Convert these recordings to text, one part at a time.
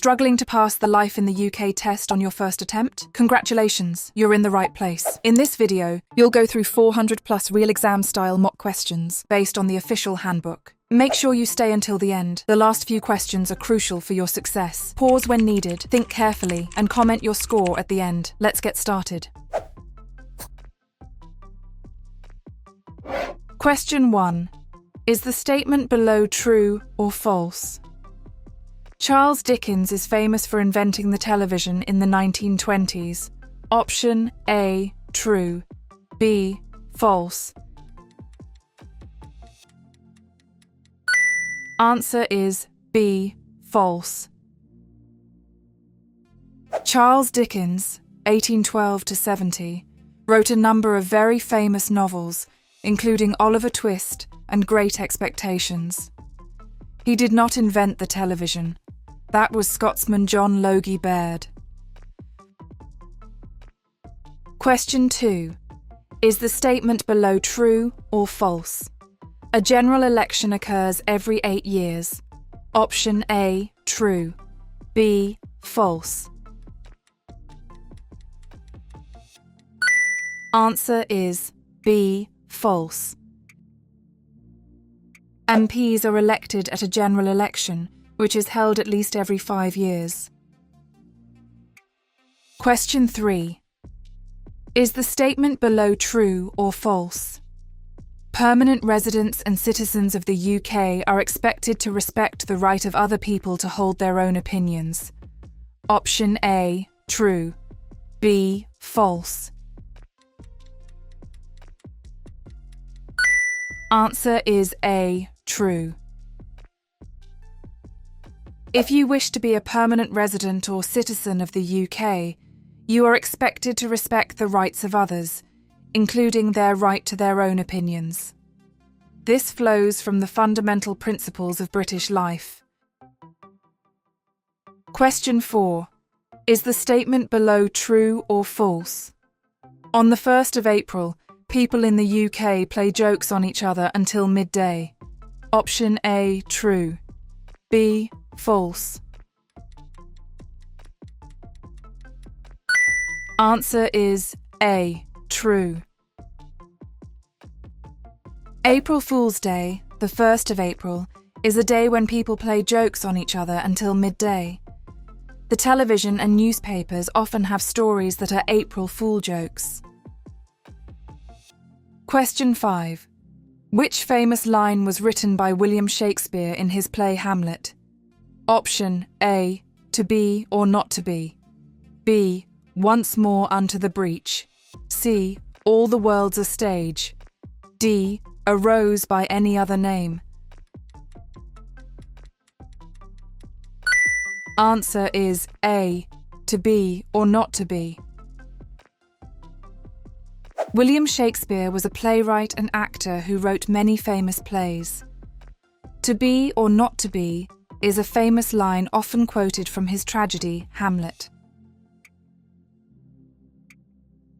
Struggling to pass the Life in the UK test on your first attempt? Congratulations, you're in the right place. In this video, you'll go through 400 plus real exam-style mock questions based on the official handbook. Make sure you stay until the end. The last few questions are crucial for your success. Pause when needed, think carefully, and comment your score at the end. Let's get started. Question 1. Is the statement below true or false? Charles Dickens is famous for inventing the television in the 1920s. Option A, true. B, false. Answer is B, false. Charles Dickens, 1812 to 70, wrote a number of very famous novels, including Oliver Twist and Great Expectations. He did not invent the television. That was Scotsman John Logie Baird. Question 2. Is the statement below true or false? A general election occurs every 8 years. Option A, true. B, false. Answer is B, false. MPs are elected at a general election, which is held at least every 5 years. Question 3. Is the statement below true or false? Permanent residents and citizens of the UK are expected to respect the right of other people to hold their own opinions. Option A, true. B, false. Answer is A, true. If you wish to be a permanent resident or citizen of the UK, you are expected to respect the rights of others, including their right to their own opinions. This flows from the fundamental principles of British life. Question 4. Is the statement below true or false? On the 1st of April, people in the UK play jokes on each other until midday. Option A, true. B, false. Answer is A, true. April Fool's Day, the 1st of April, is a day when people play jokes on each other until midday. The television and newspapers often have stories that are April Fool jokes. Question 5. Which famous line was written by William Shakespeare in his play Hamlet? Option A, to be or not to be. B, once more unto the breach. C, all the world's a stage. D, a rose by any other name. Answer is A, to be or not to be. William Shakespeare was a playwright and actor who wrote many famous plays. To be or not to be is a famous line often quoted from his tragedy, Hamlet.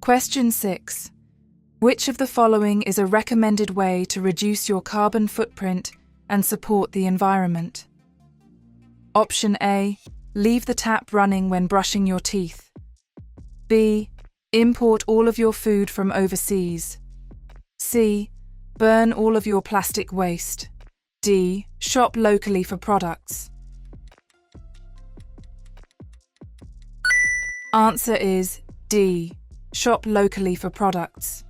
Question 6. Which of the following is a recommended way to reduce your carbon footprint and support the environment? Option A, leave the tap running when brushing your teeth. B, import all of your food from overseas. C, burn all of your plastic waste. D, shop locally for products. Answer is D, shop locally for products.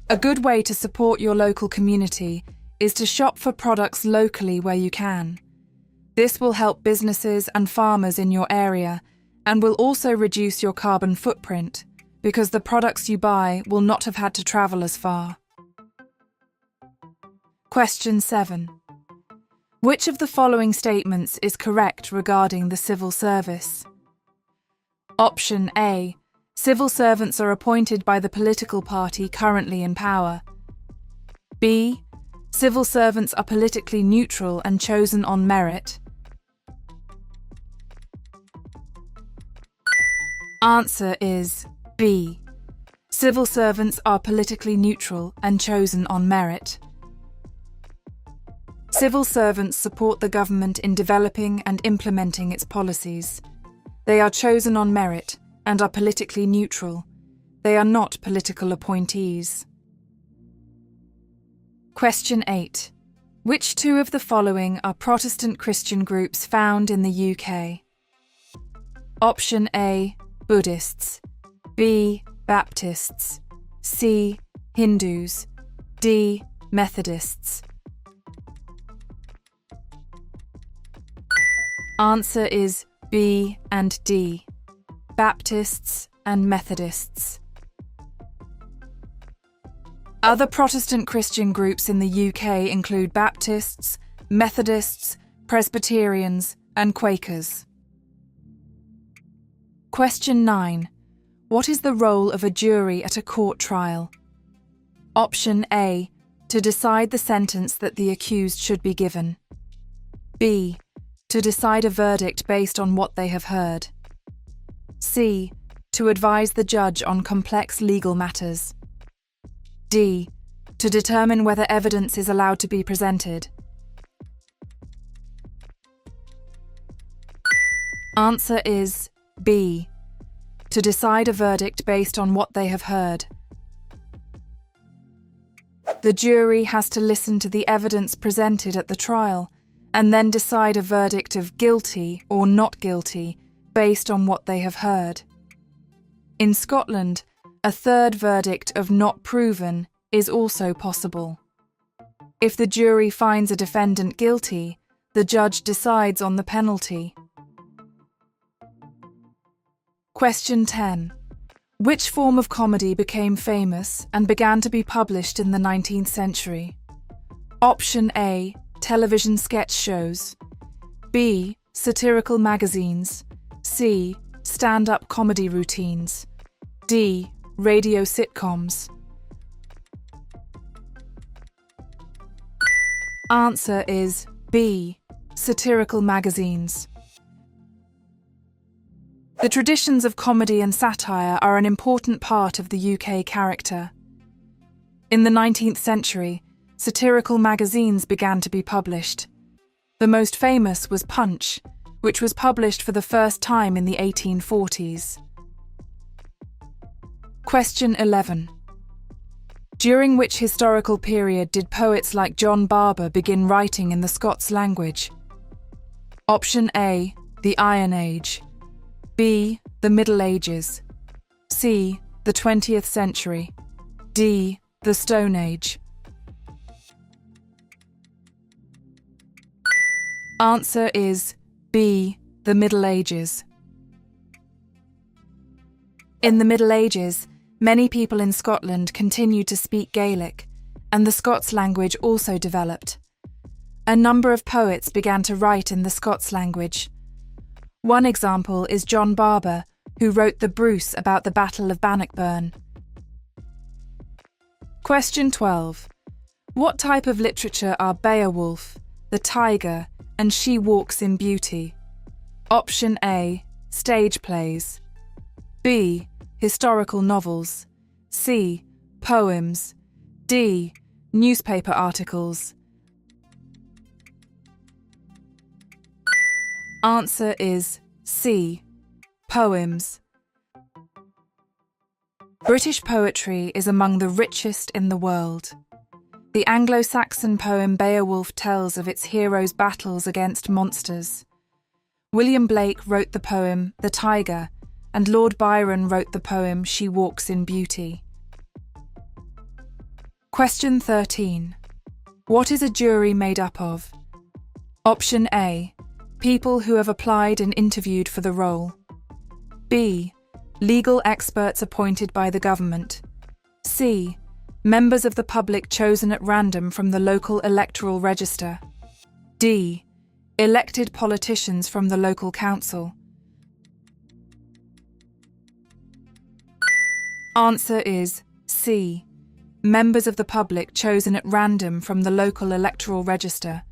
A good way to support your local community is to shop for products locally where you can. This will help businesses and farmers in your area and will also reduce your carbon footprint because the products you buy will not have had to travel as far. Question 7. Which of the following statements is correct regarding the civil service? Option A. Civil servants are appointed by the political party currently in power. B. Civil servants are politically neutral and chosen on merit. Answer is B. Civil servants are politically neutral and chosen on merit. Civil servants support the government in developing and implementing its policies. They are chosen on merit and are politically neutral. They are not political appointees. Question 8. Which two of the following are Protestant Christian groups found in the UK? Option A, Buddhists. B, Baptists. C, Hindus. D, Methodists. Answer is B and D, Baptists and Methodists. Other Protestant Christian groups in the UK include Baptists, Methodists, Presbyterians, and Quakers. Question 9. What is the role of a jury at a court trial? Option A, to decide the sentence that the accused should be given. B, to decide a verdict based on what they have heard. C, to advise the judge on complex legal matters. D, to determine whether evidence is allowed to be presented. Answer is B, to decide a verdict based on what they have heard. The jury has to listen to the evidence presented at the trial and then decide a verdict of guilty or not guilty based on what they have heard. In Scotland, a third verdict of not proven is also possible. If the jury finds a defendant guilty, the judge decides on the penalty. Question 10. Which form of comedy became famous and began to be published in the 19th century? Option A, television sketch shows. B, satirical magazines. C, stand-up comedy routines. D, radio sitcoms. Answer is B, satirical magazines. The traditions of comedy and satire are an important part of the UK character. In the 19th century, satirical magazines began to be published. The most famous was Punch, which was published for the first time in the 1840s. Question 11. During which historical period did poets like John Barber begin writing in the Scots language? Option A, the Iron Age. B, the Middle Ages. C, the 20th century. D, the Stone Age. Answer is B, the Middle Ages. In the Middle Ages, many people in Scotland continued to speak Gaelic, and the Scots language also developed. A number of poets began to write in the Scots language. One example is John Barber, who wrote the Bruce about the Battle of Bannockburn. Question 12. What type of literature are Beowulf, The Tiger, and She Walks in Beauty? Option A, stage plays. B, historical novels. C, poems. D, newspaper articles. Answer is C, poems. British poetry is among the richest in the world. The Anglo-Saxon poem Beowulf tells of its heroes' battles against monsters. William Blake wrote the poem The Tiger, and Lord Byron wrote the poem She Walks in Beauty. Question 13. What is a jury made up of? Option A, people who have applied and interviewed for the role. B, legal experts appointed by the government. C, members of the public chosen at random from the local electoral register. D, elected politicians from the local council. Answer is C, members of the public chosen at random from the local electoral register.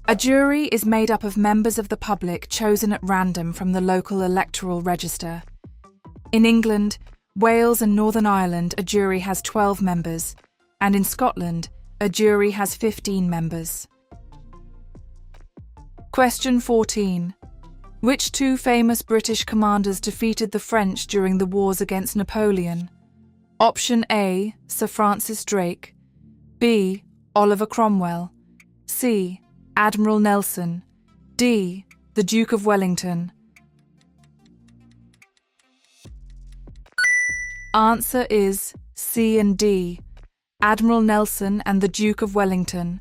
A jury is made up of members of the public chosen at random from the local electoral register. In England, Wales and Northern Ireland, a jury has 12 members, and in Scotland, A jury has 15 members. Question 14. Which two famous British commanders defeated the French during the wars against Napoleon? Option A, Sir Francis Drake. B, Oliver Cromwell. C, Admiral Nelson. D, the Duke of Wellington. Answer is C and D, Admiral Nelson and the Duke of Wellington.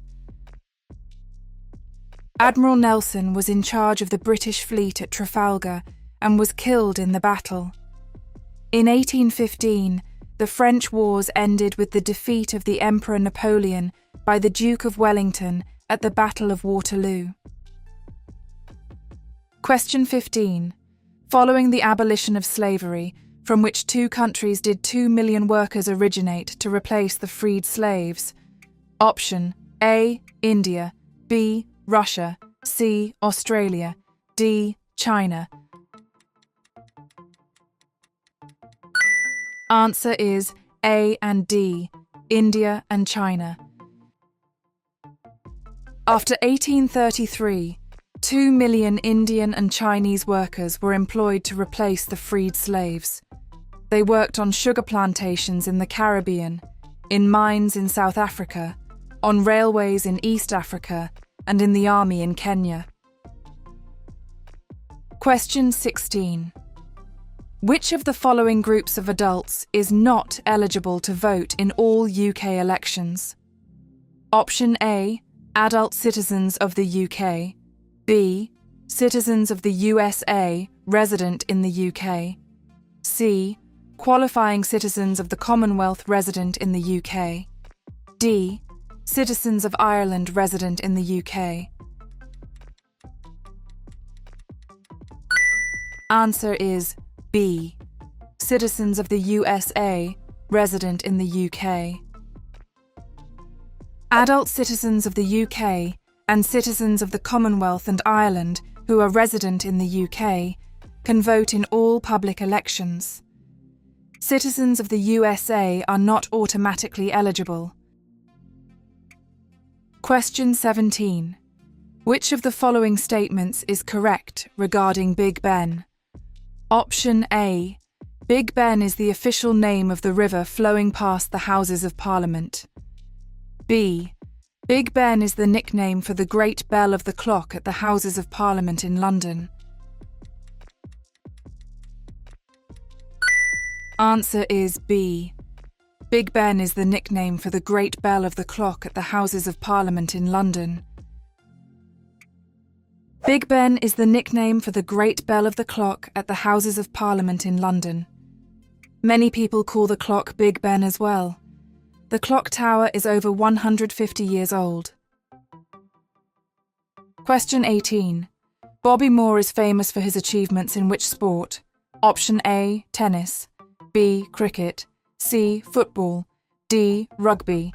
Admiral Nelson was in charge of the British fleet at Trafalgar and was killed in the battle. In 1815, the French wars ended with the defeat of the Emperor Napoleon by the Duke of Wellington at the Battle of Waterloo. Question 15. Following the abolition of slavery, from which two countries did 2 million workers originate to replace the freed slaves? Option A, India. B, Russia. C, Australia. D, China. Answer is A and D, India and China. After 1833, 2 million Indian and Chinese workers were employed to replace the freed slaves. They worked on sugar plantations in the Caribbean, in mines in South Africa, on railways in East Africa, and in the army in Kenya. Question 16. Which of the following groups of adults is not eligible to vote in all UK elections? Option A, adult citizens of the UK. B, citizens of the USA resident in the UK. C, qualifying citizens of the Commonwealth resident in the UK. D, citizens of Ireland resident in the UK. Answer is B, citizens of the USA resident in the UK. Adult citizens of the UK and citizens of the Commonwealth and Ireland who are resident in the UK can vote in all public elections. Citizens of the USA are not automatically eligible. Question 17. Which of the following statements is correct regarding Big Ben? Option A. Big Ben is the official name of the river flowing past the Houses of Parliament. B. Big Ben is the nickname for the Great Bell of the Clock at the Houses of Parliament in London. Answer is B. Big Ben is the nickname for the Great Bell of the Clock at the Houses of Parliament in London. Big Ben is the nickname for the Great Bell of the Clock at the Houses of Parliament in London. Many people call the clock Big Ben as well. The clock tower is over 150 years old. Question 18. Bobby Moore is famous for his achievements in which sport? Option A, tennis. B, cricket. C, football. D, rugby.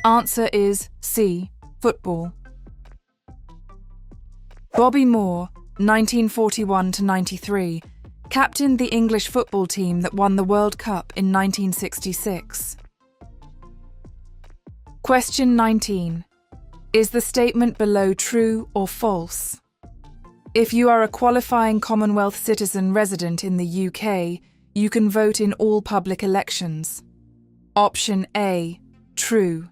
Answer is C, football. Bobby Moore, 1941-93, captained the English football team that won the World Cup in 1966. Question 19. Is the statement below true or false? If you are a qualifying Commonwealth citizen resident in the UK, you can vote in all public elections. Option A, true.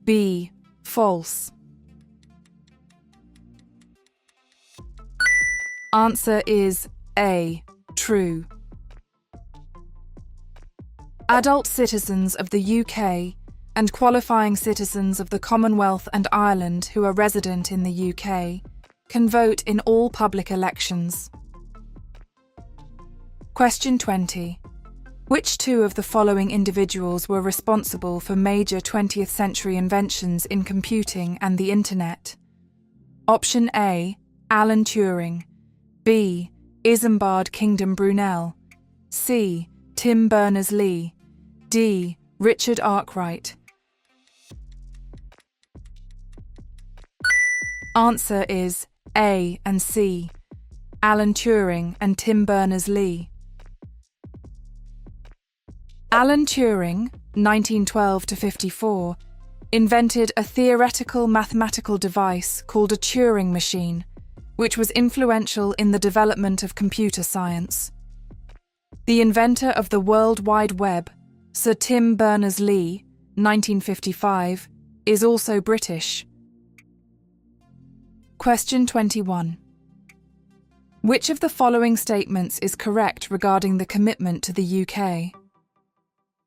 B, false. Answer is A, true. Adult citizens of the UK and qualifying citizens of the Commonwealth and Ireland who are resident in the UK can vote in all public elections. Question 20. Which two of the following individuals were responsible for major 20th century inventions in computing and the Internet? Option A, Alan Turing. B, Isambard Kingdom Brunel. C, Tim Berners-Lee. D, Richard Arkwright. Answer is A and C, Alan Turing and Tim Berners-Lee. Alan Turing, 1912 to 54, invented a theoretical mathematical device called a Turing machine, which was influential in the development of computer science. The inventor of the World Wide Web, Sir Tim Berners-Lee, 1955, is also British. Question 21. Which of the following statements is correct regarding the commitment to the UK?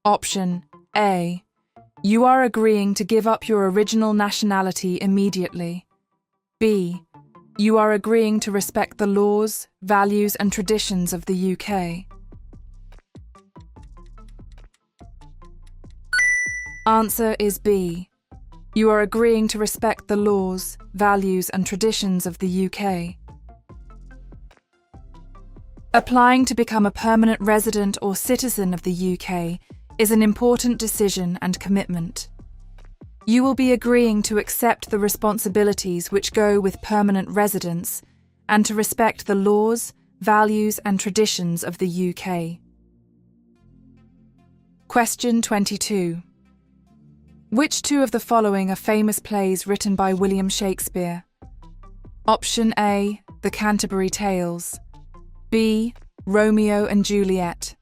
Option A. You are agreeing to give up your original nationality immediately. B. You are agreeing to respect the laws, values and traditions of the UK. Answer is B. You are agreeing to respect the laws, values and traditions of the UK. Applying to become a permanent resident or citizen of the UK is an important decision and commitment. You will be agreeing to accept the responsibilities which go with permanent residence and to respect the laws, values and traditions of the UK. Question 22. Which two of the following are famous plays written by William Shakespeare? Option A. The Canterbury Tales. B. Romeo and Juliet.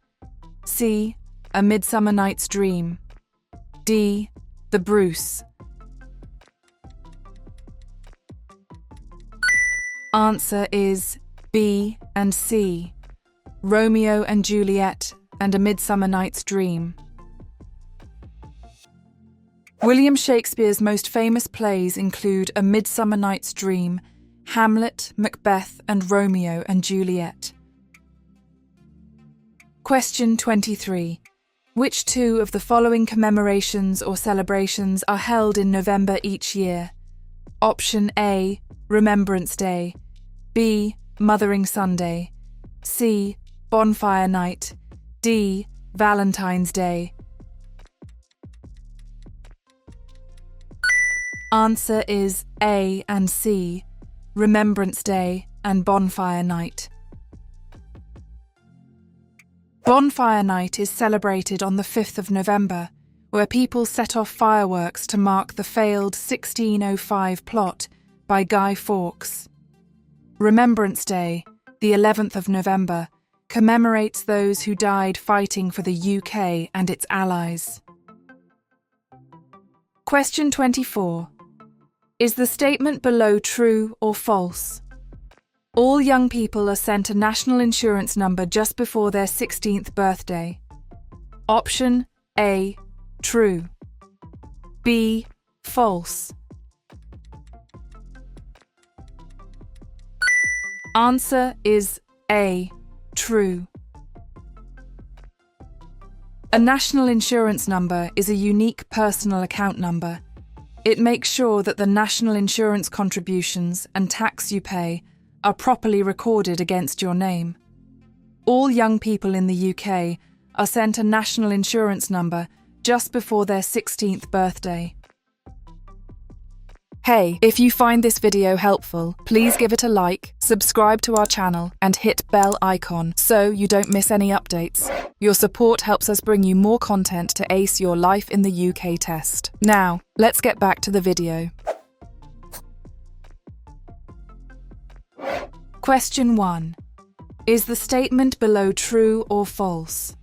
C. A Midsummer Night's Dream. D. The Bruce. Answer is B and C. Romeo and Juliet and A Midsummer Night's Dream. William Shakespeare's most famous plays include A Midsummer Night's Dream, Hamlet, Macbeth, and Romeo and Juliet. Question 23. Which two of the following commemorations or celebrations are held in November each year? Option A. Remembrance Day. B. Mothering Sunday. C. Bonfire Night. D. Valentine's Day. Answer is A and C, Remembrance Day and Bonfire Night. Bonfire Night is celebrated on the 5th of November, where people set off fireworks to mark the failed 1605 plot by Guy Fawkes. Remembrance Day, the 11th of November, commemorates those who died fighting for the UK and its allies. Question 24. Is the statement below true or false? All young people are sent a national insurance number just before their 16th birthday. Option A. True. B. False. Answer is A. True. A national insurance number is a unique personal account number. It makes sure that the national insurance contributions and tax you pay are properly recorded against your name. All young people in the UK are sent a national insurance number just before their 16th birthday. Hey, if you find this video helpful, please give it a like, subscribe to our channel and hit bell icon so you don't miss any updates. Your support helps us bring you more content to ace your life in the UK test. Now, let's get back to the video. Question 1. Is the statement below true or false?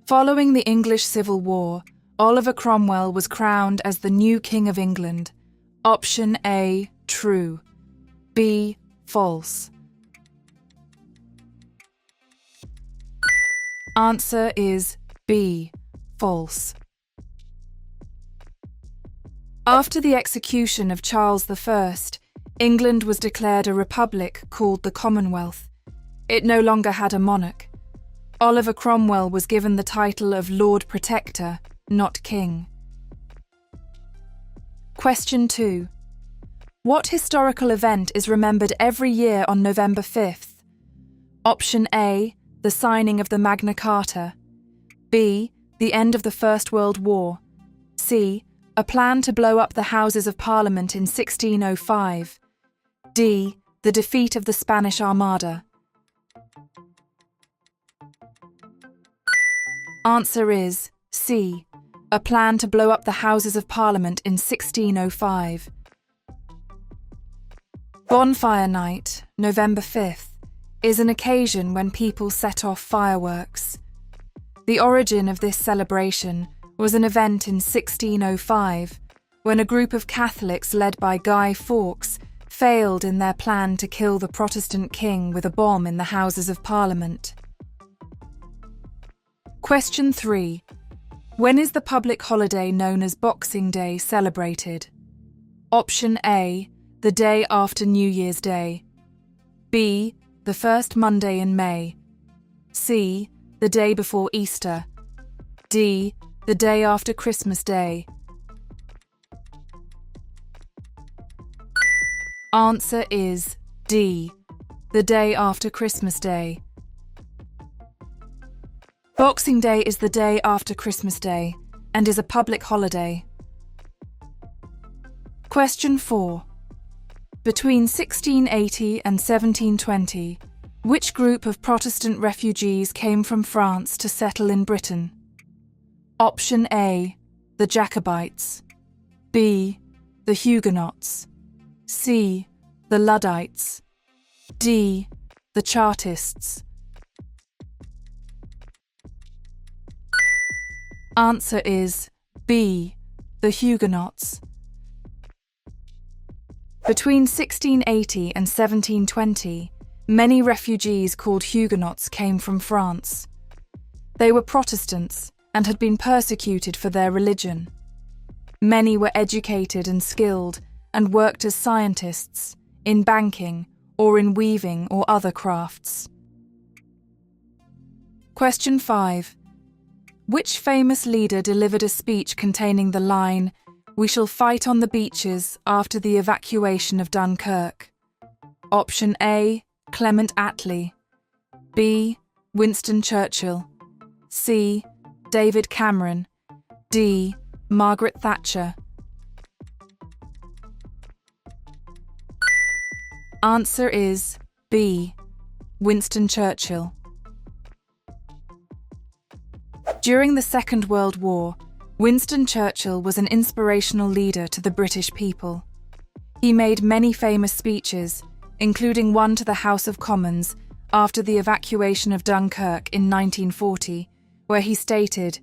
Following the English Civil War, Oliver Cromwell was crowned as the new King of England. Option A. True. B. False. Answer is B. False. After the execution of Charles I, England was declared a republic called the Commonwealth. It no longer had a monarch. Oliver Cromwell was given the title of Lord Protector, not King. Question 2. What historical event is remembered every year on November 5th? Option A. The signing of the Magna Carta. B. The end of the First World War. C. A plan to blow up the Houses of Parliament in 1605. D. The defeat of the Spanish Armada. Answer is C. A plan to blow up the Houses of Parliament in 1605. Bonfire Night, November 5th, is an occasion when people set off fireworks. The origin of this celebration was an event in 1605 when a group of Catholics led by Guy Fawkes failed in their plan to kill the Protestant king with a bomb in the Houses of Parliament. Question 3. When is the public holiday known as Boxing Day celebrated? Option A. The day after New Year's Day. B. The first Monday in May. C. The day before Easter. D. The day after Christmas Day. Answer is D. The day after Christmas Day. Boxing Day is the day after Christmas Day and is a public holiday. Question 4. Between 1680 and 1720, which group of Protestant refugees came from France to settle in Britain? Option A. The Jacobites. B. The Huguenots. C. The Luddites. D. The Chartists. Answer is B. The Huguenots. Between 1680 and 1720, many refugees called Huguenots came from France. They were Protestants and had been persecuted for their religion. Many were educated and skilled and worked as scientists, in banking, or in weaving or other crafts. Question 5. Which famous leader delivered a speech containing the line, "We shall fight on the beaches," after the evacuation of Dunkirk? Option A. Clement Attlee. B. Winston Churchill. C. David Cameron. D. Margaret Thatcher. Answer is B. Winston Churchill. During the Second World War, Winston Churchill was an inspirational leader to the British people. He made many famous speeches, including one to the House of Commons after the evacuation of Dunkirk in 1940, where he stated,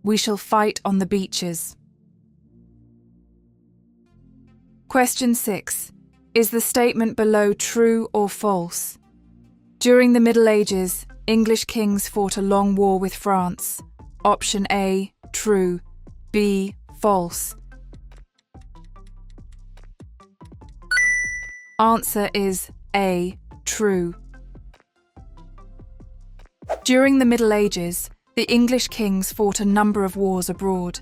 "We shall fight on the beaches." Question 6. Is the statement below true or false? During the Middle Ages, English kings fought a long war with France. Option A, true. B, false. Answer is A, true. During the Middle Ages, the English kings fought a number of wars abroad.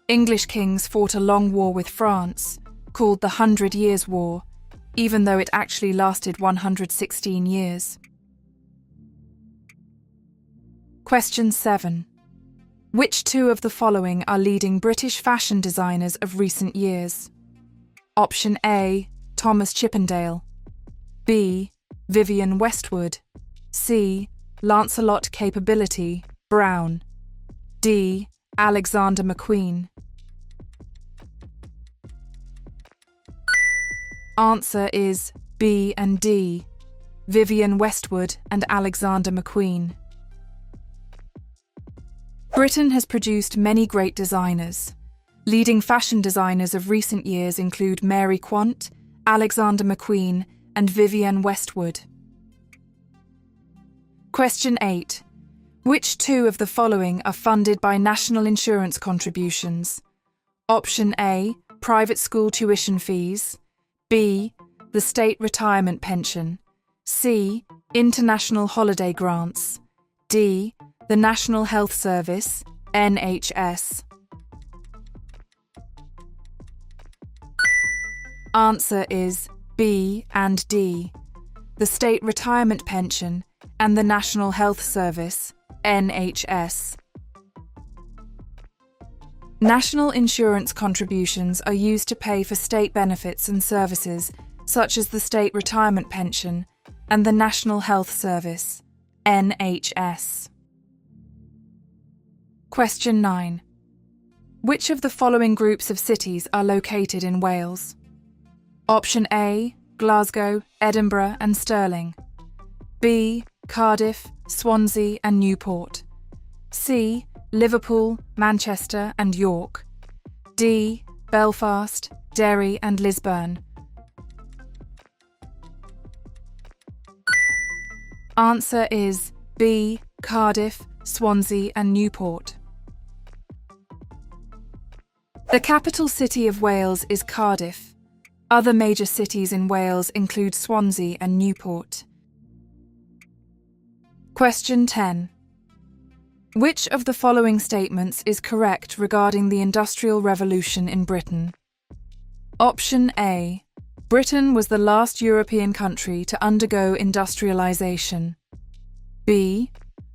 English kings fought a long war with France, called the 100 Years' War, even though it actually lasted 116 years. Question 7. Which two of the following are leading British fashion designers of recent years? Option A, Thomas Chippendale. B, Vivienne Westwood. C, Lancelot Capability, Brown. D, Alexander McQueen. Answer is B and D, Vivienne Westwood and Alexander McQueen. Britain has produced many great designers. Leading fashion designers of recent years include Mary Quant, Alexander McQueen, and Vivienne Westwood. Question 8. Which two of the following are funded by national insurance contributions? Option A, private school tuition fees. B, the state retirement pension. C, international holiday grants. D, the National Health Service, NHS. Answer is B and D, the State Retirement Pension and the National Health Service, NHS. National insurance contributions are used to pay for state benefits and services such as the State Retirement Pension and the National Health Service, NHS. Question 9. Which of the following groups of cities are located in Wales? Option A, Glasgow, Edinburgh and Stirling. B, Cardiff, Swansea and Newport. C, Liverpool, Manchester and York. D, Belfast, Derry and Lisburn. Answer is B, Cardiff, Swansea and Newport. The capital city of Wales is Cardiff. Other major cities in Wales include Swansea and Newport. Question 10. Which of the following statements is correct regarding the Industrial Revolution in Britain? Option A. Britain was the last European country to undergo industrialisation. B.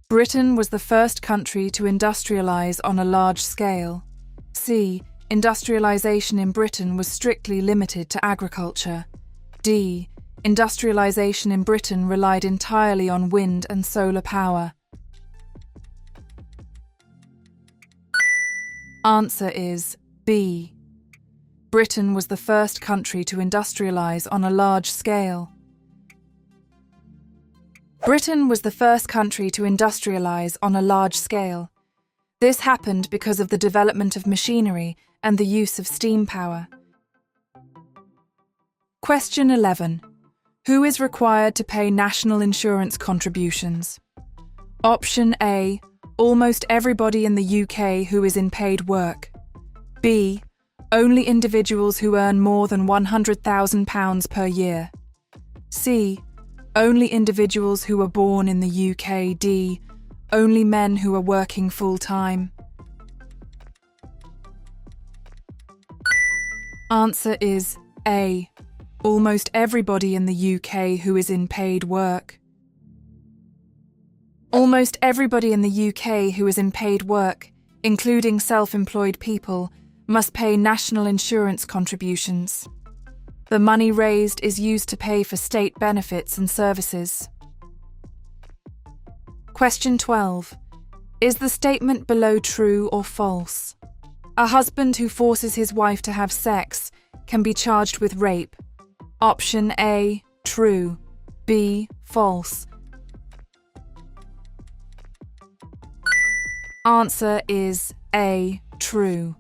Britain was the first country to industrialise on a large scale. C. Industrialisation in Britain was strictly limited to agriculture. D. Industrialisation in Britain relied entirely on wind and solar power. Answer is B. Britain was the first country to industrialise on a large scale. Britain was the first country to industrialise on a large scale. This happened because of the development of machinery and the use of steam power. Question 11. Who is required to pay national insurance contributions? Option A. Almost everybody in the UK who is in paid work. B. Only individuals who earn more than £100,000 per year. C. Only individuals who were born in the UK. D. Only men who are working full-time. Answer is A. Almost everybody in the UK who is in paid work. Almost everybody in the UK who is in paid work, including self-employed people, must pay national insurance contributions. The money raised is used to pay for state benefits and services. Question 12. Is the statement below true or false? A husband who forces his wife to have sex can be charged with rape. Option A, true. B, false. Answer is A, true.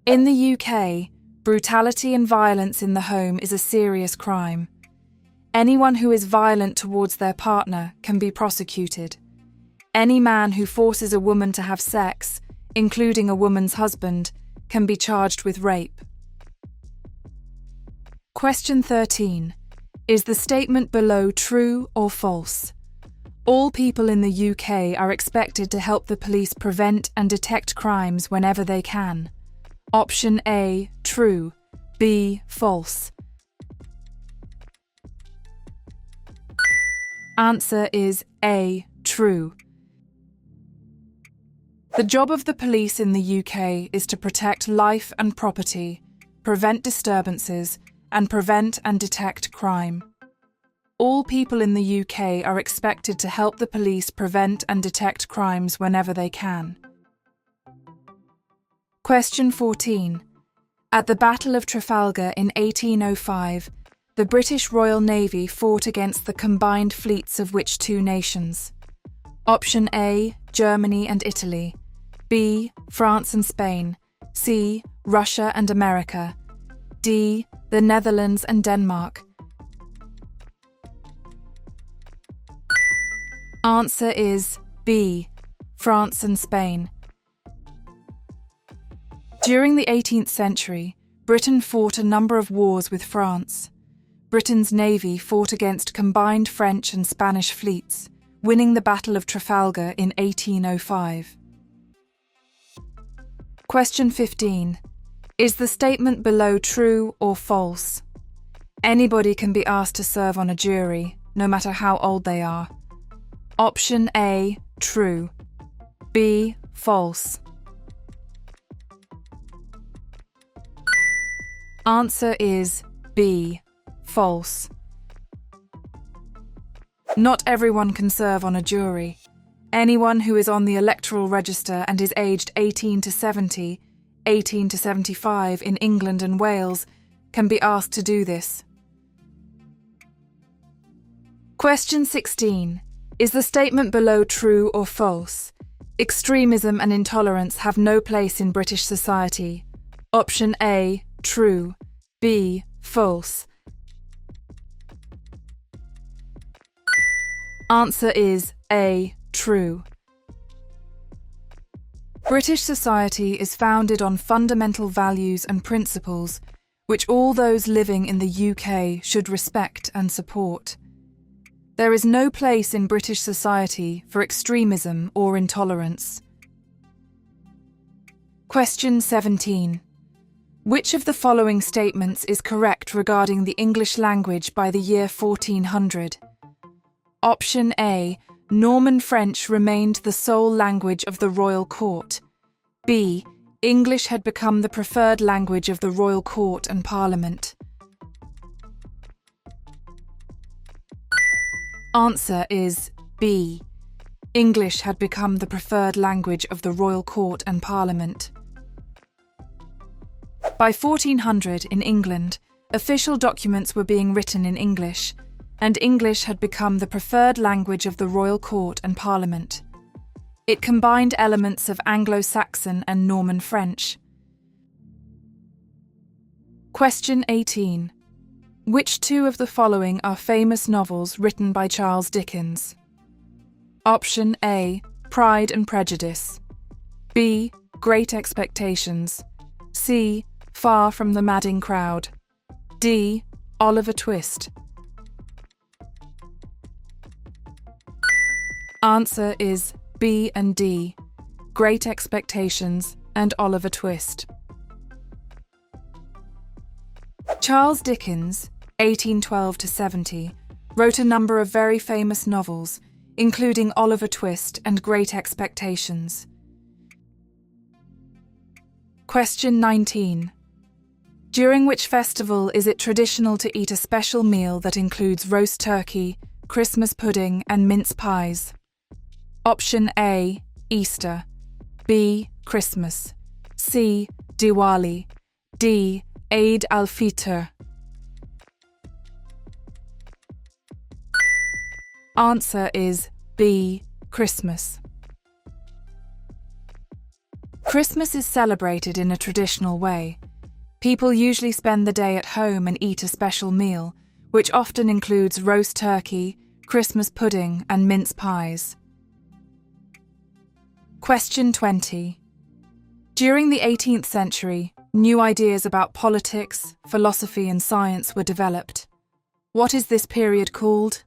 In the UK, brutality and violence in the home is a serious crime. Anyone who is violent towards their partner can be prosecuted. Any man who forces a woman to have sex, including a woman's husband, can be charged with rape. Question 13. Is the statement below true or false? All people in the UK are expected to help the police prevent and detect crimes whenever they can. Option A, true. B, false. Answer is A, true. The job of the police in the UK is to protect life and property, prevent disturbances, and prevent and detect crime. All people in the UK are expected to help the police prevent and detect crimes whenever they can. Question 14. At the Battle of Trafalgar in 1805, the British Royal Navy fought against the combined fleets of which two nations? Option A, Germany and Italy. B, France and Spain. C, Russia and America. D, the Netherlands and Denmark. Answer is B, France and Spain. During the 18th century, Britain fought a number of wars with France. Britain's navy fought against combined French and Spanish fleets, winning the Battle of Trafalgar in 1805. Question 15. Is the statement below true or false? Anybody can be asked to serve on a jury, no matter how old they are. Option A, true. B, false. Answer is B, false. Not everyone can serve on a jury. Anyone who is on the electoral register and is aged 18 to 70, 18 to 75 in England and Wales can be asked to do this. Question 16. Is the statement below true or false? Extremism and intolerance have no place in British society. Option A, true. B, false. Answer is A, true. British society is founded on fundamental values and principles which all those living in the UK should respect and support. There is no place in British society for extremism or intolerance. Question 17. Which of the following statements is correct regarding the English language by the year 1400? Option A. Norman French remained the sole language of the royal court. B. English had become the preferred language of the royal court and parliament. Answer is B. English had become the preferred language of the royal court and parliament. By 1400 in England, official documents were being written in English, and English had become the preferred language of the royal court and parliament. It combined elements of Anglo-Saxon and Norman French. Question 18. Which two of the following are famous novels written by Charles Dickens? Option A. Pride and Prejudice. B. Great Expectations. C. Far from the Madding Crowd. D. Oliver Twist. Answer is B and D. Great Expectations and Oliver Twist. Charles Dickens, 1812 to 70, wrote a number of very famous novels, including Oliver Twist and Great Expectations. Question 19. During which festival is it traditional to eat a special meal that includes roast turkey, Christmas pudding and mince pies? Option A. Easter. B. Christmas. C. Diwali. D. Eid al-Fitr. Answer is B. Christmas. Christmas is celebrated in a traditional way. People usually spend the day at home and eat a special meal, which often includes roast turkey, Christmas pudding and mince pies. Question 20. During the 18th century, new ideas about politics, philosophy and science were developed. What is this period called?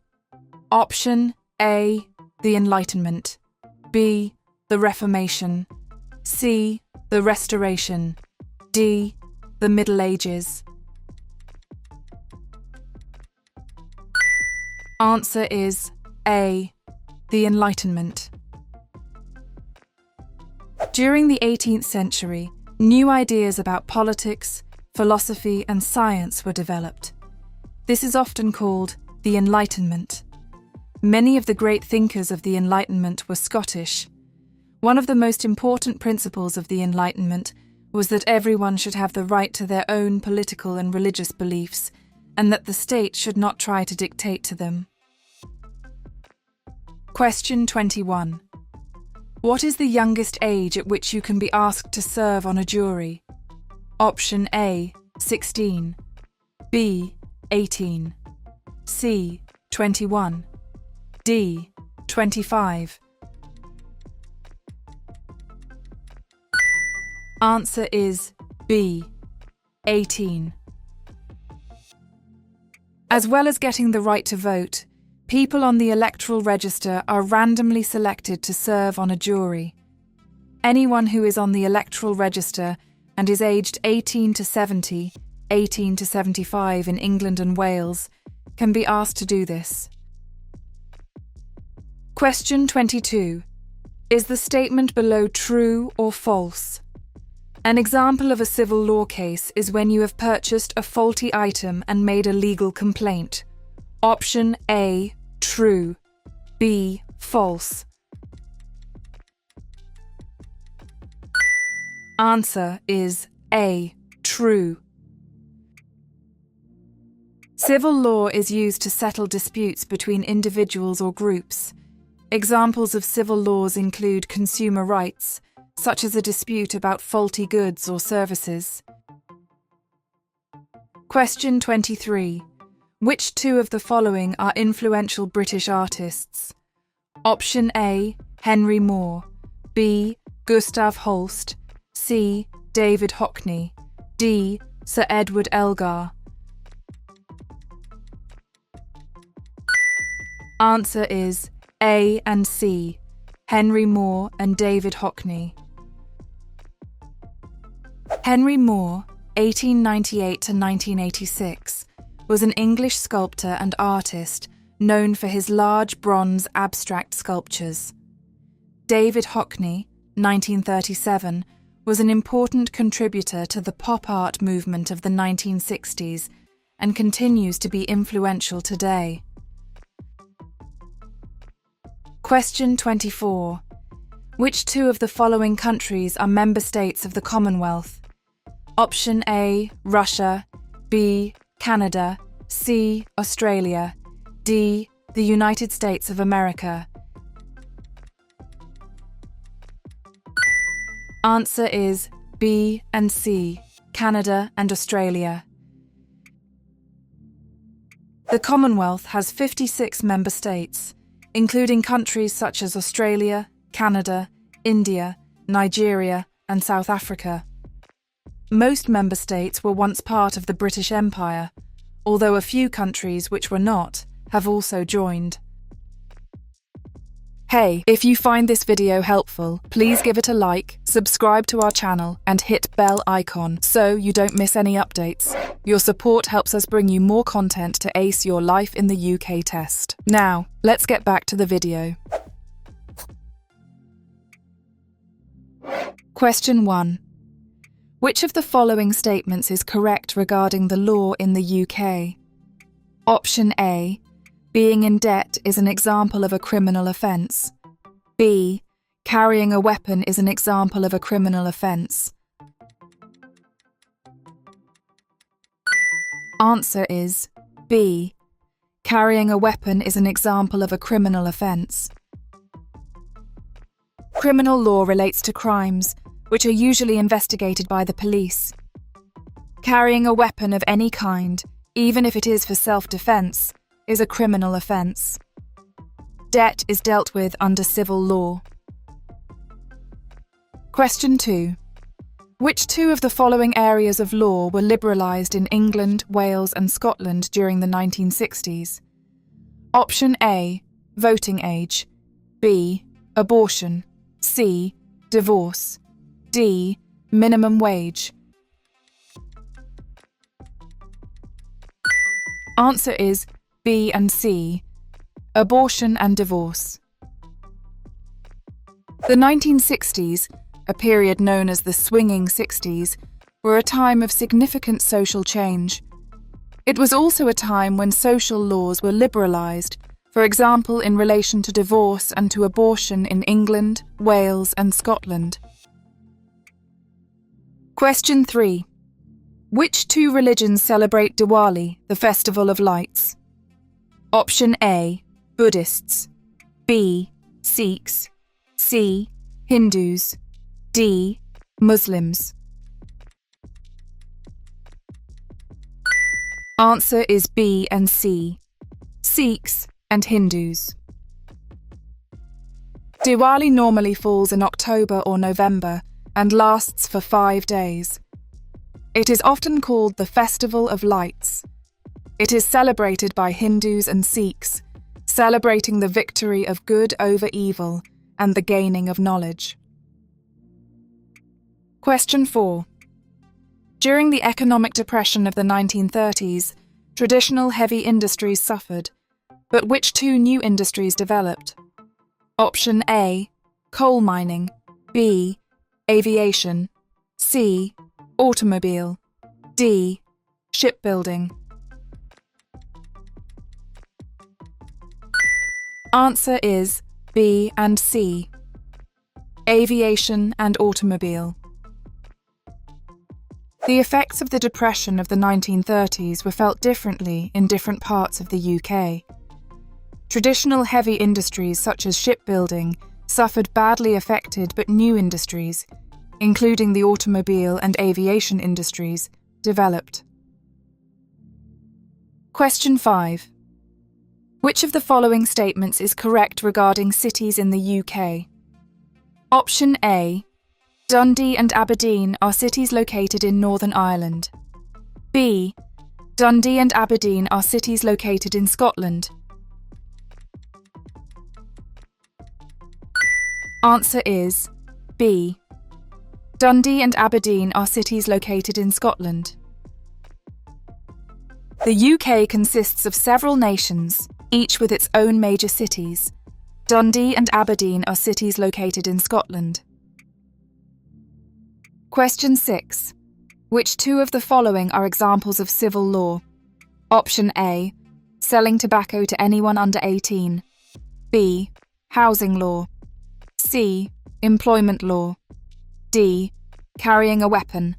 Option A. The Enlightenment. B. The Reformation. C. The Restoration. D. The Middle Ages. Answer is A. The Enlightenment. During the 18th century, new ideas about politics, philosophy and science were developed. This is often called the Enlightenment. Many of the great thinkers of the Enlightenment were Scottish. One of the most important principles of the Enlightenment was that everyone should have the right to their own political and religious beliefs, and that the state should not try to dictate to them. Question 21. What is the youngest age at which you can be asked to serve on a jury? Option A. 16. B. 18. C. 21. D. 25. Answer is B. 18. As well as getting the right to vote, people on the electoral register are randomly selected to serve on a jury. Anyone who is on the electoral register and is aged 18 to 70, 18 to 75 in England and Wales can be asked to do this. Question 22. Is the statement below true or false? An example of a civil law case is when you have purchased a faulty item and made a legal complaint. Option A. True. B. False. Answer is A. True. Civil law is used to settle disputes between individuals or groups. Examples of civil laws include consumer rights, such as a dispute about faulty goods or services. Question 23. Which two of the following are influential British artists? Option A. Henry Moore. B. Gustav Holst. C. David Hockney. D. Sir Edward Elgar. Answer is A and C. Henry Moore and David Hockney. Henry Moore, 1898 to 1986, was an English sculptor and artist known for his large bronze abstract sculptures. David Hockney, 1937, was an important contributor to the pop art movement of the 1960s and continues to be influential today. Question 24. Which two of the following countries are member states of the Commonwealth? Option A. Russia. B. Canada. C. Australia. D. The United States of America. Answer is B and C. Canada and Australia. The Commonwealth has 56 member states, including countries such as Australia, Canada, India, Nigeria, and South Africa. Most member states were once part of the British Empire, although a few countries which were not have also joined. Hey, if you find this video helpful, please give it a like, subscribe to our channel, and hit bell icon so you don't miss any updates. Your support helps us bring you more content to ace your life in the UK test. Now, let's get back to the video. Question 1. Which of the following statements is correct regarding the law in the UK? Option A. Being in debt is an example of a criminal offence. B. Carrying a weapon is an example of a criminal offence. Answer is B. Carrying a weapon is an example of a criminal offence. Criminal law relates to crimes, which are usually investigated by the police. Carrying a weapon of any kind, even if it is for self-defence, is a criminal offence. Debt is dealt with under civil law. Question 2. Which two of the following areas of law were liberalised in England, Wales and Scotland during the 1960s? Option A. Voting age. B. Abortion. C. Divorce. D. Minimum wage. Answer is B and C. Abortion and divorce. The 1960s, a period known as the swinging 60s, were a time of significant social change. It was also a time when social laws were liberalised, for example in relation to divorce and to abortion in England, Wales and Scotland. Question 3. Which two religions celebrate Diwali, the Festival of Lights? Option A. Buddhists. B. Sikhs. C. Hindus. D. Muslims. Answer is B and C. Sikhs and Hindus. Diwali normally falls in October or November and lasts for 5 days. It is often called the Festival of Lights. It is celebrated by Hindus and Sikhs, celebrating the victory of good over evil and the gaining of knowledge. Question 4. During the economic depression of the 1930s, traditional heavy industries suffered, but which two new industries developed? Option A. Coal mining. B. Aviation. C. Automobile. D. Shipbuilding. Answer is B and C. Aviation and automobile. The effects of the Depression of the 1930s were felt differently in different parts of the UK. Traditional heavy industries such as shipbuilding suffered badly affected, but new industries, including the automobile and aviation industries, developed. Question 5. Which of the following statements is correct regarding cities in the UK? Option A. Dundee and Aberdeen are cities located in Northern Ireland. B. Dundee and Aberdeen are cities located in Scotland. Answer is B. Dundee and Aberdeen are cities located in Scotland. The UK consists of several nations, each with its own major cities. Dundee and Aberdeen are cities located in Scotland. Question 6. Which two of the following are examples of civil law? Option A. Selling tobacco to anyone under 18. B. Housing law. C. Employment law. D. Carrying a weapon.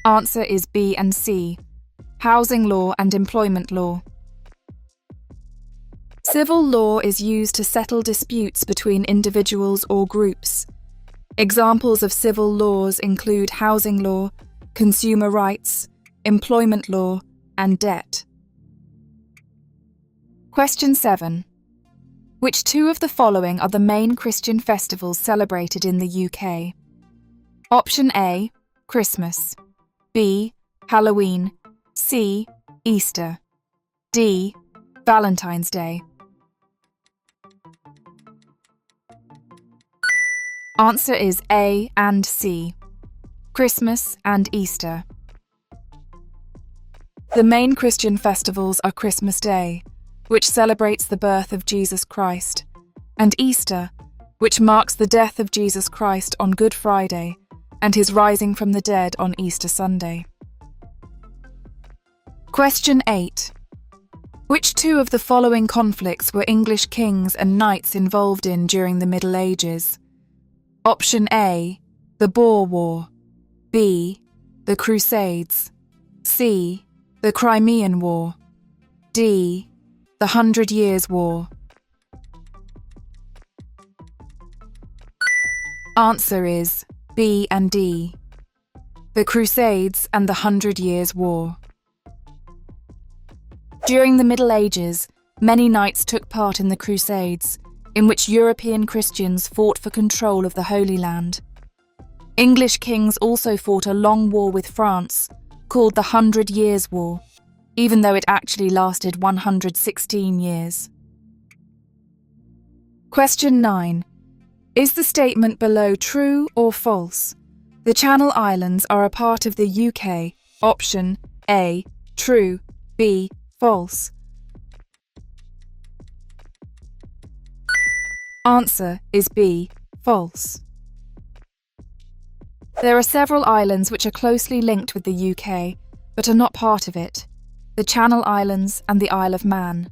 Answer is B and C. Housing law and employment law. Civil law is used to settle disputes between individuals or groups. Examples of civil laws include housing law, consumer rights, employment law, and debt. Question 7. Which two of the following are the main Christian festivals celebrated in the UK? Option A. Christmas. B. Halloween. C. Easter. D. Valentine's Day. Answer is A and C. Christmas and Easter. The main Christian festivals are Christmas Day, which celebrates the birth of Jesus Christ, and Easter, which marks the death of Jesus Christ on Good Friday and his rising from the dead on Easter Sunday. Question 8. Which two of the following conflicts were English kings and knights involved in during the Middle Ages? Option A. The Boer War. B. The Crusades. C. The Crimean War. D. The 100 Years' War. Answer is B and D. The Crusades and the 100 Years' War. During the Middle Ages, many knights took part in the Crusades, in which European Christians fought for control of the Holy Land. English kings also fought a long war with France, called the 100 Years' War, even though it actually lasted 116 years. Question 9. Is the statement below true or false? The Channel Islands are a part of the UK. Option A. True. B. False. Answer is B. False. There are several islands which are closely linked with the UK, but are not part of it: the Channel Islands and the Isle of Man.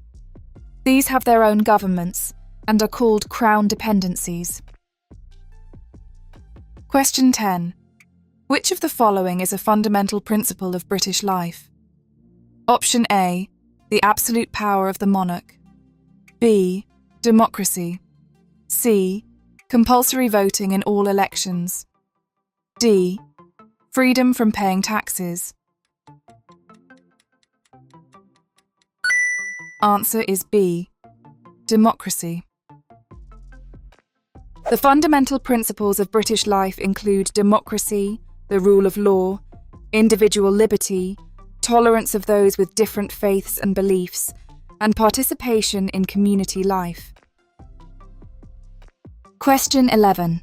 These have their own governments and are called Crown dependencies. Question 10. Which of the following is a fundamental principle of British life? Option A. The absolute power of the monarch. B. Democracy. C. Compulsory voting in all elections. D. Freedom from paying taxes. Answer is B. Democracy. The fundamental principles of British life include democracy, the rule of law, individual liberty, tolerance of those with different faiths and beliefs, and participation in community life. Question 11.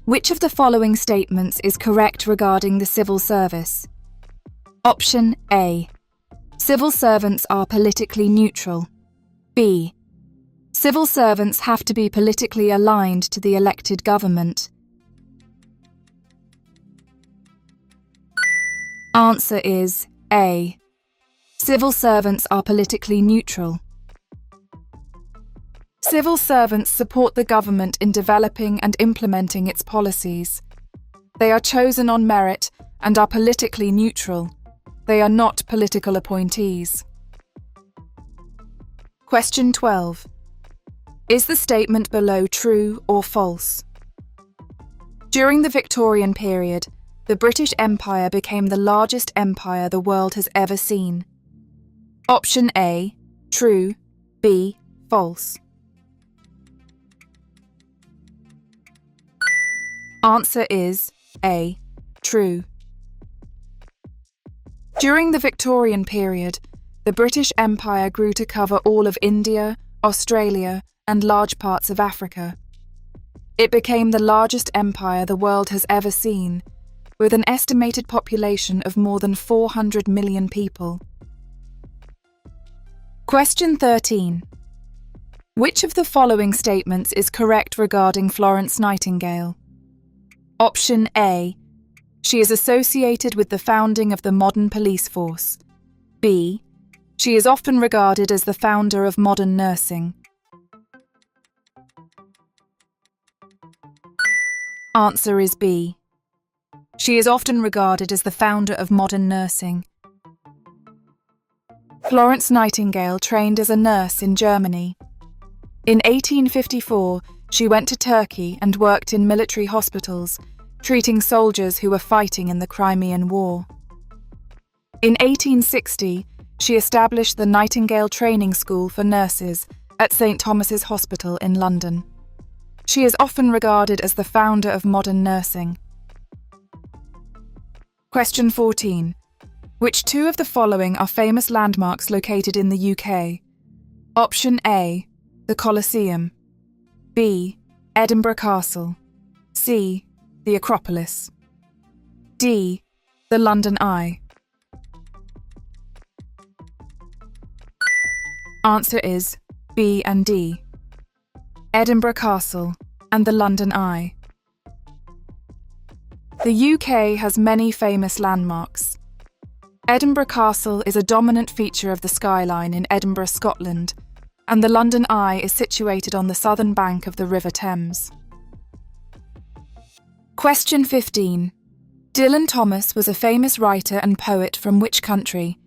Which of the following statements is correct regarding the civil service? Option A. Civil servants are politically neutral. B. Civil servants have to be politically aligned to the elected government. Answer is A. Civil servants are politically neutral. Civil servants support the government in developing and implementing its policies. They are chosen on merit and are politically neutral. They are not political appointees. Question 12. Is the statement below true or false? During the Victorian period, the British Empire became the largest empire the world has ever seen. Option A, true, B, false. Answer is A, true. During the Victorian period, the British Empire grew to cover all of India, Australia, and large parts of Africa. It became the largest empire the world has ever seen, with an estimated population of more than 400 million people. Question 13. Which of the following statements is correct regarding Florence Nightingale? Option A. She is associated with the founding of the modern police force. B. She is often regarded as the founder of modern nursing. Answer is B. She is often regarded as the founder of modern nursing. Florence Nightingale trained as a nurse in Germany. In 1854, she went to Turkey and worked in military hospitals, treating soldiers who were fighting in the Crimean War. In 1860, she established the Nightingale Training School for Nurses at St. Thomas's Hospital in London. She is often regarded as the founder of modern nursing. Question 14. Which two of the following are famous landmarks located in the UK? Option A, the Colosseum. B, Edinburgh Castle. C, the Acropolis. D, the London Eye. Answer is B and D. Edinburgh Castle and the London Eye. The UK has many famous landmarks. Edinburgh Castle is a dominant feature of the skyline in Edinburgh, Scotland, and the London Eye is situated on the southern bank of the River Thames. Question 15. Dylan Thomas was a famous writer and poet from which country?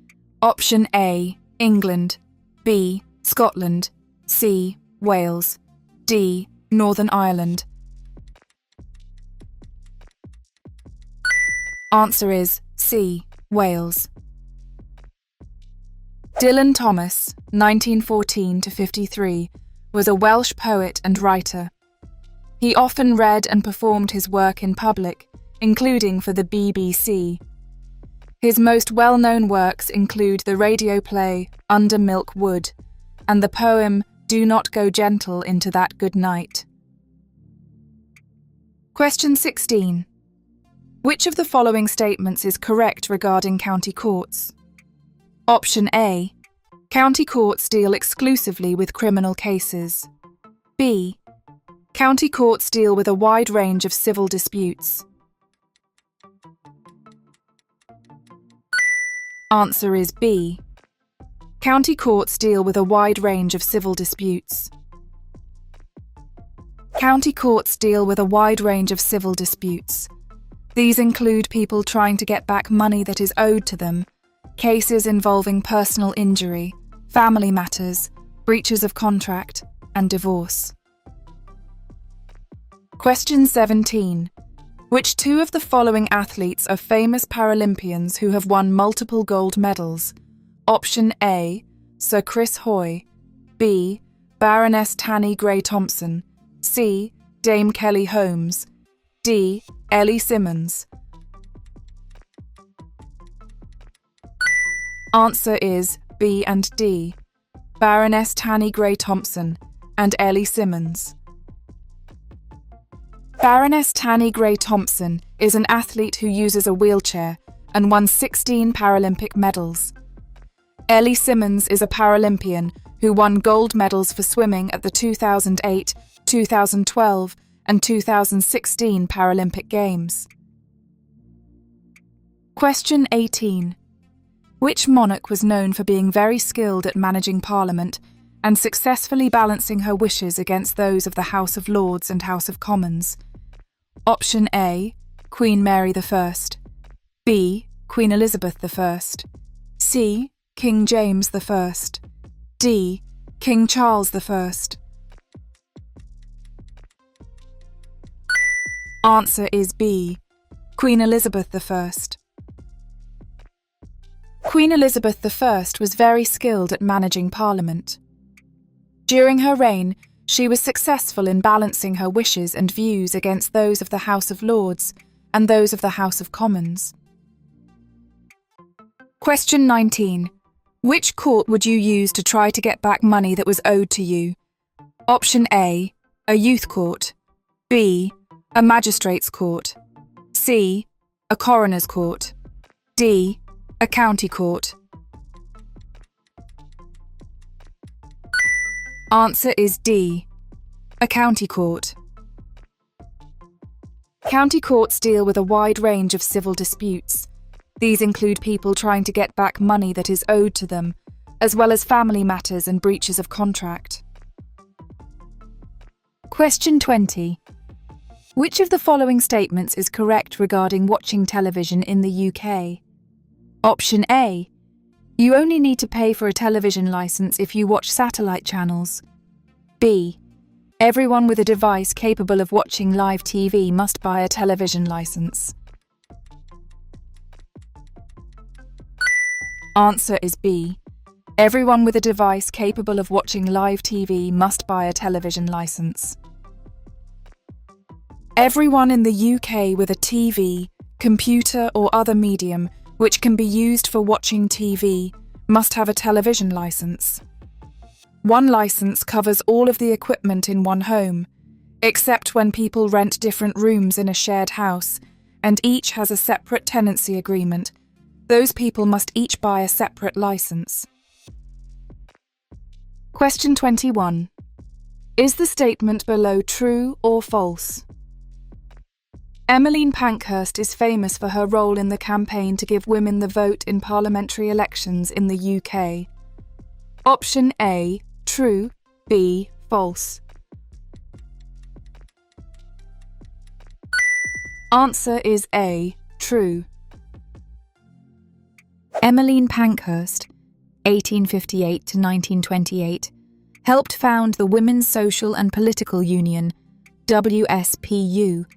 Option A, England. B, Scotland. C, Wales. D, Northern Ireland. Answer is C, Wales. Dylan Thomas, 1914–53, was a Welsh poet and writer. He often read and performed his work in public, including for the BBC. His most well-known works include the radio play Under Milk Wood and the poem Do Not Go Gentle into That Good Night. Question 16. Which of the following statements is correct regarding county courts? Option A. County courts deal exclusively with criminal cases. B. County courts deal with a wide range of civil disputes. Answer is B. County courts deal with a wide range of civil disputes. County courts deal with a wide range of civil disputes. These include people trying to get back money that is owed to them, cases involving personal injury, family matters, breaches of contract, and divorce. Question 17. Which two of the following athletes are famous Paralympians who have won multiple gold medals? Option A, Sir Chris Hoy. B, Baroness Tanni Grey-Thompson. C, Dame Kelly Holmes. D, Ellie Simmonds. Answer is B and D, Baroness Tanni Grey-Thompson and Ellie Simmonds. Baroness Tanni Grey-Thompson is an athlete who uses a wheelchair and won 16 Paralympic medals. Ellie Simmonds is a Paralympian who won gold medals for swimming at the 2008, 2012 and 2016 Paralympic Games. Question 18. Which monarch was known for being very skilled at managing Parliament and successfully balancing her wishes against those of the House of Lords and House of Commons? Option A, Queen Mary I. B, Queen Elizabeth I. C, King James I. D, King Charles I. Answer is B, Queen Elizabeth I. Queen Elizabeth I was very skilled at managing Parliament. During her reign, she was successful in balancing her wishes and views against those of the House of Lords and those of the House of Commons. Question 19. Which court would you use to try to get back money that was owed to you? Option A, a youth court. B, a magistrate's court. C, a coroner's court. D, a county court. Answer is D, a county court. County courts deal with a wide range of civil disputes. These include people trying to get back money that is owed to them, as well as family matters and breaches of contract. Question 20. Which of the following statements is correct regarding watching television in the UK? Option A. You only need to pay for a television licence if you watch satellite channels. B. Everyone with a device capable of watching live TV must buy a television licence. Answer is B. Everyone with a device capable of watching live TV must buy a television licence. Everyone in the UK with a TV, computer or other medium which can be used for watching TV must have a television licence. One licence covers all of the equipment in one home, except when people rent different rooms in a shared house and each has a separate tenancy agreement. Those people must each buy a separate licence. Question 21. Is the statement below true or false? Emmeline Pankhurst is famous for her role in the campaign to give women the vote in parliamentary elections in the UK. Option A, true. B, false. Answer is A, true. Emmeline Pankhurst, 1858 to 1928, helped found the Women's Social and Political Union, WSPU,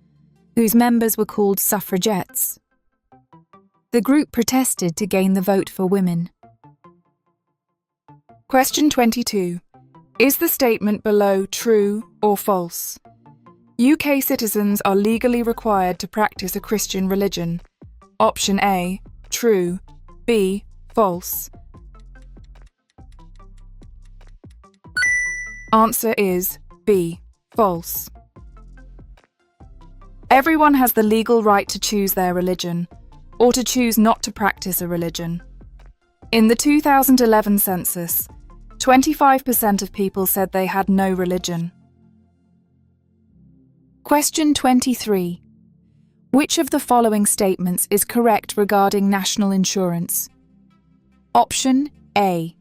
whose members were called suffragettes. The group protested to gain the vote for women. Question 22. Is the statement below true or false? UK citizens are legally required to practice a Christian religion. Option A, true. B, false. Answer is B, false. Everyone has the legal right to choose their religion, or to choose not to practice a religion. In the 2011 census, 25% of people said they had no religion. Question 23. Which of the following statements is correct regarding national insurance? Option A.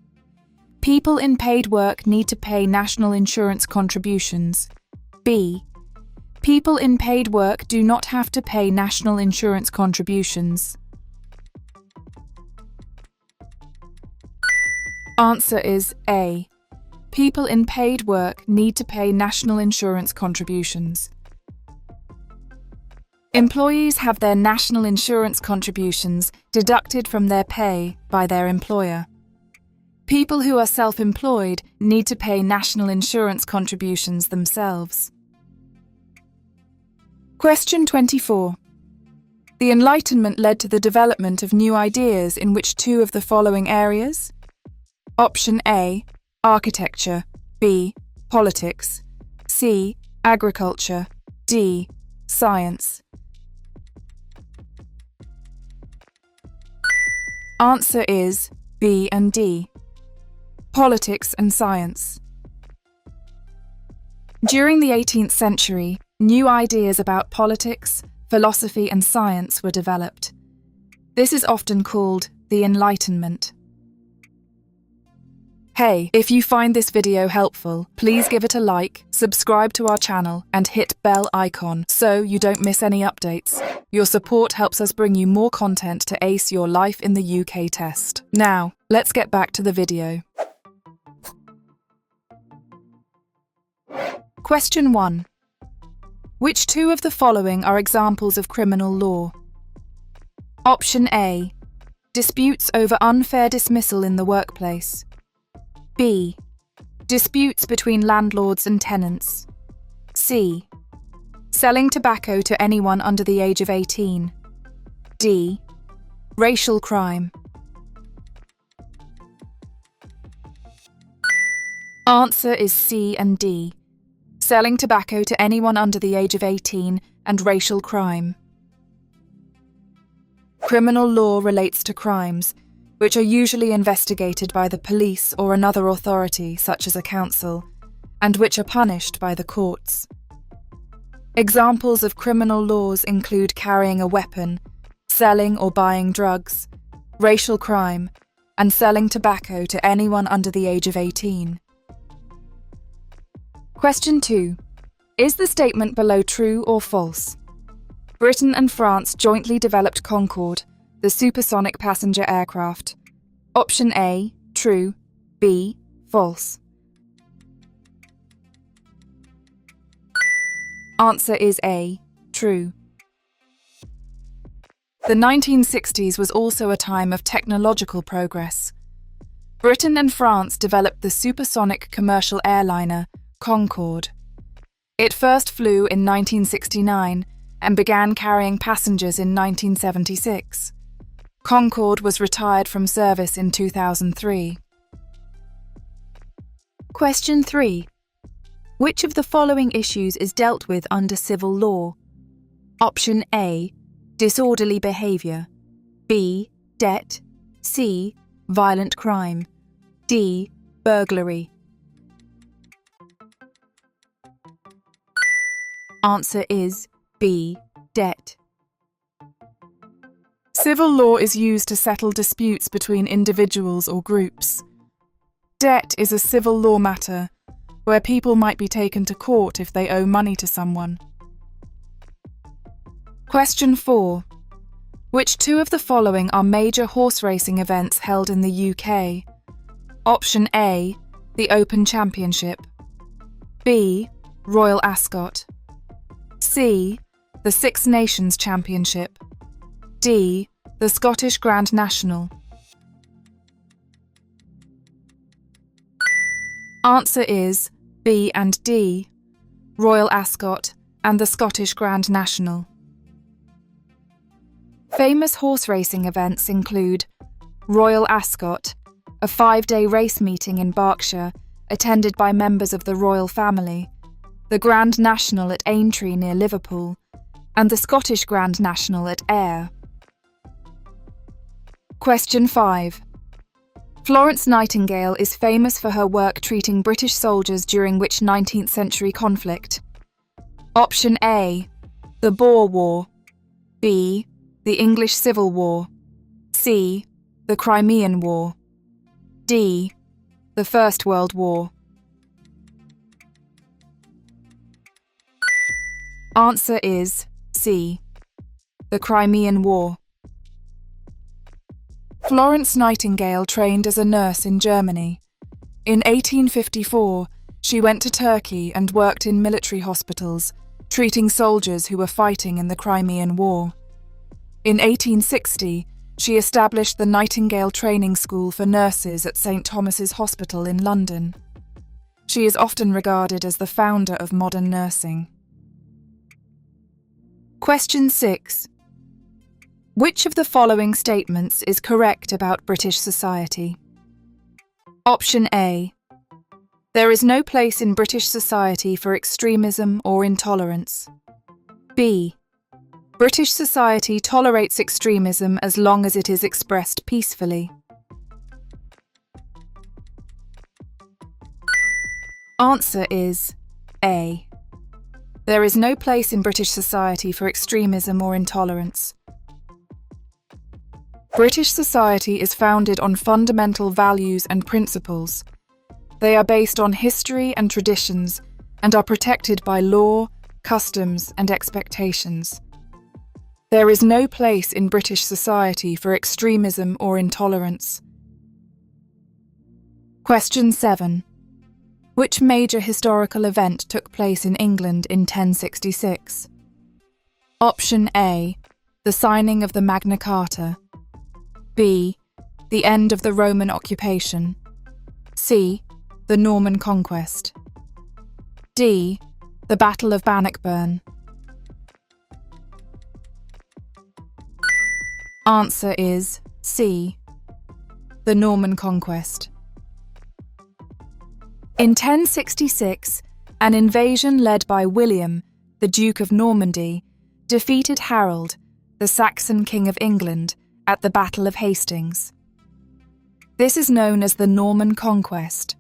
People in paid work need to pay national insurance contributions. B. People in paid work do not have to pay national insurance contributions. Answer is A. People in paid work need to pay national insurance contributions. Employees have their national insurance contributions deducted from their pay by their employer. People who are self-employed need to pay national insurance contributions themselves. Question 24. The Enlightenment led to the development of new ideas in which two of the following areas? Option A, architecture. B, politics. C, agriculture. D, science. Answer is B and D. Politics and science. During the 18th century, new ideas about politics, philosophy and science were developed. This is often called the Enlightenment. Hey, if you find this video helpful, please give it a like, subscribe to our channel, and hit bell icon so you don't miss any updates. Your support helps us bring you more content to ace your life in the UK test. Now, let's get back to the video. Question 1. Which two of the following are examples of criminal law? Option A. Disputes over unfair dismissal in the workplace. B. Disputes between landlords and tenants. C. Selling tobacco to anyone under the age of 18. D. Racial crime. Answer is C and D. Selling tobacco to anyone under the age of 18 and racial crime. Criminal law relates to crimes, which are usually investigated by the police or another authority such as a council, and which are punished by the courts. Examples of criminal laws include carrying a weapon, selling or buying drugs, racial crime, and selling tobacco to anyone under the age of 18. Question 2. Is the statement below true or false? Britain and France jointly developed Concorde, the supersonic passenger aircraft. Option A, true. B, false. Answer is A, true. The 1960s was also a time of technological progress. Britain and France developed the supersonic commercial airliner, Concorde. It first flew in 1969 and began carrying passengers in 1976. Concorde was retired from service in 2003. Question 3. Which of the following issues is dealt with under civil law? Option A, disorderly behaviour. B, debt. C, violent crime. D, burglary. Answer is B, debt. Civil law is used to settle disputes between individuals or groups. Debt is a civil law matter where people might be taken to court if they owe money to someone. Question 4. Which two of the following are major horse racing events held in the UK? Option A, the Open Championship. B, Royal Ascot. C, the Six Nations Championship. D, the Scottish Grand National. Answer is B and D, Royal Ascot and the Scottish Grand National. Famous horse racing events include Royal Ascot, a 5-day race meeting in Berkshire attended by members of the royal family, the Grand National at Aintree near Liverpool, and the Scottish Grand National at Ayr. Question 5. Florence Nightingale is famous for her work treating British soldiers during which 19th century conflict? Option A, the Boer War. B, the English Civil War. C, the Crimean War. D, the First World War. Answer is C, the Crimean War. Florence Nightingale trained as a nurse in Germany. In 1854, she went to Turkey and worked in military hospitals, treating soldiers who were fighting in the Crimean War. In 1860, she established the Nightingale Training School for Nurses at St Thomas's Hospital in London. She is often regarded as the founder of modern nursing. Question 6. Which of the following statements is correct about British society? Option A. There is no place in British society for extremism or intolerance. B. British society tolerates extremism as long as it is expressed peacefully. Answer is A. There is no place in British society for extremism or intolerance. British society is founded on fundamental values and principles, They are based on history and traditions and are protected by law, customs, and expectations. There is no place in British society for extremism or intolerance. Question 7. Which major historical event took place in England in 1066? Option A. The signing of the Magna Carta. B. The end of the Roman occupation. C. The Norman conquest. D. The Battle of Bannockburn. Answer is C. The Norman conquest. In 1066, an invasion led by William, the Duke of Normandy, defeated Harold, the Saxon King of England, at the Battle of Hastings. This is known as the Norman Conquest.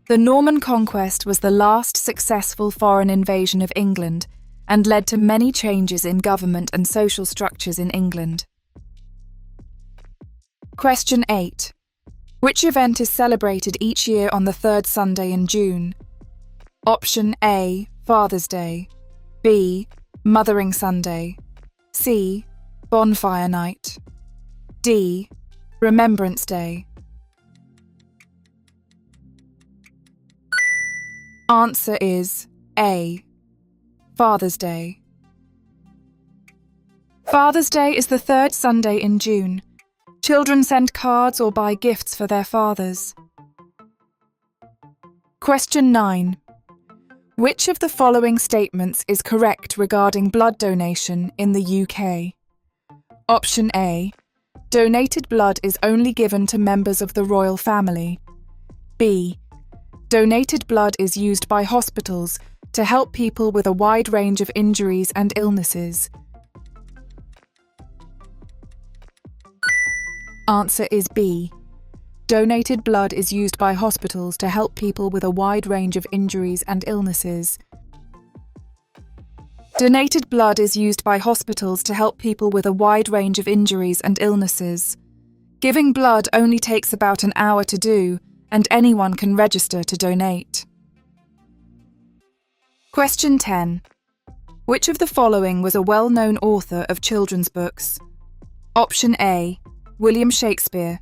The Norman Conquest was the last successful foreign invasion of England and led to many changes in government and social structures in England. Question 8. Which event is celebrated each year on the third Sunday in June? Option A. Father's Day. B. Mothering Sunday. C. Bonfire Night. D. Remembrance Day. Answer is A. Father's Day. Father's Day is the third Sunday in June. Children send cards or buy gifts for their fathers. Question 9. Which of the following statements is correct regarding blood donation in the UK? Option A. Donated blood is only given to members of the royal family. B. Donated blood is used by hospitals to help people with a wide range of injuries and illnesses. Answer is B. Donated blood is used by hospitals to help people with a wide range of injuries and illnesses. Donated blood is used by hospitals to help people with a wide range of injuries and illnesses. Giving blood only takes about an hour to do, and anyone can register to donate. Question 10. Which of the following was a well-known author of children's books? Option A. William Shakespeare.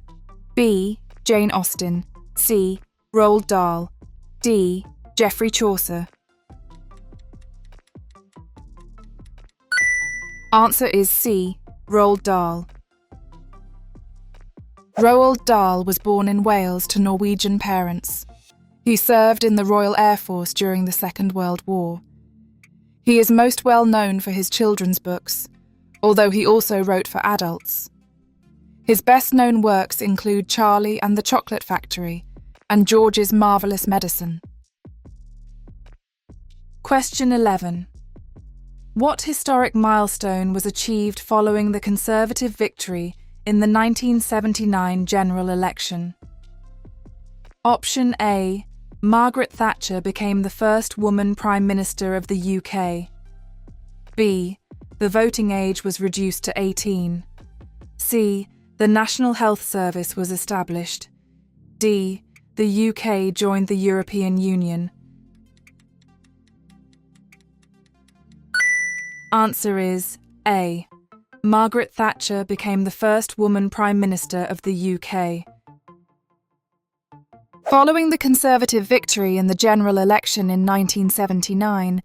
B. Jane Austen. C. Roald Dahl. D. Geoffrey Chaucer. Answer is C. Roald Dahl. Roald Dahl was born in Wales to Norwegian parents. He served in the Royal Air Force during the Second World War. He is most well known for his children's books, although he also wrote for adults. His best-known works include Charlie and the Chocolate Factory and George's Marvelous Medicine. Question 11. What historic milestone was achieved following the Conservative victory in the 1979 general election? Option A. Margaret Thatcher became the first woman Prime Minister of the UK. B. The voting age was reduced to 18. C. The National Health Service was established. D. The UK joined the European Union. Answer is A. Margaret Thatcher became the first woman Prime Minister of the UK. Following the Conservative victory in the general election in 1979,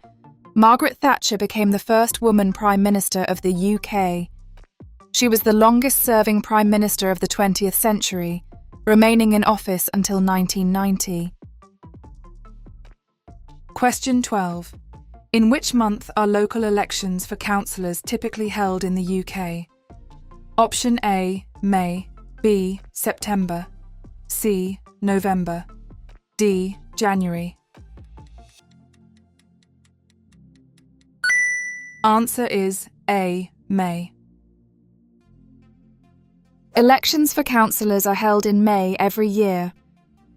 Margaret Thatcher became the first woman Prime Minister of the UK. She was the longest-serving Prime Minister of the 20th century, remaining in office until 1990. Question 12. In which month are local elections for councillors typically held in the UK? Option A. May. B. September. C. November. D. January. Answer is A. May. Elections for councillors are held in May every year.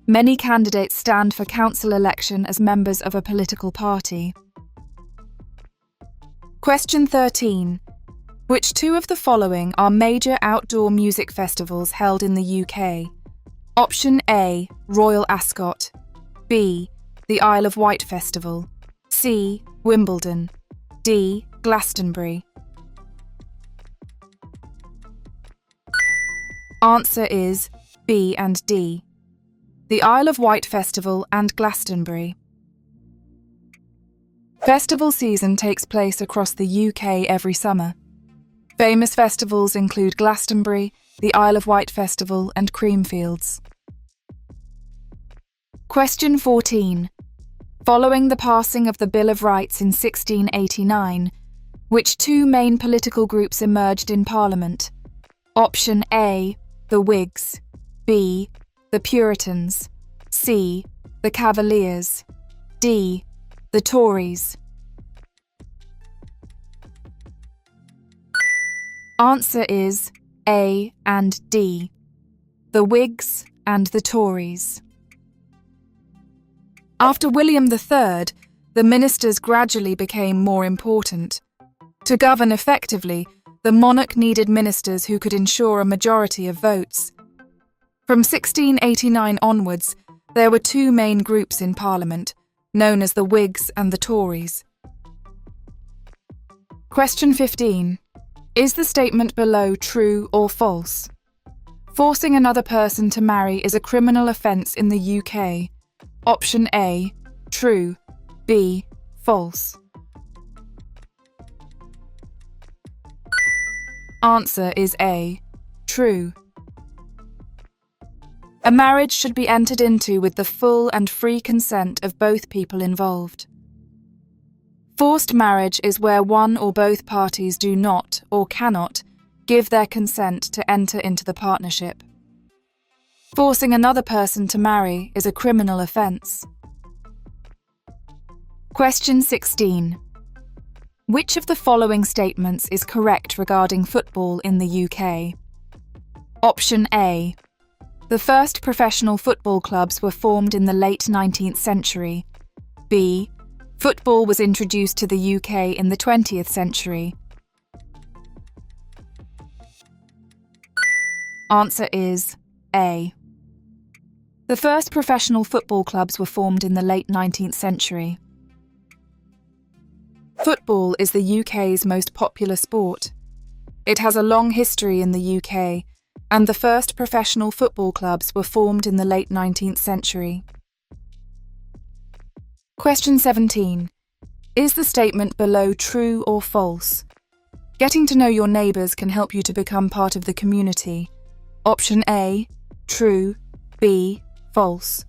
Many candidates stand for council election as members of a political party. Question 13. Which two of the following are major outdoor music festivals held in the UK? Option A, Royal Ascot. B, the Isle of Wight Festival. C, Wimbledon. D, Glastonbury. Answer is B and D, the Isle of Wight Festival and Glastonbury. Festival season takes place across the UK every summer. Famous festivals include Glastonbury, the Isle of Wight Festival and Creamfields. Question 14. Following the passing of the Bill of Rights in 1689, which two main political groups emerged in Parliament? Option A, the Whigs. B, the Puritans. C, the Cavaliers. D, the Tories. Answer is A and D, the Whigs and the Tories. After William III, the ministers gradually became more important. To govern effectively, the monarch needed ministers who could ensure a majority of votes. From 1689 onwards, there were two main groups in Parliament, known as the Whigs and the Tories. Question 15. Is the statement below true or false? Forcing another person to marry is a criminal offence in the UK. Option A, true. B, false. Answer is A, true. A marriage should be entered into with the full and free consent of both people involved. Forced marriage is where one or both parties do not or cannot give their consent to enter into the partnership. Forcing another person to marry is a criminal offence. Question 16. Which of the following statements is correct regarding football in the UK? Option A. The first professional football clubs were formed in the late 19th century. B. Football was introduced to the UK in the 20th century. Answer is A. The first professional football clubs were formed in the late 19th century. Football is the UK's most popular sport. It has a long history in the UK, and the first professional football clubs were formed in the late 19th century. Question 17. Is the statement below true or false? Getting to know your neighbours can help you to become part of the community. Option A, true. B, false.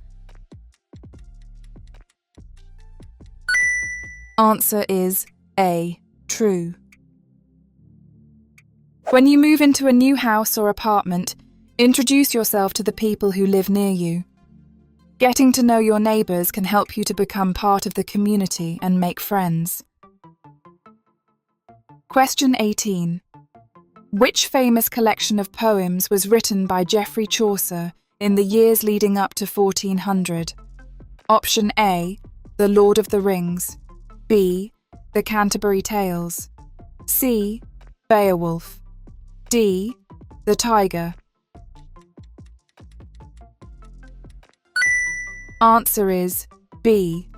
Answer is A, true. When you move into a new house or apartment, introduce yourself to the people who live near you. Getting to know your neighbours can help you to become part of the community and make friends. Question 18. Which famous collection of poems was written by Geoffrey Chaucer in the years leading up to 1400? Option A, The Lord of the Rings. B, The Canterbury Tales. C, Beowulf. D, The Tiger. Answer is B,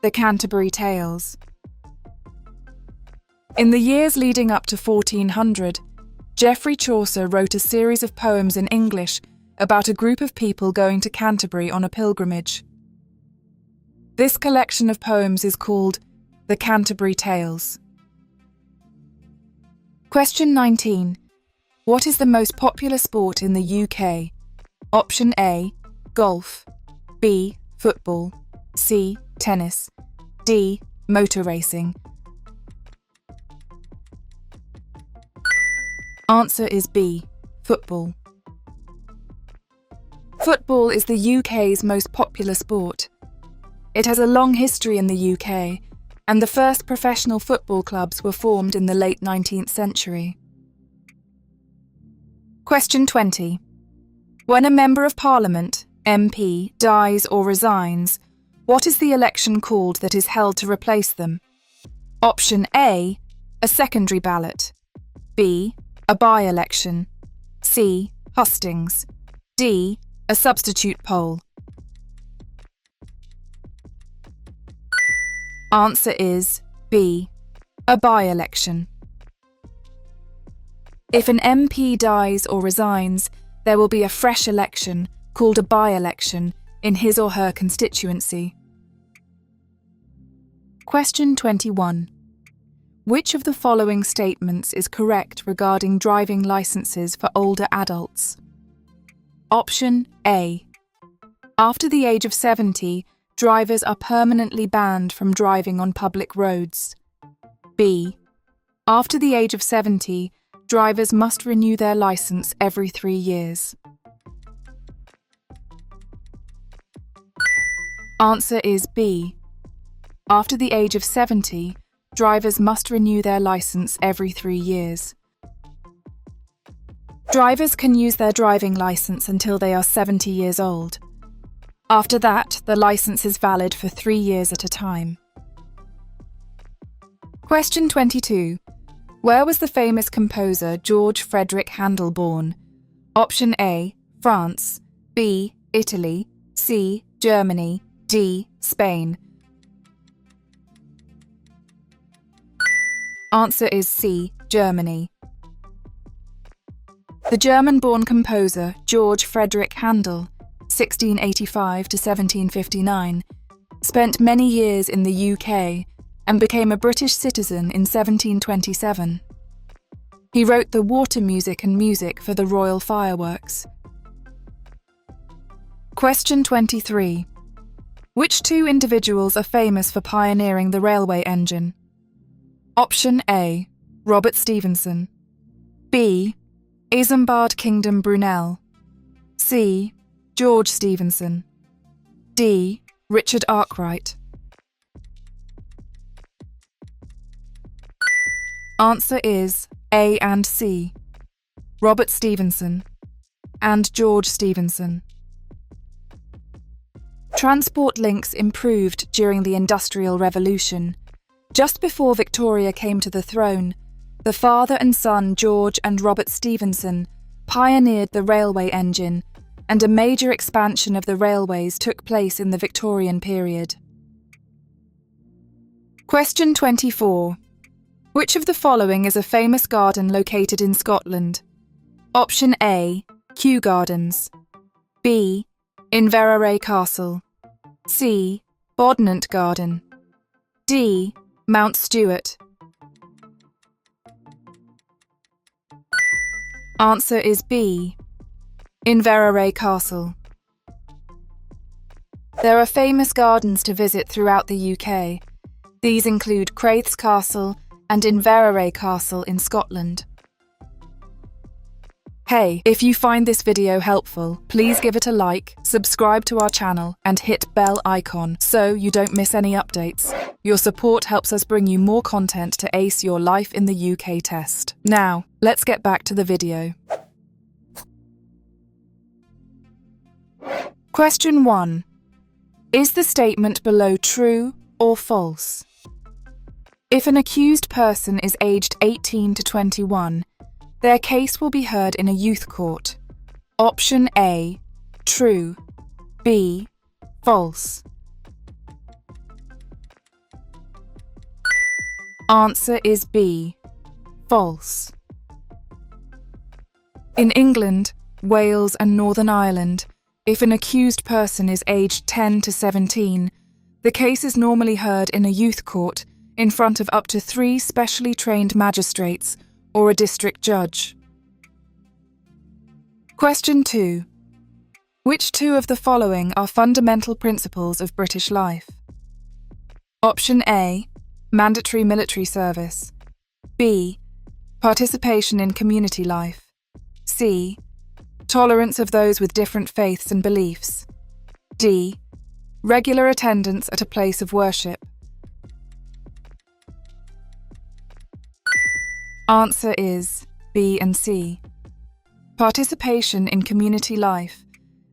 The Canterbury Tales. In the years leading up to 1400, Geoffrey Chaucer wrote a series of poems in English about a group of people going to Canterbury on a pilgrimage. This collection of poems is called The Canterbury Tales. Question 19. What is the most popular sport in the UK? Option A, golf. B, football. C, tennis. D, motor racing. Answer is B, football. Football is the UK's most popular sport. It has a long history in the UK, and the first professional football clubs were formed in the late 19th century. Question 20. When a Member of Parliament, MP, dies or resigns, what is the election called that is held to replace them? Option A, a secondary ballot. B, a by-election. C, hustings. D, A substitute poll. Answer is B. A by-election. If an MP dies or resigns, there will be a fresh election, called a by-election, in his or her constituency. Question 21. Which of the following statements is correct regarding driving licenses for older adults? Option A. After the age of 70, drivers are permanently banned from driving on public roads. B. After the age of 70, drivers must renew their license every 3 years. Answer is B. After the age of 70, drivers must renew their license every 3 years. Drivers can use their driving license until they are 70 years old. After that, the license is valid for 3 years at a time. Question 22. Where was the famous composer George Frederick Handel born? Option A. France. B. Italy. C. Germany. D. Spain. Answer is C. Germany. The German-born composer George Frederick Handel, 1685 to 1759, spent many years in the UK and became a British citizen in 1727. He wrote the water music and music for the royal fireworks. Question 23. Which two individuals are famous for pioneering the railway engine? Option A. Robert Stephenson. B. Isambard Kingdom Brunel. C. George Stephenson. D. Richard Arkwright. Answer is A and C. Robert Stephenson and George Stephenson. Transport links improved during the Industrial Revolution. Just before Victoria came to the throne, the father and son George and Robert Stephenson pioneered the railway engine, and a major expansion of the railways took place in the Victorian period. Question 24. Which of the following is a famous garden located in Scotland? Option A. Kew Gardens. B. Inverary Castle. C. Bodnant Garden. D. Mount Stewart. Answer is B. Inverary Castle. There are famous gardens to visit throughout the UK. These include Craith's Castle and Inverary Castle in Scotland. Hey, if you find this video helpful, please give it a like, subscribe to our channel, and hit bell icon so you don't miss any updates. Your support helps us bring you more content to ace your life in the UK test. Now, let's get back to the video. Question 1. Is the statement below true or false? If an accused person is aged 18 to 21, their case will be heard in a youth court. Option A. True. B. False. Answer is B. False. In England, Wales and Northern Ireland, if an accused person is aged 10 to 17, the case is normally heard in a youth court in front of up to 3 specially trained magistrates or a district judge. Question 2. Which two of the following are fundamental principles of British life? Option A. Mandatory military service. B. Participation in community life. C. Tolerance of those with different faiths and beliefs. D. Regular attendance at a place of worship. Answer is B and C. Participation in community life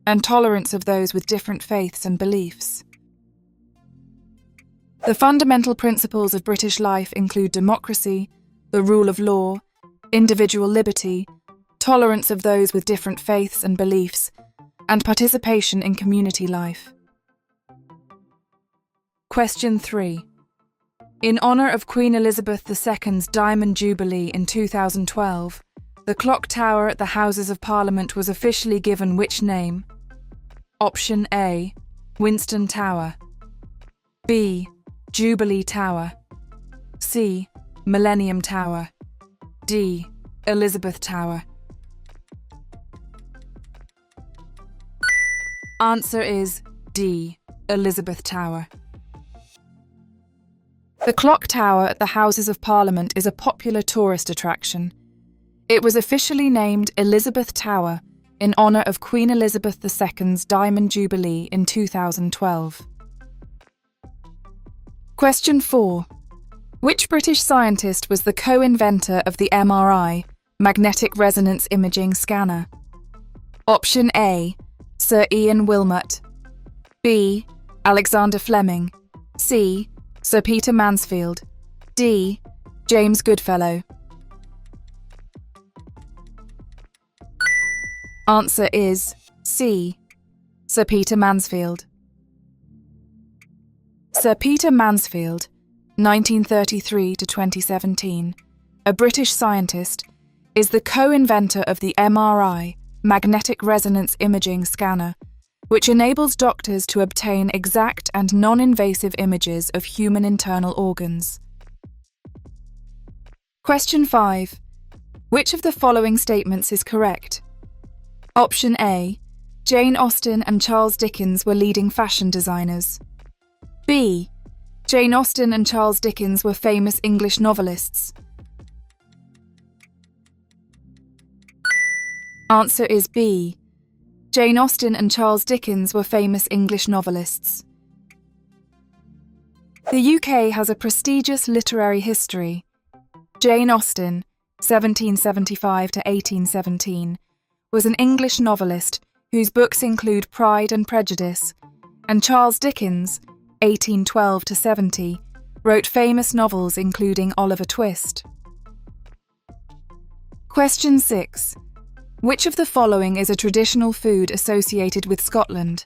and tolerance of those with different faiths and beliefs. The fundamental principles of British life include democracy, the rule of law, individual liberty, tolerance of those with different faiths and beliefs, and participation in community life. Question 3. In honour of Queen Elizabeth II's Diamond Jubilee in 2012, the clock tower at the Houses of Parliament was officially given which name? Option A, Winston Tower. B, Jubilee Tower. C, Millennium Tower. D, Elizabeth Tower. Answer is D, Elizabeth Tower. The clock tower at the Houses of Parliament is a popular tourist attraction. It was officially named Elizabeth Tower in honour of Queen Elizabeth II's Diamond Jubilee in 2012. Question 4. Which British scientist was the co-inventor of the MRI, magnetic resonance imaging scanner? Option A, Sir Ian Wilmot. B, Alexander Fleming. C, Sir Peter Mansfield. D, James Goodfellow. Answer is C, Sir Peter Mansfield. Sir Peter Mansfield, 1933 to 2017, a British scientist, is the co-inventor of the MRI, magnetic resonance imaging scanner, which enables doctors to obtain exact and non-invasive images of human internal organs. Question 5. Which of the following statements is correct? Option A, Jane Austen and Charles Dickens were leading fashion designers. B, Jane Austen and Charles Dickens were famous English novelists. Answer is B, Jane Austen and Charles Dickens were famous English novelists. The UK has a prestigious literary history. Jane Austen, 1775 to 1817, was an English novelist whose books include Pride and Prejudice, and Charles Dickens, 1812 to 70, wrote famous novels including Oliver Twist. Question 6. Which of the following is a traditional food associated with Scotland?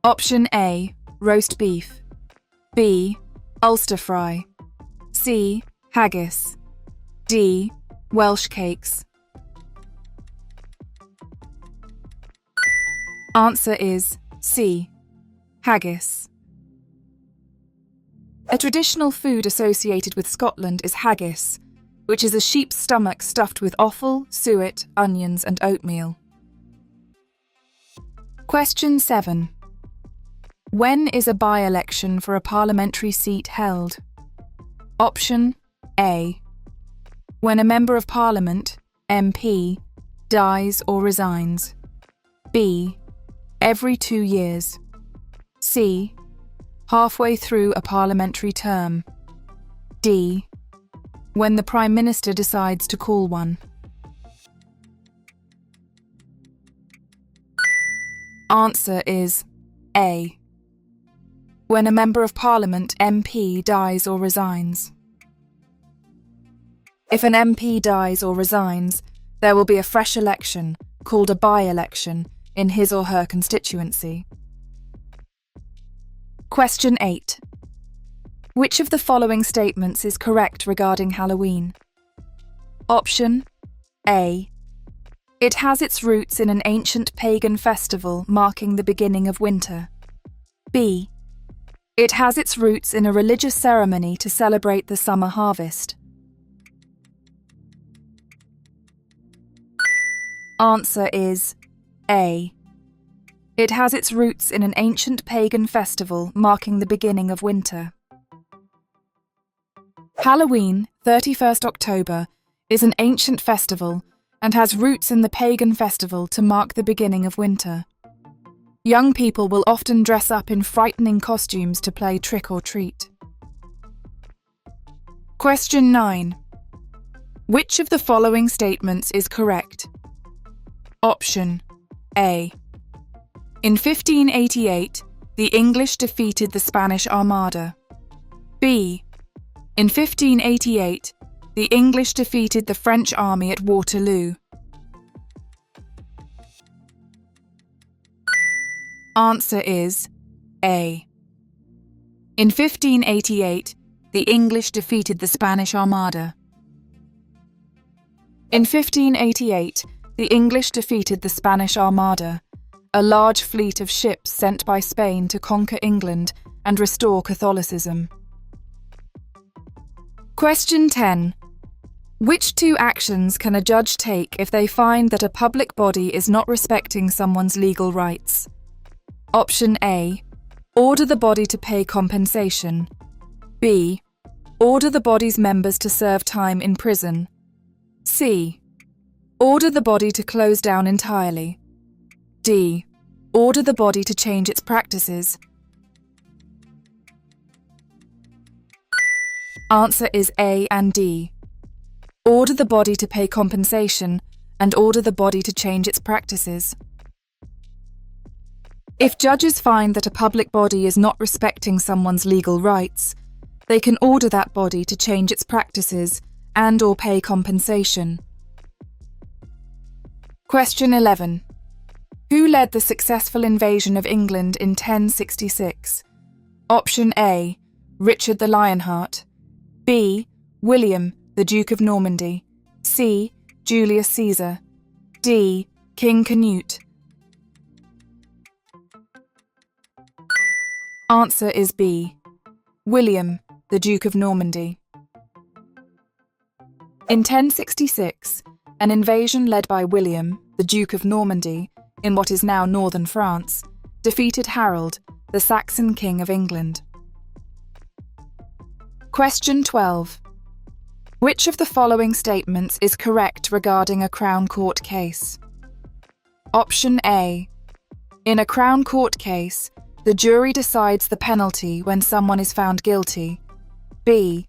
Option A, roast beef. B, Ulster fry. C, haggis. D, Welsh cakes. Answer is C, haggis. A traditional food associated with Scotland is haggis, which is a sheep's stomach stuffed with offal, suet, onions and oatmeal. Question 7. When is a by-election for a parliamentary seat held? Option A, when a Member of Parliament, MP, dies or resigns. B, every 2 years. C, halfway through a parliamentary term. D, when the Prime Minister decides to call one. Answer is A, when a Member of Parliament, MP, dies or resigns. If an MP dies or resigns, there will be a fresh election, called a by-election, in his or her constituency. Question 8. Which of the following statements is correct regarding Halloween? Option A, it has its roots in an ancient pagan festival marking the beginning of winter. B, it has its roots in a religious ceremony to celebrate the summer harvest. Answer is A, it has its roots in an ancient pagan festival marking the beginning of winter. Halloween, 31st October, is an ancient festival and has roots in the pagan festival to mark the beginning of winter. Young people will often dress up in frightening costumes to play trick or treat. Question 9. Which of the following statements is correct? Option A, in 1588, the English defeated the Spanish Armada. B, in 1588, the English defeated the French army at Waterloo. Answer is A. In 1588, the English defeated the Spanish Armada. In 1588, the English defeated the Spanish Armada, a large fleet of ships sent by Spain to conquer England and restore Catholicism. Question 10. Which two actions can a judge take if they find that a public body is not respecting someone's legal rights? Option A. Order the body to pay compensation. B. Order the body's members to serve time in prison. C. Order the body to close down entirely. D. Order the body to change its practices. Answer is A and D. Order the body to pay compensation and order the body to change its practices. If judges find that a public body is not respecting someone's legal rights, they can order that body to change its practices and/or pay compensation. Question 11. Who led the successful invasion of England in 1066? Option A. Richard the Lionheart. B. William, the Duke of Normandy. C. Julius Caesar. D. King Canute. Answer is B. William, the Duke of Normandy. In 1066, an invasion led by William, the Duke of Normandy, in what is now northern France, defeated Harold, the Saxon King of England. Question 12. Which of the following statements is correct regarding a Crown Court case? Option A. In a Crown Court case, the jury decides the penalty when someone is found guilty. B.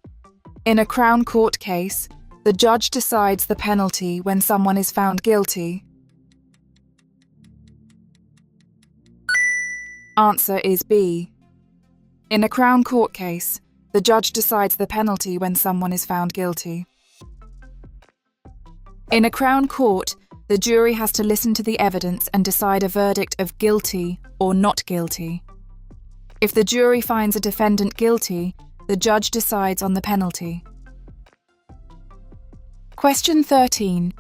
In a Crown Court case, the judge decides the penalty when someone is found guilty. Answer is B. In a Crown Court case, the judge decides the penalty when someone is found guilty. In a Crown Court, the jury has to listen to the evidence and decide a verdict of guilty or not guilty. If the jury finds a defendant guilty, the judge decides on the penalty. Question 13.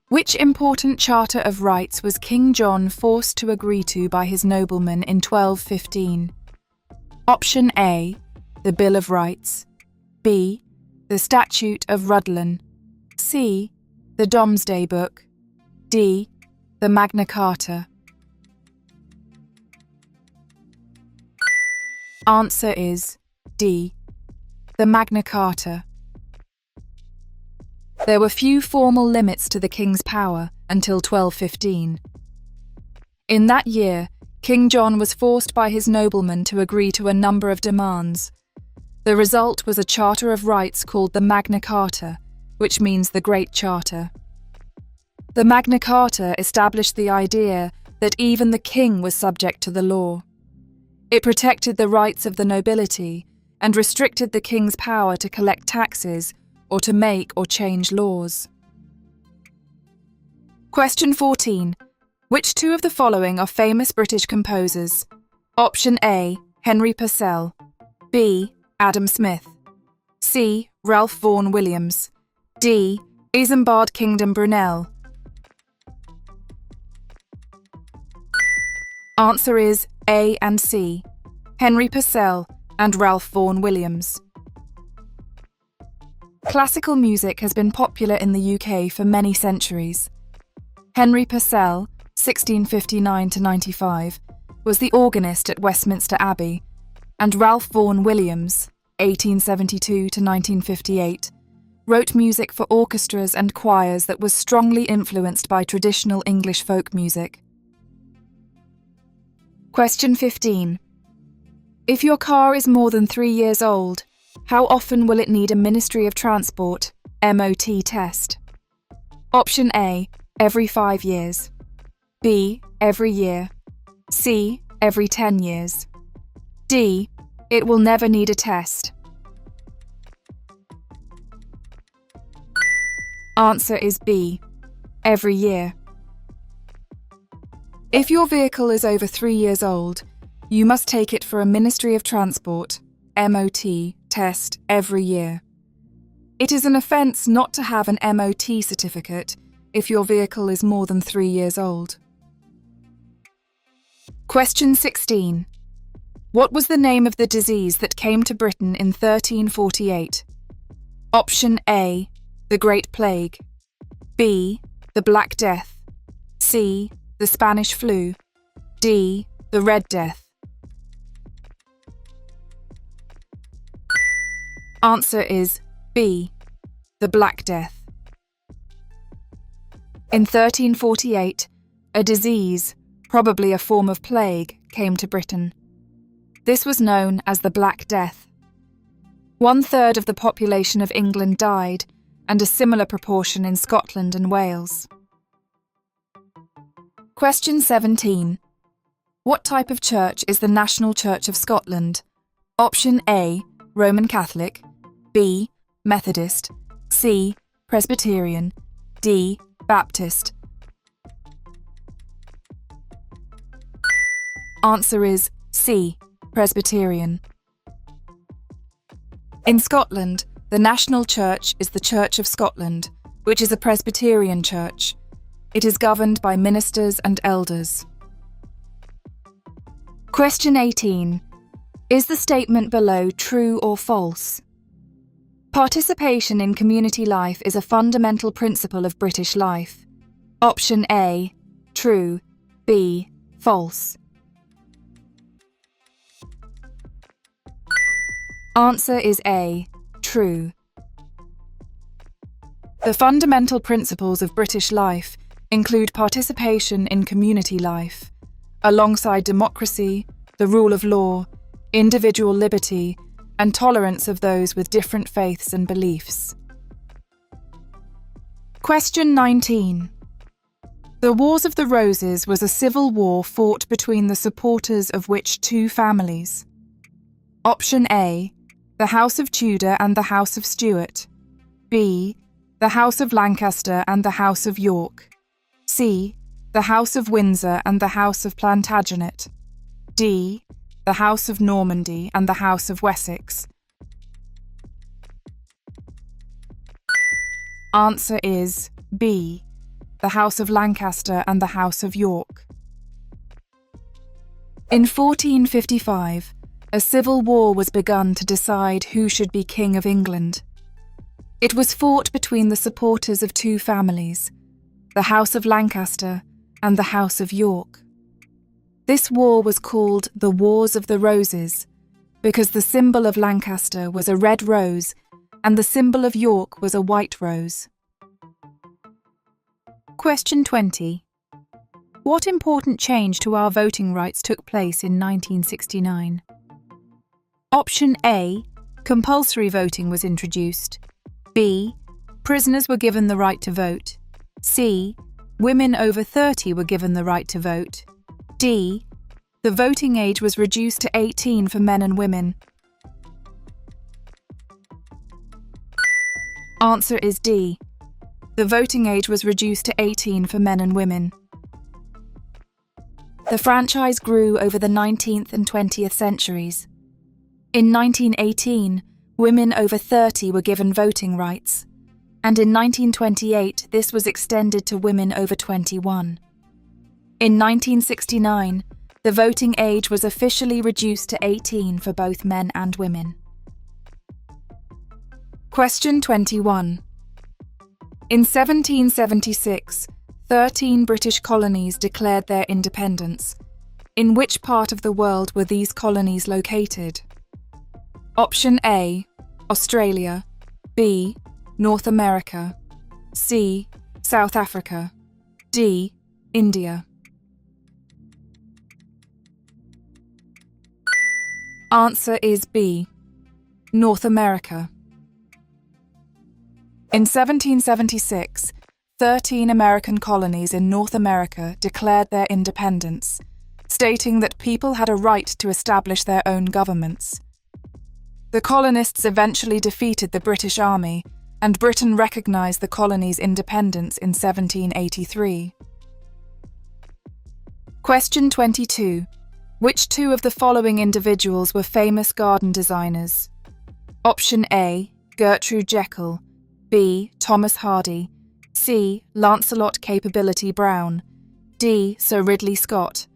Which important Charter of Rights was King John forced to agree to by his noblemen in 1215? Option A. The Bill of Rights. B. The Statute of Rhuddlan. C. The Domesday Book. D. The Magna Carta. Answer is D. The Magna Carta. There were few formal limits to the king's power until 1215. In that year, King John was forced by his noblemen to agree to a number of demands. The result was a Charter of Rights called the Magna Carta, which means the Great Charter. The Magna Carta established the idea that even the king was subject to the law. It protected the rights of the nobility and restricted the king's power to collect taxes or to make or change laws. Question 14. Which two of the following are famous British composers? Option A. Henry Purcell. B. Adam Smith. C. Ralph Vaughan Williams. D. Isambard Kingdom Brunel. Answer is A and C. Henry Purcell and Ralph Vaughan Williams. Classical music has been popular in the UK for many centuries. Henry Purcell, 1659–95, was the organist at Westminster Abbey, and Ralph Vaughan Williams, 1872–1958, wrote music for orchestras and choirs that was strongly influenced by traditional English folk music. Question 15. If your car is more than 3 years old, how often will it need a Ministry of Transport (MOT) test? Option A. Every 5 years. B. Every year. C. Every 10 years. D. It will never need a test. Answer is B. Every year. If your vehicle is over 3 years old, you must take it for a Ministry of Transport (MOT) test every year. It is an offence not to have an MOT certificate if your vehicle is more than 3 years old. Question 16. What was the name of the disease that came to Britain in 1348? Option A, the Great Plague. B, the Black Death. C, the Spanish flu. D, the Red Death. Answer is B, the Black Death. In 1348, a disease, probably a form of plague, came to Britain. This was known as the Black Death. 1/3 of the population of England died, and a similar proportion in Scotland and Wales. Question 17. What type of church is the National Church of Scotland? Option A, Roman Catholic. B, Methodist. C, Presbyterian. D, Baptist. Answer is C, Presbyterian. In Scotland, the national church is the Church of Scotland, which is a Presbyterian church. It is governed by ministers and elders. Question 18. Is the statement below true or false? Participation in community life is a fundamental principle of British life. Option A, true. B, false. Answer is A, true. The fundamental principles of British life include participation in community life, alongside democracy, the rule of law, individual liberty, and tolerance of those with different faiths and beliefs. Question 19. The Wars of the Roses was a civil war fought between the supporters of which two families? Option A, the House of Tudor and the House of Stuart. B, the House of Lancaster and the House of York. C, the House of Windsor and the House of Plantagenet. D, the House of Normandy and the House of Wessex. Answer is B, the House of Lancaster and the House of York. In 1455, a civil war was begun to decide who should be King of England. It was fought between the supporters of two families, the House of Lancaster and the House of York. This war was called the Wars of the Roses because the symbol of Lancaster was a red rose and the symbol of York was a white rose. Question 20. What important change to our voting rights took place in 1969? Option A, compulsory voting was introduced. B, prisoners were given the right to vote. C, women over 30 were given the right to vote. D, the voting age was reduced to 18 for men and women. Answer is D. The voting age was reduced to 18 for men and women. The franchise grew over the 19th and 20th centuries. In 1918, women over 30 were given voting rights, and in 1928 this was extended to women over 21. In 1969, the voting age was officially reduced to 18 for both men and women. Question 21. In 1776, 13 British colonies declared their independence. In which part of the world were these colonies located? Option A, Australia. B, North America. C, South Africa. D, India. Answer is B, North America. In 1776, 13 American colonies in North America declared their independence, stating that people had a right to establish their own governments. The colonists eventually defeated the British Army, and Britain recognised the colony's independence in 1783. Question 22. Which two of the following individuals were famous garden designers? Option A, Gertrude Jekyll. B, Thomas Hardy. C, Lancelot Capability Brown. D, Sir Ridley Scott.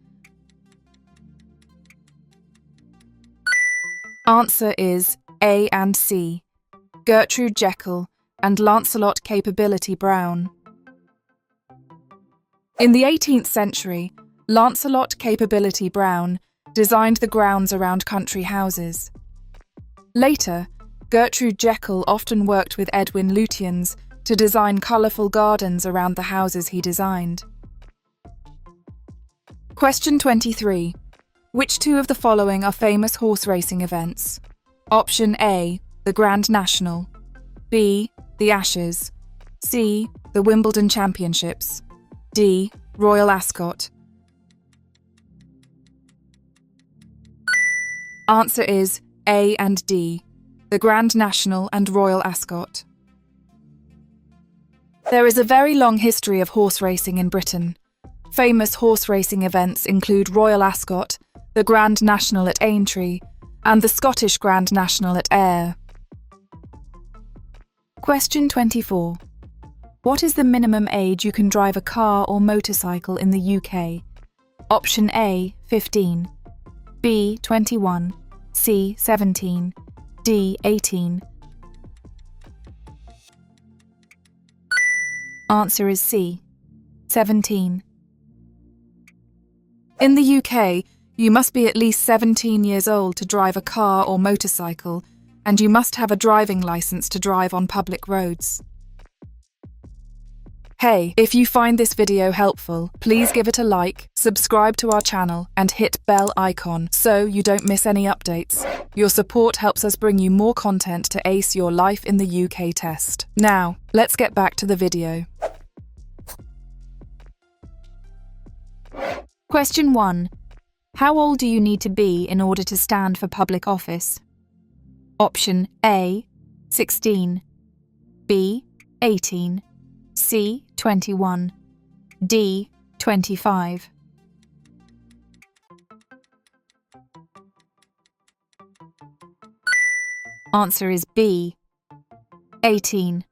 Answer is A and C, Gertrude Jekyll and Lancelot Capability Brown. In the 18th century, Lancelot Capability Brown designed the grounds around country houses. Later, Gertrude Jekyll often worked with Edwin Lutyens to design colourful gardens around the houses he designed. Question 23. Which two of the following are famous horse racing events? Option A, the Grand National. B, the Ashes. C, the Wimbledon Championships. D, Royal Ascot. Answer is A and D, the Grand National and Royal Ascot. There is a very long history of horse racing in Britain. Famous horse racing events include Royal Ascot, the Grand National at Aintree, and the Scottish Grand National at Ayr. Question 24. What is the minimum age you can drive a car or motorcycle in the UK? Option A, 15. B, 21. C, 17. D, 18. Answer is C, 17. In the UK, you must be at least 17 years old to drive a car or motorcycle, and you must have a driving licence to drive on public roads. Hey, if you find this video helpful, please give it a like, subscribe to our channel, and hit bell icon so you don't miss any updates. Your support helps us bring you more content to ace your life in the UK test. Now, let's get back to the video. Question 1. How old do you need to be in order to stand for public office? Option A, 16. B, 18. C, 21. D, 25. Answer is B, 18.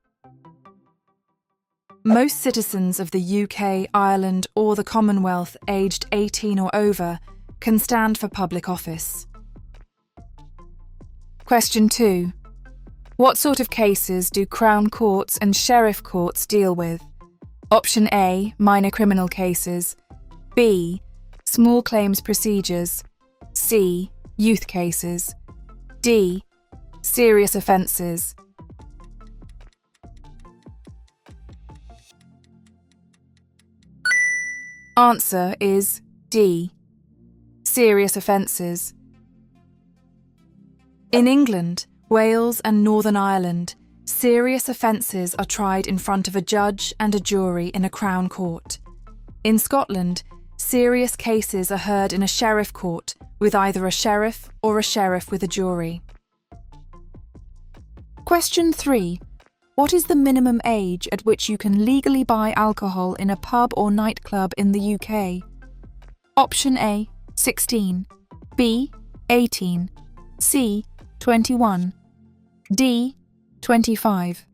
Most citizens of the UK, Ireland, or the Commonwealth aged 18 or over can stand for public office. Question 2. What sort of cases do Crown Courts and Sheriff Courts deal with? Option A, minor criminal cases. B, small claims procedures. C, youth cases. D, serious offences. Answer is D, serious offences. In England, Wales and Northern Ireland, serious offences are tried in front of a judge and a jury in a Crown Court. In Scotland, serious cases are heard in a sheriff court with either a sheriff or a sheriff with a jury. Question 3. What is the minimum age at which you can legally buy alcohol in a pub or nightclub in the UK? Option A, 16. B, 18. C, 21. D, 25.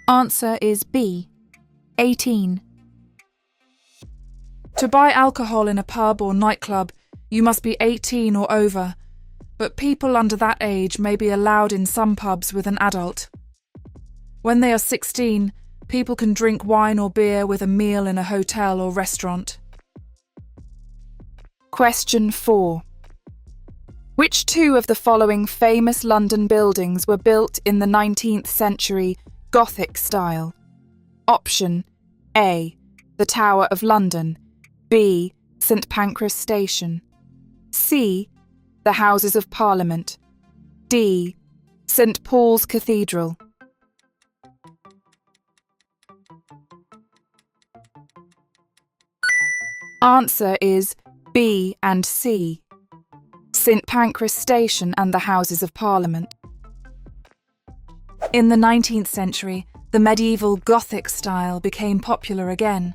Answer is B, 18. To buy alcohol in a pub or nightclub, you must be 18 or over, but people under that age may be allowed in some pubs with an adult. When they are 16, people can drink wine or beer with a meal in a hotel or restaurant. Question 4. Which two of the following famous London buildings were built in the 19th century Gothic style? Option A, the Tower of London. B, St Pancras Station. C, the Houses of Parliament. D, St Paul's Cathedral. Answer is B and C, St Pancras Station and the Houses of Parliament. In the 19th century, the medieval Gothic style became popular again.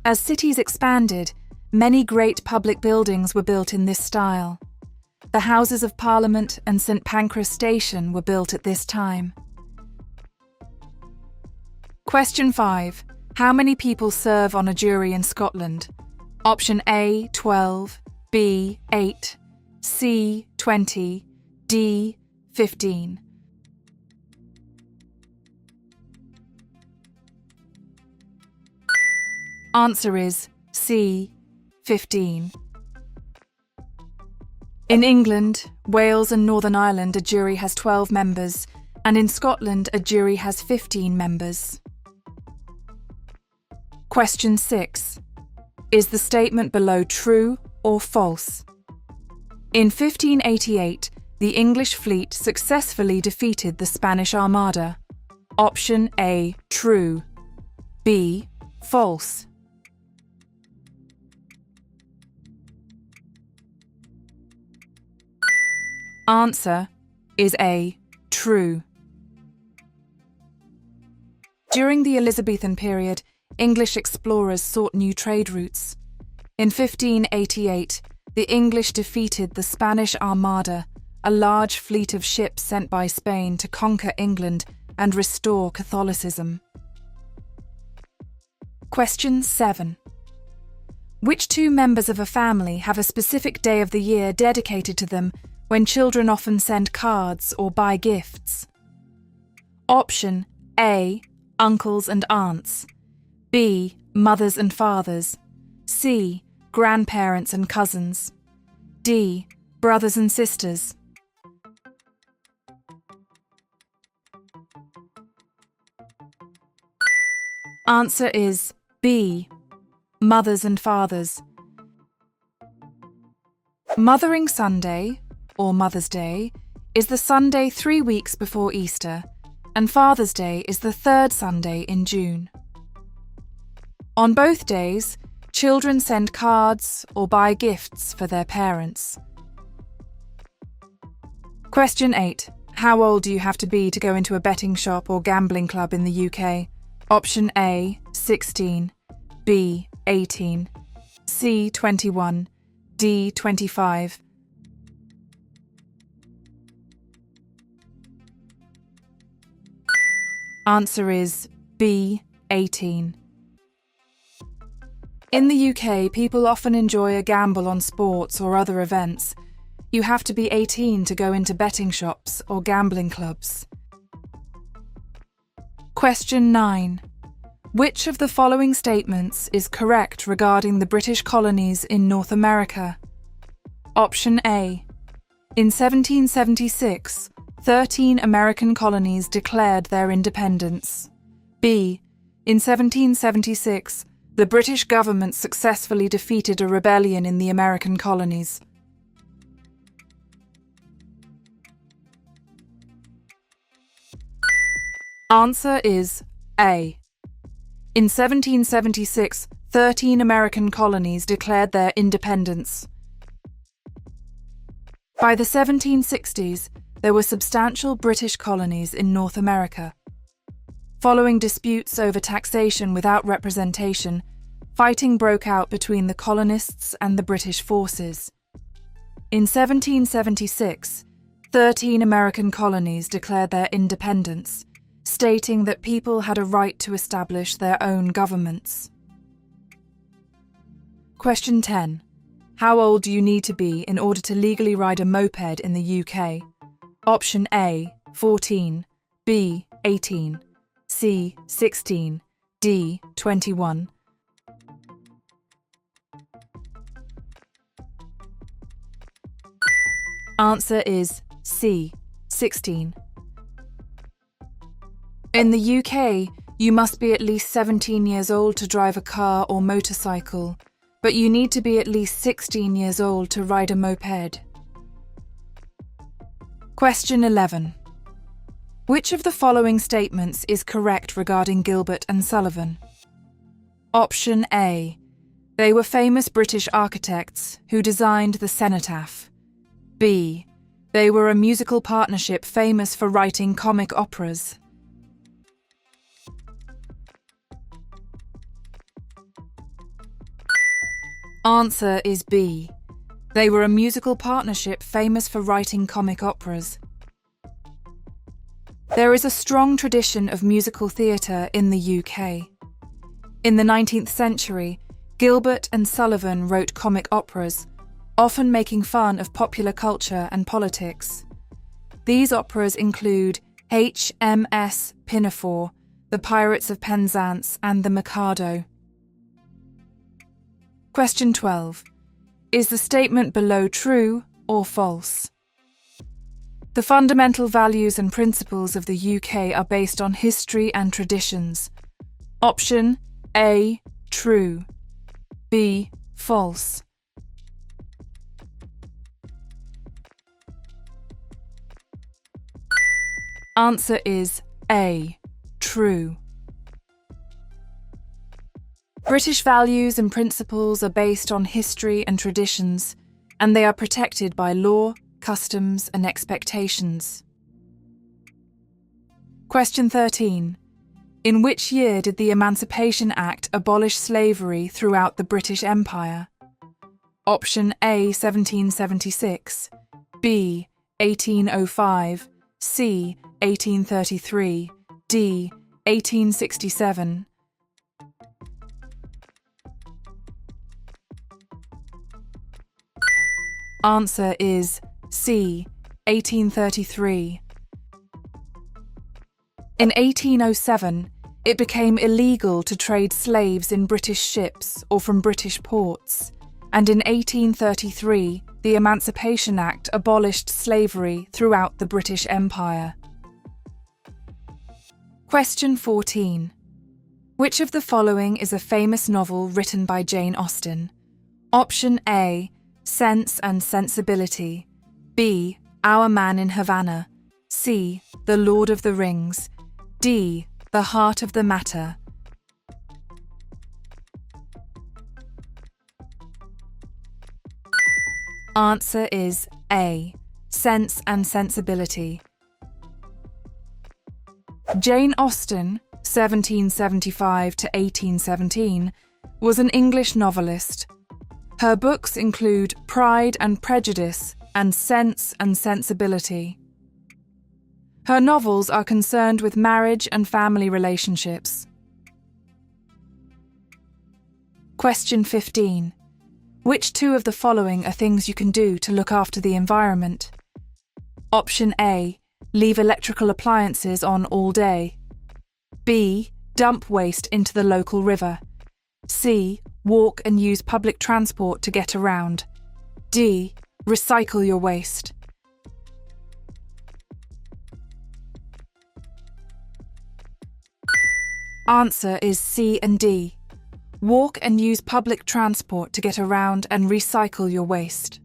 As cities expanded, many great public buildings were built in this style. The Houses of Parliament and St Pancras Station were built at this time. Question 5. How many people serve on a jury in Scotland? Option A, 12, B, 8, C, 20, D, 15. Answer is C, 15. In England, Wales and Northern Ireland, a jury has 12 members, and in Scotland, a jury has 15 members. Question 6. Is the statement below true or false? In 1588, the English fleet successfully defeated the Spanish Armada. Option A, true. B, false. Answer is A, true. During the Elizabethan period, English explorers sought new trade routes. In 1588, the English defeated the Spanish Armada, a large fleet of ships sent by Spain to conquer England and restore Catholicism. Question 7. Which two members of a family have a specific day of the year dedicated to them when children often send cards or buy gifts? Option A, uncles and aunts. B, mothers and fathers. C, grandparents and cousins. D, brothers and sisters. Answer is B, mothers and fathers. Mothering Sunday, or Mother's Day, is the Sunday 3 weeks before Easter, and Father's Day is the third Sunday in June. On both days, children send cards or buy gifts for their parents. Question 8. How old do you have to be to go into a betting shop or gambling club in the UK? Option A, 16, B, 18, C, 21, D, 25. Answer is B, 18. In the UK, people often enjoy a gamble on sports or other events. You have to be 18 to go into betting shops or gambling clubs. Question 9. Which of the following statements is correct regarding the British colonies in North America? Option A. In 1776, 13 American colonies declared their independence. B. In 1776, the British government successfully defeated a rebellion in the American colonies. Answer is A. In 1776, 13 American colonies declared their independence. By the 1760s, there were substantial British colonies in North America. Following disputes over taxation without representation, fighting broke out between the colonists and the British forces. In 1776, 13 American colonies declared their independence, stating that people had a right to establish their own governments. Question 10. How old do you need to be in order to legally ride a moped in the UK? Option A, 14, B, 18, C, 16, D, 21. Answer is C, 16. In the UK, you must be at least 17 years old to drive a car or motorcycle, but you need to be at least 16 years old to ride a moped. Question 11. Which of the following statements is correct regarding Gilbert and Sullivan? Option A. They were famous British architects who designed the cenotaph. B. They were a musical partnership famous for writing comic operas. Answer is B. They were a musical partnership famous for writing comic operas. There is a strong tradition of musical theatre in the UK. In the 19th century, Gilbert and Sullivan wrote comic operas, often making fun of popular culture and politics. These operas include HMS Pinafore, The Pirates of Penzance, and The Mikado. Question 12. Is the statement below true or false? The fundamental values and principles of the UK are based on history and traditions. Option A, true. B, false. Answer is A, true. British values and principles are based on history and traditions, and they are protected by law, customs, and expectations. Question 13. In which year did the Emancipation Act abolish slavery throughout the British Empire? Option A, 1776, B, 1805, C, 1833, D, 1867. Answer is C, 1833. In 1807, it became illegal to trade slaves in British ships or from British ports, and in 1833, the Emancipation Act abolished slavery throughout the British Empire. Question 14. Which of the following is a famous novel written by Jane Austen? Option A, Sense and Sensibility, B, Our Man in Havana, C, The Lord of the Rings, D, The Heart of the Matter. Answer is A, Sense and Sensibility. Jane Austen, 1775 to 1817, was an English novelist. Her books include Pride and Prejudice and Sense and Sensibility. Her novels are concerned with marriage and family relationships. Question 15. Which two of the following are things you can do to look after the environment? Option A, leave electrical appliances on all day. B, dump waste into the local river. C, walk and use public transport to get around. D, recycle your waste. Answer is C and D. Walk and use public transport to get around and recycle your waste.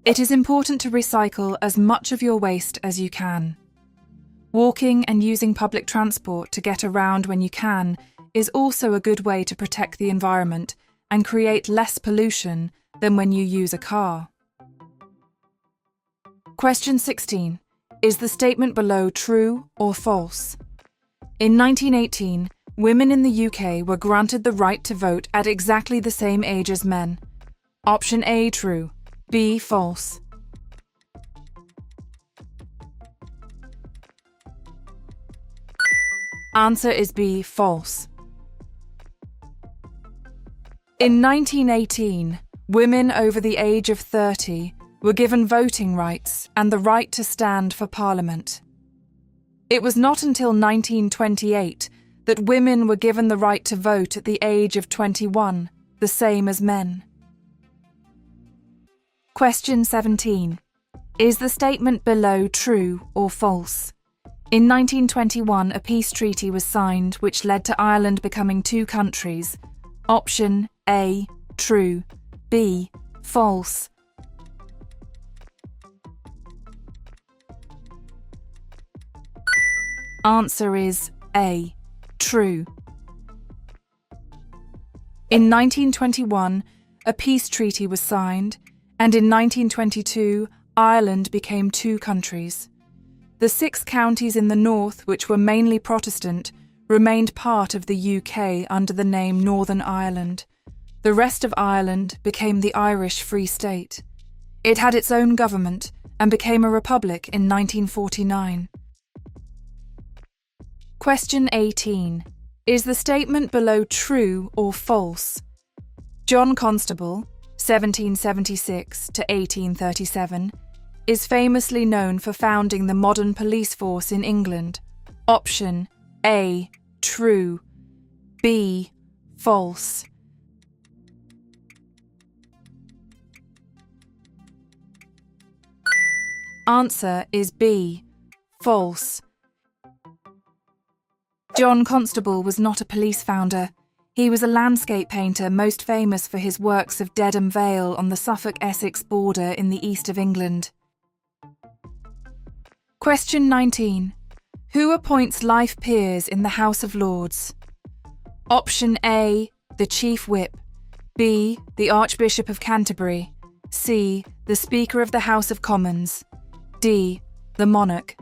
It is important to recycle as much of your waste as you can. Walking and using public transport to get around when you can is also a good way to protect the environment and create less pollution than when you use a car. Question 16. Is the statement below true or false? In 1918, women in the UK were granted the right to vote at exactly the same age as men. Option A, true. B, false. Answer is B, false. In 1918, women over the age of 30 were given voting rights and the right to stand for Parliament. It was not until 1928 that women were given the right to vote at the age of 21, the same as men. Question 17. Is the statement below true or false? In 1921, a peace treaty was signed which led to Ireland becoming two countries. Option A, true. B, false. Answer is A, true. In 1921, a peace treaty was signed, and in 1922, Ireland became two countries. The 6 counties in the north, which were mainly Protestant, remained part of the UK under the name Northern Ireland. the rest of Ireland became the Irish Free State. It had its own government and became a republic in 1949. Question 18. Is the statement below true or false? John Constable, 1776 to 1837, is famously known for founding the modern police force in England. Option A, true. B, false. Answer is B, false. John Constable was not a police founder. He was a landscape painter most famous for his works of Dedham Vale on the Suffolk-Essex border in the east of England. Question 19. Who appoints life peers in the House of Lords? Option A, the Chief Whip. B, the Archbishop of Canterbury. C, the Speaker of the House of Commons. D, the Monarch.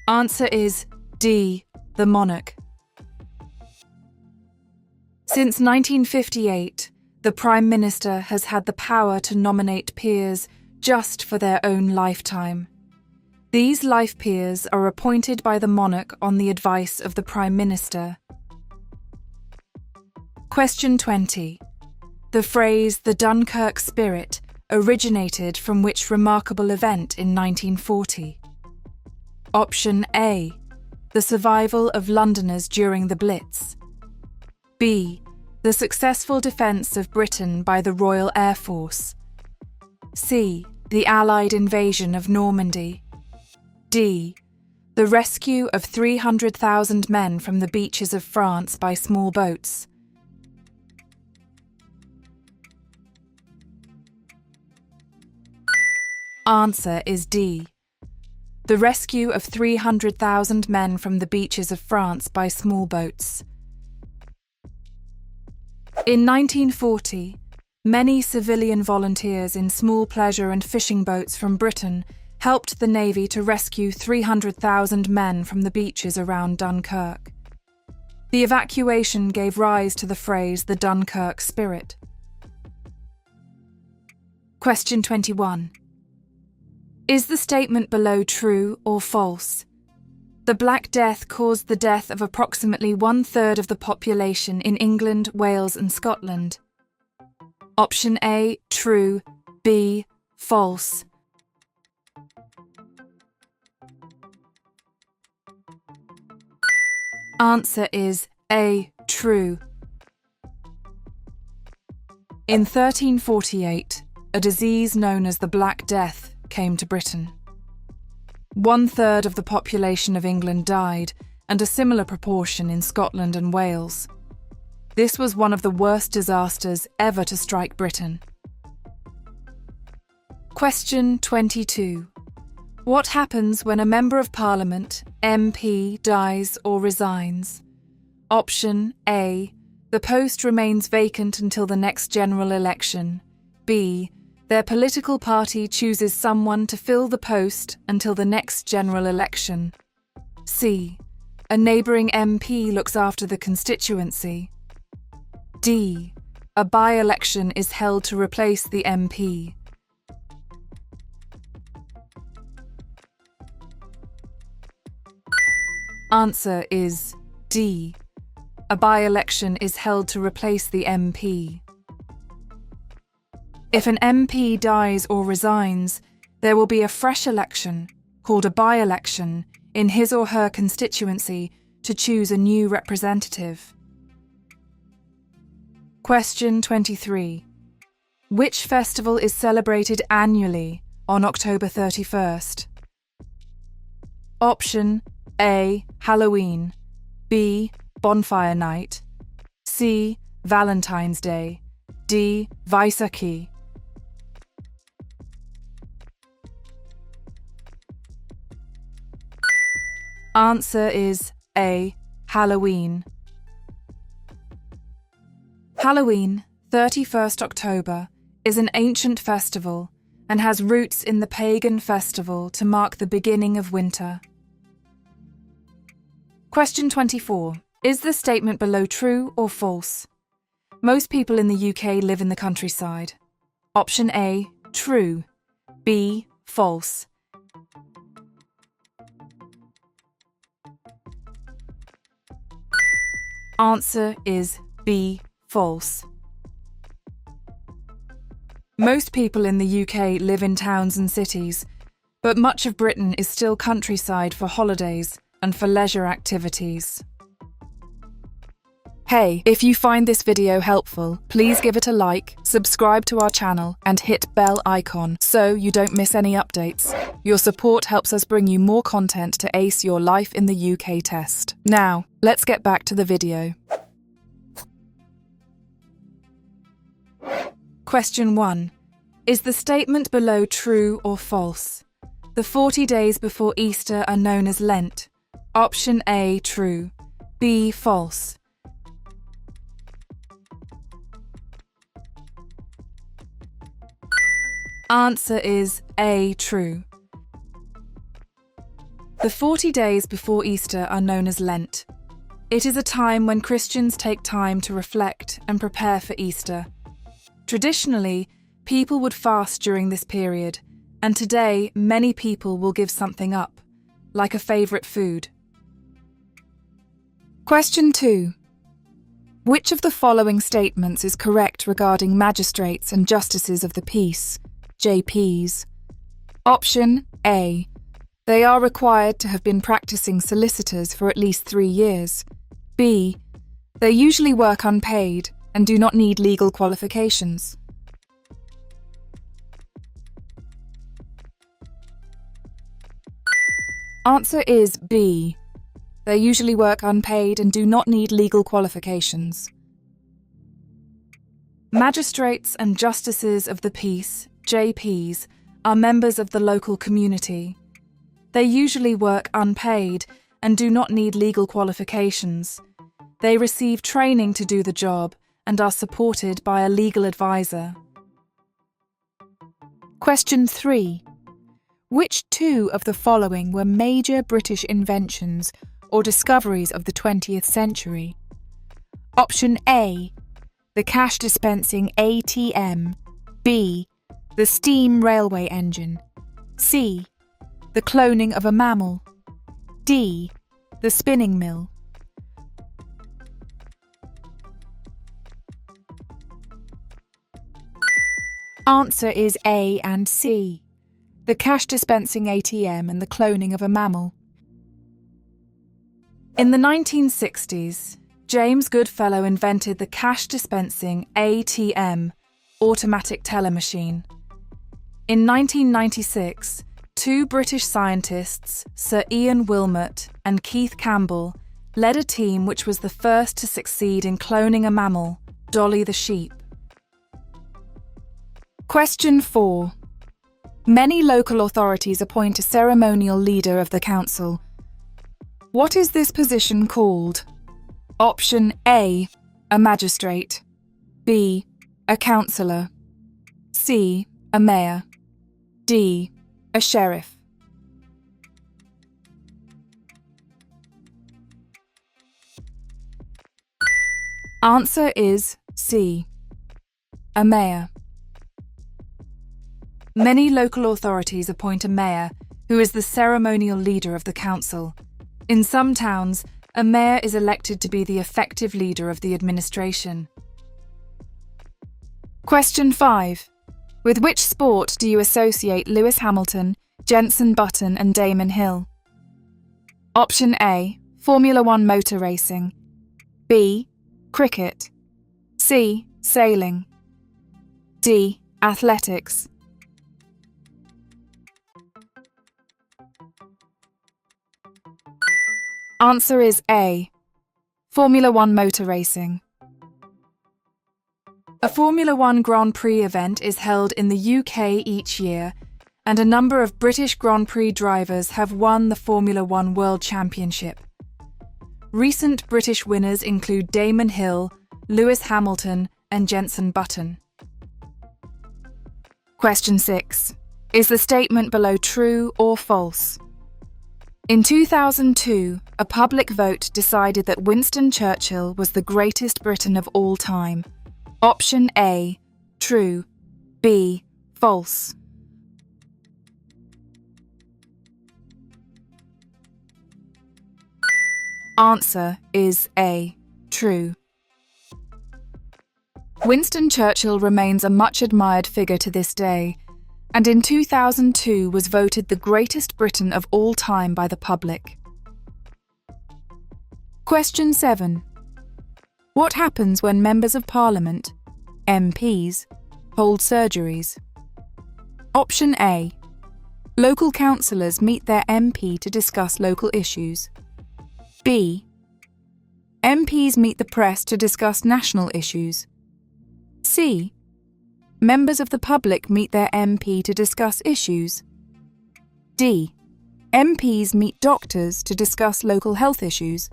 Answer is D, the Monarch. Since 1958, the Prime Minister has had the power to nominate peers just for their own lifetime. These life peers are appointed by the monarch on the advice of the Prime Minister. Question 20. The phrase "the Dunkirk spirit" originated from which remarkable event in 1940? Option A, the survival of Londoners during the Blitz. B, the successful defence of Britain by the Royal Air Force. C, the Allied invasion of Normandy. D, the rescue of 300,000 men from the beaches of France by small boats. Answer is D, the rescue of 300,000 men from the beaches of France by small boats. In 1940, many civilian volunteers in small pleasure and fishing boats from Britain helped the Navy to rescue 300,000 men from the beaches around Dunkirk. The evacuation gave rise to the phrase "the Dunkirk spirit." Question 21. Is the statement below true or false? The Black Death caused the death of approximately 1/3 of the population in England, Wales and Scotland. Option A, true. B, false. Answer is A, true. In 1348, a disease known as the Black Death came to Britain. 1/3 of the population of England died, and a similar proportion in Scotland and Wales. This was one of the worst disasters ever to strike Britain. Question 22. What happens when a Member of Parliament, MP, dies or resigns? Option A, the post remains vacant until the next general election. B, their political party chooses someone to fill the post until the next general election. C, a neighbouring MP looks after the constituency. D, a by-election is held to replace the MP. Answer is D, a by-election is held to replace the MP. If an MP dies or resigns, there will be a fresh election, called a by-election, in his or her constituency to choose a new representative. Question 23. Which festival is celebrated annually on October 31st? Option A, Halloween. B, Bonfire Night. C, Valentine's Day. D, Vaisakhi. Answer is A, Halloween. Halloween, 31st October, is an ancient festival and has roots in the pagan festival to mark the beginning of winter. Question 24. Is the statement below true or false? Most people in the UK live in the countryside. Option A, true. B, false. Answer is B, false. Most people in the UK live in towns and cities, but much of Britain is still countryside for holidays and for leisure activities. Hey, if you find this video helpful, please give it a like, subscribe to our channel and hit bell icon so you don't miss any updates. Your support helps us bring you more content to ace your life in the UK test. Now, let's get back to the video. Question 1. Is the statement below true or false? The 40 days before Easter are known as Lent. Option A, true. B, false. Answer is A, true. The 40 days before Easter are known as Lent. It is a time when Christians take time to reflect and prepare for Easter. Traditionally, people would fast during this period, and today many people will give something up, like a favourite food. Question 2. Which of the following statements is correct regarding magistrates and justices of the peace, JPs? Option A. They are required to have been practising solicitors for at least 3 years. B. They usually work unpaid and do not need legal qualifications. Answer is B. They usually work unpaid and do not need legal qualifications. Magistrates and justices of the peace, JPs, are members of the local community. They usually work unpaid and do not need legal qualifications. They receive training to do the job and are supported by a legal advisor. Question 3. Which two of the following were major British inventions or discoveries of the 20th century? Option A. The cash dispensing ATM. B. The steam railway engine. C. The cloning of a mammal. D. The spinning mill. Answer is A and C. The cash dispensing ATM and the cloning of a mammal. In the 1960s, James Goodfellow invented the cash dispensing ATM, automatic teller machine. In 1996, two British scientists, Sir Ian Wilmot and Keith Campbell, led a team which was the first to succeed in cloning a mammal, Dolly the sheep. Question 4. Many local authorities appoint a ceremonial leader of the council. What is this position called? Option A. A magistrate. B. A councillor. C. A mayor. D. A sheriff. Answer is C. A mayor. Many local authorities appoint a mayor, who is the ceremonial leader of the council. In some towns, a mayor is elected to be the effective leader of the administration. Question 5. With which sport do you associate Lewis Hamilton, Jenson Button and Damon Hill? Option A. Formula 1 motor racing. B. Cricket. C. Sailing. D. Athletics. Answer is A. Formula 1 motor racing. A Formula 1 Grand Prix event is held in the UK each year, and a number of British Grand Prix drivers have won the Formula 1 World Championship. Recent British winners include Damon Hill, Lewis Hamilton and Jenson Button. Question 6. Is the statement below true or false? In 2002, a public vote decided that Winston Churchill was the greatest Briton of all time. Option A, true. B, false. Answer is A, true. Winston Churchill remains a much admired figure to this day, and in 2002 was voted the greatest Briton of all time by the public. Question 7. What happens when members of Parliament, MPs, hold surgeries? Option A. Local councillors meet their MP to discuss local issues. B. MPs meet the press to discuss national issues. C. Members of the public meet their MP to discuss issues. D. MPs meet doctors to discuss local health issues.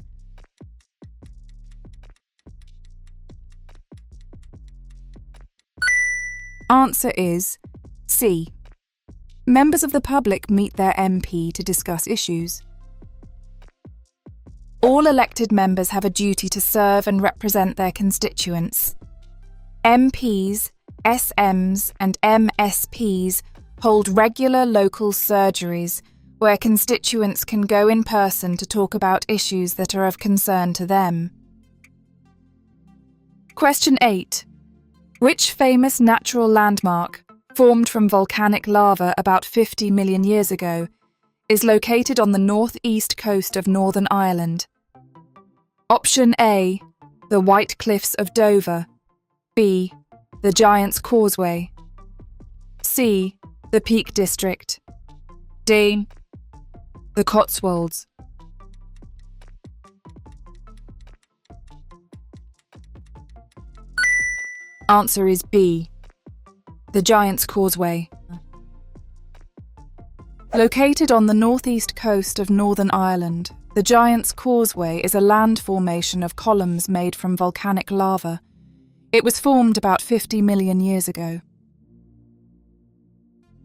Answer is C. Members of the public meet their MP to discuss issues. All elected members have a duty to serve and represent their constituents. MPs, SMs and MSPs hold regular local surgeries where constituents can go in person to talk about issues that are of concern to them. Question 8. Which famous natural landmark, formed from volcanic lava about 50 million years ago, is located on the northeast coast of Northern Ireland? Option A, the White Cliffs of Dover. B, the Giant's Causeway. C, the Peak District. D, the Cotswolds. Answer is B, the Giant's Causeway. Located on the northeast coast of Northern Ireland, the Giant's Causeway is a land formation of columns made from volcanic lava. It was formed about 50 million years ago.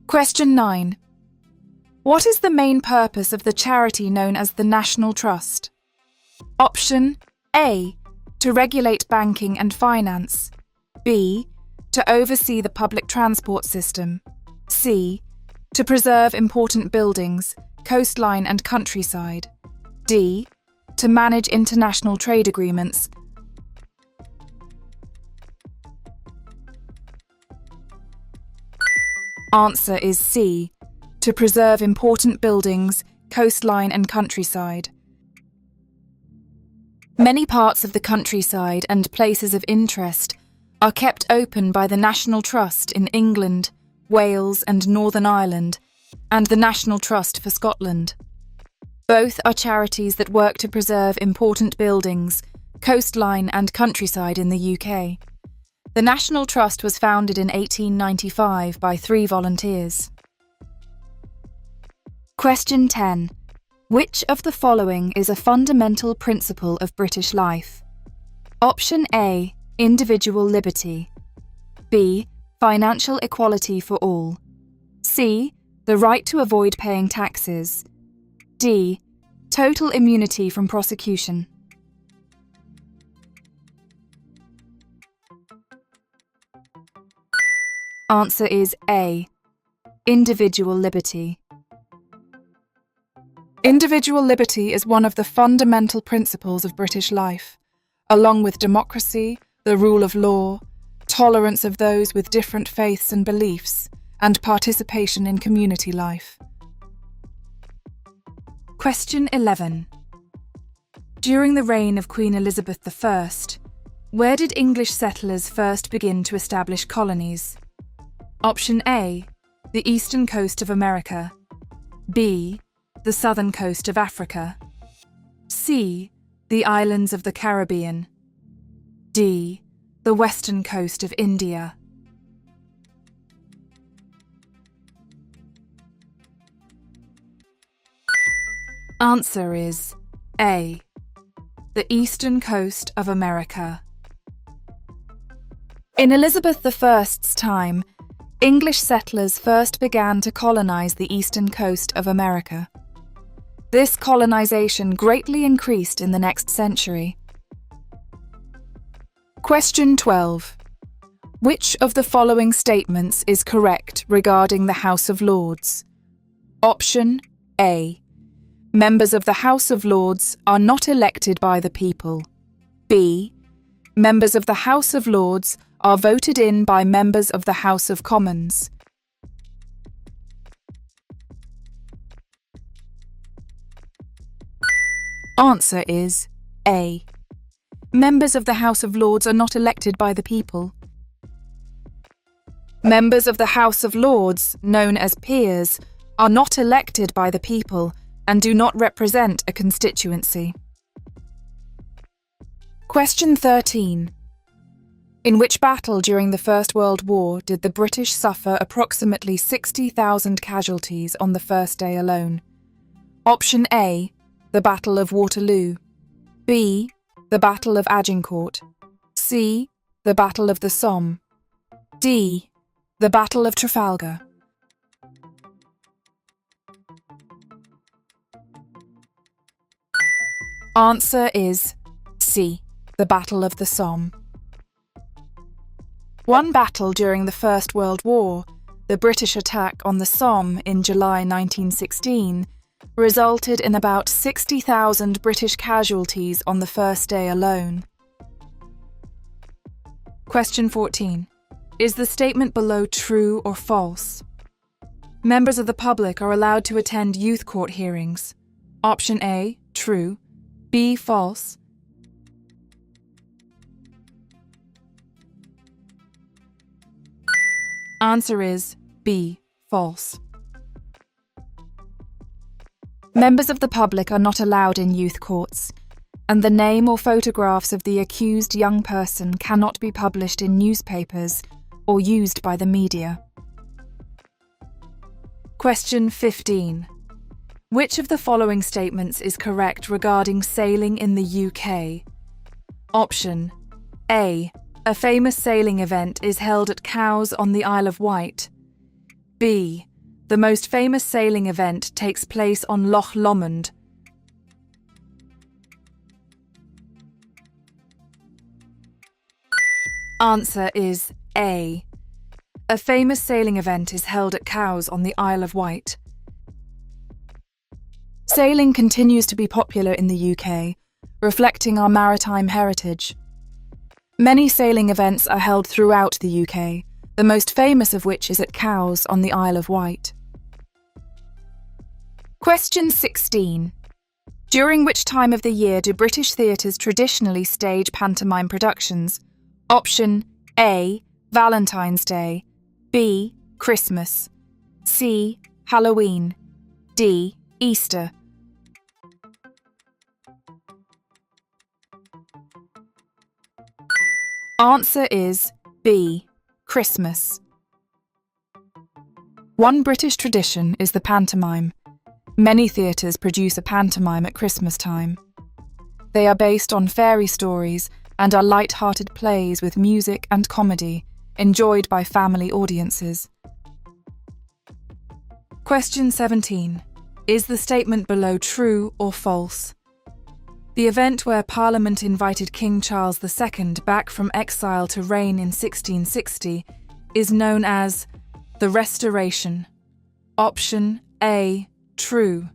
Question 9. What is the main purpose of the charity known as the National Trust? Option A, to regulate banking and finance. B, to oversee the public transport system. C, to preserve important buildings, coastline and countryside. D, to manage international trade agreements. Answer is C, to preserve important buildings, coastline and countryside. Many parts of the countryside and places of interest are kept open by the National Trust in England, Wales and Northern Ireland, and the National Trust for Scotland. Both are charities that work to preserve important buildings, coastline and countryside in the UK. The National Trust was founded in 1895 by 3 volunteers. Question 10. Which of the following is a fundamental principle of British life? Option A, individual liberty. B, financial equality for all. C, the right to avoid paying taxes. D, total immunity from prosecution. Answer is A, individual liberty. Individual liberty is one of the fundamental principles of British life, along with democracy, the rule of law, tolerance of those with different faiths and beliefs, and participation in community life. Question 11. During the reign of Queen Elizabeth I, where did English settlers first begin to establish colonies? Option A, the eastern coast of America. B, the southern coast of Africa. C, the islands of the Caribbean. D, the western coast of India. Answer is A, the eastern coast of America. In Elizabeth I's time, English settlers first began to colonize the eastern coast of America. This colonization greatly increased in the next century. Question 12. Which of the following statements is correct regarding the House of Lords? Option A. Members of the House of Lords are not elected by the people. B. Members of the House of Lords are voted in by members of the House of Commons. Answer is A. Members of the House of Lords are not elected by the people. Members of the House of Lords, known as peers, are not elected by the people and do not represent a constituency. Question 13. In which battle during the First World War did the British suffer approximately 60,000 casualties on the first day alone? Option A. The Battle of Waterloo. B. The Battle of Agincourt. C. The Battle of the Somme. D. The Battle of Trafalgar. Answer is C. The Battle of the Somme. One battle during the First World War, the British attack on the Somme in July 1916, resulted in about 60,000 British casualties on the first day alone. Question 14. Is the statement below true or false? Members of the public are allowed to attend youth court hearings. Option A, true. B, false. Answer is B, false. Members of the public are not allowed in youth courts, and the name or photographs of the accused young person cannot be published in newspapers or used by the media. Question 15. Which of the following statements is correct regarding sailing in the UK? Option A. A famous sailing event is held at Cowes on the Isle of Wight. B. The most famous sailing event takes place on Loch Lomond. Answer is A. A famous sailing event is held at Cowes on the Isle of Wight. Sailing continues to be popular in the UK, reflecting our maritime heritage. Many sailing events are held throughout the UK, the most famous of which is at Cowes on the Isle of Wight. Question 16. During which time of the year do British theatres traditionally stage pantomime productions? Option A. Valentine's Day. B. Christmas. C. Halloween. D. Easter. Answer is B. Christmas. One British tradition is the pantomime. Many theatres produce a pantomime at Christmas time. They are based on fairy stories and are light-hearted plays with music and comedy, enjoyed by family audiences. Question 17. Is the statement below true or false? The event where Parliament invited King Charles II back from exile to reign in 1660 is known as the Restoration. Option A, true.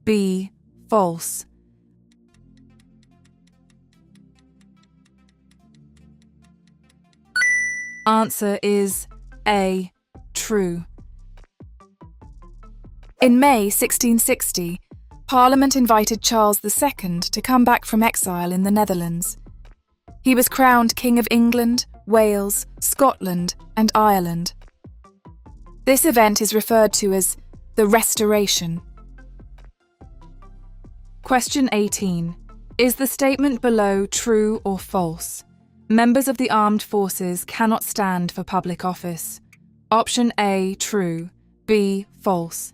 B, false. Answer is A, true. In May 1660, Parliament invited Charles II to come back from exile in the Netherlands. He was crowned King of England, Wales, Scotland, and Ireland. This event is referred to as the Restoration. Question 18. Is the statement below true or false? Members of the armed forces cannot stand for public office. Option A, true. B, false.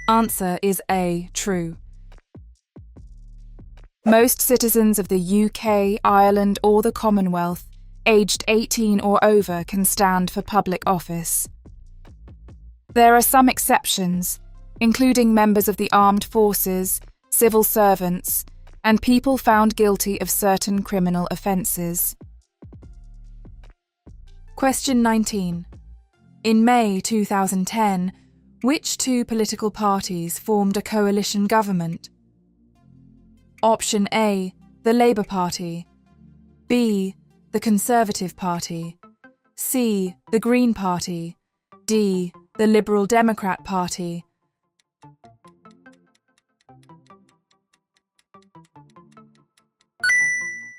Answer is A, true. Most citizens of the UK, Ireland, or the Commonwealth, aged 18 or over, can stand for public office. There are some exceptions, including members of the armed forces, civil servants, and people found guilty of certain criminal offences. Question 19. In May 2010, which two political parties formed a coalition government? Option A, the Labour Party. B, the Conservative Party. C, the Green Party. D, the Liberal Democrat Party.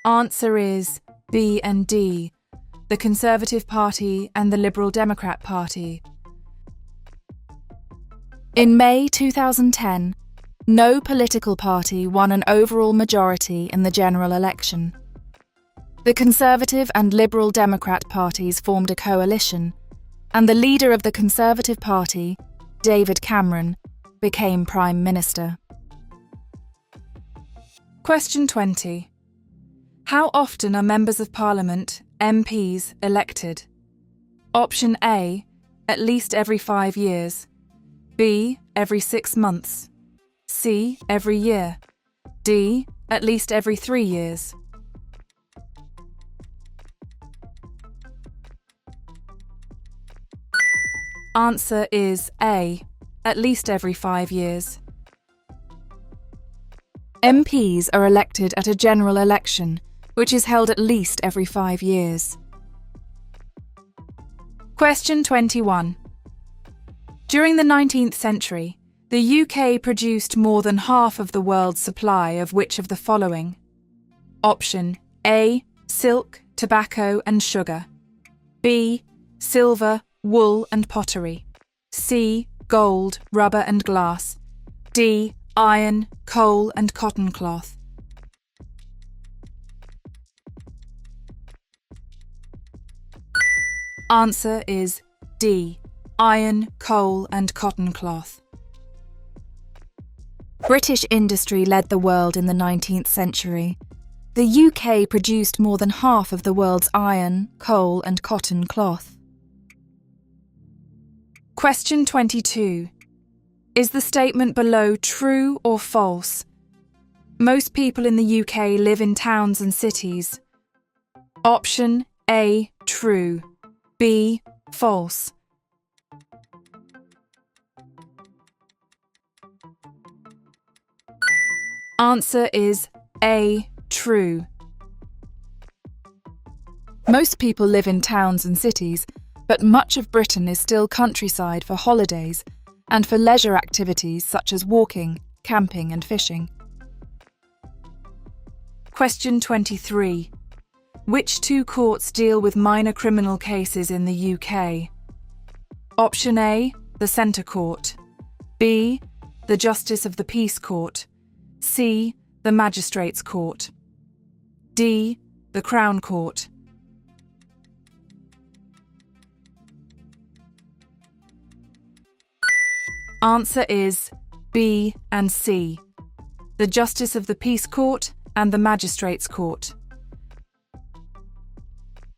Answer is B and D, the Conservative Party and the Liberal Democrat Party. In May 2010, no political party won an overall majority in the general election. The Conservative and Liberal Democrat parties formed a coalition, and the leader of the Conservative Party, David Cameron, became Prime Minister. Question 20. How often are Members of Parliament, MPs, elected? Option A, at least every 5 years. B, every 6 months. C, every year. D, at least every 3 years. Answer is A, at least every 5 years. MPs are elected at a general election, which is held at least every 5 years. Question 21. During the 19th century, the UK produced more than half of the world's supply of which of the following? Option A, silk, tobacco and sugar. B, silver, wool and pottery. C, gold, rubber and glass. D, iron, coal and cotton cloth. Answer is D, iron, coal and cotton cloth. British industry led the world in the 19th century. The UK produced more than half of the world's iron, coal and cotton cloth. Question 22. Is the statement below true or false? Most people in the UK live in towns and cities. Option A, true. B, false. Answer is A, true. Most people live in towns and cities, but much of Britain is still countryside for holidays and for leisure activities such as walking, camping and fishing. Question 23. Which two courts deal with minor criminal cases in the UK? Option A, the Centre Court. B, the Justice of the Peace Court. C, the Magistrates' Court. D, the Crown Court. Answer is B and C, the Justice of the Peace Court and the Magistrates' Court.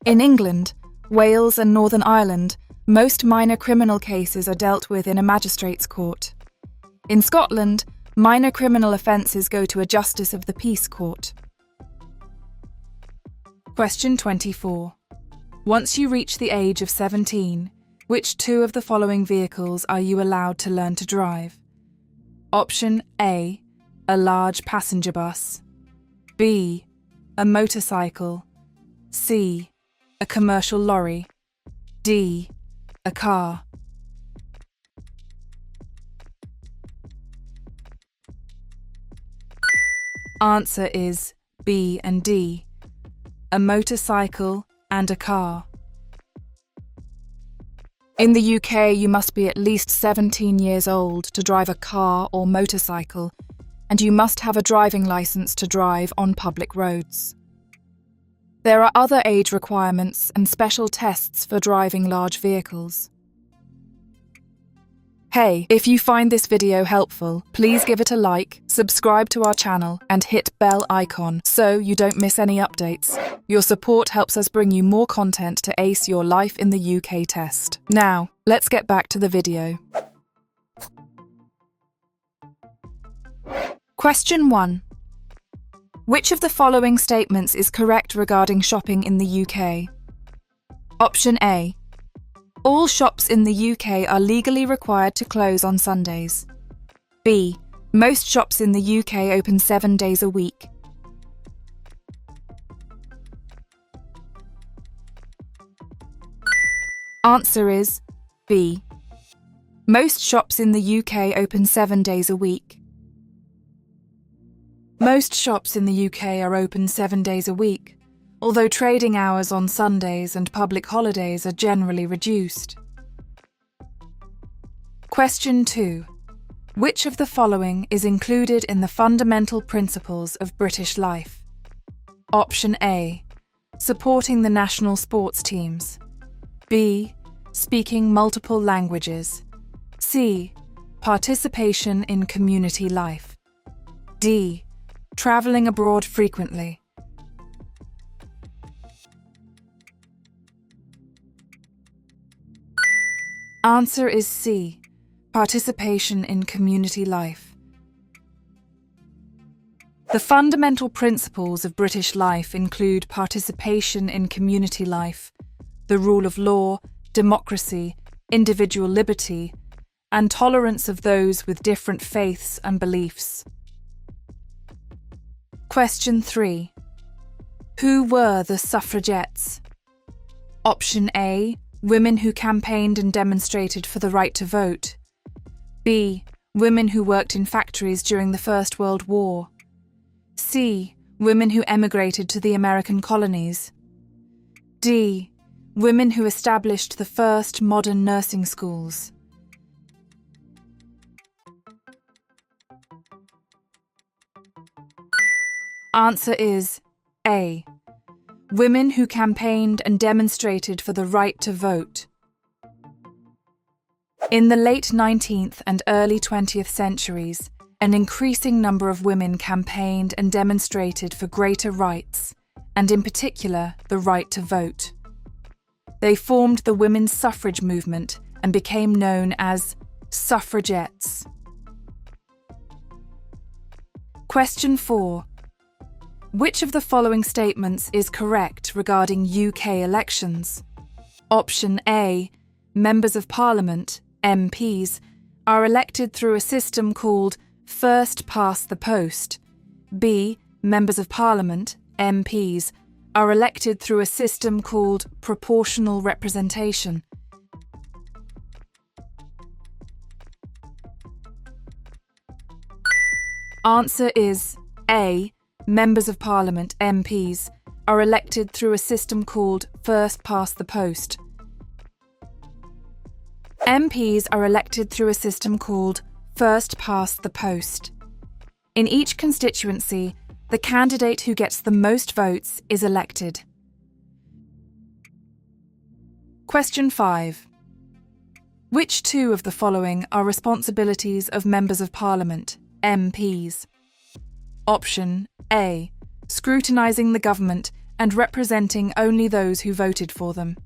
In England, Wales and Northern Ireland, most minor criminal cases are dealt with in a magistrates' court. In Scotland, minor criminal offences go to a Justice of the Peace Court. Question 24. Once you reach the age of 17, which two of the following vehicles are you allowed to learn to drive? Option A, a large passenger bus. B, a motorcycle. C, a commercial lorry. D, a car. Answer is B and D, a motorcycle and a car. In the UK, you must be at least 17 years old to drive a car or motorcycle, and you must have a driving licence to drive on public roads. There are other age requirements and special tests for driving large vehicles. Hey, if you find this video helpful, please give it a like, subscribe to our channel, and hit bell icon so you don't miss any updates. Your support helps us bring you more content to ace your life in the UK test. Now, let's get back to the video. Question 1. Which of the following statements is correct regarding shopping in the UK? Option A. All shops in the UK are legally required to close on Sundays. B. Most shops in the UK open 7 days a week. Answer is B. Most shops in the UK open 7 days a week. Most shops in the UK are open 7 days a week, although trading hours on Sundays and public holidays are generally reduced. Question 2. Which of the following is included in the fundamental principles of British life? Option A. Supporting the national sports teams. B. Speaking multiple languages. C. Participation in community life. D. Travelling abroad frequently. Answer is C. Participation in community life. The fundamental principles of British life include participation in community life, the rule of law, democracy, individual liberty, and tolerance of those with different faiths and beliefs. Question 3. Who were the suffragettes? Option A. Women who campaigned and demonstrated for the right to vote. B. Women who worked in factories during the First World War. C. Women who emigrated to the American colonies. D. Women who established the first modern nursing schools. Answer is A. Women who campaigned and demonstrated for the right to vote. In the late 19th and early 20th centuries, an increasing number of women campaigned and demonstrated for greater rights, and in particular, the right to vote. They formed the women's suffrage movement and became known as suffragettes. Question 4. Which of the following statements is correct regarding UK elections? Option A. Members of Parliament, MPs, are elected through a system called first past the post. B. Members of Parliament, MPs, are elected through a system called proportional representation. Answer is A. Members of Parliament, MPs, are elected through a system called first past the post. MPs are elected through a system called first past the post. In each constituency, the candidate who gets the most votes is elected. Question 5. Which two of the following are responsibilities of Members of Parliament, MPs? Option A. Scrutinising the government and representing only those who voted for them.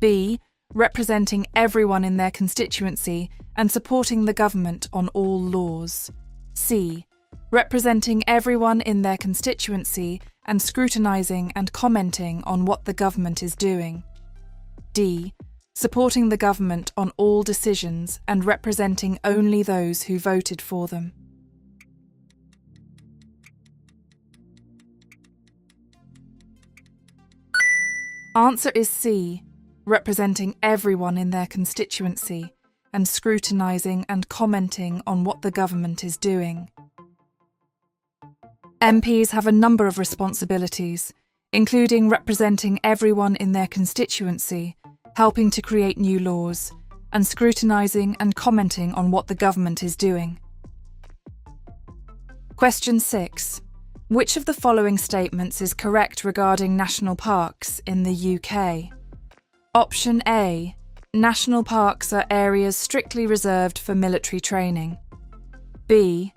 B. Representing everyone in their constituency and supporting the government on all laws. C. Representing everyone in their constituency and scrutinising and commenting on what the government is doing. D. Supporting the government on all decisions and representing only those who voted for them. Answer is C. Representing everyone in their constituency and scrutinising and commenting on what the government is doing. MPs have a number of responsibilities, including representing everyone in their constituency, helping to create new laws, and scrutinising and commenting on what the government is doing. Question 6. Which of the following statements is correct regarding national parks in the UK? Option A. National parks are areas strictly reserved for military training. B.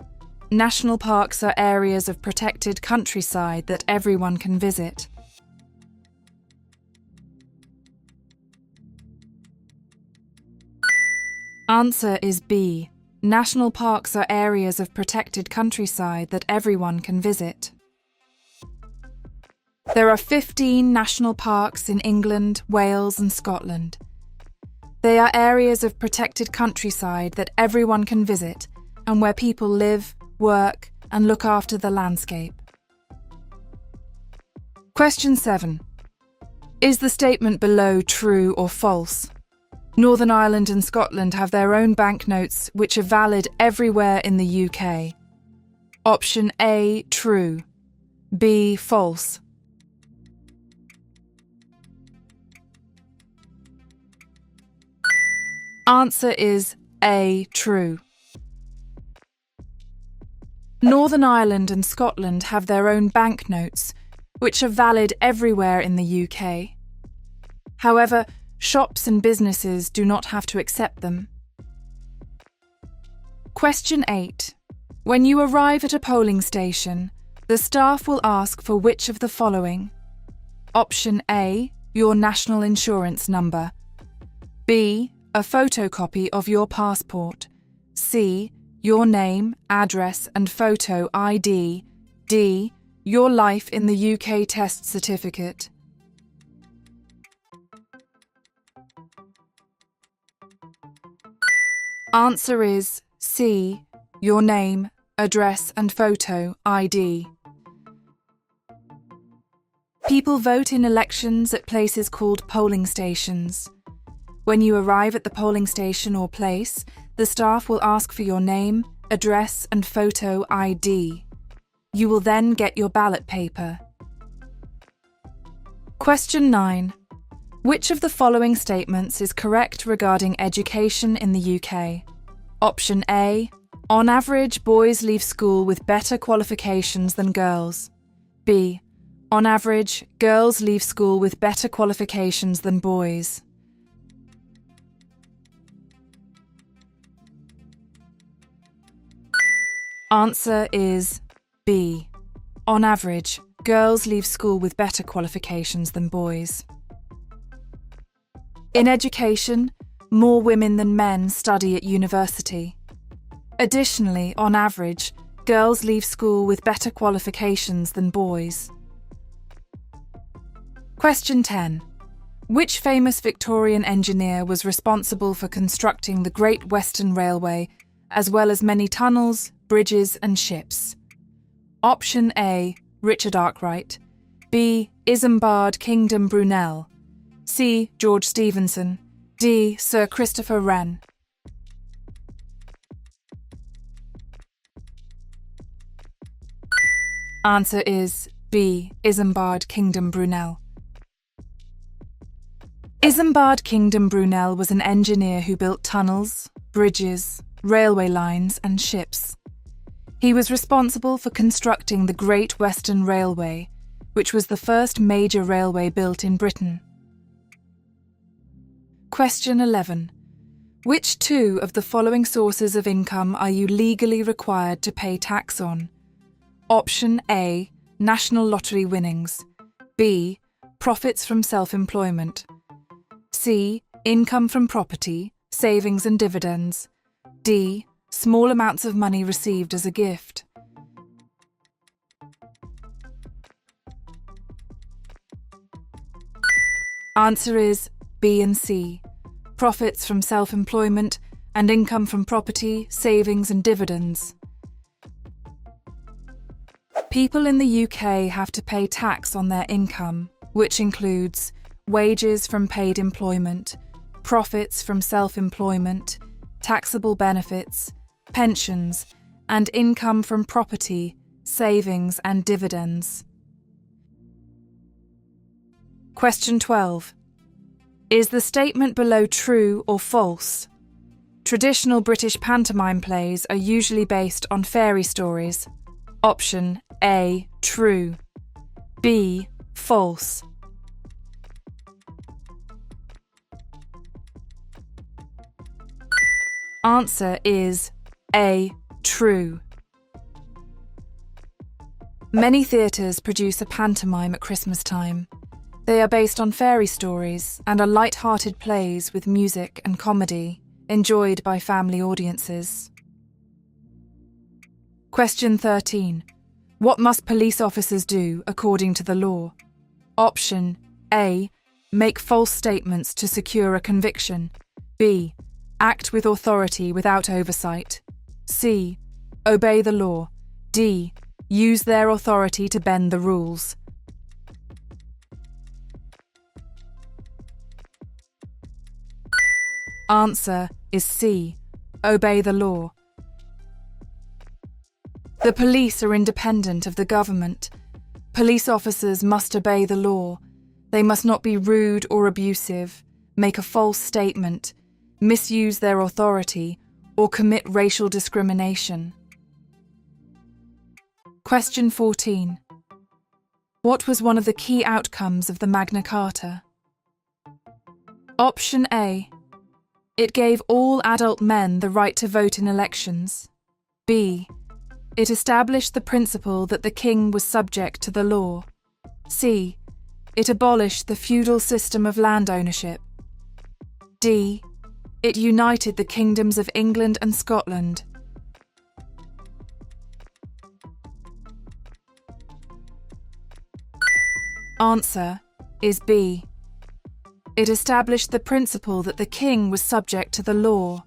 National parks are areas of protected countryside that everyone can visit. Answer is B. National parks are areas of protected countryside that everyone can visit. There are 15 national parks in England, Wales and Scotland. They are areas of protected countryside that everyone can visit and where people live, work and look after the landscape. Question 7. Is the statement below true or false? Northern Ireland and Scotland have their own banknotes which are valid everywhere in the UK. Option A, true. B, false. Answer is A, true. Northern Ireland and Scotland have their own banknotes, which are valid everywhere in the UK. However, shops and businesses do not have to accept them. Question 8. When you arrive at a polling station, the staff will ask for which of the following? Option A, your national insurance number. B, a photocopy of your passport. C, your name, address and photo ID. D, your life in the UK Test certificate. Answer is C, your name, address and photo ID. People vote in elections at places called polling stations. When you arrive at the polling station or place, the staff will ask for your name, address and photo ID. You will then get your ballot paper. Question 9. Which of the following statements is correct regarding education in the UK? Option A. On average, boys leave school with better qualifications than girls. B. On average, girls leave school with better qualifications than boys. Answer is B. On average, girls leave school with better qualifications than boys. In education, more women than men study at university. Additionally, on average, girls leave school with better qualifications than boys. Question 10. Which famous Victorian engineer was responsible for constructing the Great Western Railway, as well as many tunnels, bridges and ships? Option A, Richard Arkwright. B, Isambard Kingdom Brunel. C, George Stephenson. D, Sir Christopher Wren. Answer is B, Isambard Kingdom Brunel. Isambard Kingdom Brunel was an engineer who built tunnels, bridges, railway lines and ships. He was responsible for constructing the Great Western Railway, which was the first major railway built in Britain. Question 11. Which two of the following sources of income are you legally required to pay tax on? Option A, national lottery winnings. B, profits from self-employment. C, income from property, savings and dividends. D, small amounts of money received as a gift. Answer is B and C, profits from self-employment and income from property, savings and dividends. People in the UK have to pay tax on their income, which includes wages from paid employment, profits from self-employment, taxable benefits, pensions, and income from property, savings and dividends. Question 12. Is the statement below true or false? Traditional British pantomime plays are usually based on fairy stories. Option A, true. B, false. Answer is A. True. Many theatres produce a pantomime at Christmas time. They are based on fairy stories and are light-hearted plays with music and comedy, enjoyed by family audiences. Question 13. What must police officers do according to the law? Option A. Make false statements to secure a conviction. B. Act with authority without oversight. C. Obey the law. D. Use their authority to bend the rules. Answer is C. Obey the law. The police are independent of the government. Police officers must obey the law. They must not be rude or abusive, make a false statement, misuse their authority, or commit racial discrimination. Question 14. What was one of the key outcomes of the Magna Carta? Option A. It gave all adult men the right to vote in elections. B. It established the principle that the king was subject to the law. C. It abolished the feudal system of land ownership. D. It united the kingdoms of England and Scotland. Answer is B. It established the principle that the king was subject to the law.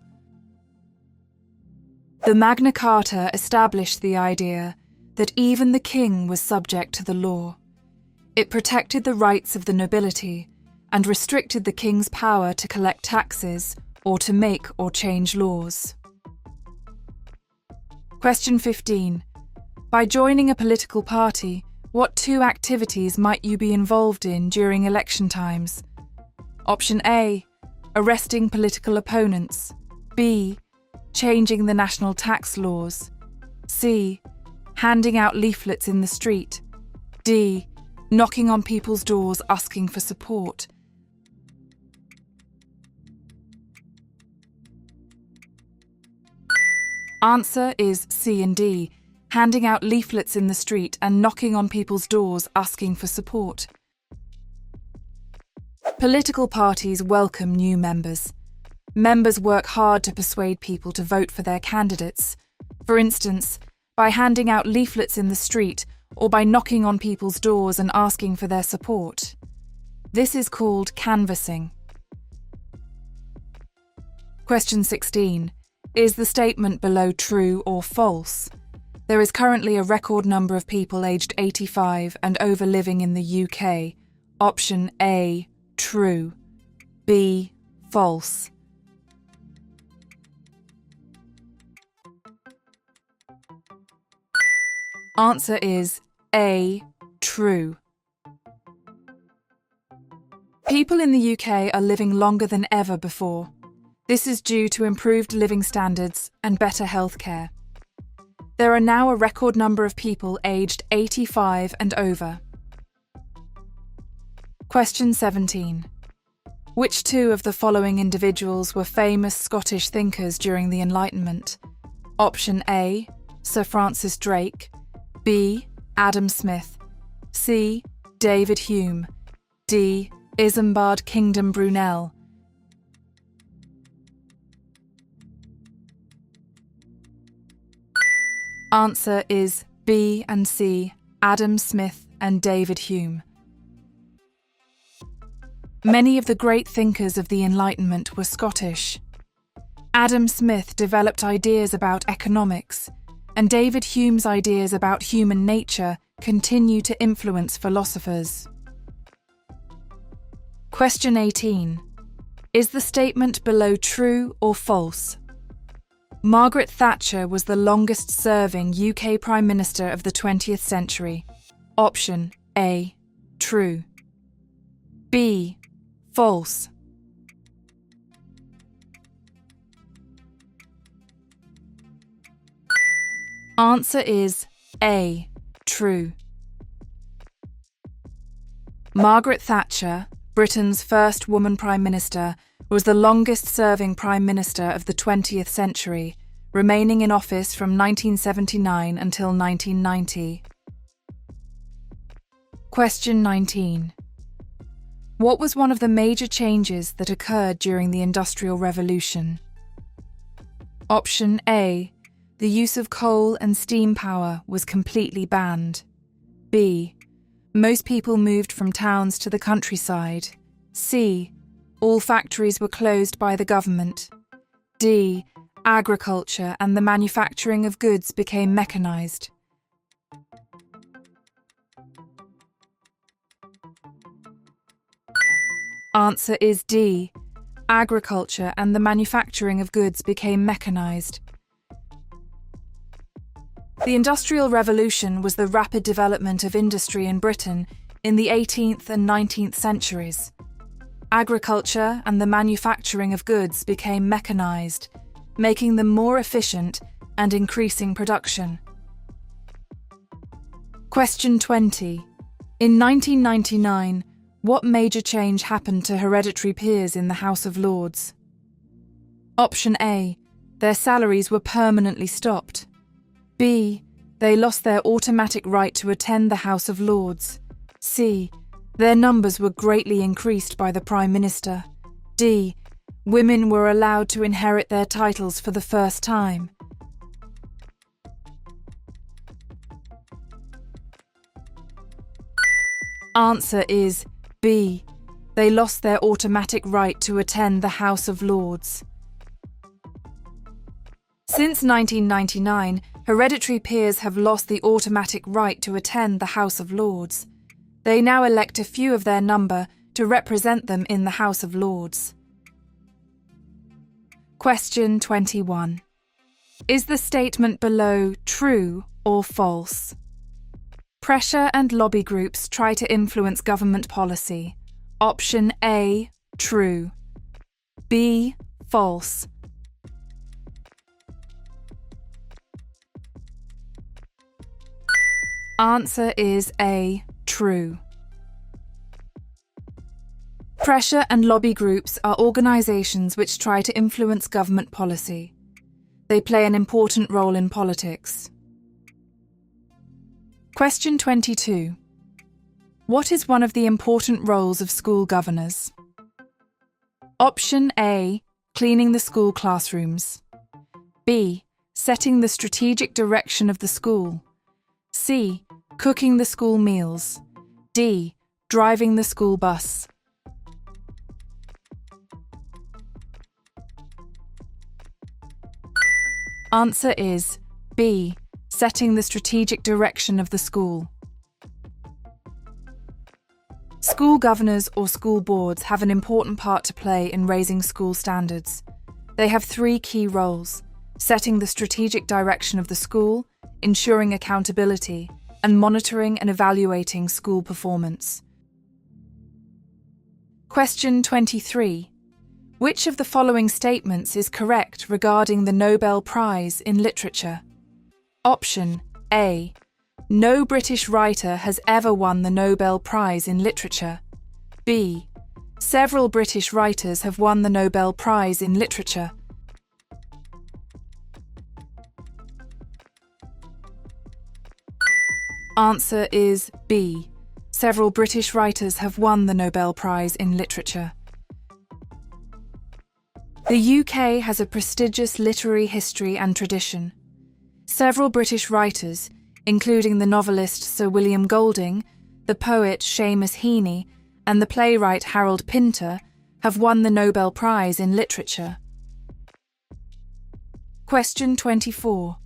The Magna Carta established the idea that even the king was subject to the law. It protected the rights of the nobility and restricted the king's power to collect taxes or to make or change laws. Question 15. By joining a political party, what two activities might you be involved in during election times? Option A. Arresting political opponents. B. Changing the national tax laws. C. Handing out leaflets in the street. D. Knocking on people's doors asking for support. Answer is C and D. Handing out leaflets in the street and knocking on people's doors asking for support. Political parties welcome new members. Members work hard to persuade people to vote for their candidates. For instance, by handing out leaflets in the street or by knocking on people's doors and asking for their support. This is called canvassing. Question 16. Is the statement below true or false? There is currently a record number of people aged 85 and over living in the UK. Option A, true. B, false. Answer is A, true. People in the UK are living longer than ever before. This is due to improved living standards and better healthcare. There are now a record number of people aged 85 and over. Question 17. Which two of the following individuals were famous Scottish thinkers during the Enlightenment? Option A, Sir Francis Drake. B, Adam Smith. C, David Hume. D, Isambard Kingdom Brunel. Answer is B and C, Adam Smith and David Hume. Many of the great thinkers of the Enlightenment were Scottish. Adam Smith developed ideas about economics, and David Hume's ideas about human nature continue to influence philosophers. Question 18. Is the statement below true or false? Margaret Thatcher was the longest-serving UK Prime Minister of the 20th century. Option A, true. B, false. Answer is A, true. Margaret Thatcher, Britain's first woman Prime Minister, was the longest-serving Prime Minister of the 20th century, remaining in office from 1979 until 1990. Question 19. What was one of the major changes that occurred during the Industrial Revolution? Option A. The use of coal and steam power was completely banned. B. Most people moved from towns to the countryside. C. All factories were closed by the government. D. Agriculture and the manufacturing of goods became mechanized. Answer is D. Agriculture and the manufacturing of goods became mechanized. The Industrial Revolution was the rapid development of industry in Britain in the 18th and 19th centuries. Agriculture and the manufacturing of goods became mechanized, making them more efficient and increasing production. Question 20. In 1999, what major change happened to hereditary peers in the House of Lords? Option A. Their salaries were permanently stopped. B. They lost their automatic right to attend the House of Lords. C. Their numbers were greatly increased by the Prime Minister. D. Women were allowed to inherit their titles for the first time. Answer is B. They lost their automatic right to attend the House of Lords. Since 1999, hereditary peers have lost the automatic right to attend the House of Lords. They now elect a few of their number to represent them in the House of Lords. Question 21. Is the statement below true or false? Pressure and lobby groups try to influence government policy. Option A, true. B, false. Answer is A, true. Pressure and lobby groups are organisations which try to influence government policy. They play an important role in politics. Question 22. What is one of the important roles of school governors? Option A, cleaning the school classrooms. B, setting the strategic direction of the school. C, cooking the school meals. D, driving the school bus. Answer is B, setting the strategic direction of the school. School governors or school boards have an important part to play in raising school standards. They have three key roles: setting the strategic direction of the school, ensuring accountability, and monitoring and evaluating school performance. Question 23. Which of the following statements is correct regarding the Nobel Prize in Literature? Option A. No British writer has ever won the Nobel Prize in Literature. B. Several British writers have won the Nobel Prize in Literature. Answer is B. Several British writers have won the Nobel Prize in Literature. The UK has a prestigious literary history and tradition. Several British writers, including the novelist Sir William Golding, the poet Seamus Heaney, and the playwright Harold Pinter, have won the Nobel Prize in Literature. Question 24.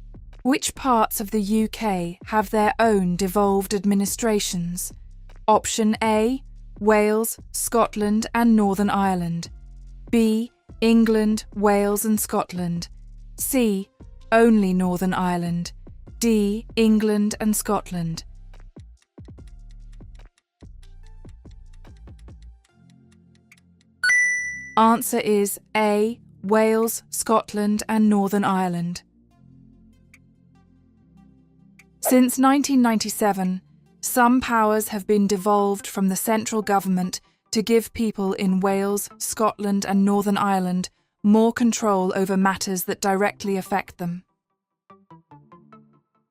Which parts of the UK have their own devolved administrations? Option A, Wales, Scotland and Northern Ireland. B, England, Wales and Scotland. C, only Northern Ireland. D, England and Scotland. Answer is A, Wales, Scotland and Northern Ireland. Since 1997, some powers have been devolved from the central government to give people in Wales, Scotland and Northern Ireland more control over matters that directly affect them.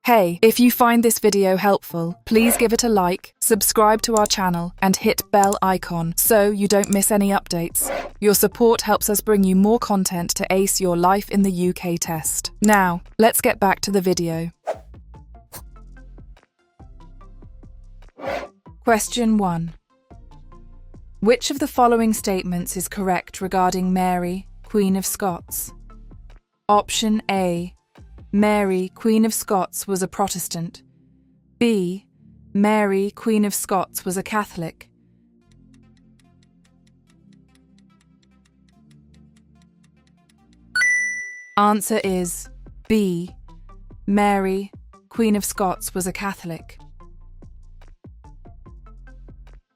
Hey, if you find this video helpful, please give it a like, subscribe to our channel and hit bell icon so you don't miss any updates. Your support helps us bring you more content to ace your life in the UK test. Now, let's get back to the video. Question 1. Which of the following statements is correct regarding Mary, Queen of Scots? Option A. Mary, Queen of Scots was a Protestant. B. Mary, Queen of Scots was a Catholic. Answer is B. Mary, Queen of Scots was a Catholic.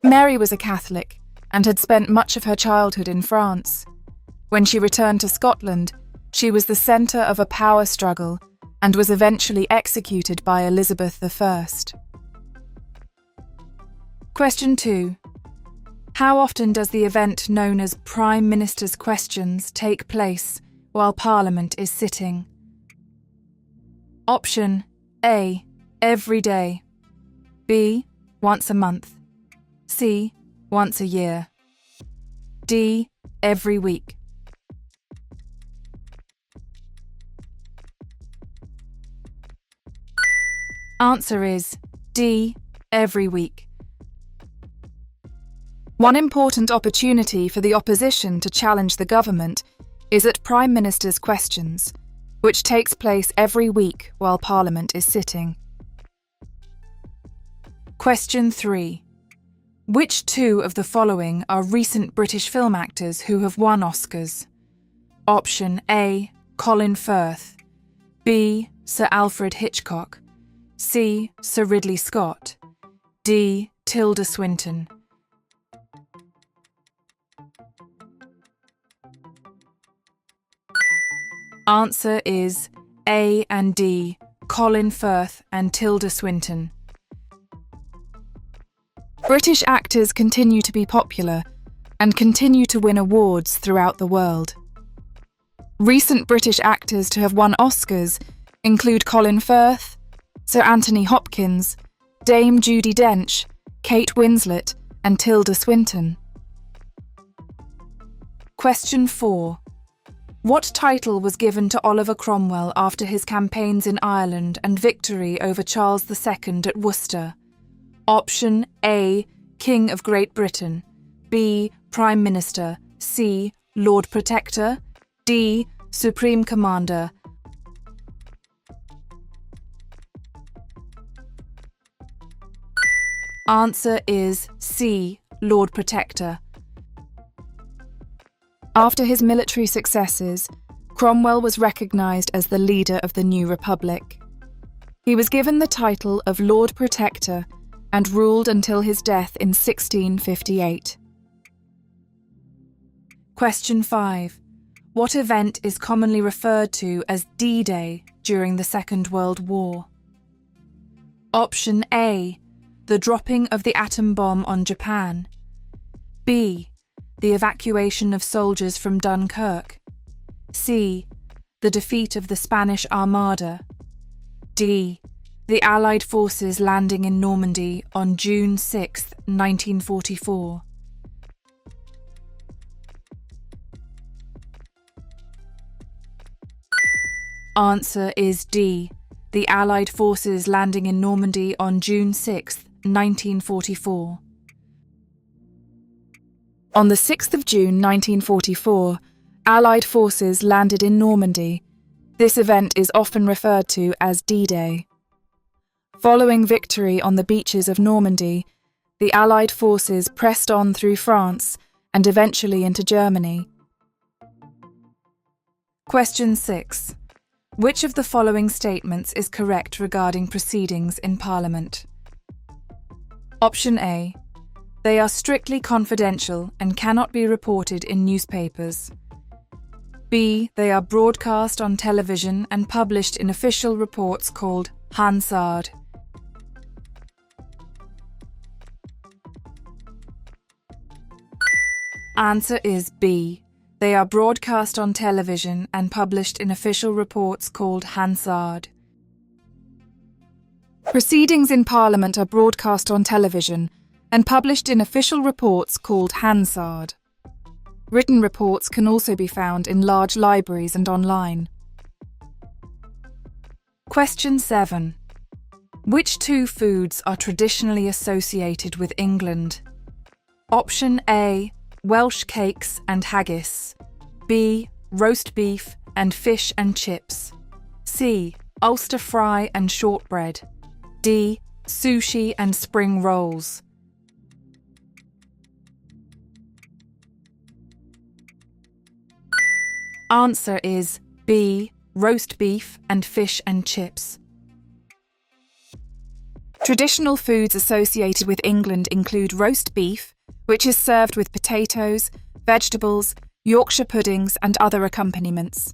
Mary was a Catholic and had spent much of her childhood in France. When she returned to Scotland, she was the centre of a power struggle and was eventually executed by Elizabeth I. Question 2. How often does the event known as Prime Minister's Questions take place while Parliament is sitting? Option A. Every day. B. Once a month. C. Once a year. D. Every week. Answer is D. Every week. One important opportunity for the opposition to challenge the government is at Prime Minister's Questions, which takes place every week while Parliament is sitting. Question 3. Which two of the following are recent British film actors who have won Oscars? Option A. Colin Firth. B. Sir Alfred Hitchcock. C. Sir Ridley Scott. D. Tilda Swinton. Answer is A and D, Colin Firth and Tilda Swinton. British actors continue to be popular and continue to win awards throughout the world. Recent British actors to have won Oscars include Colin Firth, Sir Anthony Hopkins, Dame Judi Dench, Kate Winslet and Tilda Swinton. Question 4. What title was given to Oliver Cromwell after his campaigns in Ireland and victory over Charles II at Worcester? Option A. King of Great Britain. B. Prime Minister. C. Lord Protector. D. Supreme Commander. Answer is C. Lord Protector. After his military successes, Cromwell was recognised as the leader of the new republic. He was given the title of Lord Protector and ruled until his death in 1658. Question 5. What event is commonly referred to as D-Day during the Second World War? Option A. The dropping of the atom bomb on Japan. B. The evacuation of soldiers from Dunkirk. C. The defeat of the Spanish Armada. D. The Allied forces landing in Normandy on June 6, 1944. Answer is D. The Allied forces landing in Normandy on June 6, 1944. On the 6th of June 1944, Allied forces landed in Normandy. This event is often referred to as D-Day. Following victory on the beaches of Normandy, the Allied forces pressed on through France and eventually into Germany. Question 6. Which of the following statements is correct regarding proceedings in Parliament? Option A. They are strictly confidential and cannot be reported in newspapers. B. They are broadcast on television and published in official reports called Hansard. Answer is B. They are broadcast on television and published in official reports called Hansard. Proceedings in Parliament are broadcast on television and published in official reports called Hansard. Written reports can also be found in large libraries and online. Question 7. Which two foods are traditionally associated with England? Option A, Welsh cakes and haggis. B, roast beef and fish and chips. C, Ulster fry and shortbread. D, sushi and spring rolls. Answer is B, roast beef and fish and chips. Traditional foods associated with England include roast beef, which is served with potatoes, vegetables, Yorkshire puddings and other accompaniments.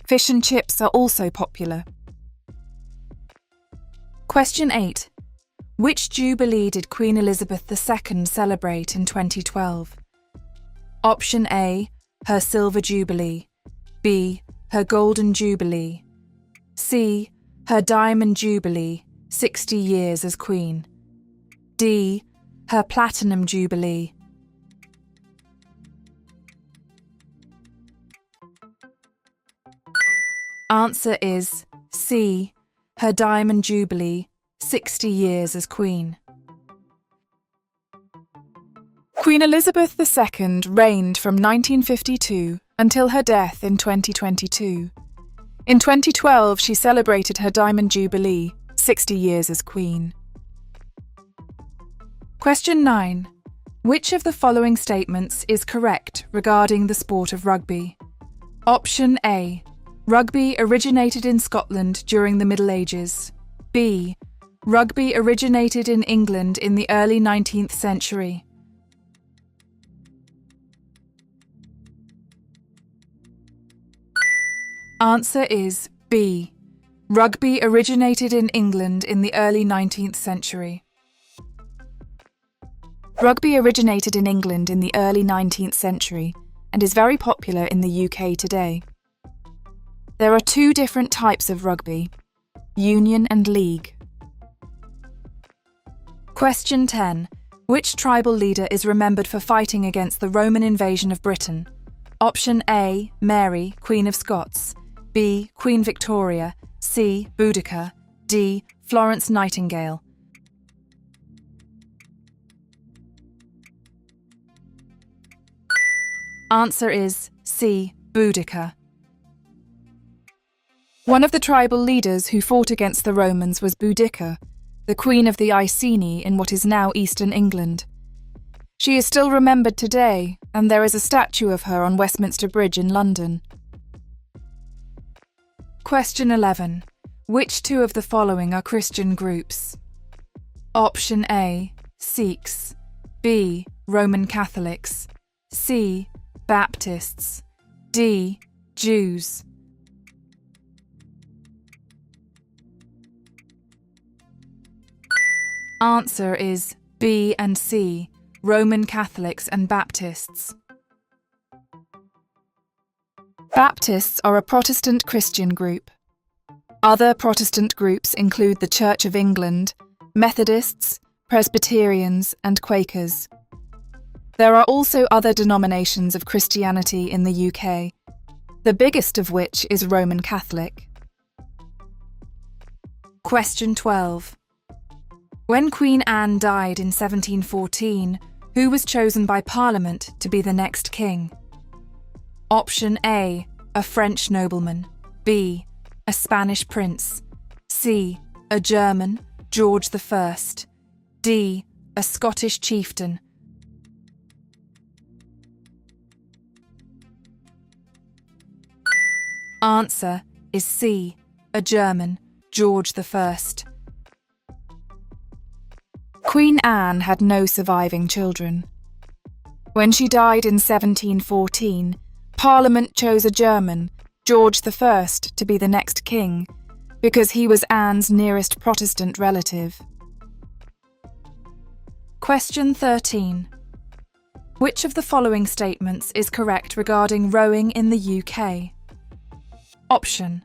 Fish and chips are also popular. Question 8. Which Jubilee did Queen Elizabeth II celebrate in 2012? Option A, her Silver Jubilee. B, her Golden Jubilee. C, her Diamond Jubilee, 60 years as Queen. D, her Platinum Jubilee. Answer is C, her Diamond Jubilee, 60 years as Queen. Queen Elizabeth II reigned from 1952 until her death in 2022. In 2012, she celebrated her Diamond Jubilee, 60 years as Queen. Question 9. Which of the following statements is correct regarding the sport of rugby? Option A. Rugby originated in Scotland during the Middle Ages. B. Rugby originated in England in the early 19th century. Answer is B. Rugby originated in England in the early 19th century. Rugby originated in England in the early 19th century and is very popular in the UK today. There are two different types of rugby, union and league. Question 10. Which tribal leader is remembered for fighting against the Roman invasion of Britain? Option A, Mary, Queen of Scots. B, Queen Victoria. C, Boudica. D, Florence Nightingale. Answer is C, Boudica. One of the tribal leaders who fought against the Romans was Boudica, the Queen of the Iceni in what is now eastern England. She is still remembered today, and there is a statue of her on Westminster Bridge in London. Question 11. Which two of the following are Christian groups? Option A, Sikhs. B, Roman Catholics. C, Baptists. D, Jews. Answer is B and C, Roman Catholics and Baptists. Baptists are a Protestant Christian group. Other Protestant groups include the Church of England, Methodists, Presbyterians, and Quakers. There are also other denominations of Christianity in the UK, the biggest of which is Roman Catholic. Question 12. When Queen Anne died in 1714, who was chosen by Parliament to be the next king? Option A, a French nobleman. B, a Spanish prince. C, a German, George I. D, a Scottish chieftain. Answer is C, a German, George I. Queen Anne had no surviving children. When she died in 1714, Parliament chose a German, George I, to be the next king, because he was Anne's nearest Protestant relative. Question 13. Which of the following statements is correct regarding rowing in the UK? Option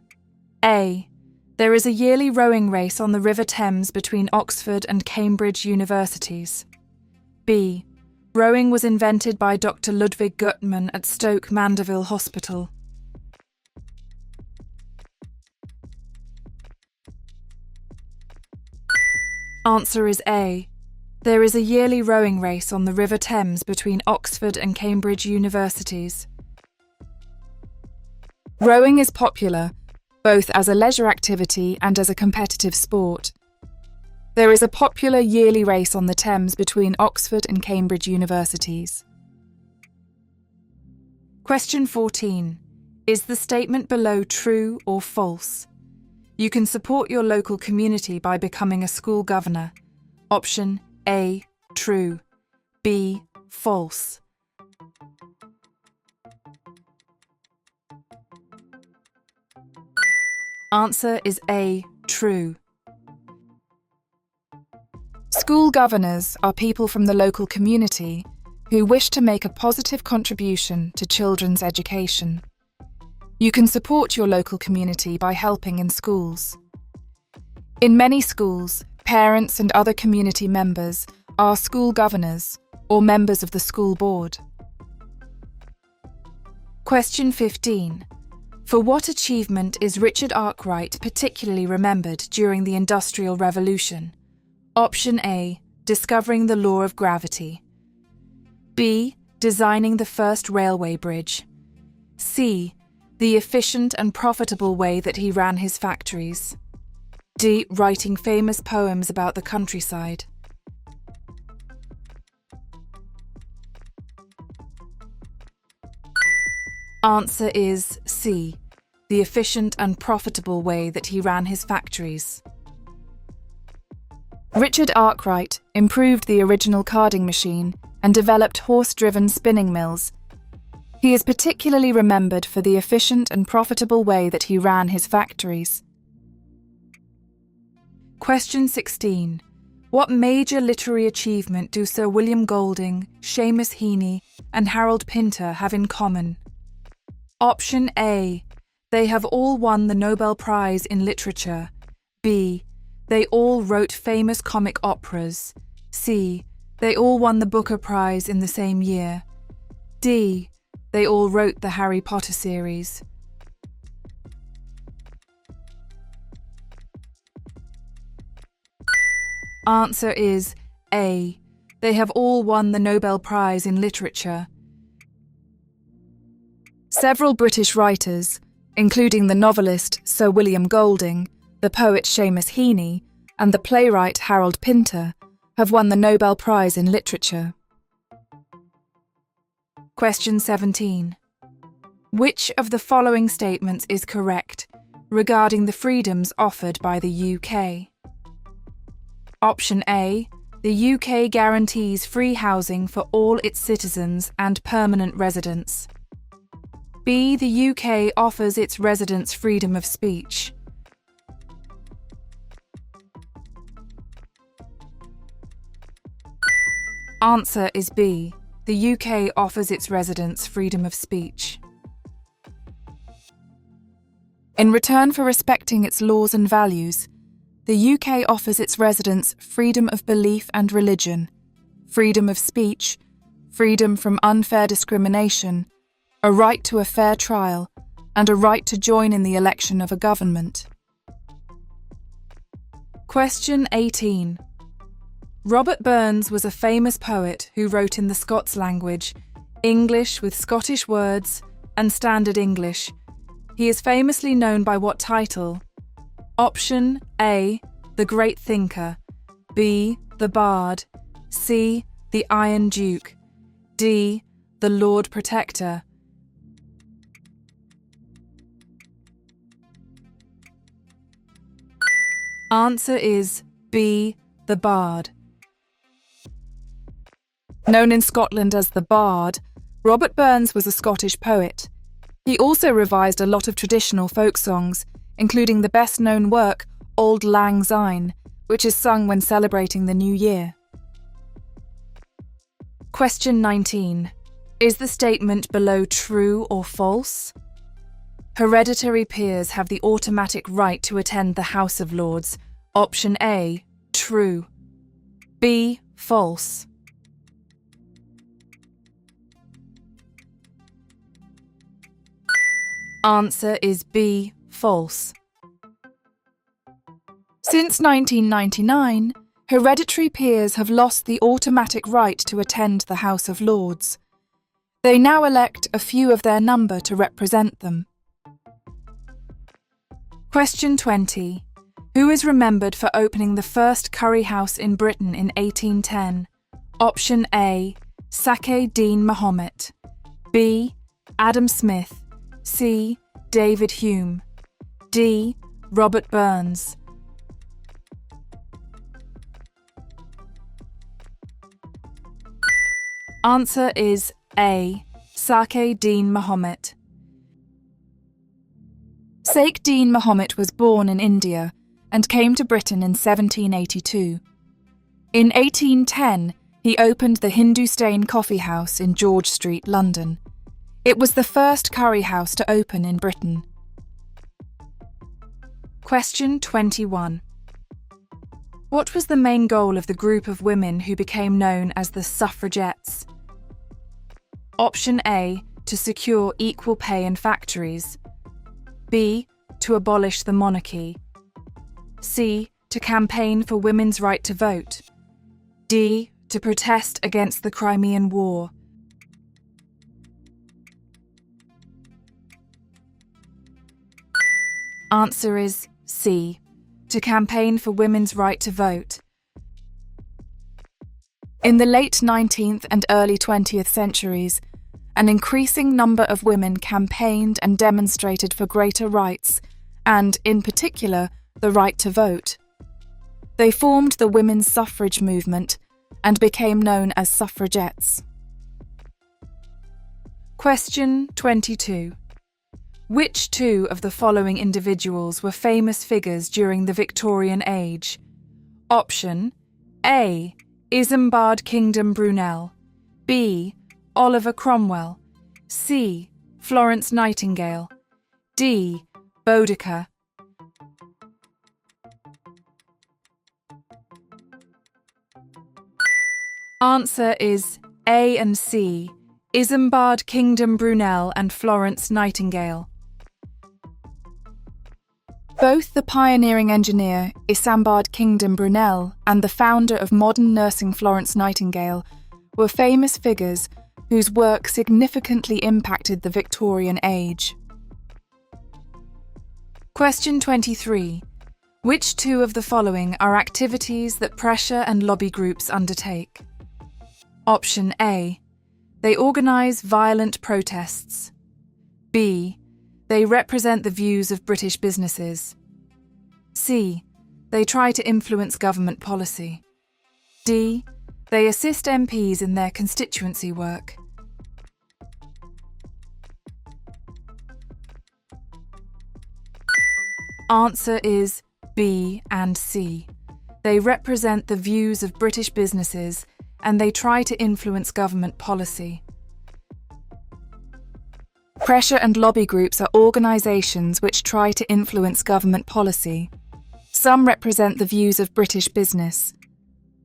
A. There is a yearly rowing race on the River Thames between Oxford and Cambridge universities. B. Rowing was invented by Dr. Ludwig Guttmann at Stoke Mandeville Hospital. Answer is A. There is a yearly rowing race on the River Thames between Oxford and Cambridge universities. Rowing is popular, both as a leisure activity and as a competitive sport. There is a popular yearly race on the Thames between Oxford and Cambridge universities. Question 14. Is the statement below true or false? You can support your local community by becoming a school governor. Option A. True. B. False. Answer is A. True. School governors are people from the local community who wish to make a positive contribution to children's education. You can support your local community by helping in schools. In many schools, parents and other community members are school governors or members of the school board. Question 15. For what achievement is Richard Arkwright particularly remembered during the Industrial Revolution? Option A. Discovering the law of gravity. B. Designing the first railway bridge. C. The efficient and profitable way that he ran his factories. D. Writing famous poems about the countryside. Answer is C. The efficient and profitable way that he ran his factories. Richard Arkwright improved the original carding machine and developed horse-driven spinning mills. He is particularly remembered for the efficient and profitable way that he ran his factories. Question 16. What major literary achievement do Sir William Golding, Seamus Heaney, and Harold Pinter have in common? Option A. They have all won the Nobel Prize in Literature. B. They all wrote famous comic operas. C. They all won the Booker Prize in the same year. D. They all wrote the Harry Potter series. Answer is A. They have all won the Nobel Prize in Literature. Several British writers, including the novelist Sir William Golding, the poet Seamus Heaney, and the playwright Harold Pinter, have won the Nobel Prize in Literature. Question 17. Which of the following statements is correct regarding the freedoms offered by the UK? Option A. The UK guarantees free housing for all its citizens and permanent residents. B. The UK offers its residents freedom of speech. Answer is B. The UK offers its residents freedom of speech. In return for respecting its laws and values, the UK offers its residents freedom of belief and religion, freedom of speech, freedom from unfair discrimination, a right to a fair trial, and a right to join in the election of a government. Question 18. Robert Burns was a famous poet who wrote in the Scots language, English with Scottish words, and Standard English. He is famously known by what title? Option A. The Great Thinker. B. The Bard. C. The Iron Duke. D. The Lord Protector. Answer is B. The Bard. Known in Scotland as the Bard, Robert Burns was a Scottish poet. He also revised a lot of traditional folk songs, including the best-known work, Auld Lang Syne, which is sung when celebrating the New Year. Question 19. Is the statement below true or false? Hereditary peers have the automatic right to attend the House of Lords. Option A, true. B, false. Answer is B, false. Since 1999, hereditary peers have lost the automatic right to attend the House of Lords. They now elect a few of their number to represent them. Question 20. Who is remembered for opening the first curry house in Britain in 1810? Option A, Sake-Dean Mahomet. B, Adam Smith. C, David Hume. D, Robert Burns. Answer is A, Sake-Dean Mahomet. Sake-Dean Mahomet was born in India and came to Britain in 1782. In 1810, he opened the Hindustan Coffee House in George Street, London. It was the first curry house to open in Britain. Question 21. What was the main goal of the group of women who became known as the suffragettes? Option A, to secure equal pay in factories. B, to abolish the monarchy. C, to campaign for women's right to vote. D, to protest against the Crimean War. Answer is C, to campaign for women's right to vote. In the late 19th and early 20th centuries, an increasing number of women campaigned and demonstrated for greater rights and, in particular, the right to vote. They formed the women's suffrage movement and became known as suffragettes. Question 22. Which two of the following individuals were famous figures during the Victorian age? Option A, Isambard Kingdom Brunel. B, Oliver Cromwell. C, Florence Nightingale. D, Boudicca. Answer is A and C, Isambard Kingdom Brunel and Florence Nightingale. Both the pioneering engineer Isambard Kingdom Brunel and the founder of modern nursing Florence Nightingale were famous figures whose work significantly impacted the Victorian age. Question 23. Which two of the following are activities that pressure and lobby groups undertake? Option A, they organise violent protests. B, they represent the views of British businesses. C, they try to influence government policy. D, they assist MPs in their constituency work. Answer is B and C. They represent the views of British businesses and they try to influence government policy. Pressure and lobby groups are organisations which try to influence government policy. Some represent the views of British business.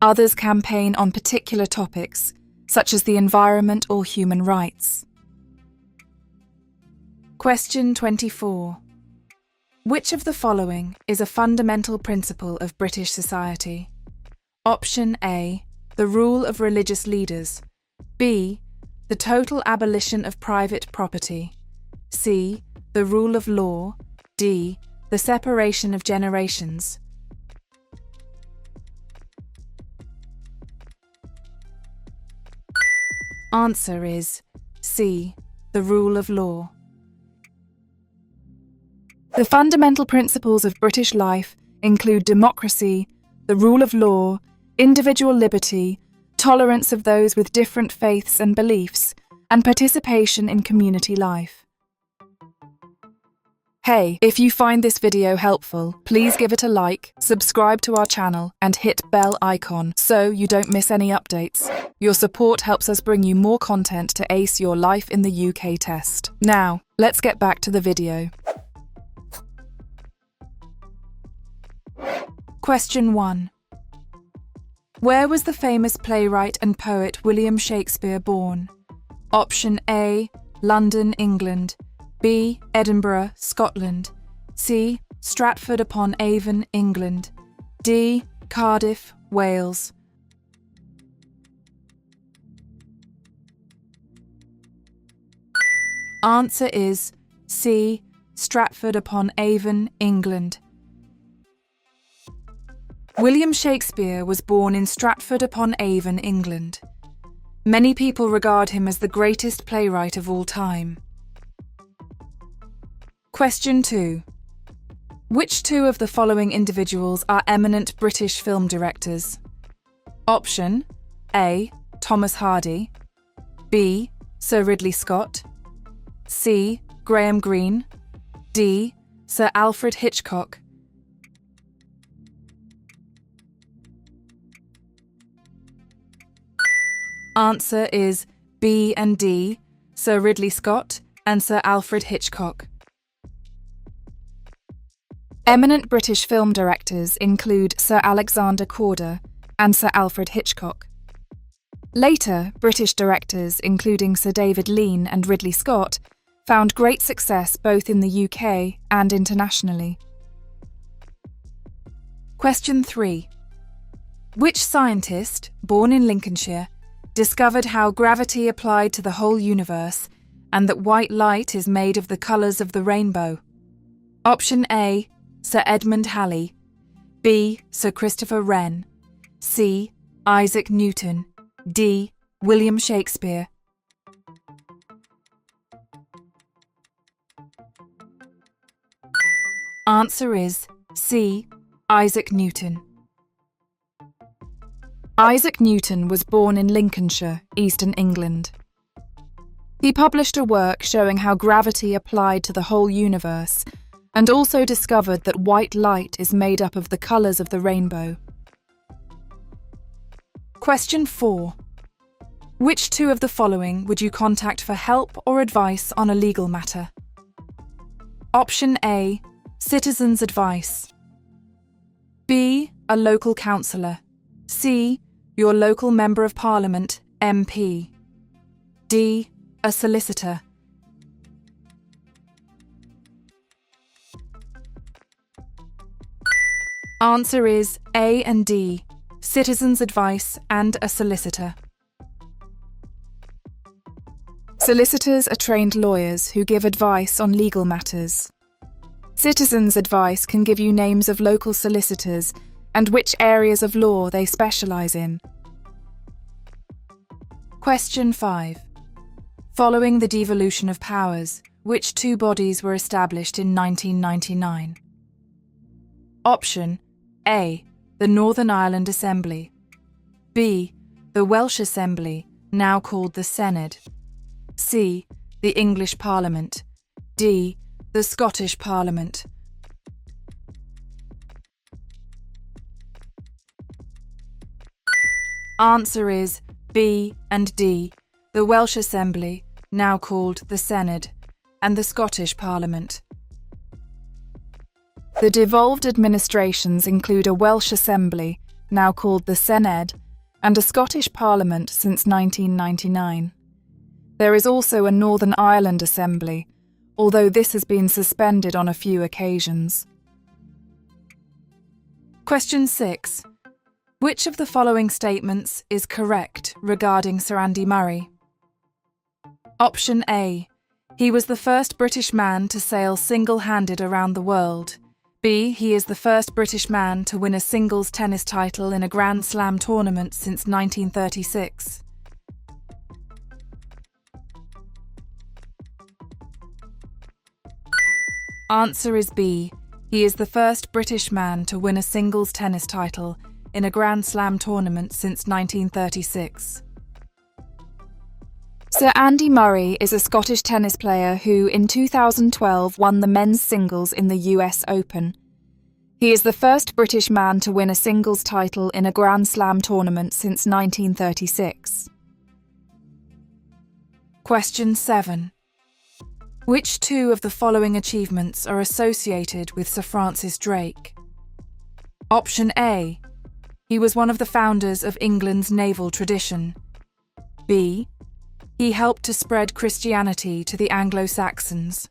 Others campaign on particular topics, such as the environment or human rights. Question 24. Which of the following is a fundamental principle of British society? Option A, the rule of religious leaders. B, the total abolition of private property. C, the rule of law. D, the separation of generations. Answer is C, the rule of law. The fundamental principles of British life include democracy, the rule of law, individual liberty, tolerance of those with different faiths and beliefs, and participation in community life. Hey, if you find this video helpful, please give it a like, subscribe to our channel, and hit bell icon so you don't miss any updates. Your support helps us bring you more content to ace your life in the UK test. Now, let's get back to the video. Question 1. Where was the famous playwright and poet William Shakespeare born? Option A, London, England. B, Edinburgh, Scotland. C, Stratford-upon-Avon, England. D, Cardiff, Wales. Answer is C, Stratford-upon-Avon, England. William Shakespeare was born in Stratford-upon-Avon, England. Many people regard him as the greatest playwright of all time. Question 2. Which two of the following individuals are eminent British film directors? Option A, Thomas Hardy. B, Sir Ridley Scott. C, Graham Greene. D, Sir Alfred Hitchcock. Answer is B and D, Sir Ridley Scott and Sir Alfred Hitchcock. Eminent British film directors include Sir Alexander Korda and Sir Alfred Hitchcock. Later, British directors, including Sir David Lean and Ridley Scott, found great success both in the UK and internationally. Question 3. Which scientist, born in Lincolnshire, discovered how gravity applied to the whole universe and that white light is made of the colours of the rainbow? Option A, Sir Edmund Halley. B, Sir Christopher Wren. C, Isaac Newton. D, William Shakespeare. Answer is C, Isaac Newton. Isaac Newton was born in Lincolnshire, Eastern England. He published a work showing how gravity applied to the whole universe and also discovered that white light is made up of the colours of the rainbow. Question 4. Which two of the following would you contact for help or advice on a legal matter? Option A, Citizens' Advice. B, a local councillor. C, your local Member of Parliament, MP. D, a solicitor. Answer is A and D, Citizens' Advice and a solicitor. Solicitors are trained lawyers who give advice on legal matters. Citizens' Advice can give you names of local solicitors and which areas of law they specialise in. Question 5. Following the devolution of powers, which two bodies were established in 1999? Option A, the Northern Ireland Assembly. B, the Welsh Assembly, now called the Senedd. C, the English Parliament. D, the Scottish Parliament. Answer is B and D, the Welsh Assembly, now called the Senedd, and the Scottish Parliament. The devolved administrations include a Welsh Assembly, now called the Senedd, and a Scottish Parliament since 1999. There is also a Northern Ireland Assembly, although this has been suspended on a few occasions. Question 6. Which of the following statements is correct regarding Sir Andy Murray? Option A. He was the first British man to sail single-handed around the world. B. He is the first British man to win a singles tennis title in a Grand Slam tournament since 1936. Answer is B. He is the first British man to win a singles tennis title in a Grand Slam tournament since 1936. Sir Andy Murray is a Scottish tennis player who, in 2012, won the men's singles in the US Open. He is the first British man to win a singles title in a Grand Slam tournament since 1936. Question 7. Which two of the following achievements are associated with Sir Francis Drake? Option A. He was one of the founders of England's naval tradition. B. He helped to spread Christianity to the Anglo-Saxons.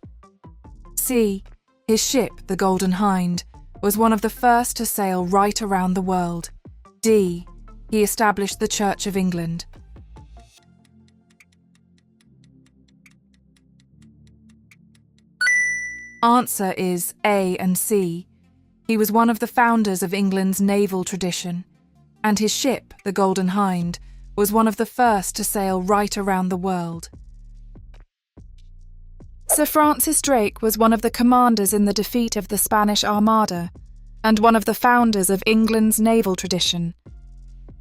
C. His ship, the Golden Hind, was one of the first to sail right around the world. D. He established the Church of England. Answer is A and C. He was one of the founders of England's naval tradition, and his ship, the Golden Hind, was one of the first to sail right around the world. Sir Francis Drake was one of the commanders in the defeat of the Spanish Armada, and one of the founders of England's naval tradition.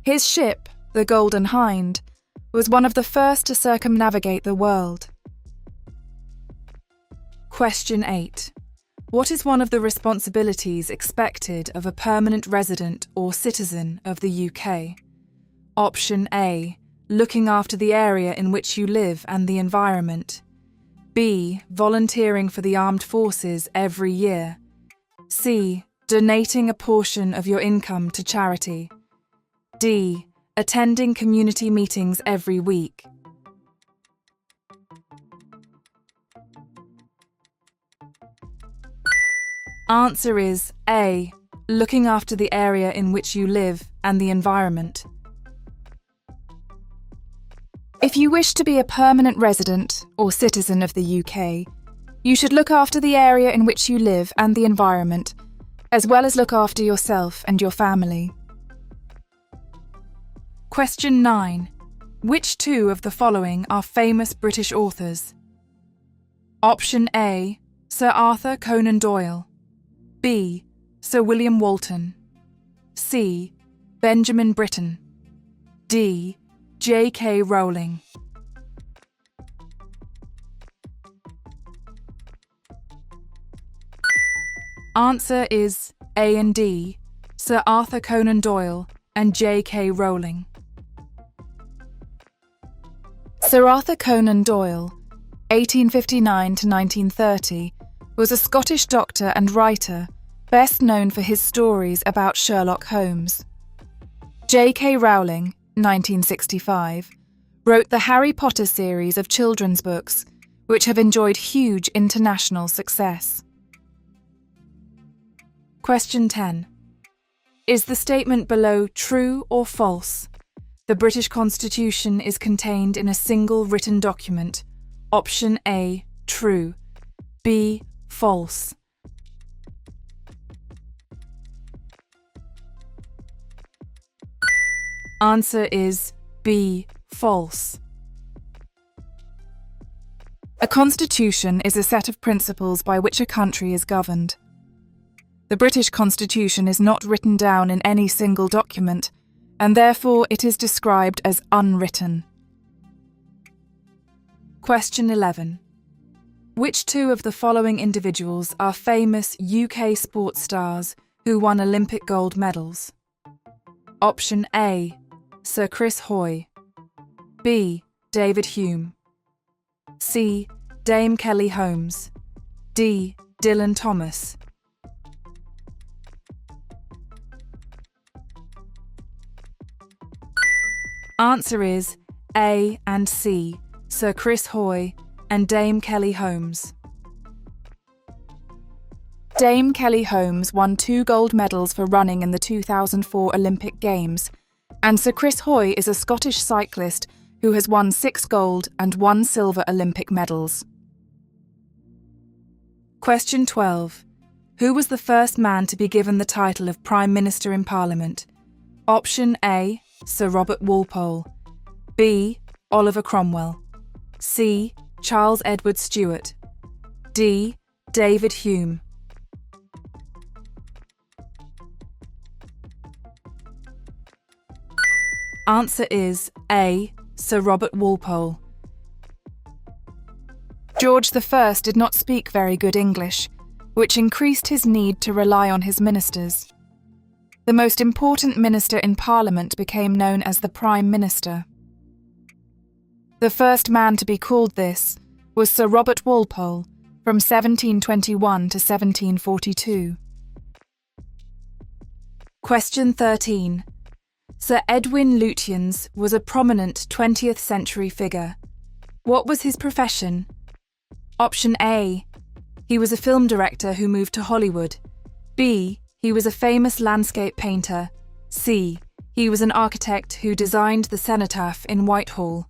His ship, the Golden Hind, was one of the first to circumnavigate the world. Question 8. What is one of the responsibilities expected of a permanent resident or citizen of the UK? Option A. Looking after the area in which you live and the environment. B. Volunteering for the armed forces every year. C. Donating a portion of your income to charity. D. Attending community meetings every week. Answer is A. Looking after the area in which you live and the environment. If you wish to be a permanent resident or citizen of the UK, you should look after the area in which you live and the environment, as well as look after yourself and your family. Question 9. Which two of the following are famous British authors? Option A. Sir Arthur Conan Doyle. B. Sir William Walton. C. Benjamin Britten. D. J.K. Rowling. Answer is A and D, Sir Arthur Conan Doyle and J.K. Rowling. Sir Arthur Conan Doyle, 1859 to 1930, was a Scottish doctor and writer, best known for his stories about Sherlock Holmes. J.K. Rowling, 1965, wrote the Harry Potter series of children's books, which have enjoyed huge international success. Question 10. Is the statement below true or false? The British Constitution is contained in a single written document. Option A, true. B, false. Answer is B, false. A constitution is a set of principles by which a country is governed. The British Constitution is not written down in any single document, and therefore it is described as unwritten. Question 11. Which two of the following individuals are famous UK sports stars who won Olympic gold medals? Option A, Sir Chris Hoy. B, David Hume. C, Dame Kelly Holmes. D, Dylan Thomas. Answer is A and C, Sir Chris Hoy and Dame Kelly Holmes. Dame Kelly Holmes won 2 gold medals for running in the 2004 Olympic Games, and Sir Chris Hoy is a Scottish cyclist who has won 6 gold and 1 silver Olympic medals. Question 12. Who was the first man to be given the title of Prime Minister in Parliament? Option A, Sir Robert Walpole. B, Oliver Cromwell. C, Charles Edward Stuart. D, David Hume. Answer is A, Sir Robert Walpole. George I did not speak very good English, which increased his need to rely on his ministers. The most important minister in Parliament became known as the Prime Minister. The first man to be called this was Sir Robert Walpole, from 1721 to 1742. Question 13. Sir Edwin Lutyens was a prominent 20th century figure. What was his profession? Option A. He was a film director who moved to Hollywood. B. He was a famous landscape painter. C. He was an architect who designed the cenotaph in Whitehall.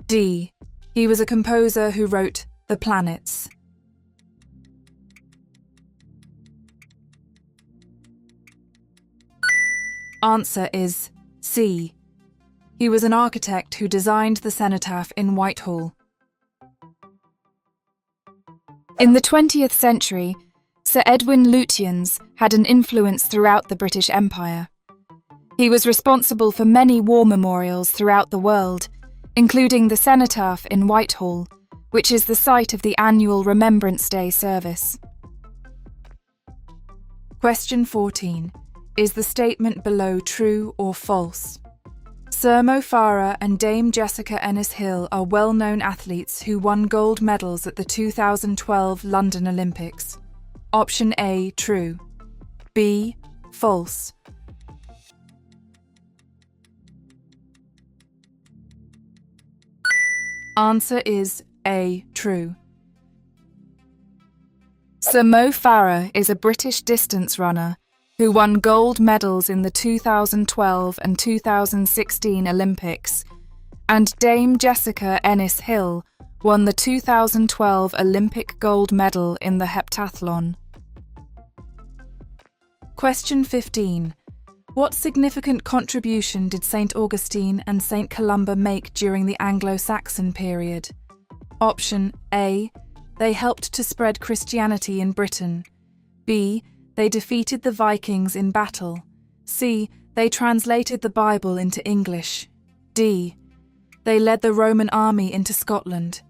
D. He was a composer who wrote The Planets. Answer is C. He was an architect who designed the cenotaph in Whitehall. In the 20th century, Sir Edwin Lutyens had an influence throughout the British Empire. He was responsible for many war memorials throughout the world, including the cenotaph in Whitehall, which is the site of the annual Remembrance Day service. Question 14. Is the statement below true or false? Sir Mo Farah and Dame Jessica Ennis-Hill are well-known athletes who won gold medals at the 2012 London Olympics. Option A, true. B, false. Answer is A, true. Sir Mo Farah is a British distance runner who won gold medals in the 2012 and 2016 Olympics, and Dame Jessica Ennis-Hill won the 2012 Olympic gold medal in the heptathlon. Question 15. What significant contribution did St. Augustine and St. Columba make during the Anglo-Saxon period? Option A. They helped to spread Christianity in Britain. B. They defeated the Vikings in battle. C. They translated the Bible into English. D. They led the Roman army into Scotland.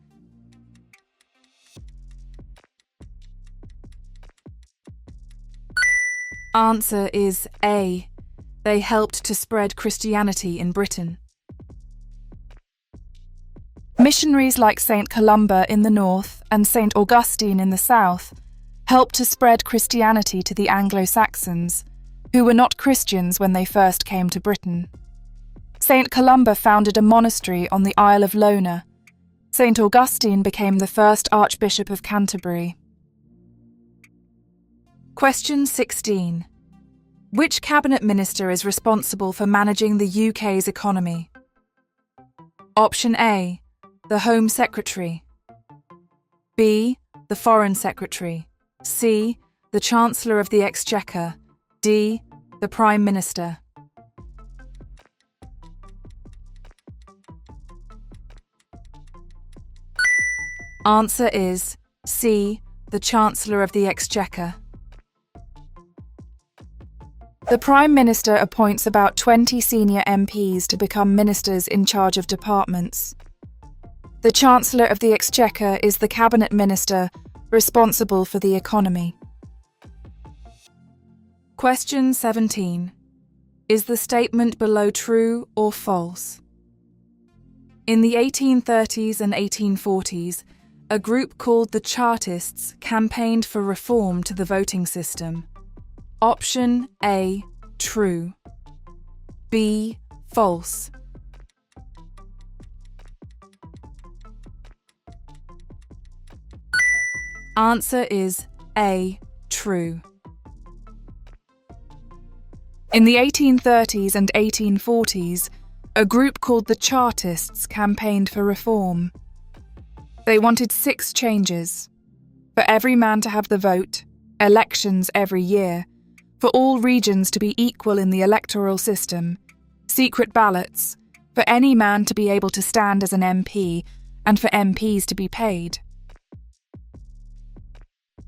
Answer is A. They helped to spread Christianity in Britain. Missionaries like St. Columba in the north and St. Augustine in the south helped to spread Christianity to the Anglo-Saxons, who were not Christians when they first came to Britain. St. Columba founded a monastery on the Isle of Lona. St. Augustine became the first Archbishop of Canterbury. Question 16. Which cabinet minister is responsible for managing the UK's economy? Option A, the Home Secretary. B, the Foreign Secretary. C, the Chancellor of the Exchequer. D, the Prime Minister. Answer is C, the Chancellor of the Exchequer. The Prime Minister appoints about 20 senior MPs to become ministers in charge of departments. The Chancellor of the Exchequer is the Cabinet Minister responsible for the economy. Question 17. Is the statement below true or false? In the 1830s and 1840s, a group called the Chartists campaigned for reform to the voting system. Option A, true. B, false. Answer is A, true. In the 1830s and 1840s, a group called the Chartists campaigned for reform. They wanted 6 changes: for every man to have the vote, elections every year, for all regions to be equal in the electoral system, secret ballots, for any man to be able to stand as an MP, and for MPs to be paid.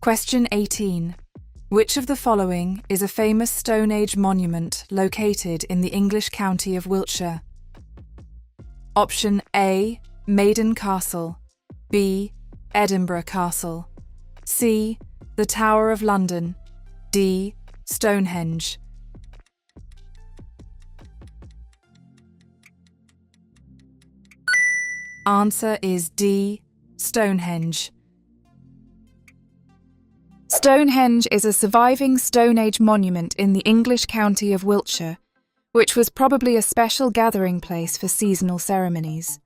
Question 18. Which of the following is a famous Stone Age monument located in the English county of Wiltshire? Option A, Maiden Castle. B, Edinburgh Castle. C. The Tower of London. D. Stonehenge. Answer is D. Stonehenge. Stonehenge is a surviving Stone Age monument in the English county of Wiltshire, which was probably a special gathering place for seasonal ceremonies.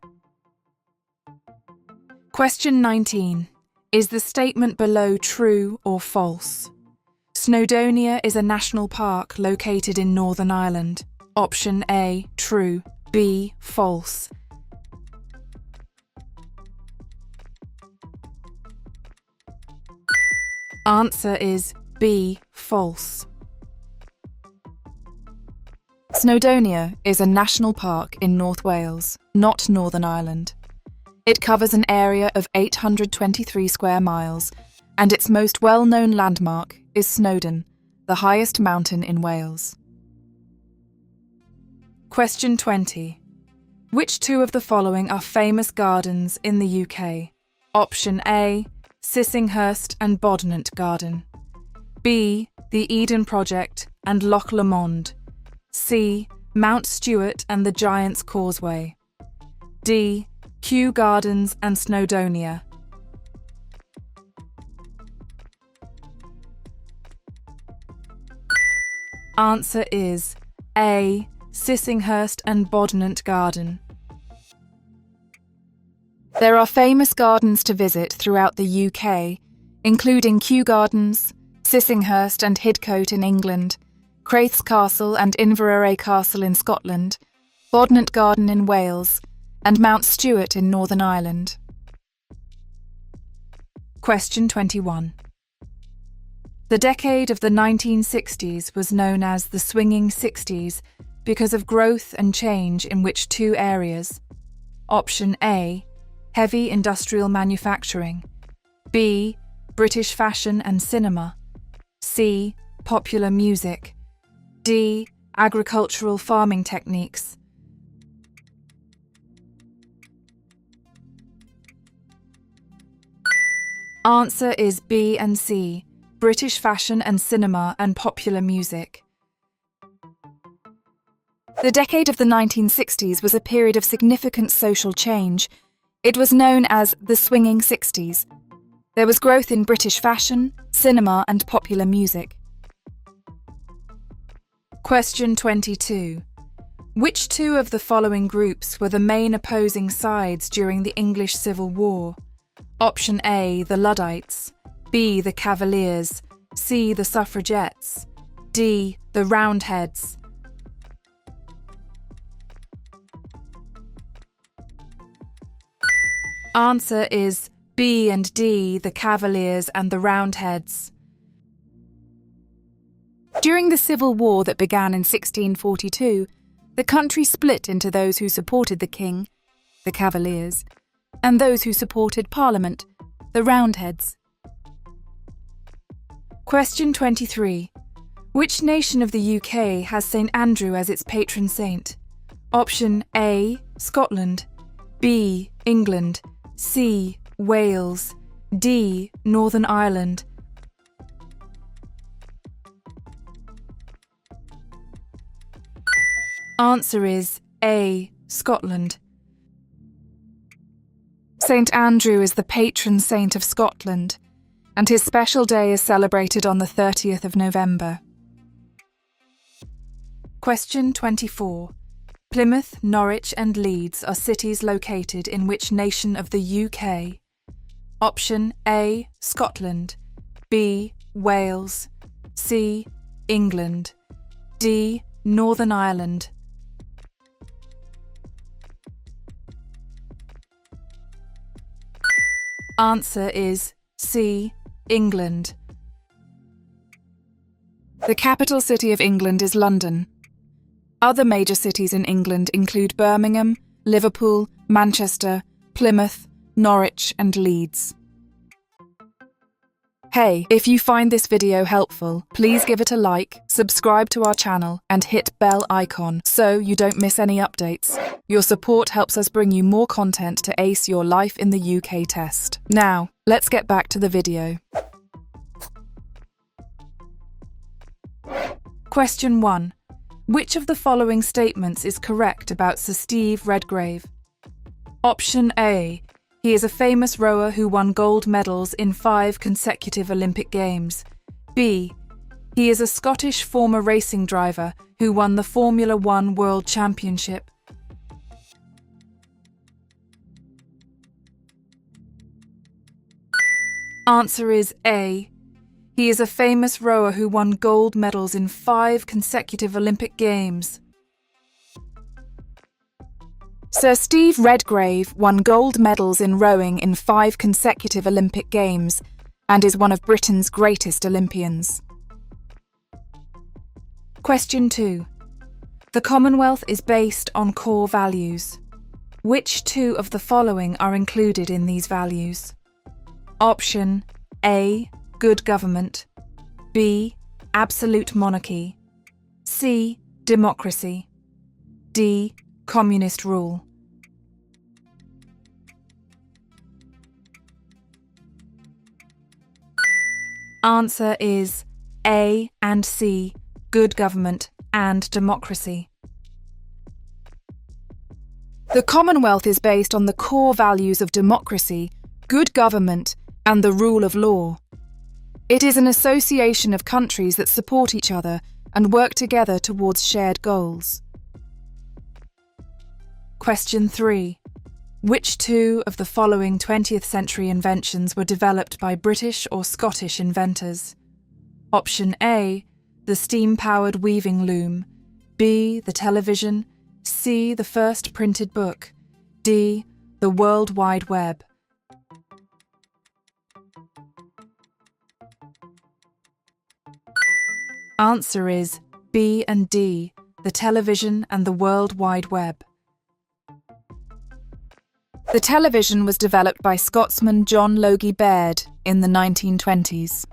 Question 19. Is the statement below true or false? Snowdonia is a national park located in Northern Ireland. Option A, true. B, false. Answer is B, false. Snowdonia is a national park in North Wales, not Northern Ireland. It covers an area of 823 square miles, and its most well-known landmark is Snowdon, the highest mountain in Wales. Question 20. Which two of the following are famous gardens in the UK? Option A, Sissinghurst and Bodnant Garden. B, the Eden Project and Loch Lomond. C, Mount Stewart and the Giant's Causeway. D, Kew Gardens and Snowdonia. Answer is A, Sissinghurst and Bodnant Garden. There are famous gardens to visit throughout the UK, including Kew Gardens, Sissinghurst and Hidcote in England, Craith's Castle and Inverary Castle in Scotland, Bodnant Garden in Wales, and Mount Stewart in Northern Ireland. Question 21. The decade of the 1960s was known as the Swinging Sixties because of growth and change in which two areas. Option A, heavy industrial manufacturing. B, British fashion and cinema. C, popular music. D, agricultural farming techniques. Answer is B and C, British fashion and cinema and popular music. The decade of the 1960s was a period of significant social change. It was known as the Swinging Sixties. There was growth in British fashion, cinema and popular music. Question 22. Which two of the following groups were the main opposing sides during the English Civil War? Option A, the Luddites. B, the Cavaliers. C, the Suffragettes. D, the Roundheads. Answer is B and D, the Cavaliers and the Roundheads. During the Civil War that began in 1642, the country split into those who supported the king, the Cavaliers, and those who supported Parliament, the Roundheads. Question 23. Which nation of the UK has St Andrew as its patron saint? Option A, Scotland. B, England. C, Wales. D, Northern Ireland. Answer is A, Scotland. St Andrew is the patron saint of Scotland, and his special day is celebrated on the 30th of November. Question 24. Plymouth, Norwich and Leeds are cities located in which nation of the UK? Option A, Scotland. B, Wales. C, England. D, Northern Ireland. Answer is C, England. The capital city of England is London. Other major cities in England include Birmingham, Liverpool, Manchester, Plymouth, Norwich and Leeds. Hey, if you find this video helpful, please give it a like, subscribe to our channel, and hit bell icon so you don't miss any updates. Your support helps us bring you more content to ace your life in the UK test. Now, let's get back to the video. Question 1. Which of the following statements is correct about Sir Steve Redgrave? Option A. He is a famous rower who won gold medals in 5 consecutive Olympic Games. B. He is a Scottish former racing driver who won the Formula One World Championship. Answer is A. He is a famous rower who won gold medals in 5 consecutive Olympic Games. Sir Steve Redgrave won gold medals in rowing in 5 consecutive Olympic Games and is one of Britain's greatest Olympians. Question 2. The Commonwealth is based on core values. Which 2 of the following are included in these values? Option A. Good government. B. Absolute monarchy. C. Democracy. D. Communist rule. Answer is A and C, good government and democracy. The Commonwealth is based on the core values of democracy, good government, and the rule of law. It is an association of countries that support each other and work together towards shared goals. Question 3. Which 2 of the following 20th century inventions were developed by British or Scottish inventors? Option A. The steam-powered weaving loom. B. The television. C. The first printed book. D. The World Wide Web. Answer is B and D, the television and the World Wide Web. The television was developed by Scotsman John Logie Baird in the 1920s.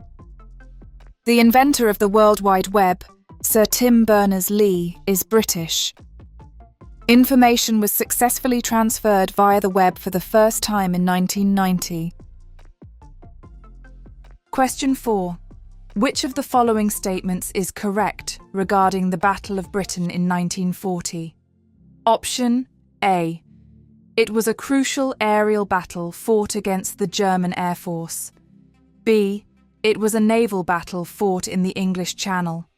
The inventor of the World Wide Web, Sir Tim Berners-Lee, is British. Information was successfully transferred via the web for the first time in 1990. Question 4. Which of the following statements is correct regarding the Battle of Britain in 1940? Option A. It was a crucial aerial battle fought against the German Air Force. B. It was a naval battle fought in the English Channel.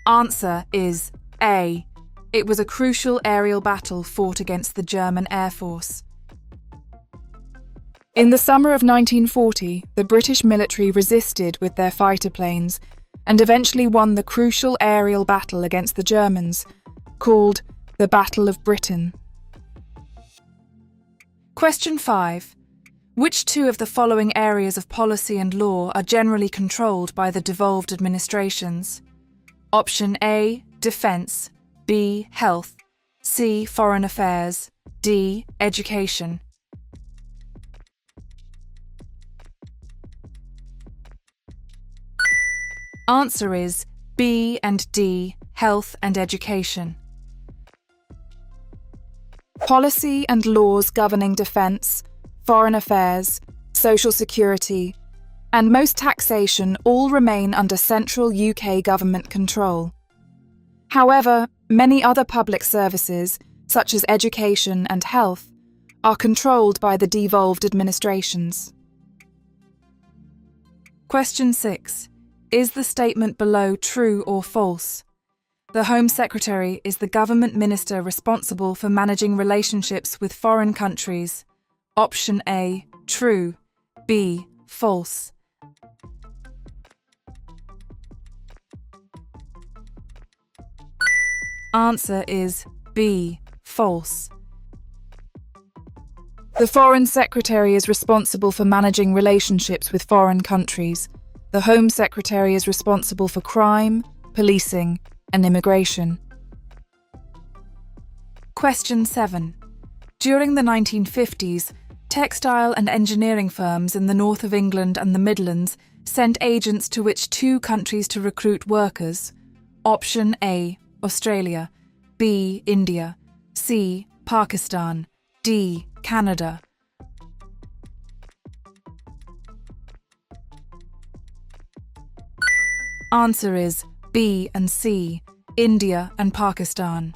Answer is A. It was a crucial aerial battle fought against the German Air Force. In the summer of 1940, the British military resisted with their fighter planes and eventually won the crucial aerial battle against the Germans, called the Battle of Britain. Question 5. Which 2 of the following areas of policy and law are generally controlled by the devolved administrations? Option A. Defence. B. Health. C. Foreign affairs. D. Education. Answer is B and D, health and education. Policy and laws governing defence, foreign affairs, social security, and most taxation all remain under central UK government control. However, many other public services, such as education and health, are controlled by the devolved administrations. Question 6. Is the statement below true or false? The Home Secretary is the government minister responsible for managing relationships with foreign countries. Option A, true. B, false. Answer is B, false. The Foreign Secretary is responsible for managing relationships with foreign countries. The Home Secretary is responsible for crime, policing, and immigration. Question 7. During the 1950s, textile and engineering firms in the north of England and the Midlands sent agents to which two countries to recruit workers? Option A, Australia, B, India, C, Pakistan, D, Canada. Answer is B and C, India and Pakistan.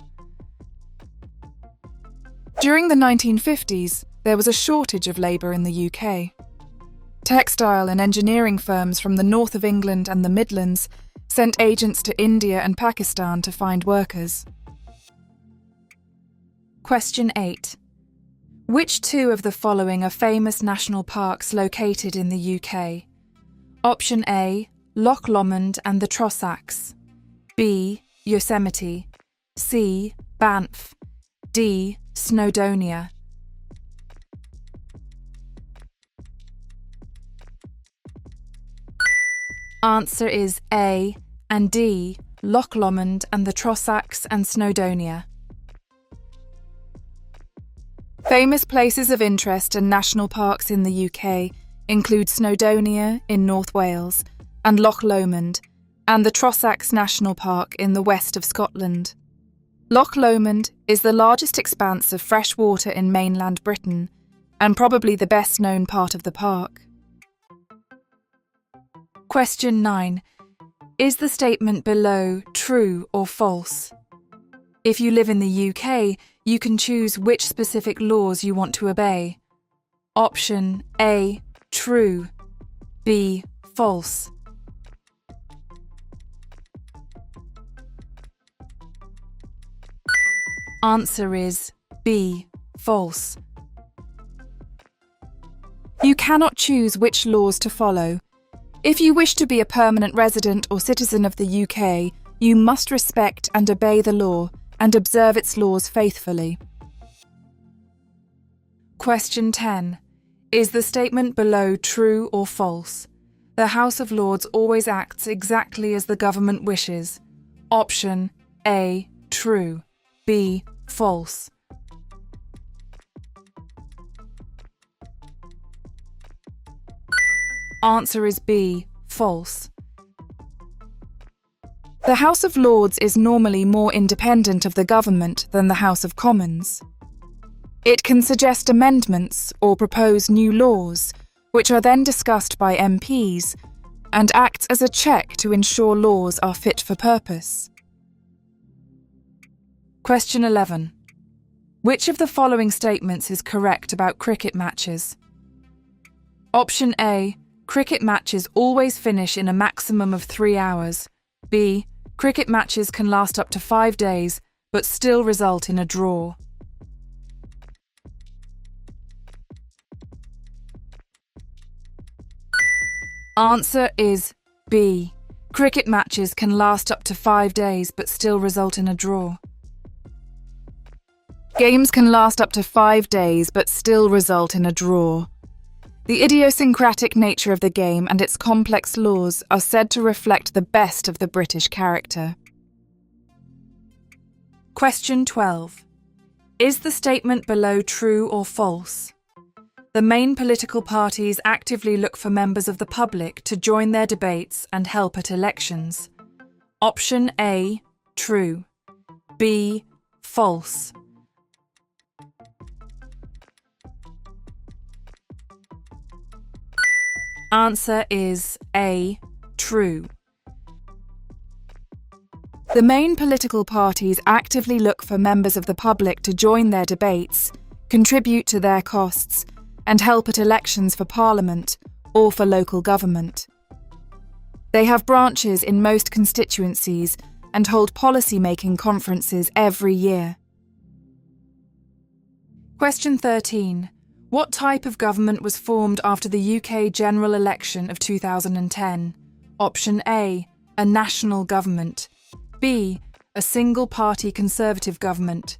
During the 1950s, there was a shortage of labour in the UK. Textile and engineering firms from the north of England and the Midlands sent agents to India and Pakistan to find workers. Question 8. Which two of the following are famous national parks located in the UK? Option A, Loch Lomond and the Trossachs, B, Yosemite, C, Banff, D, Snowdonia. Answer is A and D, Loch Lomond and the Trossachs and Snowdonia. Famous places of interest and national parks in the UK include Snowdonia in North Wales and Loch Lomond, and the Trossachs National Park in the west of Scotland. Loch Lomond is the largest expanse of fresh water in mainland Britain, and probably the best known part of the park. Question 9. Is the statement below true or false? If you live in the UK, you can choose which specific laws you want to obey. Option A, true, B, false. Answer is B, false. You cannot choose which laws to follow. If you wish to be a permanent resident or citizen of the UK, you must respect and obey the law and observe its laws faithfully. Question 10. Is the statement below true or false? The House of Lords always acts exactly as the government wishes. Option A, true, B, false. Answer is B, false. The House of Lords is normally more independent of the government than the House of Commons. It can suggest amendments or propose new laws, which are then discussed by MPs, and acts as a check to ensure laws are fit for purpose. Question 11. Which of the following statements is correct about cricket matches? Option A, cricket matches always finish in a maximum of 3 hours. B, cricket matches can last up to 5 days, but still result in a draw. Answer is B. Cricket matches can last up to 5 days, but still result in a draw. Games can last up to 5 days, but still result in a draw. The idiosyncratic nature of the game and its complex laws are said to reflect the best of the British character. Question 12. Is the statement below true or false? The main political parties actively look for members of the public to join their debates and help at elections. Option A, true. B, false. Answer is A, true. The main political parties actively look for members of the public to join their debates, contribute to their costs, and help at elections for Parliament or for local government. They have branches in most constituencies and hold policy-making conferences every year. Question 13. What type of government was formed after the UK general election of 2010? Option A, a national government. B, a single-party Conservative government.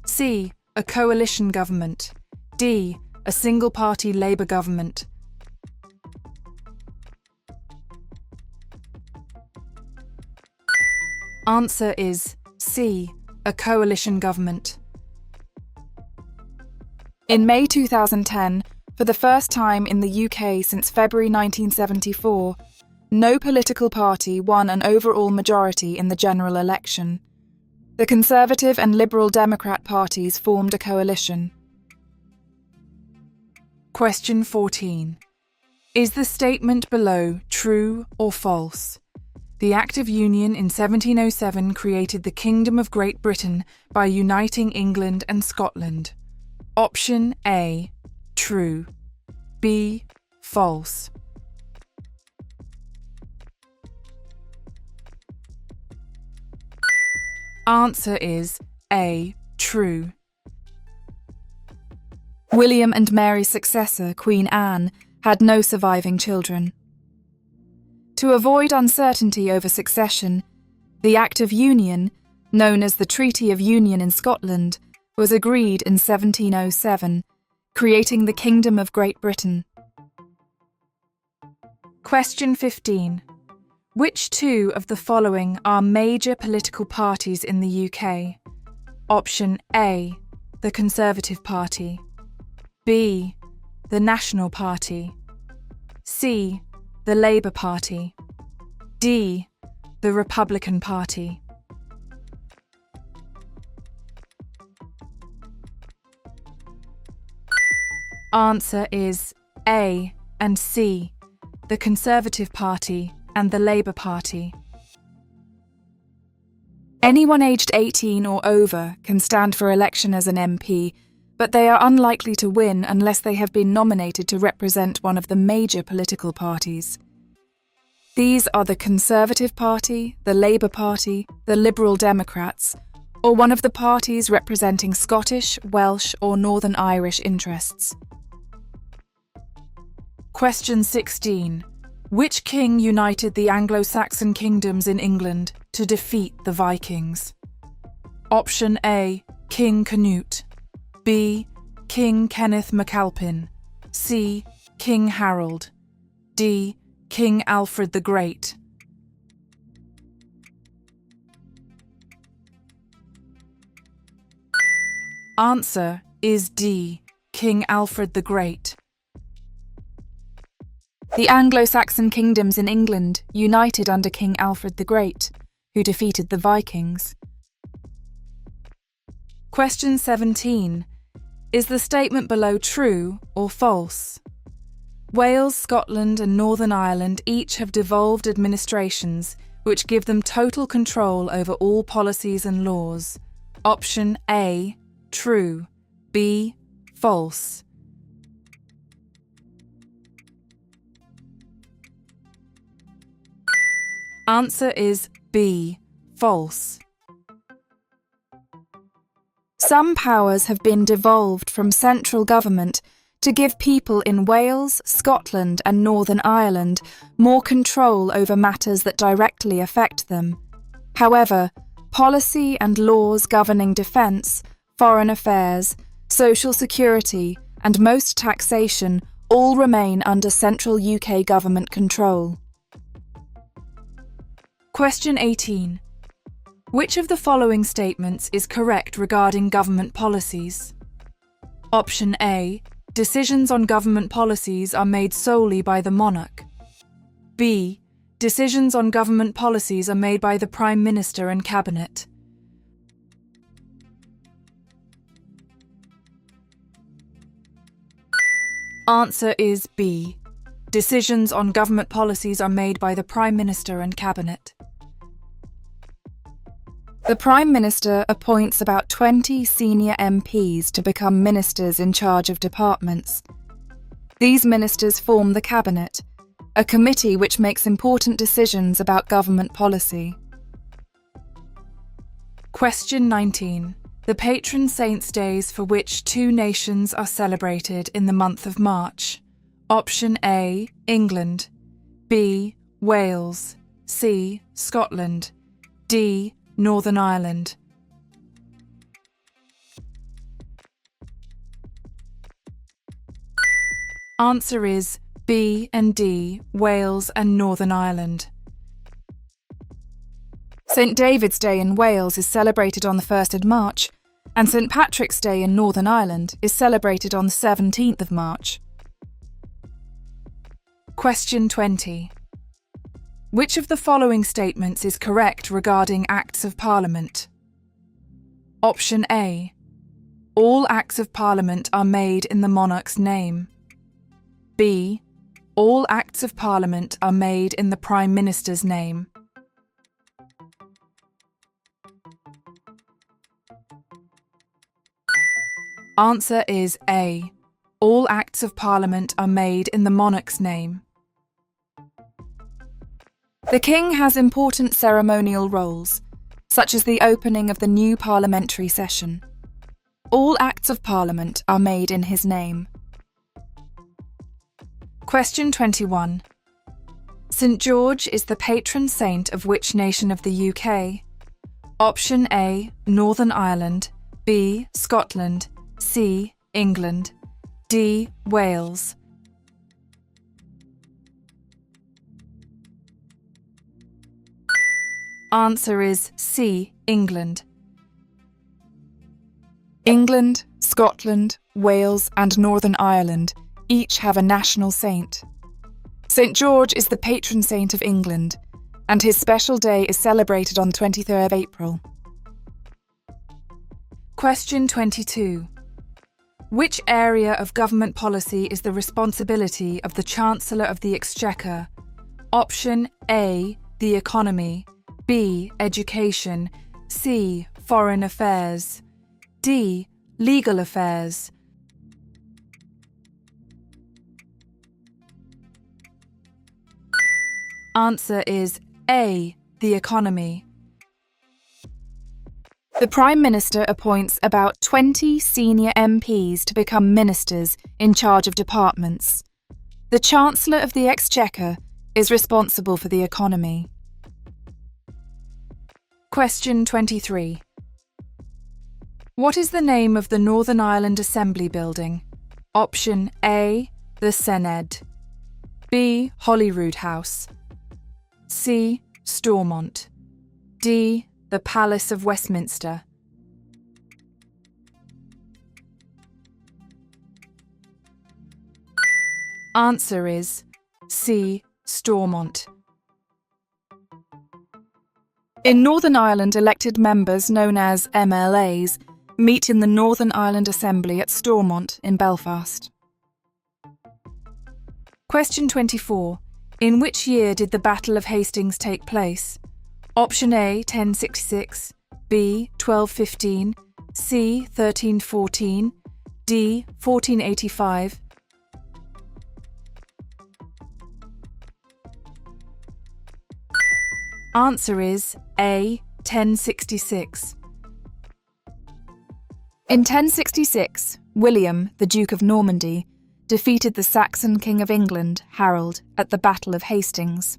C, a coalition government. D, a single-party Labour government. Answer is C, a coalition government. In May 2010, for the first time in the UK since February 1974, no political party won an overall majority in the general election. The Conservative and Liberal Democrat parties formed a coalition. Question 14. Is the statement below true or false? The Act of Union in 1707 created the Kingdom of Great Britain by uniting England and Scotland. Option A, true. B, false. Answer is A, true. William and Mary's successor, Queen Anne, had no surviving children. To avoid uncertainty over succession, the Act of Union, known as the Treaty of Union in Scotland, was agreed in 1707, creating the Kingdom of Great Britain. Question 15. Which two of the following are major political parties in the UK? Option A, the Conservative Party. B, the National Party. C, the Labour Party. D, the Republican Party. Answer is A and C, the Conservative Party and the Labour Party. Anyone aged 18 or over can stand for election as an MP, but they are unlikely to win unless they have been nominated to represent one of the major political parties. These are the Conservative Party, the Labour Party, the Liberal Democrats, or one of the parties representing Scottish, Welsh, or Northern Irish interests. Question 16. Which king united the Anglo-Saxon kingdoms in England to defeat the Vikings? Option A, King Canute. B, King Kenneth MacAlpin. C, King Harold. D, King Alfred the Great. Answer is D, King Alfred the Great. The Anglo-Saxon kingdoms in England united under King Alfred the Great, who defeated the Vikings. Question 17. Is the statement below true or false? Wales, Scotland and Northern Ireland each have devolved administrations which give them total control over all policies and laws. Option A, true. B, false. Answer is B, false. Some powers have been devolved from central government to give people in Wales, Scotland and Northern Ireland more control over matters that directly affect them. However, policy and laws governing defence, foreign affairs, social security and most taxation all remain under central UK government control. Question 18. Which of the following statements is correct regarding government policies? Option A. Decisions on government policies are made solely by the monarch. B. Decisions on government policies are made by the Prime Minister and Cabinet. Answer is B. Decisions on government policies are made by the Prime Minister and Cabinet. The Prime Minister appoints about 20 senior MPs to become ministers in charge of departments. These ministers form the Cabinet, a committee which makes important decisions about government policy. Question 19. The patron saints' days for which two nations are celebrated in the month of March. Option A, England. B, Wales. C, Scotland. D, Northern Ireland. Answer is B and D, Wales and Northern Ireland. St David's Day in Wales is celebrated on the 1st of March, and St. Patrick's Day in Northern Ireland is celebrated on the 17th of March. Question 20. Which of the following statements is correct regarding Acts of Parliament? Option A. All Acts of Parliament are made in the monarch's name. B. All Acts of Parliament are made in the Prime Minister's name. Answer is A. All Acts of Parliament are made in the monarch's name. The King has important ceremonial roles, such as the opening of the new parliamentary session. All Acts of Parliament are made in his name. Question 21. St. George is the patron saint of which nation of the UK? Option A. Northern Ireland. B. Scotland. C. England. D. Wales. Answer is C. England. England, Scotland, Wales and Northern Ireland each have a national saint. St. George is the patron saint of England, and his special day is celebrated on the 23rd of April. Question 22. Which area of government policy is the responsibility of the Chancellor of the Exchequer? Option A. The economy. B. Education. C. Foreign affairs. D. Legal affairs. Answer is A. The economy. The Prime Minister appoints about 20 senior MPs to become ministers in charge of departments. The Chancellor of the Exchequer is responsible for the economy. Question 23. What is the name of the Northern Ireland Assembly building? Option A. The Senedd. B. Holyrood House. C. Stormont. D. The Palace of Westminster. Answer is C. Stormont. In Northern Ireland, elected members, known as MLAs, meet in the Northern Ireland Assembly at Stormont in Belfast. Question 24. In which year did the Battle of Hastings take place? Option A, 1066, B, 1215, C, 1314, D, 1485. Answer is A, 1066. In 1066, William, the Duke of Normandy, defeated the Saxon King of England, Harold, at the Battle of Hastings.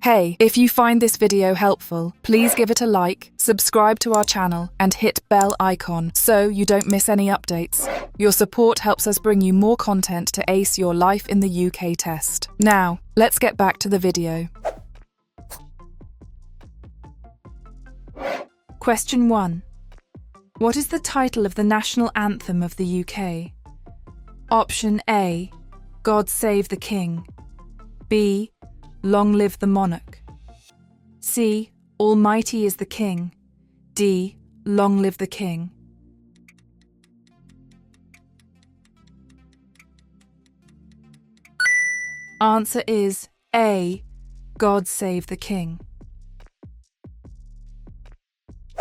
Hey, if you find this video helpful, please give it a like, subscribe to our channel, and hit bell icon so you don't miss any updates. Your support helps us bring you more content to ace your life in the UK test. Now, let's get back to the video. Question 1. What is the title of the national anthem of the UK? Option A. God Save the King. B. Long Live the Monarch. C. Almighty is the King. D. Long Live the King. Answer is A. God Save the King.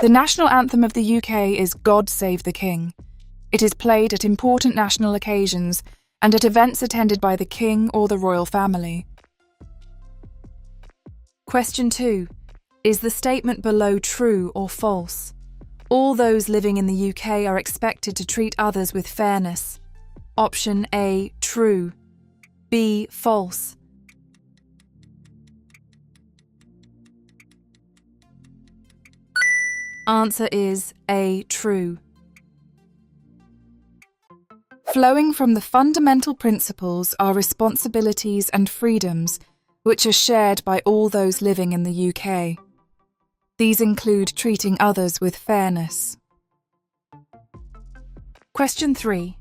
The national anthem of the UK is God Save the King. It is played at important national occasions and at events attended by the King or the royal family. Question 2. Is the statement below true or false? All those living in the UK are expected to treat others with fairness. Option A, true. B, false. Answer is A, true. Flowing from the fundamental principles are responsibilities and freedoms which are shared by all those living in the UK. These include treating others with fairness. Question 3.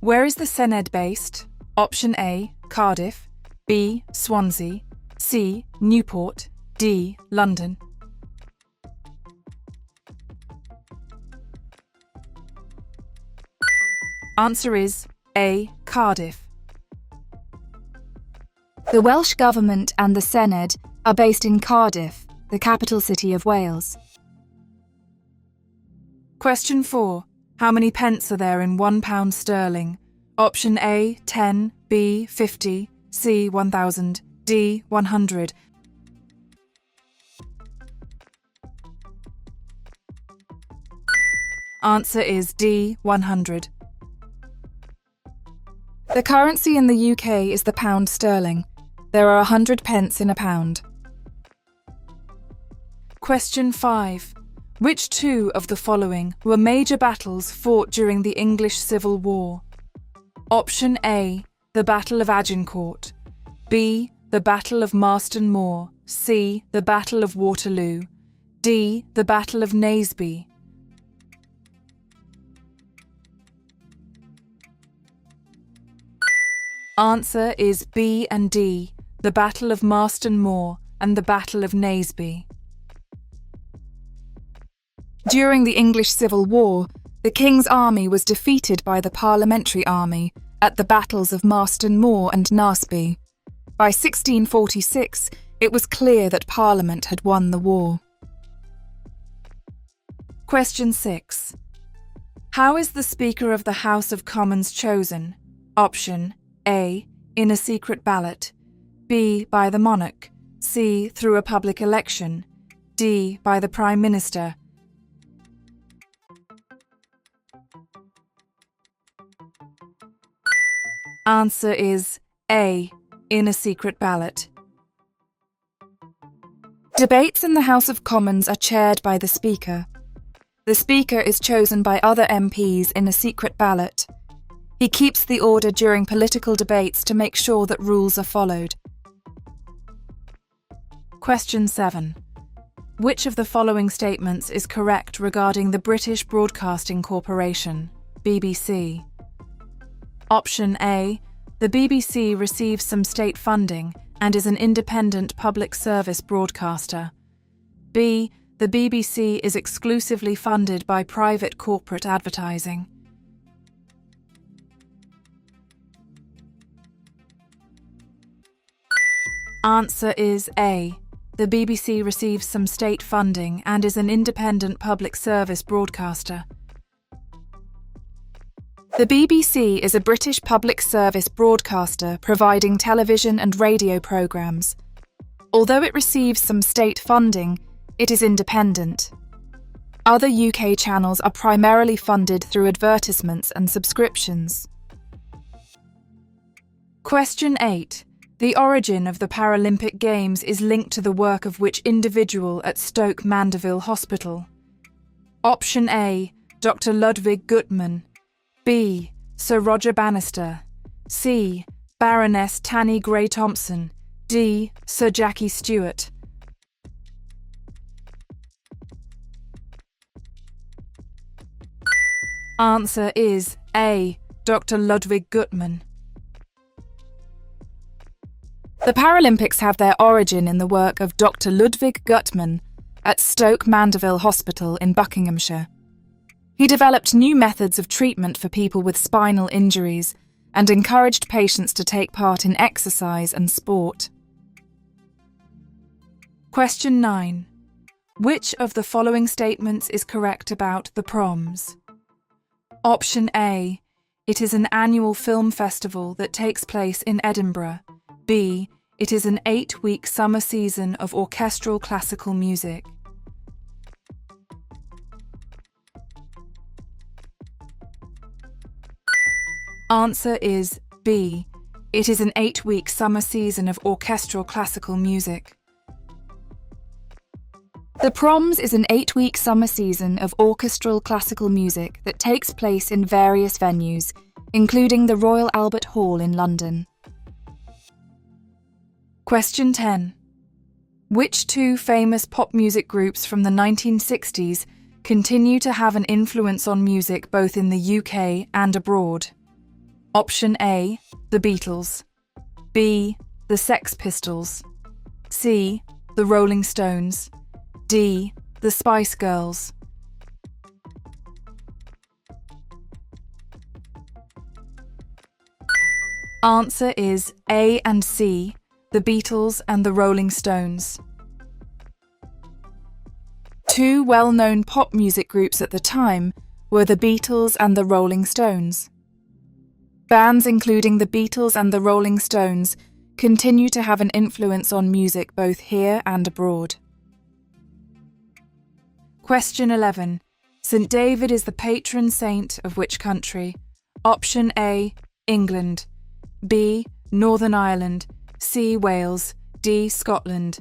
Where is the Senedd based? Option A, Cardiff, B, Swansea, C, Newport, D, London. Answer is A, Cardiff. The Welsh Government and the Senedd are based in Cardiff, the capital city of Wales. Question 4. How many pence are there in £1 sterling? Option A, 10, B, 50, C, 1000, D, 100. Answer is D, 100. The currency in the UK is the pound sterling. There are 100 pence in a pound. Question 5. Which two of the following were major battles fought during the English Civil War? Option A, the Battle of Agincourt, B, the Battle of Marston Moor, C, the Battle of Waterloo, D, the Battle of Naseby. Answer is B and D, the Battle of Marston Moor and the Battle of Naseby. During the English Civil War, the King's army was defeated by the Parliamentary army at the battles of Marston Moor and Naseby. By 1646, it was clear that Parliament had won the war. Question 6. How is the Speaker of the House of Commons chosen? Option A, in a secret ballot, B, by the monarch, C, through a public election, D, by the Prime Minister. Answer is A, in a secret ballot. Debates in the House of Commons are chaired by the Speaker. The Speaker is chosen by other MPs in a secret ballot. He keeps the order during political debates to make sure that rules are followed. Question 7. Which of the following statements is correct regarding the British Broadcasting Corporation, BBC? Option A, the BBC receives some state funding and is an independent public service broadcaster. B, the BBC is exclusively funded by private corporate advertising. Answer is A. The BBC receives some state funding and is an independent public service broadcaster. The BBC is a British public service broadcaster providing television and radio programmes. Although it receives some state funding, it is independent. Other UK channels are primarily funded through advertisements and subscriptions. Question 8. The origin of the Paralympic Games is linked to the work of which individual at Stoke Mandeville Hospital? Option A, Dr. Ludwig Guttmann, B, Sir Roger Bannister, C, Baroness Tanny Gray-Thompson, D, Sir Jackie Stewart. Answer is A, Dr. Ludwig Guttmann. The Paralympics have their origin in the work of Dr. Ludwig Guttmann at Stoke Mandeville Hospital in Buckinghamshire. He developed new methods of treatment for people with spinal injuries and encouraged patients to take part in exercise and sport. Question 9. Which of the following statements is correct about the Proms? Option A. It is an annual film festival that takes place in Edinburgh. B. It is an 8-week summer season of orchestral classical music. Answer is B. It is an 8-week summer season of orchestral classical music. The Proms is an 8-week summer season of orchestral classical music that takes place in various venues, including the Royal Albert Hall in London. Question 10. Which two famous pop music groups from the 1960s continue to have an influence on music both in the UK and abroad? Option A, the Beatles. B, the Sex Pistols. C, the Rolling Stones. D, the Spice Girls. Answer is A and C, the Beatles and the Rolling Stones. Two well-known pop music groups at the time were the Beatles and the Rolling Stones. Bands including the Beatles and the Rolling Stones continue to have an influence on music both here and abroad. Question 11. St. David is the patron saint of which country? Option A, England. B, Northern Ireland. C, Wales. D, Scotland.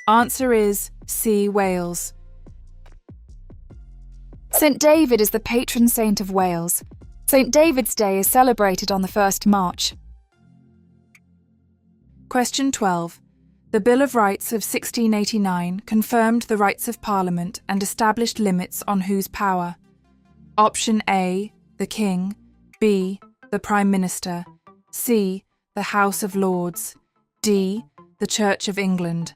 Answer is C, Wales. St. David is the patron saint of Wales. St. David's Day is celebrated on the 1st March. Question 12. The Bill of Rights of 1689 confirmed the rights of Parliament and established limits on whose power? Option A, the King. B, the Prime Minister. C, the House of Lords. D, the Church of England.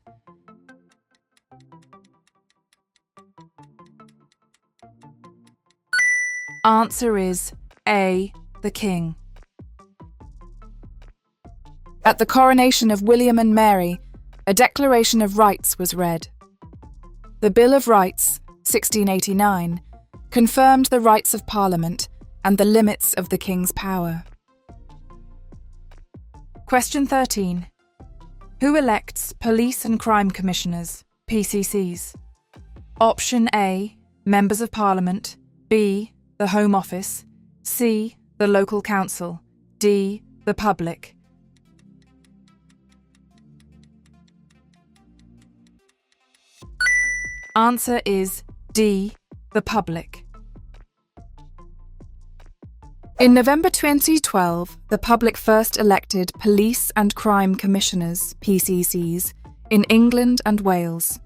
Answer is A, the King. At the coronation of William and Mary, a Declaration of Rights was read. The Bill of Rights, 1689, confirmed the rights of Parliament and the limits of the King's power. Question 13. Who elects Police and Crime Commissioners, PCCs? Option A, Members of Parliament. B, the Home Office. C, the Local Council. D, the public. Answer is D, the public. In November 2012, the public first elected Police and Crime Commissioners, PCCs, in England and Wales.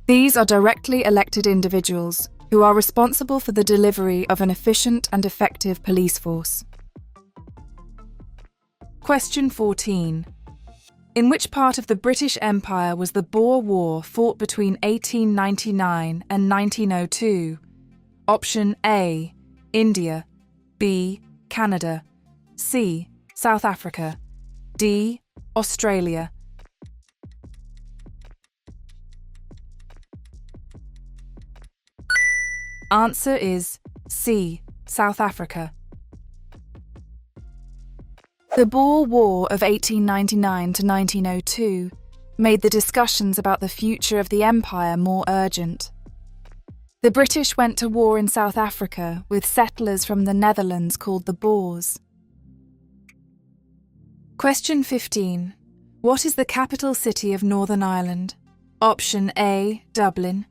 These are directly elected individuals who are responsible for the delivery of an efficient and effective police force. Question 14. In which part of the British Empire was the Boer War fought between 1899 and 1902? Option A, India. B, Canada. C, South Africa. D, Australia. Answer is C, South Africa. The Boer War of 1899 to 1902 made the discussions about the future of the empire more urgent. The British went to war in South Africa with settlers from the Netherlands called the Boers. Question 15. What is the capital city of Northern Ireland? Option A, Dublin.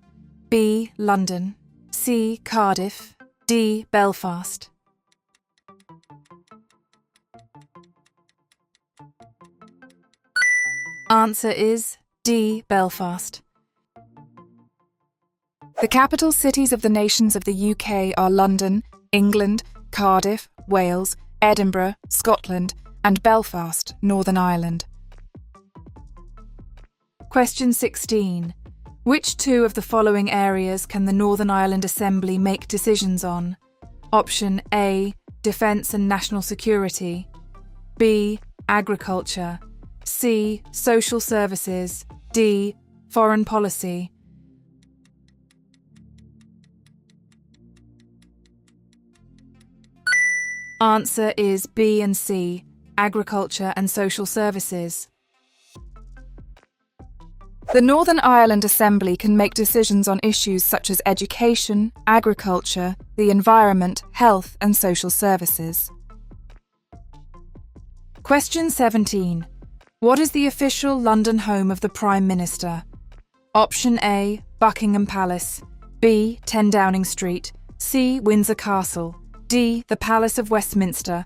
B, London. C, Cardiff. D, Belfast. Answer is D, Belfast. The capital cities of the nations of the UK are London, England, Cardiff, Wales, Edinburgh, Scotland, and Belfast, Northern Ireland. Question 16. Which two of the following areas can the Northern Ireland Assembly make decisions on? Option A, Defence and National Security. B, Agriculture. C, Social Services. D, Foreign Policy. Answer is B and C, Agriculture and Social Services. The Northern Ireland Assembly can make decisions on issues such as education, agriculture, the environment, health and social services. Question 17. What is the official London home of the Prime Minister? Option A, Buckingham Palace. B, 10 Downing Street. C, Windsor Castle. D, the Palace of Westminster.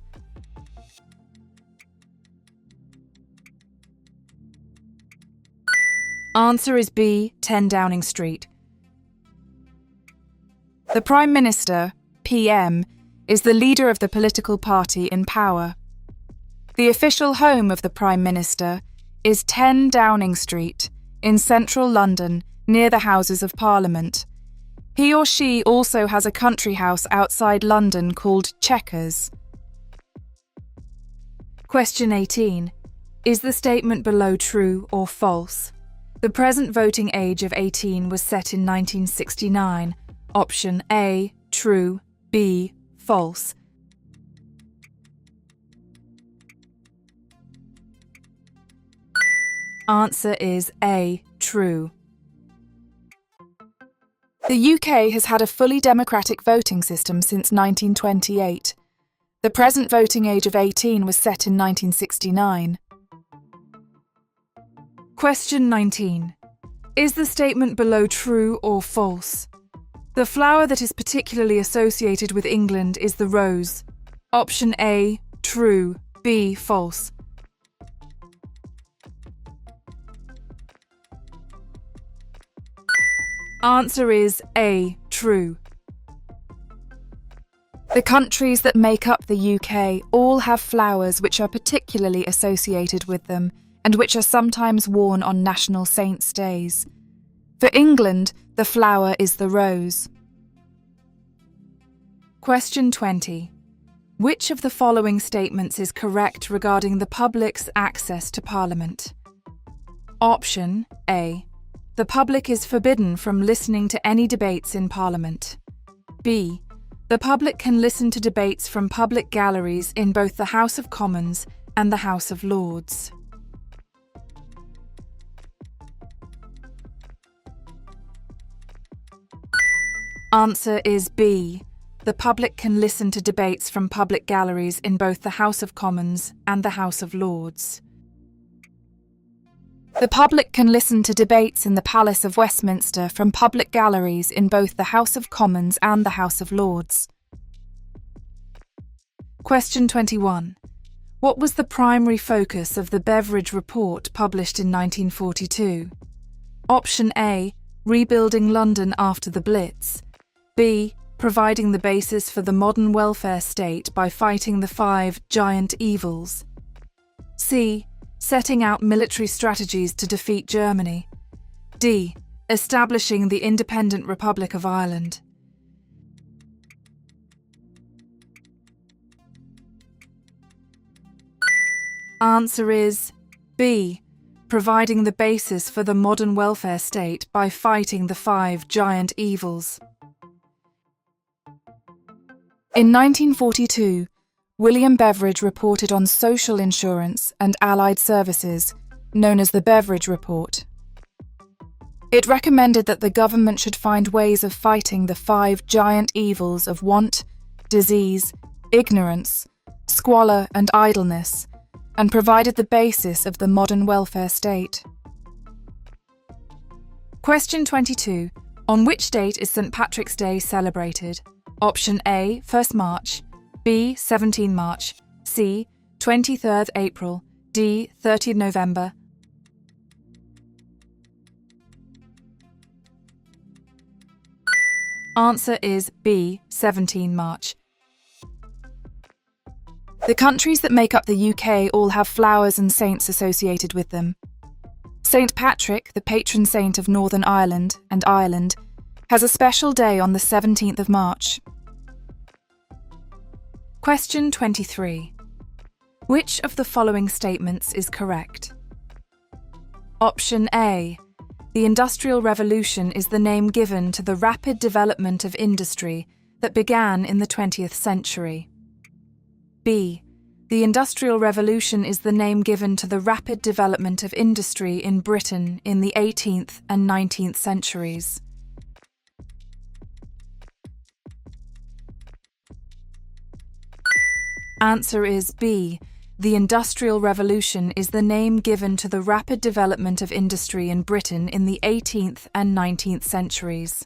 Answer is B, 10 Downing Street. The Prime Minister, PM, is the leader of the political party in power. The official home of the Prime Minister is 10 Downing Street, in central London, near the Houses of Parliament. He or she also has a country house outside London called Chequers. Question 18. Is the statement below true or false? The present voting age of 18 was set in 1969. Option A, true, B, false. Answer is A, true. The UK has had a fully democratic voting system since 1928. The present voting age of 18 was set in 1969. Question 19. Is the statement below true or false? The flower that is particularly associated with England is the rose. Option A, true, B, false. Answer is A, true. The countries that make up the UK all have flowers which are particularly associated with them and which are sometimes worn on national saints' days. For England, the flower is the rose. Question 20. Which of the following statements is correct regarding the public's access to Parliament? Option A. The public is forbidden from listening to any debates in Parliament. B. The public can listen to debates from public galleries in both the House of Commons and the House of Lords. Answer is B. The public can listen to debates from public galleries in both the House of Commons and the House of Lords. The public can listen to debates in the Palace of Westminster from public galleries in both the House of Commons and the House of Lords. Question 21. What was the primary focus of the Beveridge Report published in 1942? Option A. Rebuilding London after the Blitz. B. Providing the basis for the modern welfare state by fighting the 5 giant evils. C. Setting out military strategies to defeat Germany. D. Establishing the independent Republic of Ireland. Answer is B. Providing the basis for the modern welfare state by fighting the 5 giant evils. In 1942, William Beveridge reported on social insurance and allied services, known as the Beveridge Report. It recommended that the government should find ways of fighting the 5 giant evils of want, disease, ignorance, squalor and idleness, and provided the basis of the modern welfare state. Question 22. On which date is St. Patrick's Day celebrated? Option A, 1st March, B, 17 March, C, 23rd April, D, 30th November. Answer is B, 17 March. The countries that make up the UK all have flowers and saints associated with them. St. Patrick, the patron saint of Northern Ireland and Ireland, has a special day on the 17th of March. Question 23. Which of the following statements is correct? Option A. The Industrial Revolution is the name given to the rapid development of industry that began in the 20th century. B. The Industrial Revolution is the name given to the rapid development of industry in Britain in the 18th and 19th centuries. Answer is B. The Industrial Revolution is the name given to the rapid development of industry in Britain in the 18th and 19th centuries.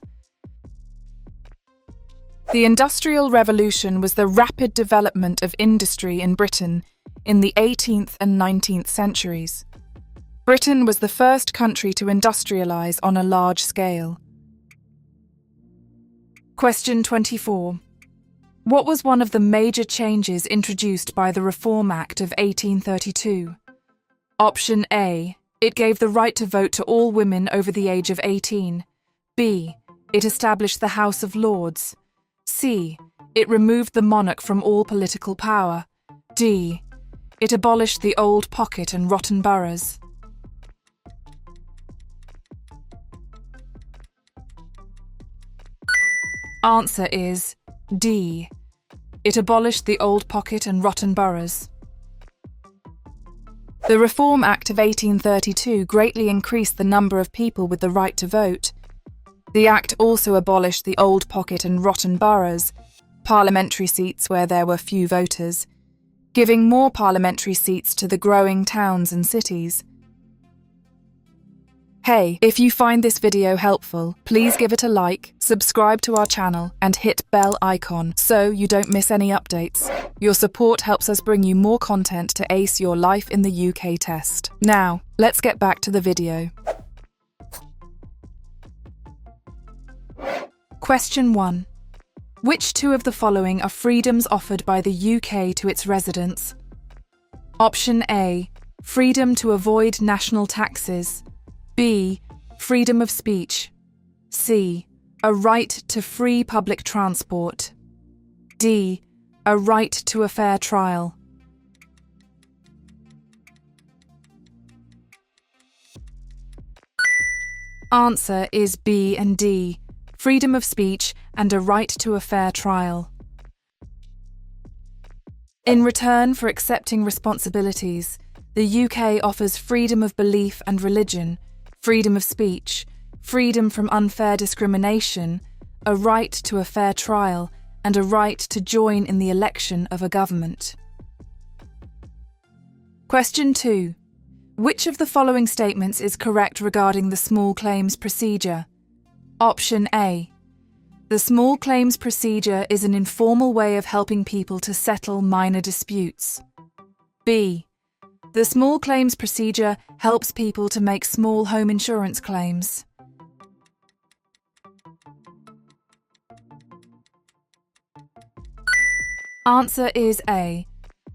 The Industrial Revolution was the rapid development of industry in Britain in the 18th and 19th centuries. Britain was the first country to industrialise on a large scale. Question 24. What was one of the major changes introduced by the Reform Act of 1832? Option A. It gave the right to vote to all women over the age of 18. B. It established the House of Lords. C. It removed the monarch from all political power. D. It abolished the old pocket and rotten boroughs. Answer is D. It abolished the old pocket and rotten boroughs. The Reform Act of 1832 greatly increased the number of people with the right to vote. The Act also abolished the old pocket and rotten boroughs, parliamentary seats where there were few voters, giving more parliamentary seats to the growing towns and cities. Hey, if you find this video helpful, please give it a like, subscribe to our channel, and hit bell icon so you don't miss any updates. Your support helps us bring you more content to ace your life in the UK test. Now, let's get back to the video. Question 1. Which two of the following are freedoms offered by the UK to its residents? Option A. Freedom to avoid national taxes. B. Freedom of speech. C. A right to free public transport. D. A right to a fair trial. Answer is B and D. Freedom of speech and a right to a fair trial. In return for accepting responsibilities, the UK offers freedom of belief and religion, freedom of speech, freedom from unfair discrimination, a right to a fair trial, and a right to join in the election of a government. Question 2. Which of the following statements is correct regarding the small claims procedure? Option A. The small claims procedure is an informal way of helping people to settle minor disputes. B. The small claims procedure helps people to make small home insurance claims. Answer is A.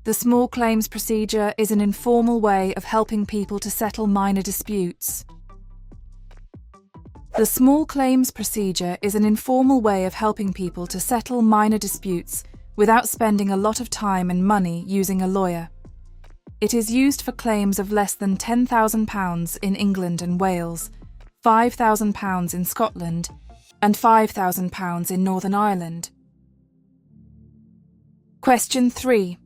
The small claims procedure is an informal way of helping people to settle minor disputes. The small claims procedure is an informal way of helping people to settle minor disputes without spending a lot of time and money using a lawyer. It is used for claims of less than £10,000 in England and Wales, £5,000 in Scotland, and £5,000 in Northern Ireland. Question 3.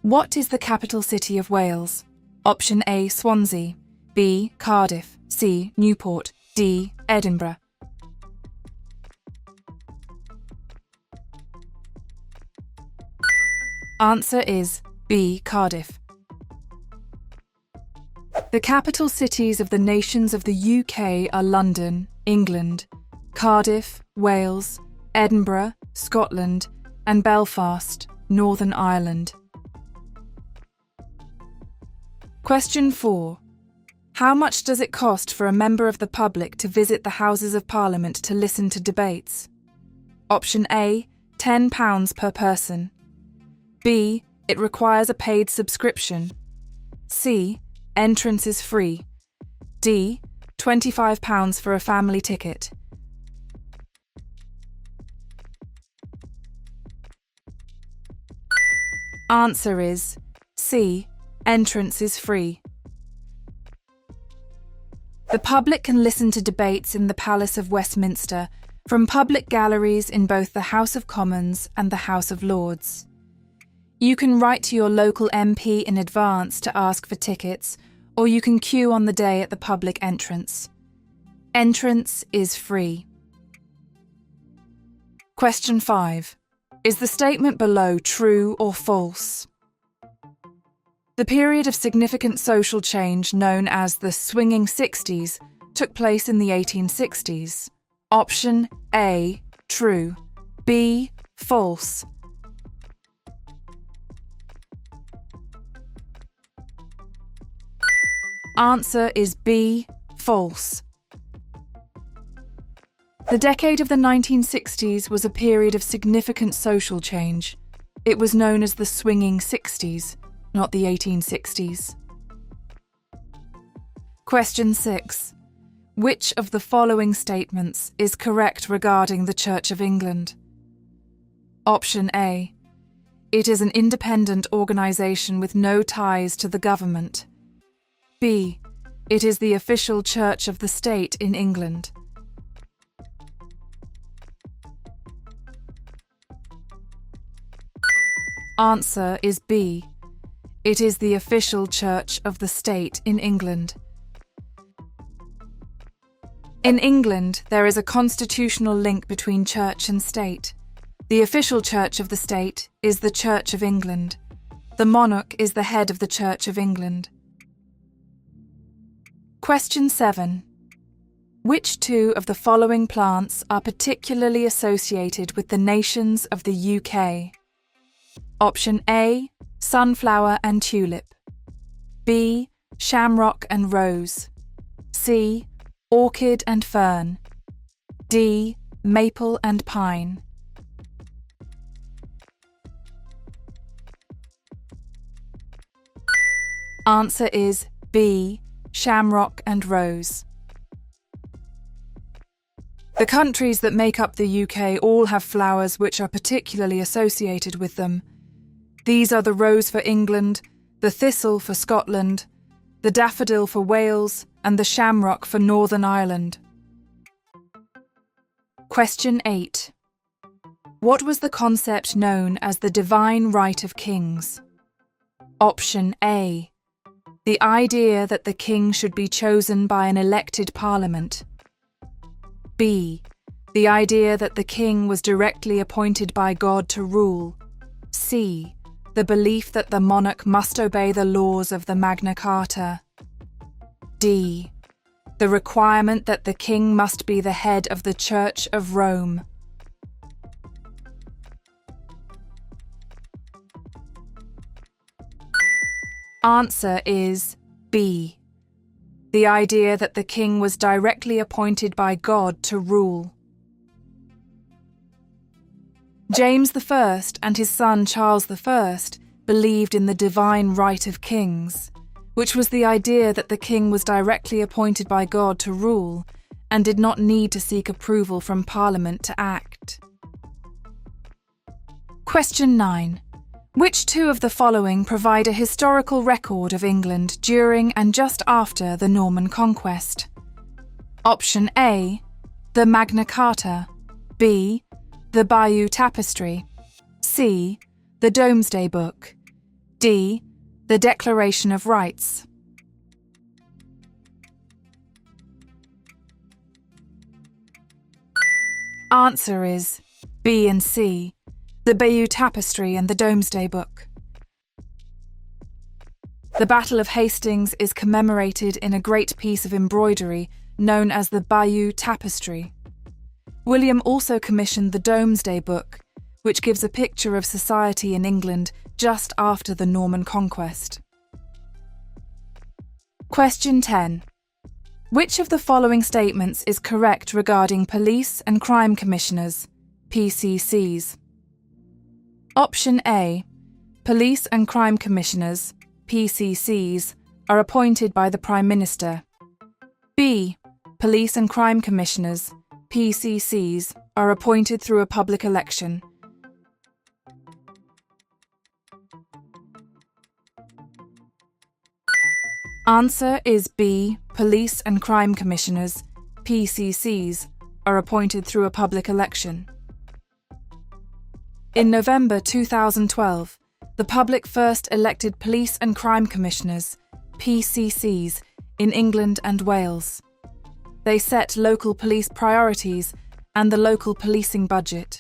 What is the capital city of Wales? Option A. Swansea. B. Cardiff. C. Newport. D. Edinburgh. Answer is B. Cardiff. The capital cities of the nations of the UK are London, England, Cardiff, Wales, Edinburgh, Scotland, and Belfast, Northern Ireland. Question 4. How much does it cost for a member of the public to visit the Houses of Parliament to listen to debates? Option A. £10 per person. B. It requires a paid subscription. C. Entrance is free. D. £25 for a family ticket. Answer is C. Entrance is free. The public can listen to debates in the Palace of Westminster from public galleries in both the House of Commons and the House of Lords. You can write to your local MP in advance to ask for tickets, or you can queue on the day at the public entrance. Entrance is free. Question 5. Is the statement below true or false? The period of significant social change known as the swinging 60s took place in the 1860s. Option A. True. B. False. Answer is B, false. The decade of the 1960s was a period of significant social change. It was known as the swinging 60s, not the 1860s. Question 6. Which of the following statements is correct regarding the Church of England? Option A. It is an independent organisation with no ties to the government. B. It is the official church of the state in England. Answer is B. It is the official church of the state in England. In England, there is a constitutional link between church and state. The official church of the state is the Church of England. The monarch is the head of the Church of England. Question 7. Which two of the following plants are particularly associated with the nations of the UK? Option A, sunflower and tulip. B, shamrock and rose. C, orchid and fern. D, maple and pine. Answer is B, shamrock and rose. The countries that make up the UK all have flowers which are particularly associated with them. These are the rose for England, the thistle for Scotland, the daffodil for Wales, and the shamrock for Northern Ireland. Question 8. What was the concept known as the divine right of kings? Option A. The idea that the king should be chosen by an elected parliament. B. The idea that the king was directly appointed by God to rule. C. The belief that the monarch must obey the laws of the Magna Carta. D. The requirement that the king must be the head of the Church of Rome. Answer is B. The idea that the king was directly appointed by God to rule. James I and his son Charles I believed in the divine right of kings, which was the idea that the king was directly appointed by God to rule and did not need to seek approval from Parliament to act. Question 9. Which two of the following provide a historical record of England during and just after the Norman Conquest? Option A. The Magna Carta. B. The Bayeux Tapestry. C. The Domesday Book. D. The Declaration of Rights. Answer is B and C. The Bayeux Tapestry and the Domesday Book. The Battle of Hastings is commemorated in a great piece of embroidery known as the Bayeux Tapestry. William also commissioned the Domesday Book, which gives a picture of society in England just after the Norman Conquest. Question 10. Which of the following statements is correct regarding police and crime commissioners, PCCs? Option A. Police and crime commissioners, PCCs, are appointed by the Prime Minister. B. Police and crime commissioners, PCCs, are appointed through a public election. Answer is B. Police and crime commissioners, PCCs, are appointed through a public election. In November 2012, the public first elected police and crime commissioners, PCCs, in England and Wales. They set local police priorities and the local policing budget.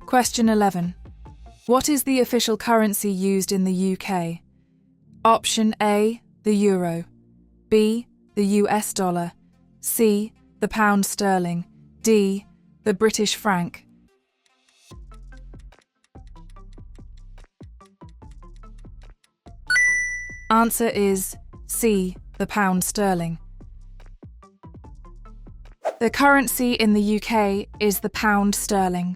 Question 11. What is the official currency used in the UK? Option A, the euro. B, the US dollar. C, the pound sterling. D, the British franc. Answer is C, the pound sterling. The currency in the UK is the pound sterling.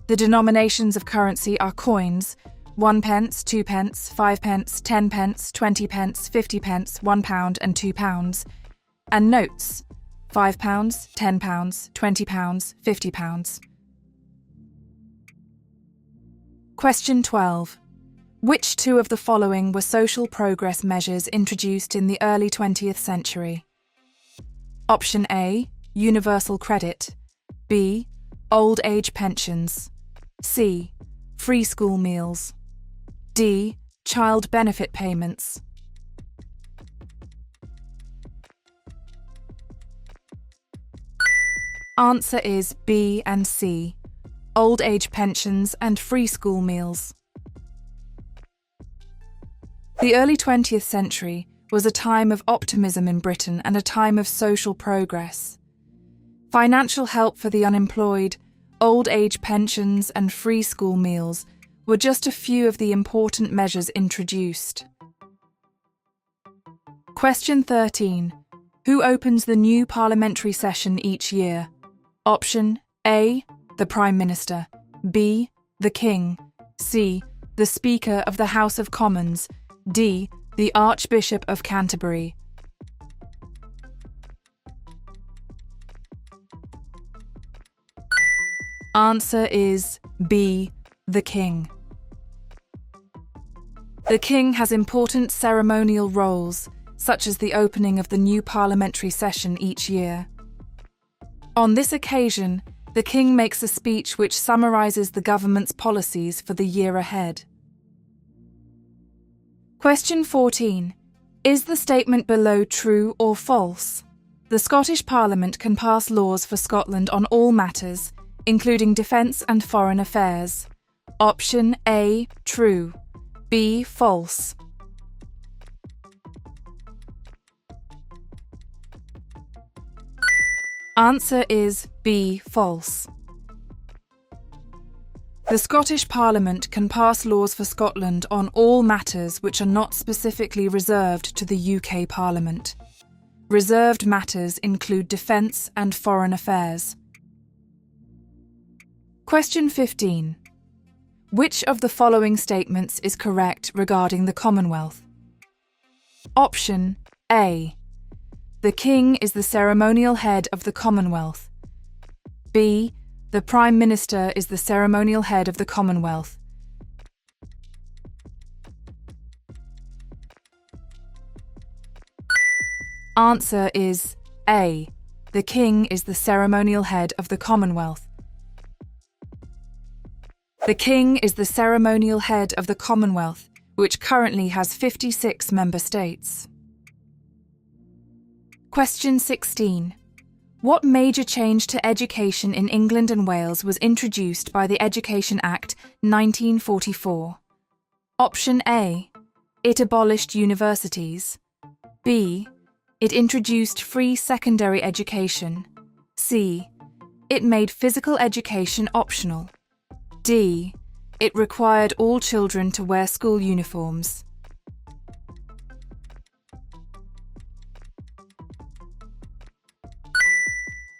The denominations of currency are coins: 1 pence, 2 pence, 5 pence, 10 pence, 20 pence, 50 pence, £1 and £2, and notes: £5, £10, £20, £50. Question 12. Which two of the following were social progress measures introduced in the early 20th century? Option A, universal credit. B, old age pensions. C, free school meals. D, child benefit payments. Answer is B and C, old age pensions and free school meals. The early 20th century was a time of optimism in Britain and a time of social progress. Financial help for the unemployed, old age pensions and free school meals were just a few of the important measures introduced. Question 13. Who opens the new parliamentary session each year? Option A, the Prime Minister. B, the King. C, the Speaker of the House of Commons. D, the Archbishop of Canterbury. Answer is B, the King. The King has important ceremonial roles, such as the opening of the new parliamentary session each year. On this occasion, the King makes a speech which summarises the government's policies for the year ahead. Question 14. Is the statement below true or false? The Scottish Parliament can pass laws for Scotland on all matters, including defence and foreign affairs. Option A, true. B, false. Answer is B, false. The Scottish Parliament can pass laws for Scotland on all matters which are not specifically reserved to the UK Parliament. Reserved matters include defence and foreign affairs. Question 15. Which of the following statements is correct regarding the Commonwealth? Option A. The King is the ceremonial head of the Commonwealth. B. The Prime Minister is the ceremonial head of the Commonwealth. Answer is A. The King is the ceremonial head of the Commonwealth. The King is the ceremonial head of the Commonwealth, which currently has 56 member states. Question 16. What major change to education in England and Wales was introduced by the Education Act 1944? Option A. It abolished universities. B. It introduced free secondary education. C. It made physical education optional. D. It required all children to wear school uniforms.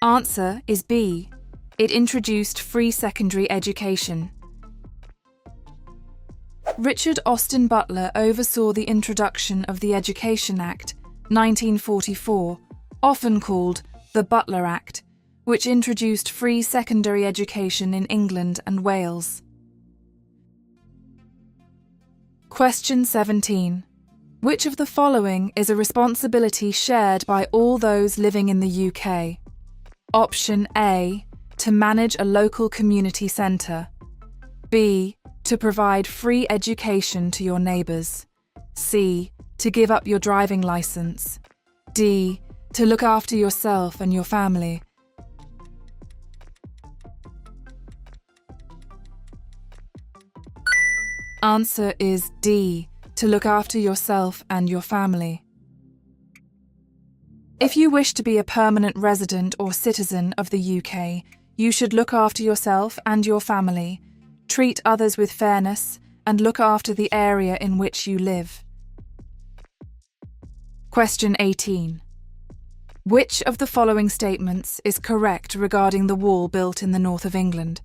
Answer is B. It introduced free secondary education. Richard Austin Butler oversaw the introduction of the Education Act 1944, often called the Butler Act, which introduced free secondary education in England and Wales. Question 17. Which of the following is a responsibility shared by all those living in the UK? Option A. To manage a local community centre. B. To provide free education to your neighbours. C. To give up your driving licence. D. To look after yourself and your family. Answer is D. To look after yourself and your family. If you wish to be a permanent resident or citizen of the UK, you should look after yourself and your family, treat others with fairness, and look after the area in which you live. Question 18. Which of the following statements is correct regarding the wall built in the north of England?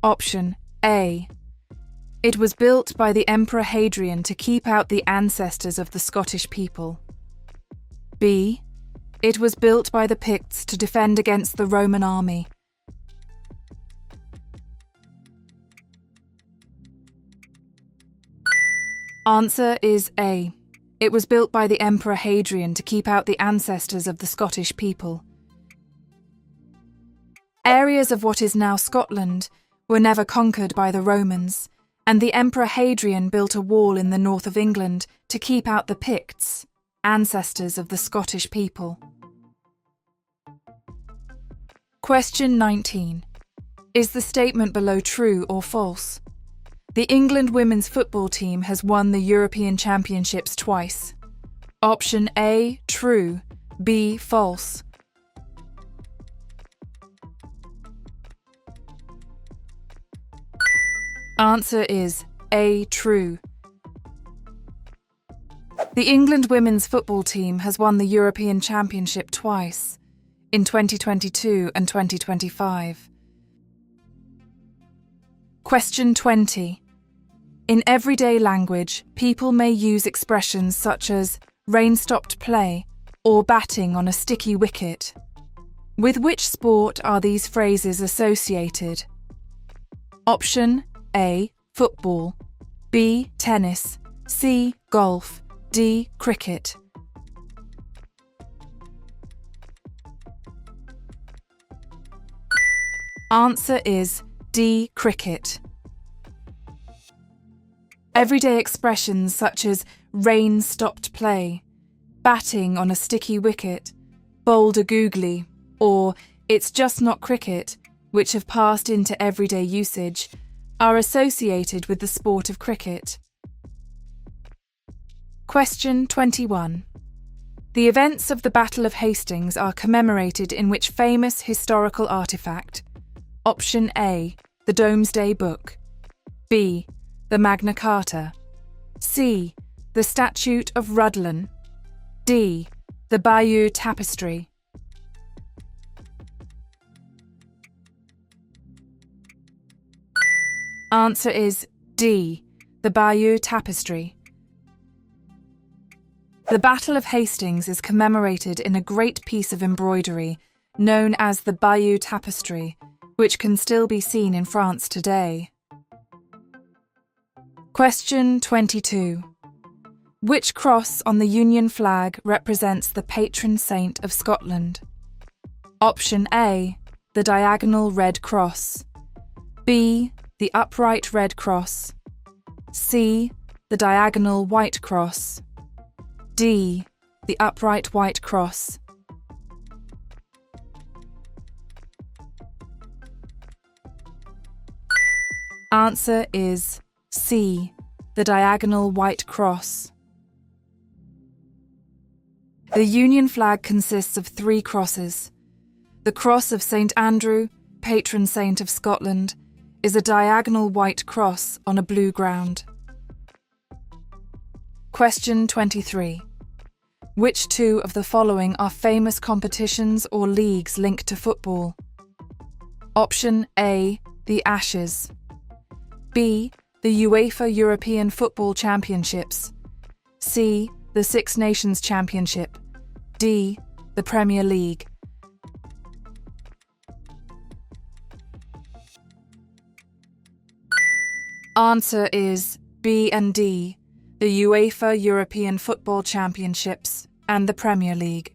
Option A. It was built by the Emperor Hadrian to keep out the ancestors of the Scottish people. B. It was built by the Picts to defend against the Roman army. Answer is A. It was built by the Emperor Hadrian to keep out the ancestors of the Scottish people. Areas of what is now Scotland were never conquered by the Romans, and the Emperor Hadrian built a wall in the north of England to keep out the Picts, ancestors of the Scottish people. Question 19. Is the statement below true or false? The England women's football team has won the European Championships twice. Option A, true. B, false. Answer is A, true. The England women's football team has won the European Championship twice, in 2022 and 2025. Question 20. In everyday language, people may use expressions such as rain stopped play or batting on a sticky wicket. With which sport are these phrases associated? Option A, football. B, tennis. C, golf. D, cricket. Answer is D, cricket. Everyday expressions such as rain stopped play, batting on a sticky wicket, bowled a googly, or it's just not cricket, which have passed into everyday usage, are associated with the sport of cricket. Question 21. The events of the Battle of Hastings are commemorated in which famous historical artifact? Option A, the Domesday Book. B, the Magna Carta. C, the Statute of Rhuddlan. D, the Bayeux Tapestry. Answer is D, the Bayeux Tapestry. The Battle of Hastings is commemorated in a great piece of embroidery known as the Bayeux Tapestry, which can still be seen in France today. Question 22. Which cross on the Union flag represents the patron saint of Scotland? Option A, the diagonal red cross. B, the upright red cross. C, the diagonal white cross. D, the upright white cross. Answer is C, the diagonal white cross. The Union flag consists of 3 crosses. The cross of St Andrew, patron saint of Scotland, is a diagonal white cross on a blue ground. Question 23. Which 2 of the following are famous competitions or leagues linked to football? Option A, the Ashes. B, the UEFA European Football Championships. C, the Six Nations Championship. D, the Premier League. Answer is B and D, the UEFA European Football Championships and the Premier League.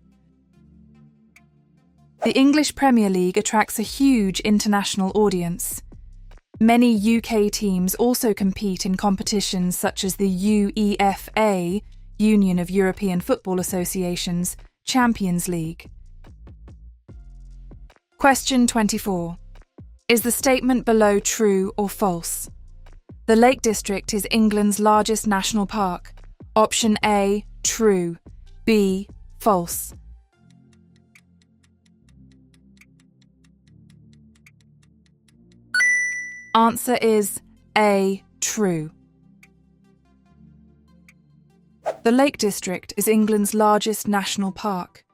The English Premier League attracts a huge international audience. Many UK teams also compete in competitions such as the UEFA, Union of European Football Associations, Champions League. Question 24. Is the statement below true or false? The Lake District is England's largest national park. Option A, true. B, false. Answer is A, true. The Lake District is England's largest national park.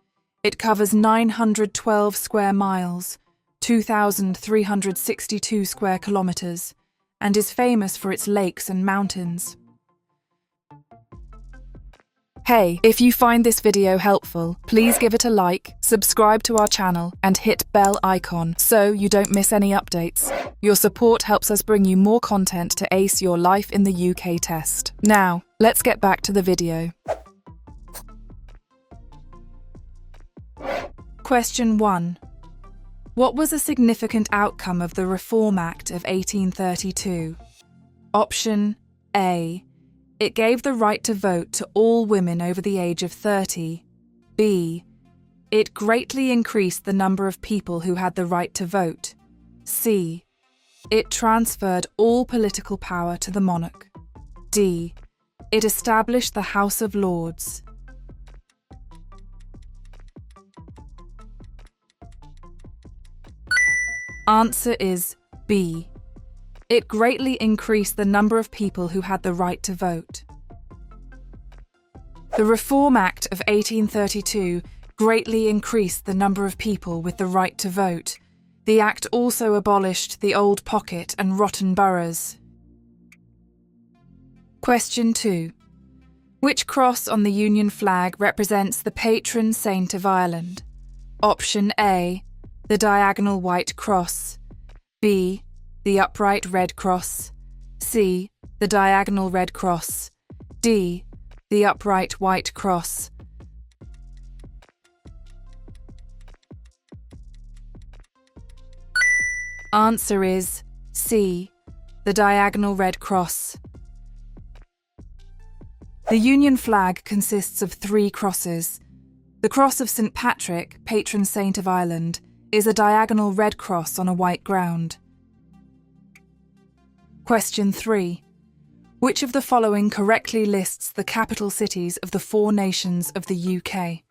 It covers 912 square miles, 2,362 square kilometres, and is famous for its lakes and mountains. Hey, if you find this video helpful, please give it a like, subscribe to our channel, and hit bell icon so you don't miss any updates. Your support helps us bring you more content to ace your life in the UK test. Now, let's get back to the video. Question 1. What was a significant outcome of the Reform Act of 1832? Option A. It gave the right to vote to all women over the age of 30. B. It greatly increased the number of people who had the right to vote. C. It transferred all political power to the monarch. D. It established the House of Lords. Answer is B. It greatly increased the number of people who had the right to vote. The Reform Act of 1832 greatly increased the number of people with the right to vote. The Act also abolished the old pocket and rotten boroughs. Question 2. Which cross on the Union flag represents the patron saint of Ireland? Option A. The diagonal white cross. B. The upright red cross. C. The diagonal red cross. D. The upright white cross. Answer is C. The diagonal red cross. The Union flag consists of 3 crosses. The cross of St. Patrick, patron saint of Ireland, is a diagonal red cross on a white ground. Question 3. Which of the following correctly lists the capital cities of the 4 nations of the UK?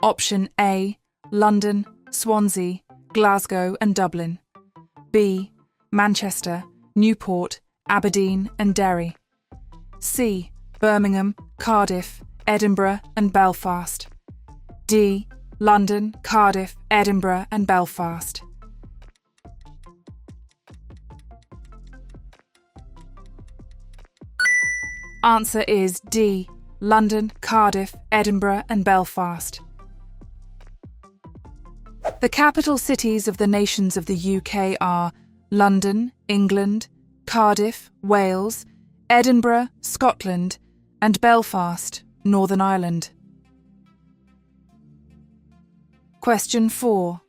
Option A. London, Swansea, Glasgow and Dublin. B. Manchester, Newport, Aberdeen and Derry. C. Birmingham, Cardiff, Edinburgh and Belfast. D. London, Cardiff, Edinburgh and Belfast. Answer is D. London, Cardiff, Edinburgh and Belfast. The capital cities of the nations of the UK are London, England, Cardiff, Wales, Edinburgh, Scotland, and Belfast, Northern Ireland. Question 4.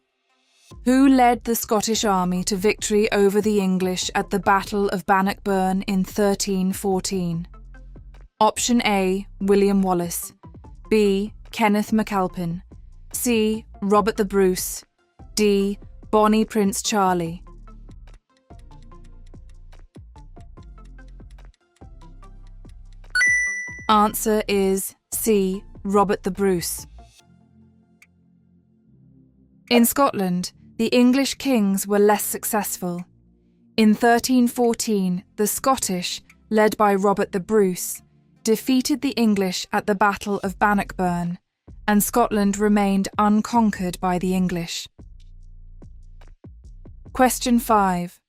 Who led the Scottish army to victory over the English at the Battle of Bannockburn in 1314? Option A. William Wallace. B. Kenneth MacAlpin. C. Robert the Bruce. D. Bonnie Prince Charlie. Answer is C. Robert the Bruce. In Scotland, the English kings were less successful. In 1314, the Scottish, led by Robert the Bruce, defeated the English at the Battle of Bannockburn, and Scotland remained unconquered by the English. Question 5.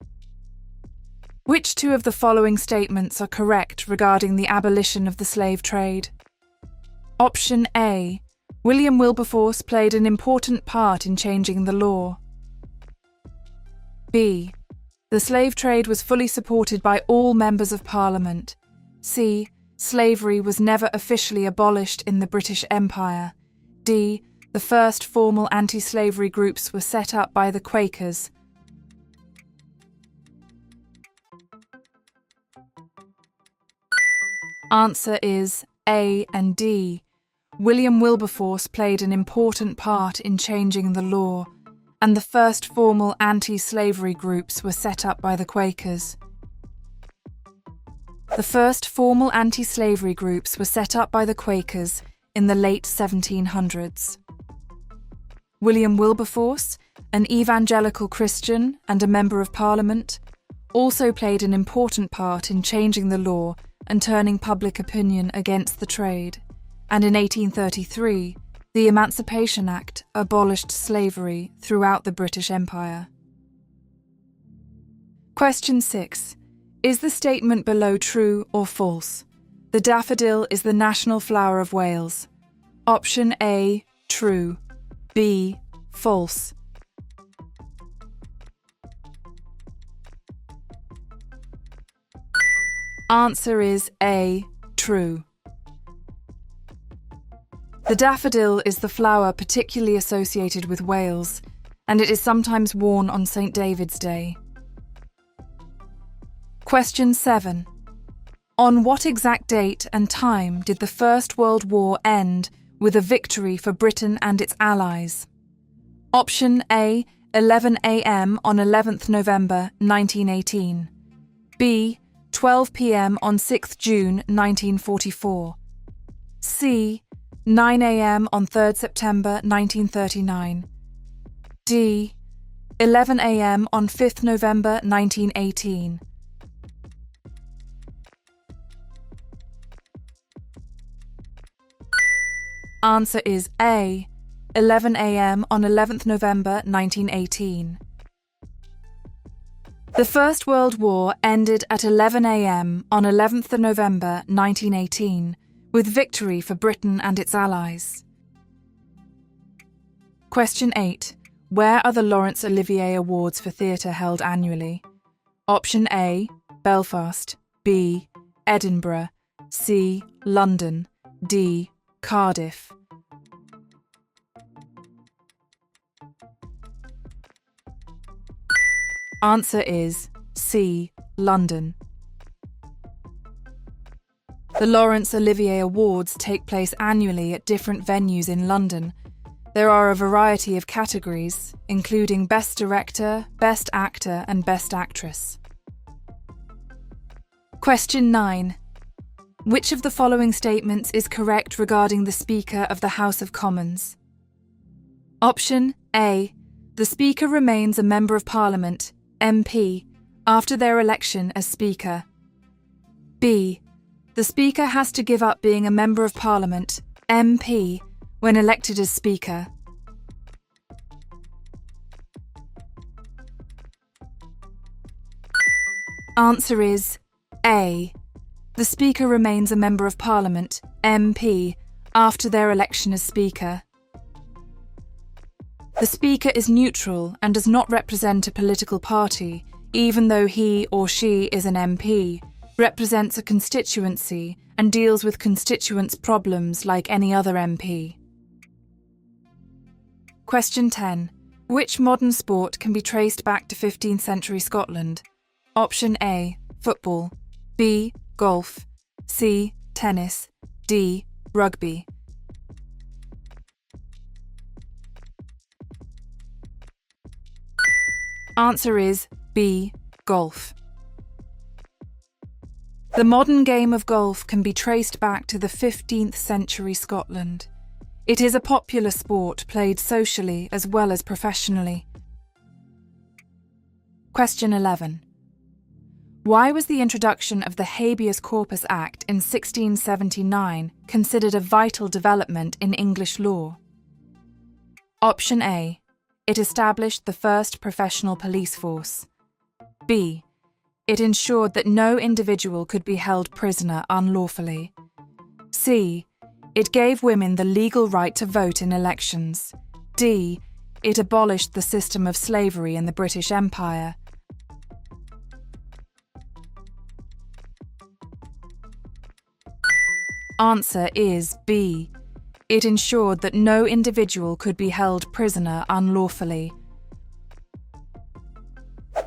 Which 2 of the following statements are correct regarding the abolition of the slave trade? Option A. William Wilberforce played an important part in changing the law. B. The slave trade was fully supported by all members of Parliament. C. Slavery was never officially abolished in the British Empire. D. The first formal anti-slavery groups were set up by the Quakers. Answer is A and D. William Wilberforce played an important part in changing the law, and the first formal anti-slavery groups were set up by the Quakers. The first formal anti-slavery groups were set up by the Quakers in the late 1700s. William Wilberforce, an evangelical Christian and a Member of Parliament, also played an important part in changing the law and turning public opinion against the trade. and in 1833, the Emancipation Act abolished slavery throughout the British Empire. Question 6. Is the statement below true or false? The daffodil is the national flower of Wales. Option A, true. B, false. Answer is A, true. The daffodil is the flower particularly associated with Wales, and it is sometimes worn on St. David's Day. Question 7. On what exact date and time did the First World War end with a victory for Britain and its allies? Option A, 11 a.m. on 11th November 1918. B, 12 p.m. on 6th June 1944. C, 9 a.m. on 3rd September 1939. D, 11 a.m. on 5th November 1918. Answer is A, 11 a.m. on 11th November 1918. The First World War ended at 11 a.m. on 11th November 1918, with victory for Britain and its allies. Question 8. Where are the Laurence Olivier Awards for Theatre held annually? Option A, Belfast. B, Edinburgh. C, London. D, Cardiff. Answer is C, London. The Laurence Olivier Awards take place annually at different venues in London. There are a variety of categories, including Best Director, Best Actor, and Best Actress. Question 9. Which of the following statements is correct regarding the Speaker of the House of Commons? Option A. The Speaker remains a Member of Parliament, MP, after their election as Speaker. B. The Speaker has to give up being a Member of Parliament, MP, when elected as Speaker. Answer is A. The Speaker remains a Member of Parliament, MP, after their election as Speaker. The Speaker is neutral and does not represent a political party, even though he or she is an MP, represents a constituency, and deals with constituents' problems like any other MP. Question 10. Which modern sport can be traced back to 15th century Scotland? Option A, football. B, golf. C, tennis. D, rugby. Answer is B, golf. The modern game of golf can be traced back to the 15th century Scotland. It is a popular sport played socially as well as professionally. Question 11. Why was the introduction of the Habeas Corpus Act in 1679 considered a vital development in English law? Option A. It established the first professional police force. B. It ensured that no individual could be held prisoner unlawfully. C. It gave women the legal right to vote in elections. D. It abolished the system of slavery in the British Empire. Answer is B. It ensured that no individual could be held prisoner unlawfully.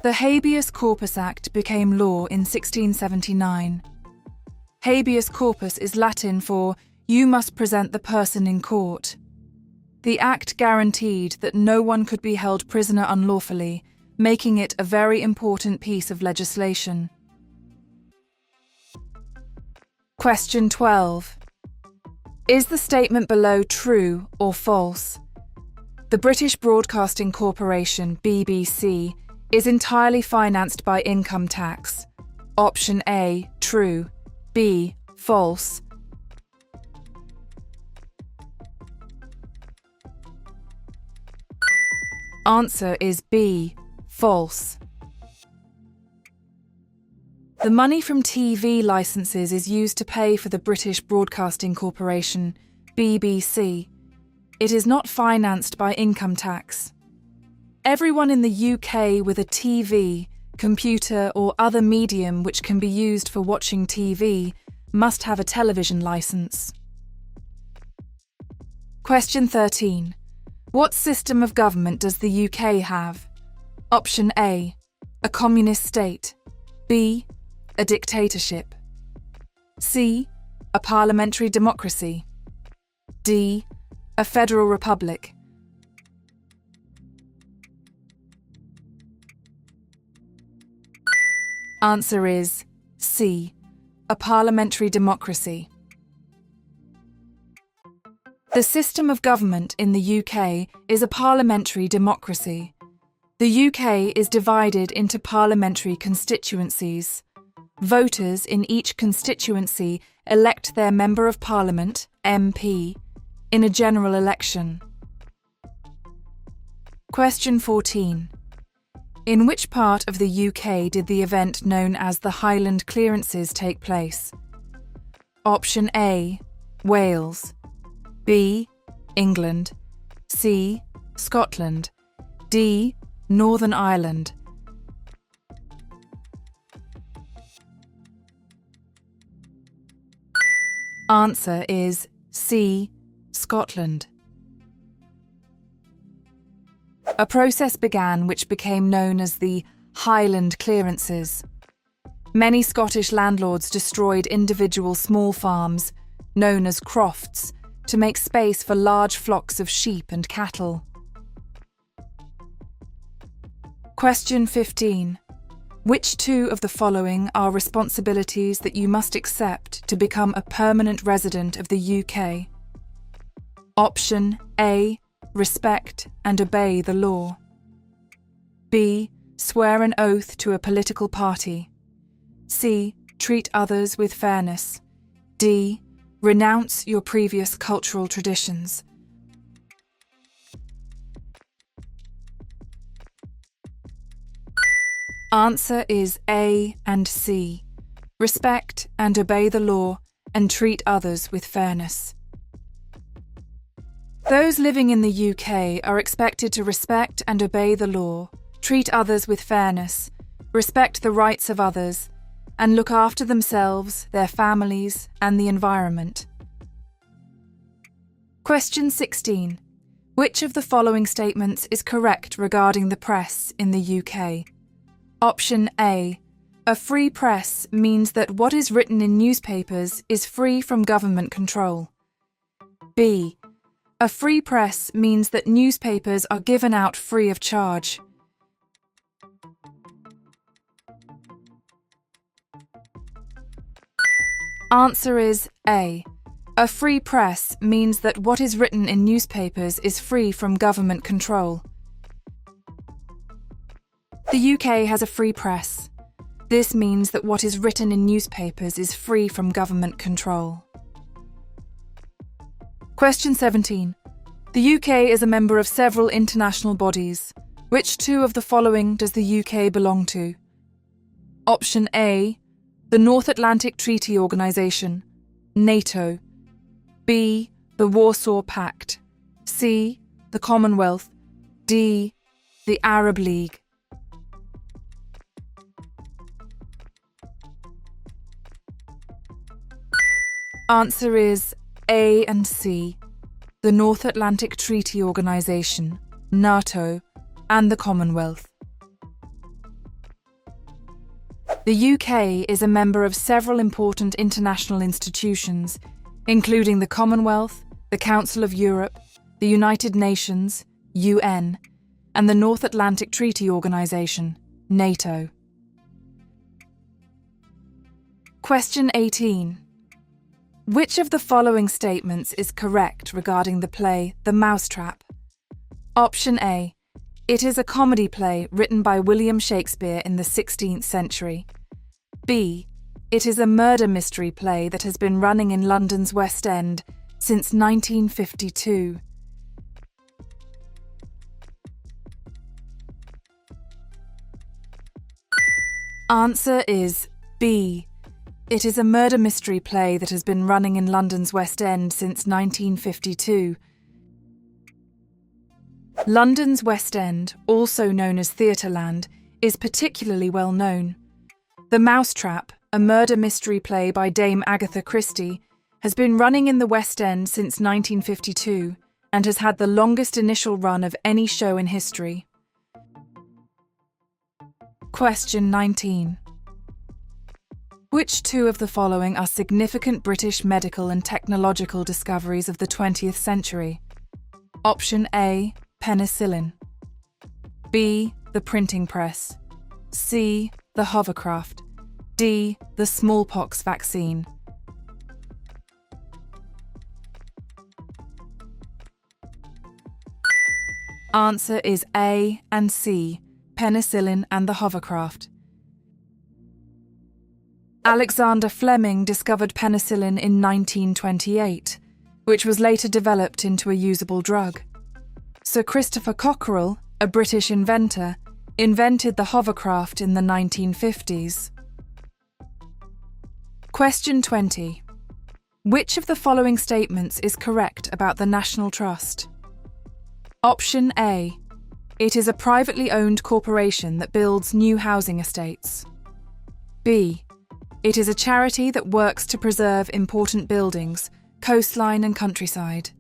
The Habeas Corpus Act became law in 1679. Habeas corpus is Latin for "you must present the person in court." The Act guaranteed that no one could be held prisoner unlawfully, making it a very important piece of legislation. Question 12. Is the statement below true or false? The British Broadcasting Corporation, BBC, is entirely financed by income tax. Option A, true. B, false. Answer is B. False. The money from TV licences is used to pay for the British Broadcasting Corporation, BBC. It is not financed by income tax. Everyone in the UK with a TV, computer or other medium which can be used for watching TV must have a television licence. Question 13. What system of government does the UK have? Option A. A communist state. B. A dictatorship. C. A parliamentary democracy. D. A federal republic. Answer is C. A parliamentary democracy. The system of government in the UK is a parliamentary democracy. The UK is divided into parliamentary constituencies. Voters in each constituency elect their Member of Parliament, MP, in a general election. Question 14. In which part of the UK did the event known as the Highland Clearances take place? Option A. Wales. B. England. C. Scotland. D. Northern Ireland. Answer is C. Scotland. A process began which became known as the Highland Clearances. Many Scottish landlords destroyed individual small farms, known as crofts, to make space for large flocks of sheep and cattle. Question 15. Which two of the following are responsibilities that you must accept to become a permanent resident of the UK? Option A. Respect and obey the law. B. Swear an oath to a political party. C. Treat others with fairness. D. Renounce your previous cultural traditions. Answer is A and C. Respect and obey the law and treat others with fairness. Those living in the UK are expected to respect and obey the law, treat others with fairness, respect the rights of others, and look after themselves, their families, and the environment. Question 16. Which of the following statements is correct regarding the press in the UK? Option A. A free press means that what is written in newspapers is free from government control. B. A free press means that newspapers are given out free of charge. Answer is A. A free press means that what is written in newspapers is free from government control. The UK has a free press. This means that what is written in newspapers is free from government control. Question 17. The UK is a member of several international bodies. Which two of the following does the UK belong to? Option A. The North Atlantic Treaty Organisation, NATO. B. The Warsaw Pact. C. The Commonwealth. D. The Arab League. Answer is A and C. The North Atlantic Treaty Organisation, NATO, and the Commonwealth. The UK is a member of several important international institutions, including the Commonwealth, the Council of Europe, the United Nations, UN, and the North Atlantic Treaty Organisation, NATO. Question 18. Which of the following statements is correct regarding the play The Mousetrap? Option A. It is a comedy play written by William Shakespeare in the 16th century. B. It is a murder mystery play that has been running in London's West End since 1952. Answer is B. It is a murder mystery play that has been running in London's West End since 1952. London's West End, also known as Theatreland, is particularly well known. The Mousetrap, a murder mystery play by Dame Agatha Christie, has been running in the West End since 1952 and has had the longest initial run of any show in history. Question 19. Which two of the following are significant British medical and technological discoveries of the 20th century? Option A, penicillin. B, the printing press. C, the hovercraft. D, the smallpox vaccine. Answer is A and C, penicillin and the hovercraft. Alexander Fleming discovered penicillin in 1928, which was later developed into a usable drug. Sir Christopher Cockerell, a British inventor, invented the hovercraft in the 1950s. Question 20. Which of the following statements is correct about the National Trust? Option A. It is a privately owned corporation that builds new housing estates. B. It is a charity that works to preserve important buildings, coastline and countryside.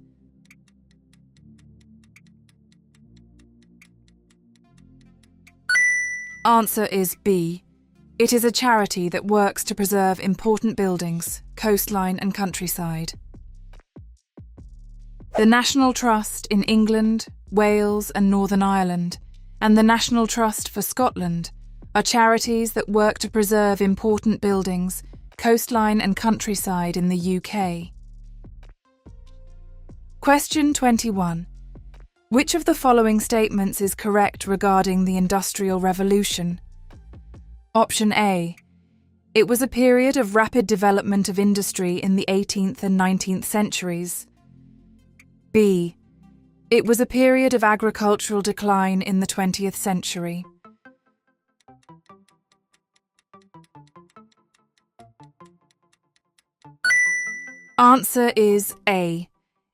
Answer is B. It is a charity that works to preserve important buildings, coastline and countryside. The National Trust in England, Wales and Northern Ireland, and the National Trust for Scotland are charities that work to preserve important buildings, coastline and countryside in the UK. Question 21. Which of the following statements is correct regarding the Industrial Revolution? Option A. It was a period of rapid development of industry in the 18th and 19th centuries. B. It was a period of agricultural decline in the 20th century. Answer is A.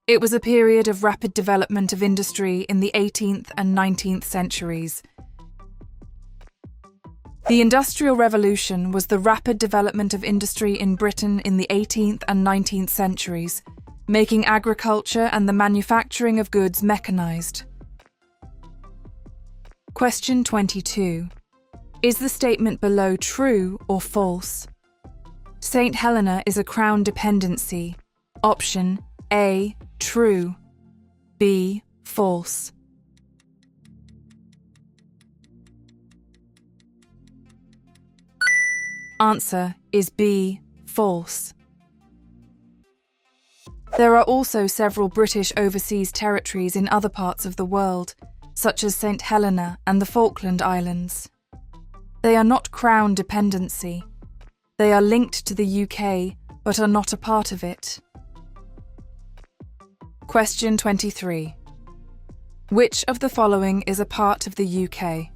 It was a period of rapid development of industry in the 18th and 19th centuries. The Industrial Revolution was the rapid development of industry in Britain in the 18th and 19th centuries, making agriculture and the manufacturing of goods mechanised. Question 22. Is the statement below true or false? St Helena is a Crown dependency. Option A, true. B, false. Answer is B, false. There are also several British overseas territories in other parts of the world, such as St Helena and the Falkland Islands. They are not Crown dependency. They are linked to the UK, but are not a part of it. Question 23. Which of the following is a part of the UK?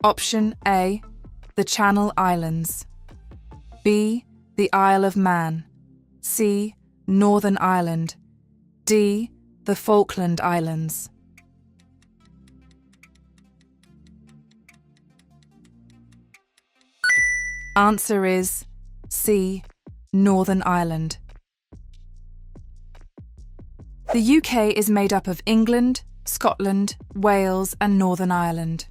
Option A, the Channel Islands. B, the Isle of Man. C, Northern Ireland. D, the Falkland Islands. Answer is C, Northern Ireland. The UK is made up of England, Scotland, Wales and Northern Ireland.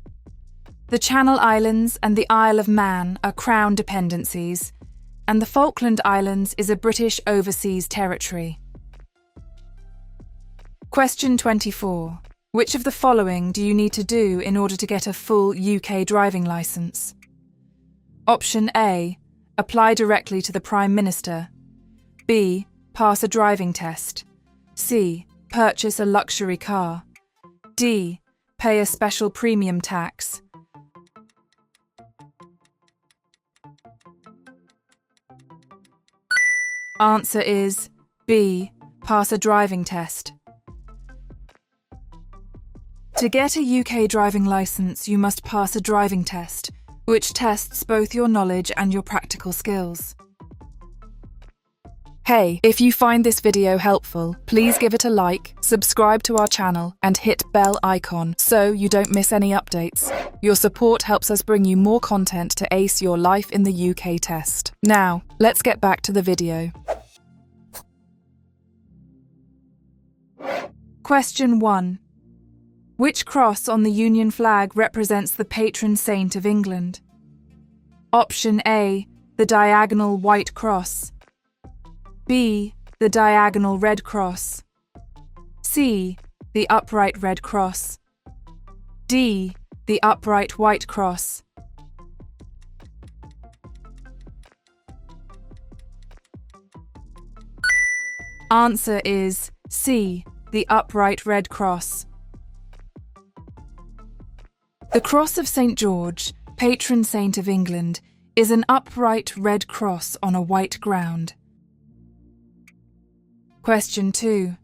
The Channel Islands and the Isle of Man are Crown dependencies, and the Falkland Islands is a British overseas territory. Question 24. Which of the following do you need to do in order to get a full UK driving licence? Option A, apply directly to the Prime Minister. B, pass a driving test. C, purchase a luxury car. D, pay a special premium tax. Answer is B, pass a driving test. To get a UK driving licence, you must pass a driving test, which tests both your knowledge and your practical skills. Hey, if you find this video helpful, please give it a like, subscribe to our channel, and hit bell icon so you don't miss any updates. Your support helps us bring you more content to ace your life in the UK test. Now, let's get back to the video. Question 1. Which cross on the Union flag represents the patron saint of England? Option A, the diagonal white cross. B, the diagonal red cross. C, the upright red cross. D, the upright white cross. Answer is C, the upright red cross. The Cross of St. George, patron saint of England, is an upright red cross on a white ground. Question 2.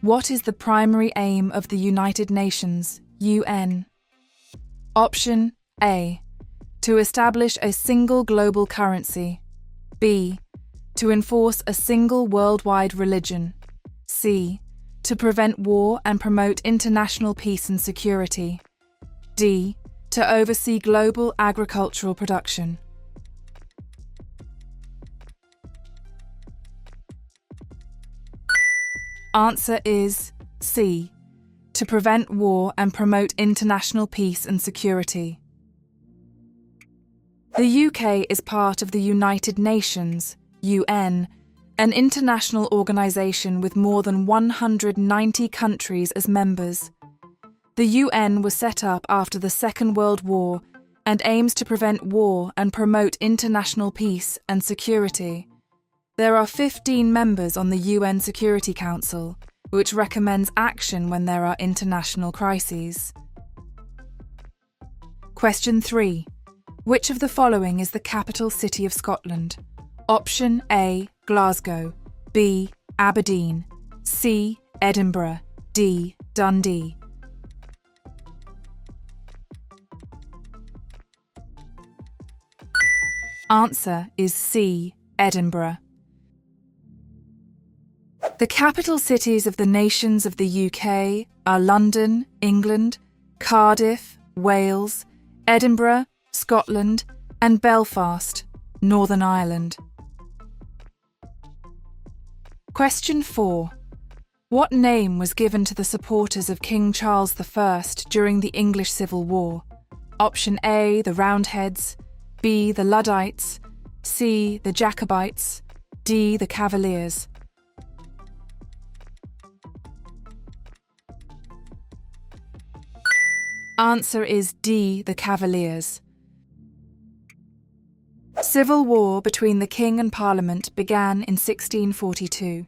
What is the primary aim of the United Nations, UN? Option A, to establish a single global currency. B, to enforce a single worldwide religion. C, to prevent war and promote international peace and security. D, to oversee global agricultural production. Answer is C, to prevent war and promote international peace and security. The UK is part of the United Nations, UN, an international organisation with more than 190 countries as members. The UN was set up after the Second World War and aims to prevent war and promote international peace and security. There are 15 members on the UN Security Council, which recommends action when there are international crises. Question 3. Which of the following is the capital city of Scotland? Option A, Glasgow. B, Aberdeen. C, Edinburgh. D, Dundee. Answer is C, Edinburgh. The capital cities of the nations of the UK are London, England, Cardiff, Wales, Edinburgh, Scotland, and Belfast, Northern Ireland. Question 4. What name was given to the supporters of King Charles I during the English Civil War? Option A, the Roundheads. B, the Luddites. C, the Jacobites. D, the Cavaliers. Answer is D, the Cavaliers. Civil war between the King and Parliament began in 1642.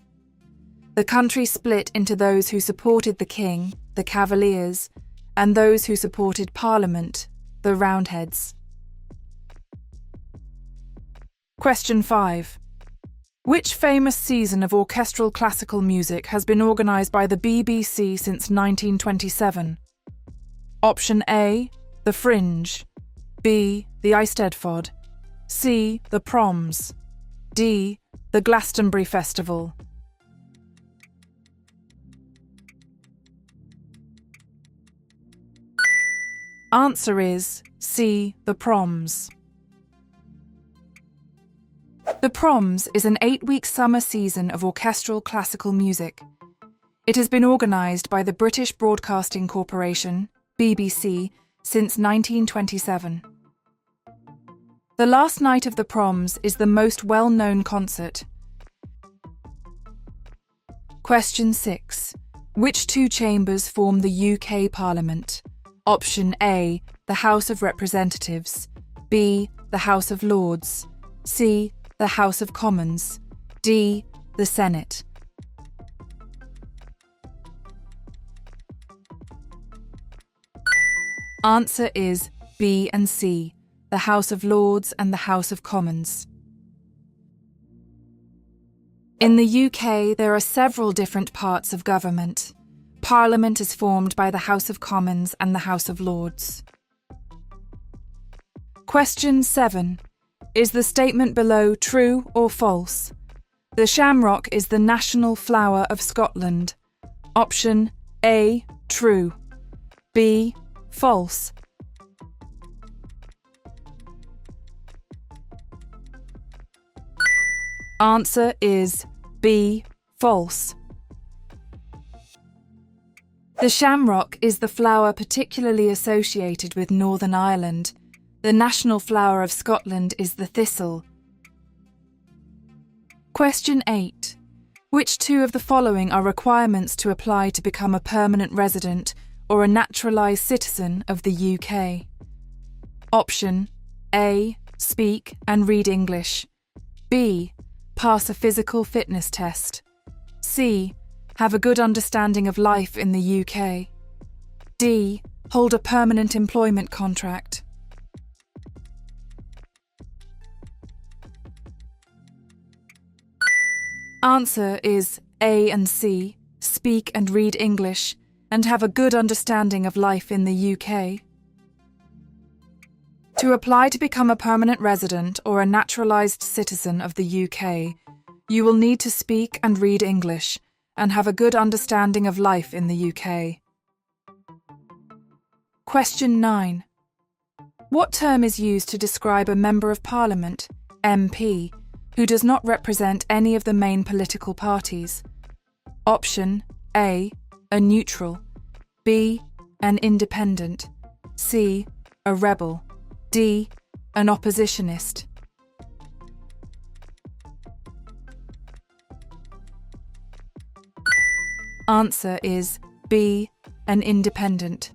The country split into those who supported the King, the Cavaliers, and those who supported Parliament, the Roundheads. Question 5. Which famous season of orchestral classical music has been organised by the BBC since 1927? Option A, the Fringe. B, the Eisteddfod. C, the Proms. D, the Glastonbury Festival. Answer is C, the Proms. The Proms is an 8-week summer season of orchestral classical music. It has been organised by the British Broadcasting Corporation, BBC, since 1927. The last night of the Proms is the most well-known concert. Question 6. Which two chambers form the UK Parliament? Option A, the House of Representatives. B, the House of Lords. C, the House of Commons. D, the Senate. Answer is B and C, the House of Lords and the House of Commons. In the UK, there are several different parts of government. Parliament is formed by the House of Commons and the House of Lords. Question 7. Is the statement below true or false? The shamrock is the national flower of Scotland. Option A, true. B, false. Answer is B, false. The shamrock is the flower particularly associated with Northern Ireland. The national flower of Scotland is the thistle. Question 8. Which two of the following are requirements to apply to become a permanent resident or a naturalised citizen of the UK? Option A. Speak and read English. B. Pass a physical fitness test. C. Have a good understanding of life in the UK. D. Hold a permanent employment contract. Answer is A and C, speak and read English, and have a good understanding of life in the UK. To apply to become a permanent resident or a naturalised citizen of the UK, you will need to speak and read English, and have a good understanding of life in the UK. Question 9. What term is used to describe a Member of Parliament, MP, who does not represent any of the main political parties? Option A. A neutral. B. An independent. C. A rebel. D. An oppositionist. Answer is B. An independent.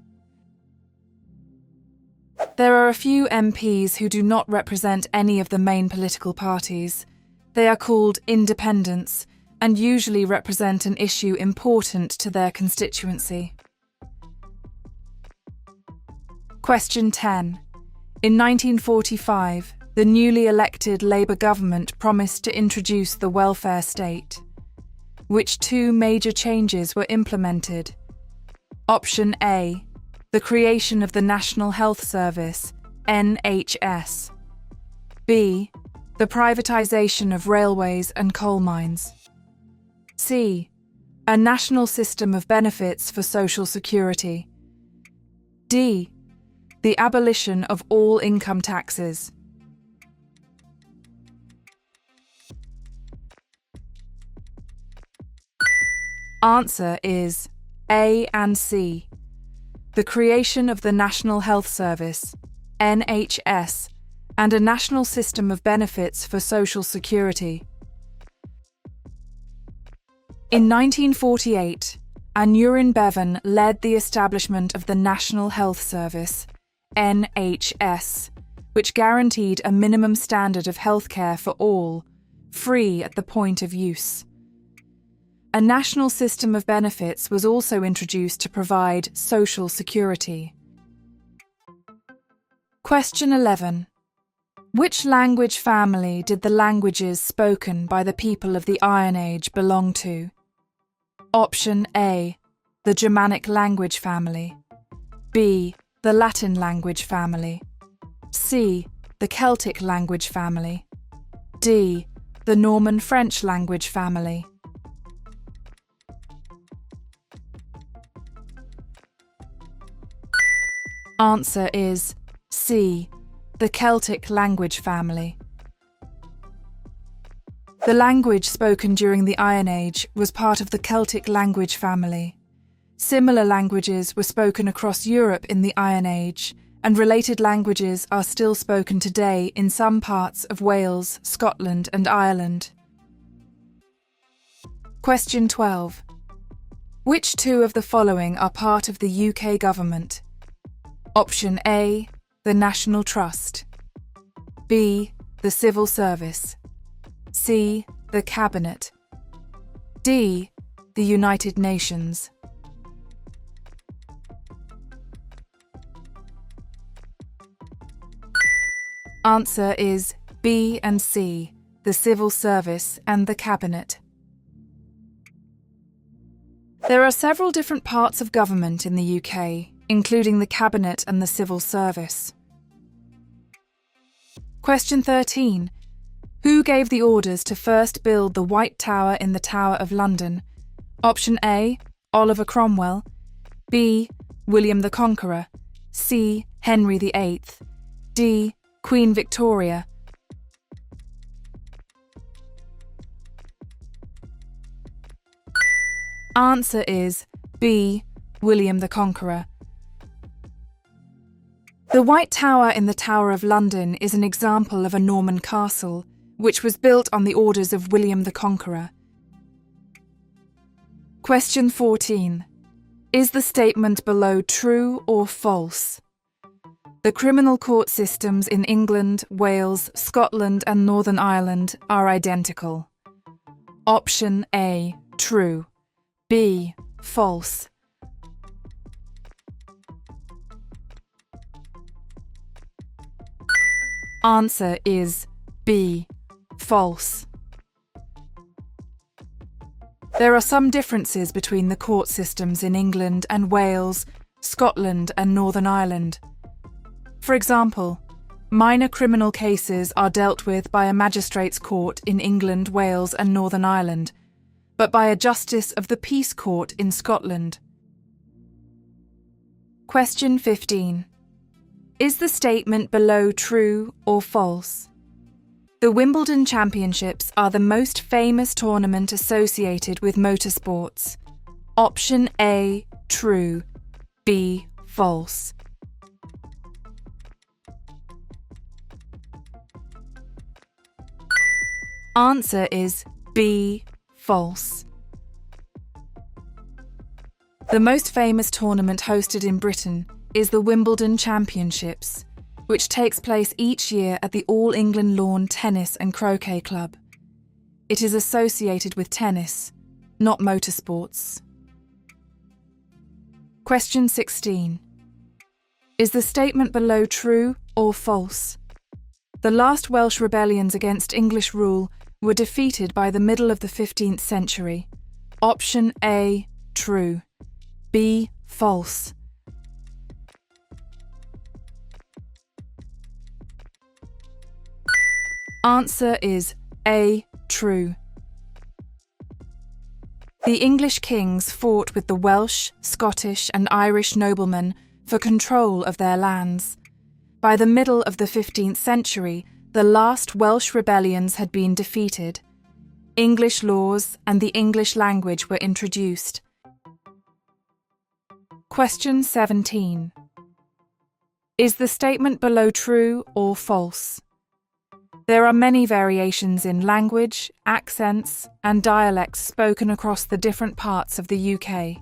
There are a few MPs who do not represent any of the main political parties. They are called independents and usually represent an issue important to their constituency. Question 10. In 1945, the newly elected Labour government promised to introduce the welfare state. Which two major changes were implemented? Option A. The creation of the National Health Service, NHS. B. The privatisation of railways and coal mines. C. A national system of benefits for social security. D. The abolition of all income taxes. Answer is A and C. The creation of the National Health Service, NHS, and a national system of benefits for social security. In 1948, Aneurin Bevan led the establishment of the National Health Service, NHS, which guaranteed a minimum standard of healthcare for all, free at the point of use. A national system of benefits was also introduced to provide social security. Question 11. Which language family did the languages spoken by the people of the Iron Age belong to? Option A. The Germanic language family. B. The Latin language family. C. The Celtic language family. D. The Norman French language family. Answer is C. The Celtic language family. The language spoken during the Iron Age was part of the Celtic language family. Similar languages were spoken across Europe in the Iron Age, and related languages are still spoken today in some parts of Wales, Scotland, and Ireland. Question 12. Which two of the following are part of the UK government? Option A. The National Trust. B. The Civil Service. C. The Cabinet. D. The United Nations. Answer is B and C, the Civil Service and the Cabinet. There are several different parts of government in the UK, including the Cabinet and the Civil Service. Question 13. Who gave the orders to first build the White Tower in the Tower of London? Option A, Oliver Cromwell. B, William the Conqueror. C, Henry VIII. D, Queen Victoria. Answer is B, William the Conqueror. The White Tower in the Tower of London is an example of a Norman castle, which was built on the orders of William the Conqueror. Question 14. Is the statement below true or false? The criminal court systems in England, Wales, Scotland and Northern Ireland are identical. Option A, true. B, false. Answer is B, false. There are some differences between the court systems in England and Wales, Scotland and Northern Ireland. For example, minor criminal cases are dealt with by a magistrates' court in England, Wales and Northern Ireland, but by a justice of the peace court in Scotland. Question 15. Is the statement below true or false? The Wimbledon Championships are the most famous tournament associated with motorsports. Option A, true. B, false. Answer is B, false. The most famous tournament hosted in Britain is the Wimbledon Championships, which takes place each year at the All England Lawn Tennis and Croquet Club. It is associated with tennis, not motorsports. Question 16. Is the statement below true or false? The last Welsh rebellions against English rule were defeated by the middle of the 15th century. Option A, true. B, false. Answer is A, true. The English kings fought with the Welsh, Scottish and Irish noblemen for control of their lands. By the middle of the 15th century, the last Welsh rebellions had been defeated. English laws and the English language were introduced. Question 17. Is the statement below true or false? There are many variations in language, accents, and dialects spoken across the different parts of the UK.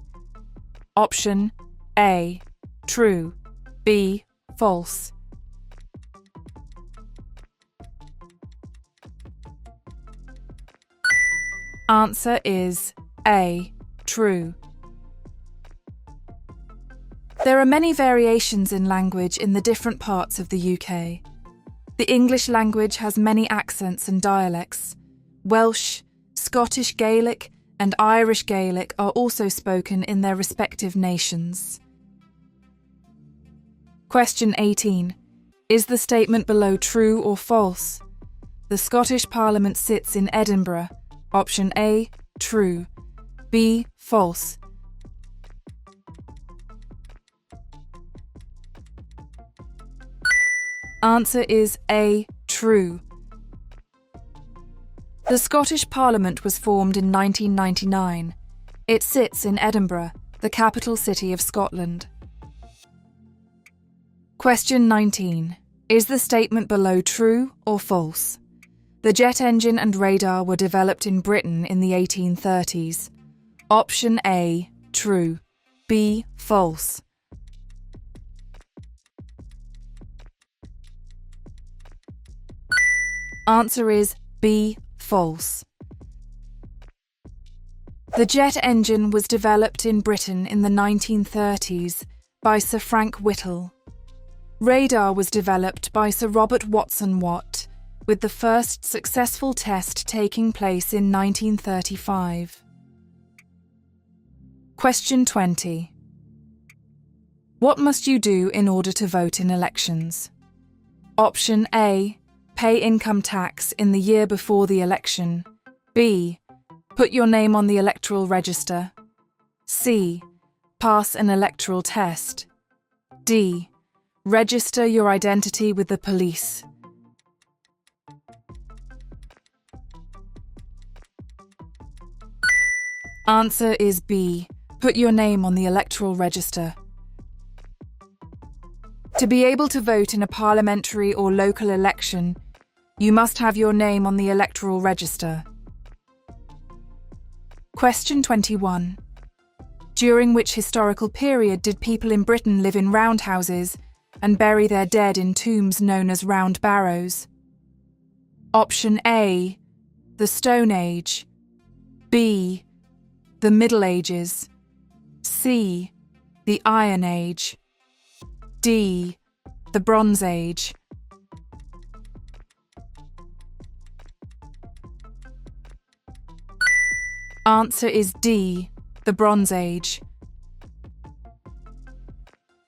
Option A, true. B, false. Answer is A, true. There are many variations in language in the different parts of the UK. The English language has many accents and dialects. Welsh, Scottish Gaelic, and Irish Gaelic are also spoken in their respective nations. Question 18. Is the statement below true or false? The Scottish Parliament sits in Edinburgh. Option A, true. B, false. Answer is A, true. The Scottish Parliament was formed in 1999. It sits in Edinburgh, the capital city of Scotland. Question 19. Is the statement below true or false? The jet engine and radar were developed in Britain in the 1830s. Option A, true. B, false. Answer is B, false. The jet engine was developed in Britain in the 1930s by Sir Frank Whittle. Radar was developed by Sir Robert Watson Watt, with the first successful test taking place in 1935. Question 20. What must you do in order to vote in elections? Option A, Pay income tax in the year before the election. B. Put your name on the electoral register. C. Pass an electoral test. D. Register your identity with the police. Answer is B. Put your name on the electoral register. To be able to vote in a parliamentary or local election, you must have your name on the electoral register. Question 21. During which historical period did people in Britain live in roundhouses and bury their dead in tombs known as round barrows? Option A. The Stone Age. B. The Middle Ages. C. The Iron Age. D. The Bronze Age. Answer is D. The Bronze Age.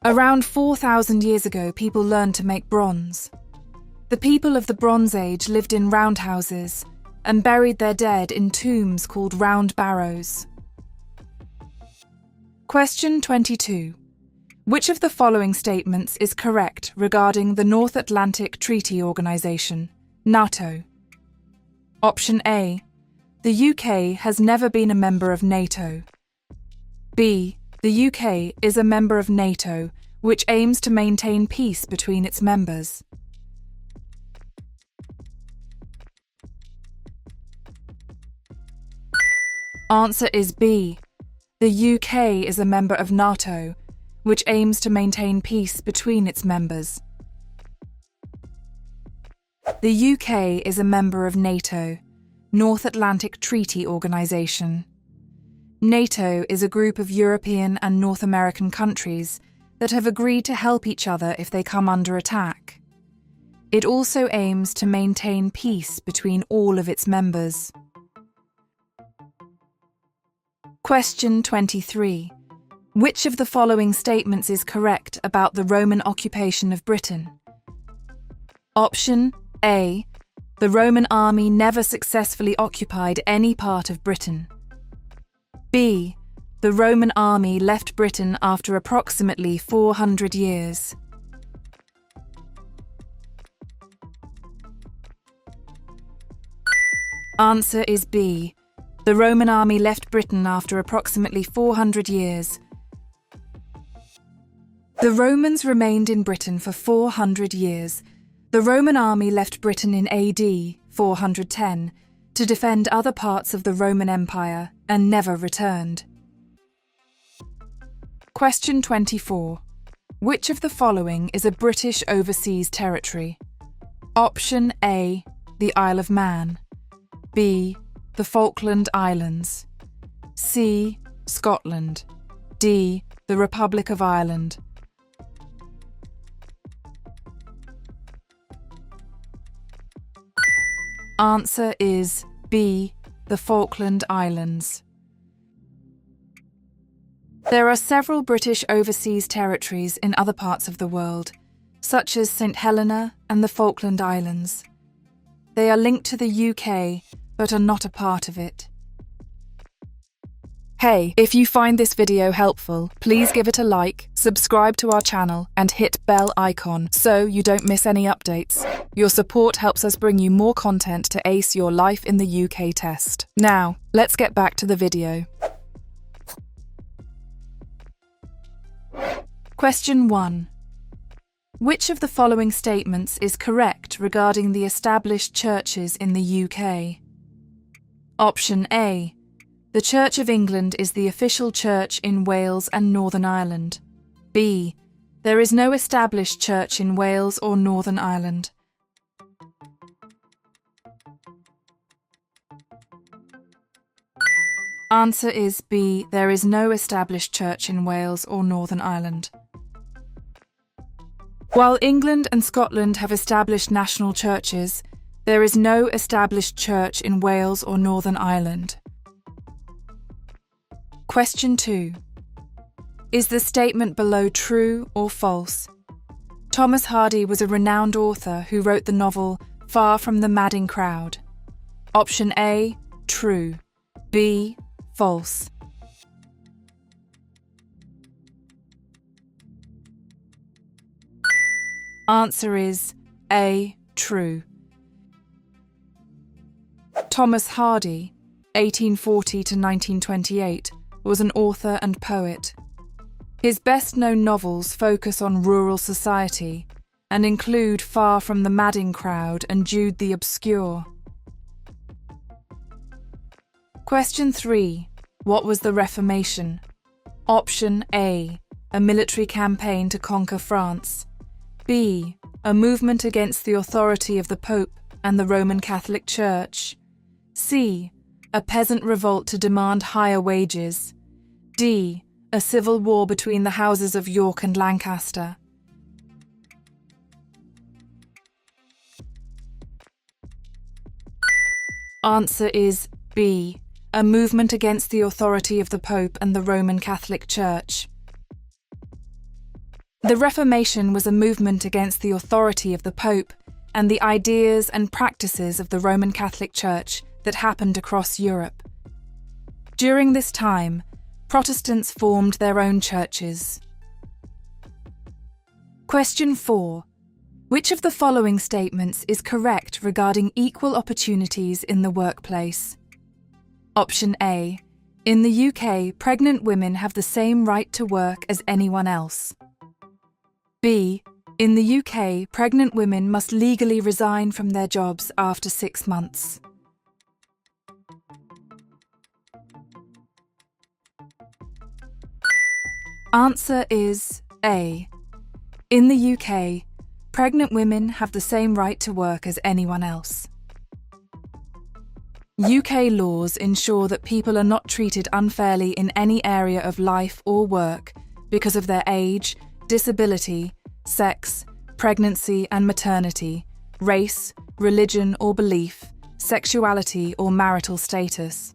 Around 4,000 years ago, people learned to make bronze. The people of the Bronze Age lived in roundhouses and buried their dead in tombs called round barrows. Question 22. Which of the following statements is correct regarding the North Atlantic Treaty Organization, NATO? Option A. The UK has never been a member of NATO. B. The UK is a member of NATO, which aims to maintain peace between its members. Answer is B. The UK is a member of NATO, which aims to maintain peace between its members. The UK is a member of NATO, North Atlantic Treaty Organization. NATO is a group of European and North American countries that have agreed to help each other if they come under attack. It also aims to maintain peace between all of its members. Question 23. Which of the following statements is correct about the Roman occupation of Britain? Option A. The Roman army never successfully occupied any part of Britain. B. The Roman army left Britain after approximately 400 years. Answer is B. The Roman army left Britain after approximately 400 years. The Romans remained in Britain for 400 years. The Roman army left Britain in AD 410 to defend other parts of the Roman Empire and never returned. Question 24. Which of the following is a British overseas territory? Option A. The Isle of Man. B. The Falkland Islands. C. Scotland. D. The Republic of Ireland. Answer is B. The Falkland Islands. There are several British overseas territories in other parts of the world, such as St. Helena and the Falkland Islands. They are linked to the UK, but are not a part of it. Hey, if you find this video helpful, please give it a like, subscribe to our channel, and hit bell icon so you don't miss any updates. Your support helps us bring you more content to ace your life in the UK test. Now, let's get back to the video. Question 1. Which of the following statements is correct regarding the established churches in the UK? Option A. The Church of England is the official church in Wales and Northern Ireland. B. There is no established church in Wales or Northern Ireland. Answer is B. There is no established church in Wales or Northern Ireland. While England and Scotland have established national churches, there is no established church in Wales or Northern Ireland. Question 2. Is the statement below true or false? Thomas Hardy was a renowned author who wrote the novel far from the madding crowd. Option A, true. B, false. Answer is A, true. Thomas Hardy, 1840 to 1928, was an author and poet. His best-known novels focus on rural society and include Far from the Madding Crowd and Jude the Obscure. Question 3. What was the Reformation? Option A, a military campaign to conquer France. B, a movement against the authority of the Pope and the Roman Catholic Church. C, a peasant revolt to demand higher wages. D, a civil war between the houses of York and Lancaster. Answer is B, a movement against the authority of the Pope and the Roman Catholic Church. The Reformation was a movement against the authority of the Pope and the ideas and practices of the Roman Catholic Church that happened across Europe. During this time, Protestants formed their own churches. Question 4. Which of the following statements is correct regarding equal opportunities in the workplace? Option A. In the UK, pregnant women have the same right to work as anyone else. B. In the UK, pregnant women must legally resign from their jobs after 6 months. Answer is A. In the UK, pregnant women have the same right to work as anyone else. UK laws ensure that people are not treated unfairly in any area of life or work because of their age, disability, sex, pregnancy and maternity, race, religion or belief, sexuality or marital status.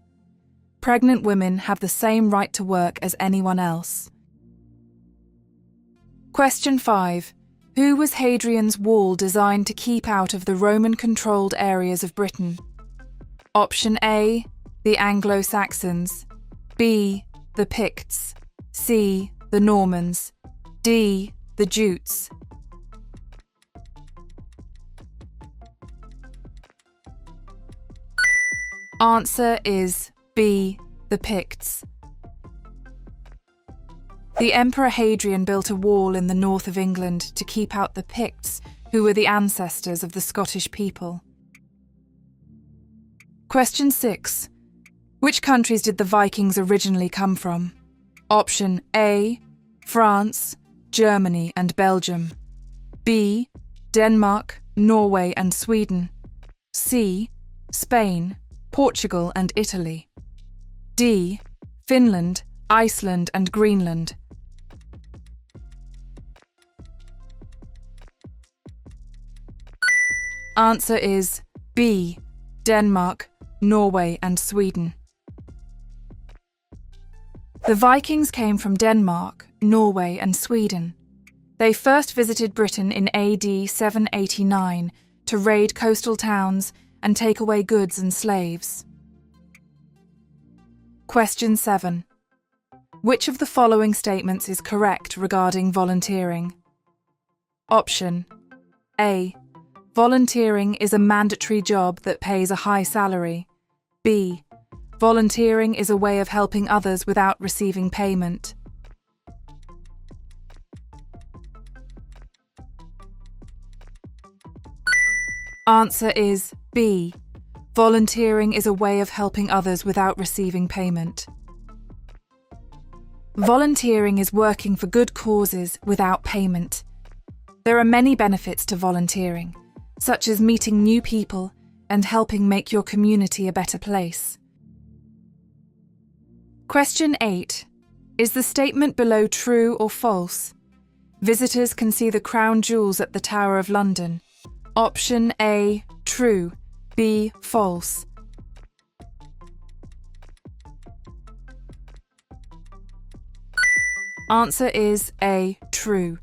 Pregnant women have the same right to work as anyone else. Question 5. Who was Hadrian's Wall designed to keep out of the Roman-controlled areas of Britain? Option A, the Anglo-Saxons. B, the Picts. C, the Normans. D, the Jutes. Answer is B, the Picts. The Emperor Hadrian built a wall in the north of England to keep out the Picts, who were the ancestors of the Scottish people. Question 6. Which countries did the Vikings originally come from? Option A, France, Germany and Belgium. B, Denmark, Norway and Sweden. C, Spain, Portugal and Italy. D, Finland, Iceland and Greenland. Answer is B, Denmark, Norway and Sweden. The Vikings came from Denmark, Norway and Sweden. They first visited Britain in AD 789 to raid coastal towns and take away goods and slaves. Question 7. Which of the following statements is correct regarding volunteering? Option A. Volunteering is a mandatory job that pays a high salary. B. Volunteering is a way of helping others without receiving payment. Answer is B. Volunteering is a way of helping others without receiving payment. Volunteering is working for good causes without payment. There are many benefits to volunteering, such as meeting new people and helping make your community a better place. Question 8. Is the statement below true or false? Visitors can see the crown jewels at the Tower of London. Option A, true. B, false. Answer is A, true.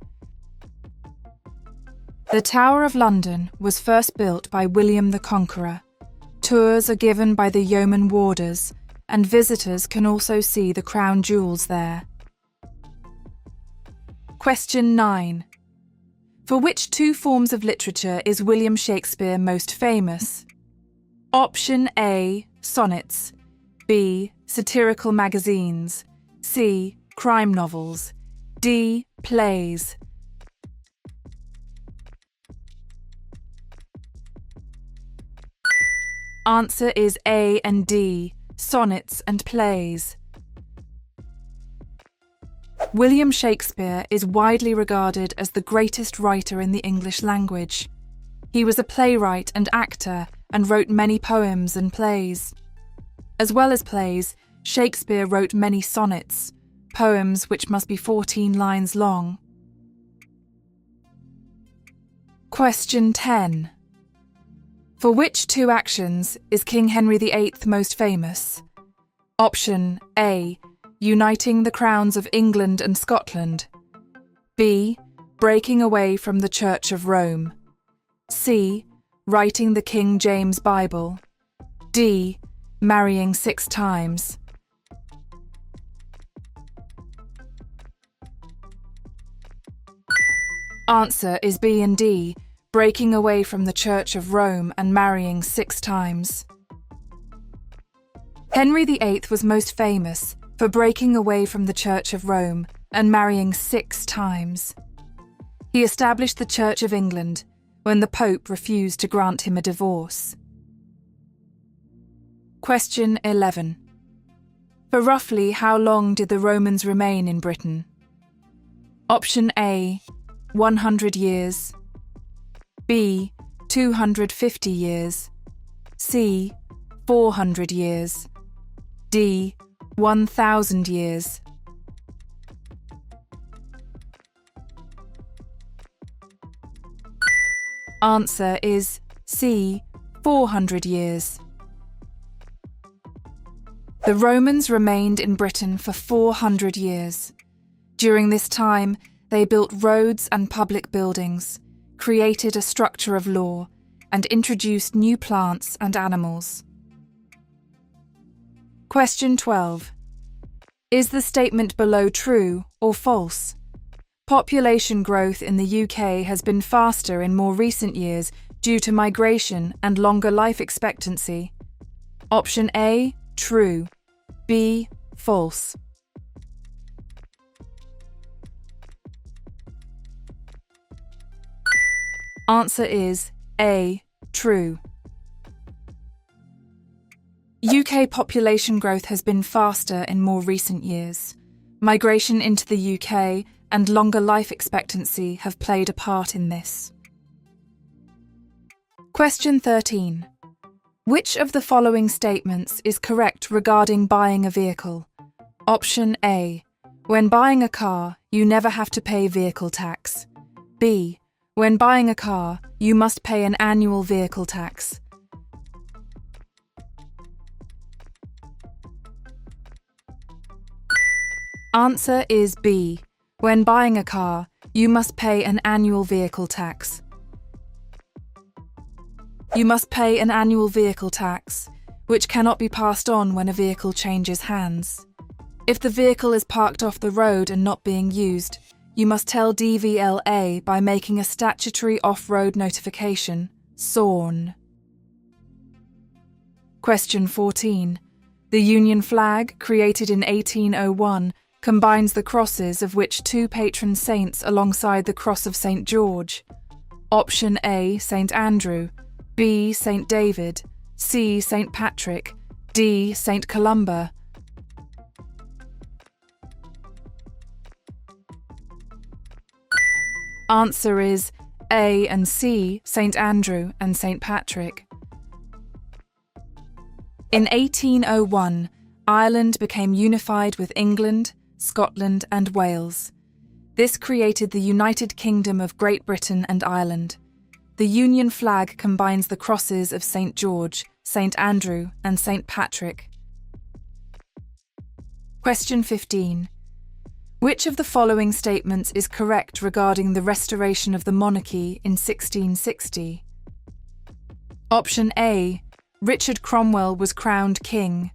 The Tower of London was first built by William the Conqueror. Tours are given by the yeoman warders, and visitors can also see the crown jewels there. Question 9. For which two forms of literature is William Shakespeare most famous? Option A, sonnets. B, satirical magazines. C, crime novels. D, plays. Answer is A and D, sonnets and plays. William Shakespeare is widely regarded as the greatest writer in the English language. He was a playwright and actor and wrote many poems and plays. As well as plays, Shakespeare wrote many sonnets, poems which must be 14 lines long. Question 10. For which two actions is King Henry VIII most famous? Option A, uniting the crowns of England and Scotland. B, breaking away from the Church of Rome. C, writing the King James Bible. D, marrying 6 times. Answer is B and D, breaking away from the Church of Rome and marrying 6 times. Henry VIII was most famous for breaking away from the Church of Rome and marrying 6 times. He established the Church of England when the Pope refused to grant him a divorce. Question 11. For roughly how long did the Romans remain in Britain? Option A, 100 years. B, 250 years. C, 400 years. D, 1,000 years. Answer is C, 400 years. The Romans remained in Britain for 400 years. During this time, they built roads and public buildings, created a structure of law, and introduced new plants and animals. Question 12. Is the statement below true or false? Population growth in the UK has been faster in more recent years due to migration and longer life expectancy. Option A, true. B, false. Answer is A, true. UK population growth has been faster in more recent years. Migration into the UK and longer life expectancy have played a part in this. Question 13. Which of the following statements is correct regarding buying a vehicle? Option A. When buying a car, you never have to pay vehicle tax. B. When buying a car, you must pay an annual vehicle tax. Answer is B. When buying a car, you must pay an annual vehicle tax. You must pay an annual vehicle tax, which cannot be passed on when a vehicle changes hands. If the vehicle is parked off the road and not being used, you must tell DVLA by making a statutory off-road notification, SORN. Question 14. The Union flag, created in 1801, combines the crosses of which 2 patron saints alongside the cross of St. George? Option A, St. Andrew. B, St. David. C, St. Patrick. D, St. Columba. Answer is A and C, St. Andrew and St. Patrick. In 1801, Ireland became unified with England, Scotland and Wales. This created the United Kingdom of Great Britain and Ireland. The Union flag combines the crosses of St. George, St. Andrew and St. Patrick. Question 15. Which of the following statements is correct regarding the restoration of the monarchy in 1660? Option A. Richard Cromwell was crowned king.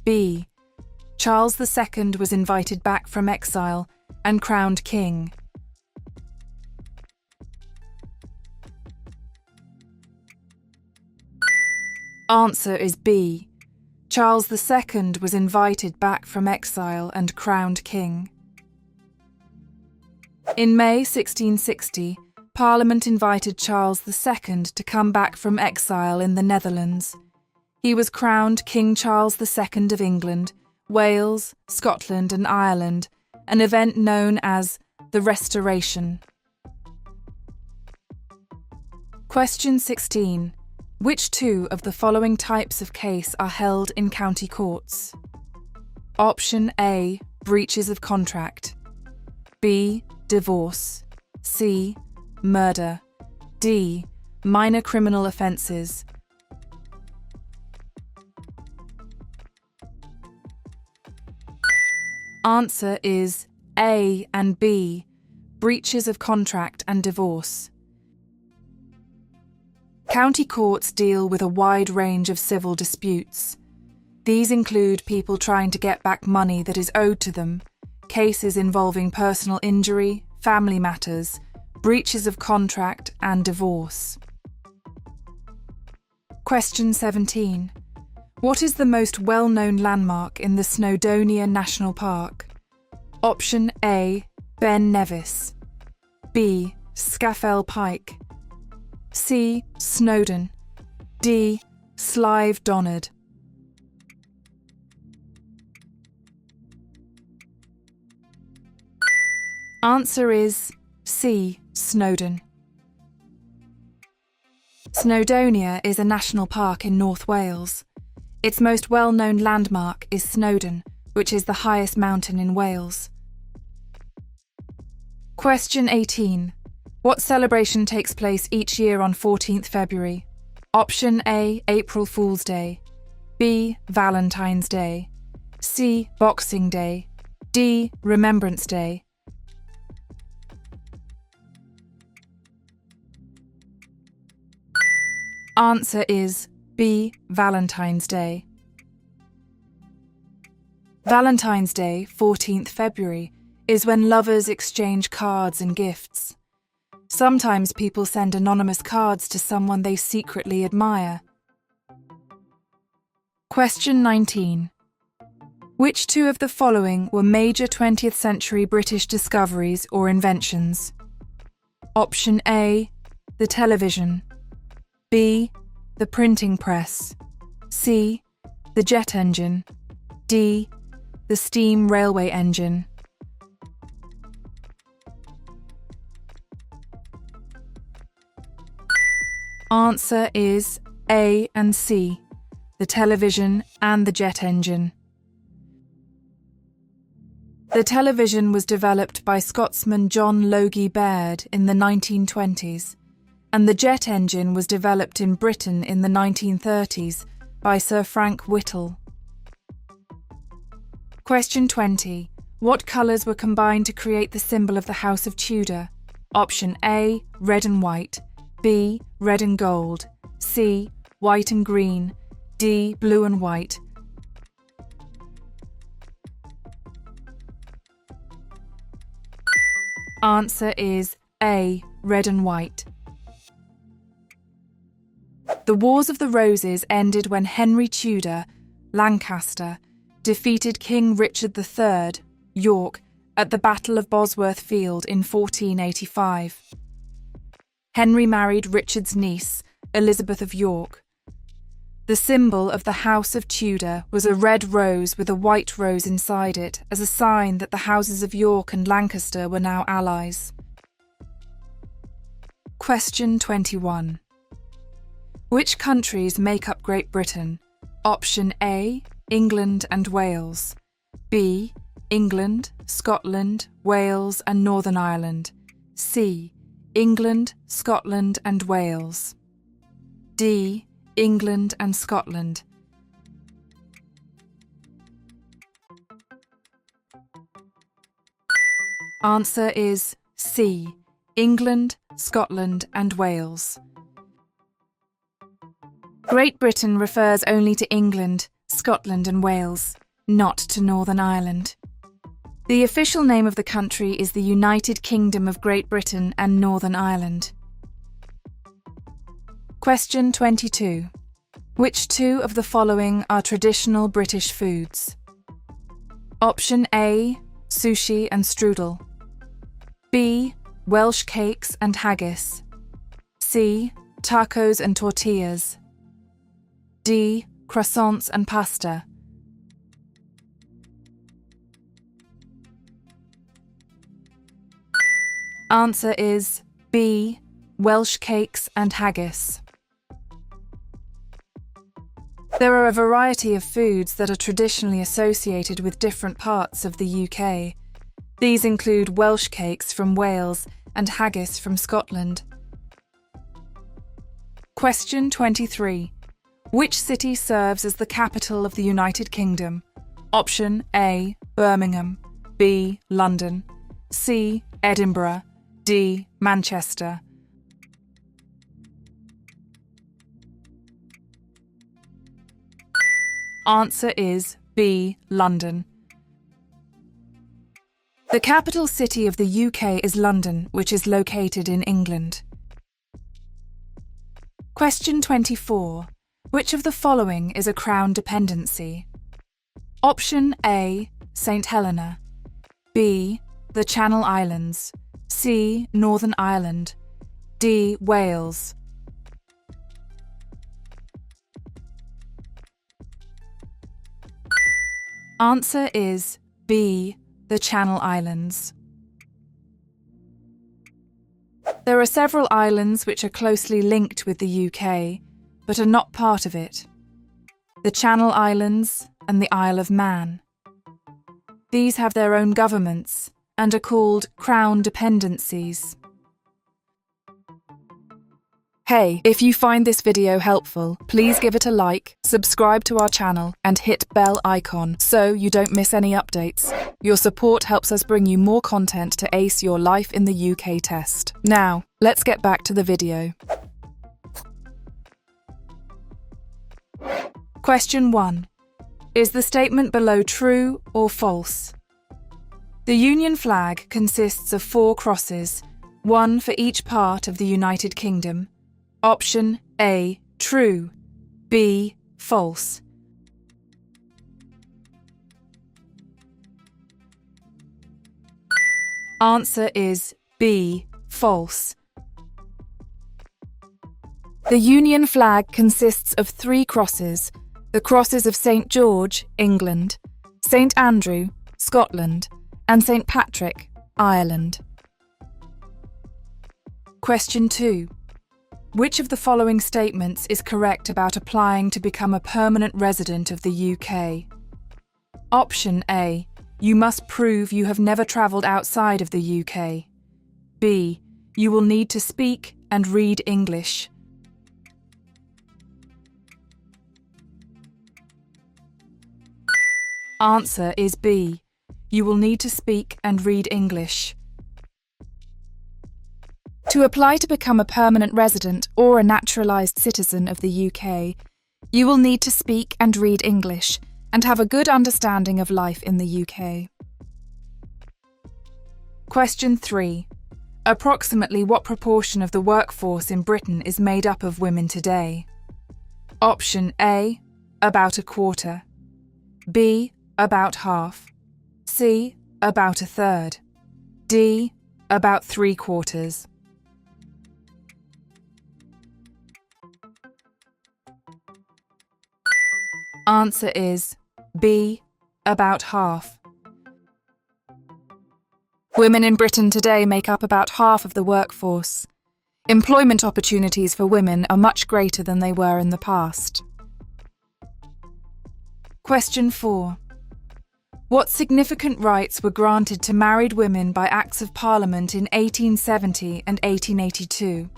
B. Charles II was invited back from exile and crowned king. Answer is B. Charles II was invited back from exile and crowned king. In May 1660, Parliament invited Charles II to come back from exile in the Netherlands. He was crowned King Charles II of England, Wales, Scotland and Ireland, an event known as the Restoration. Question 16. Which two of the following types of case are held in county courts? Option A. Breaches of contract. B. Divorce. C. Murder. D. Minor criminal offences. Answer is A and B. Breaches of contract and divorce. County courts deal with a wide range of civil disputes. These include people trying to get back money that is owed to them, cases involving personal injury, family matters, breaches of contract and divorce. Question 17. What is the most well-known landmark in the Snowdonia National Park? Option A. Ben Nevis. B. Scafell Pike. C. Snowdon. D. Slieve Donard. Answer is C. Snowdon. Snowdonia is a national park in North Wales. Its most well-known landmark is Snowdon, which is the highest mountain in Wales. Question 18. What celebration takes place each year on 14th February? Option A. April Fool's Day. B. Valentine's Day. C. Boxing Day. D. Remembrance Day. Answer is B. Valentine's Day. Valentine's Day, 14th February, is when lovers exchange cards and gifts. Sometimes people send anonymous cards to someone they secretly admire. Question 19. Which two of the following were major 20th century British discoveries or inventions? Option A. The television. B. The printing press. C. The jet engine. D. The steam railway engine. Answer is A and C, the television and the jet engine. The television was developed by Scotsman John Logie Baird in the 1920s, and the jet engine was developed in Britain in the 1930s by Sir Frank Whittle. Question 20. What colours were combined to create the symbol of the House of Tudor? Option A, red and white. B, red and gold. C, white and green. D, blue and white. Answer is A, red and white. The Wars of the Roses ended when Henry Tudor, Lancaster, defeated King Richard III, York, at the Battle of Bosworth Field in 1485. Henry married Richard's niece, Elizabeth of York. The symbol of the House of Tudor was a red rose with a white rose inside it as a sign that the houses of York and Lancaster were now allies. Question 21. Which countries make up Great Britain? Option A, England and Wales. B, England, Scotland, Wales and Northern Ireland. C, England, Scotland and Wales. D, England and Scotland. Answer is C. England, Scotland and Wales. Great Britain refers only to England, Scotland and Wales, not to Northern Ireland. The official name of the country is the United Kingdom of Great Britain and Northern Ireland. Question 22. Which two of the following are traditional British foods? Option A, sushi and strudel. B, Welsh cakes and haggis. C, tacos and tortillas. D, croissants and pasta. Answer is B, Welsh cakes and haggis. There are a variety of foods that are traditionally associated with different parts of the UK. These include Welsh cakes from Wales and haggis from Scotland. Question 23. Which city serves as the capital of the United Kingdom? Option A, Birmingham. B, London. C, Edinburgh. D, Manchester. Answer is B, London. The capital city of the UK is London, which is located in England. Question 24. Which of the following is a Crown dependency? Option A, St Helena. B, the Channel Islands. C, Northern Ireland. D, Wales. Answer is B, the Channel Islands. There are several islands which are closely linked with the UK, but are not part of it. The Channel Islands and the Isle of Man. These have their own governments and are called Crown dependencies. Hey, if you find this video helpful, please give it a like, subscribe to our channel and hit bell icon so you don't miss any updates. Your support helps us bring you more content to ace your life in the UK test. Now, let's get back to the video. Question 1. Is the statement below true or false? The Union flag consists of 4 crosses, one for each part of the United Kingdom. Option A, true. B, false. Answer is B, false. The Union flag consists of 3 crosses, the crosses of St George, England, St Andrew, Scotland, and St Patrick, Ireland. Question 2. Which of the following statements is correct about applying to become a permanent resident of the UK? Option A. You must prove you have never travelled outside of the UK. B. You will need to speak and read English. Answer is B. You will need to speak and read English. To apply to become a permanent resident or a naturalised citizen of the UK, you will need to speak and read English and have a good understanding of life in the UK. Question 3. Approximately what proportion of the workforce in Britain is made up of women today? Option A, about a quarter. B, about half. C, about a third. D, about 3/4. Answer is B, about half. Women in Britain today make up about half of the workforce. Employment opportunities for women are much greater than they were in the past. Question 4. What significant rights were granted to married women by Acts of Parliament in 1870 and 1882?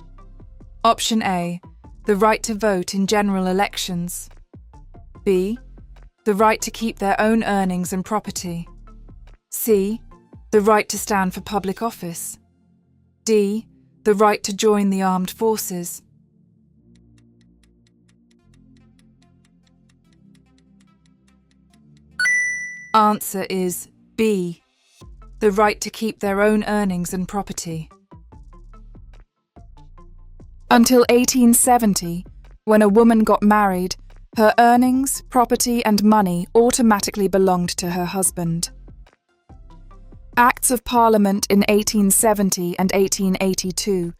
Option A, the right to vote in general elections. B, the right to keep their own earnings and property. C, the right to stand for public office. D, the right to join the armed forces. Answer is B, the right to keep their own earnings and property. Until 1870, when a woman got married, her earnings, property and money automatically belonged to her husband. Acts of Parliament in 1870 and 1882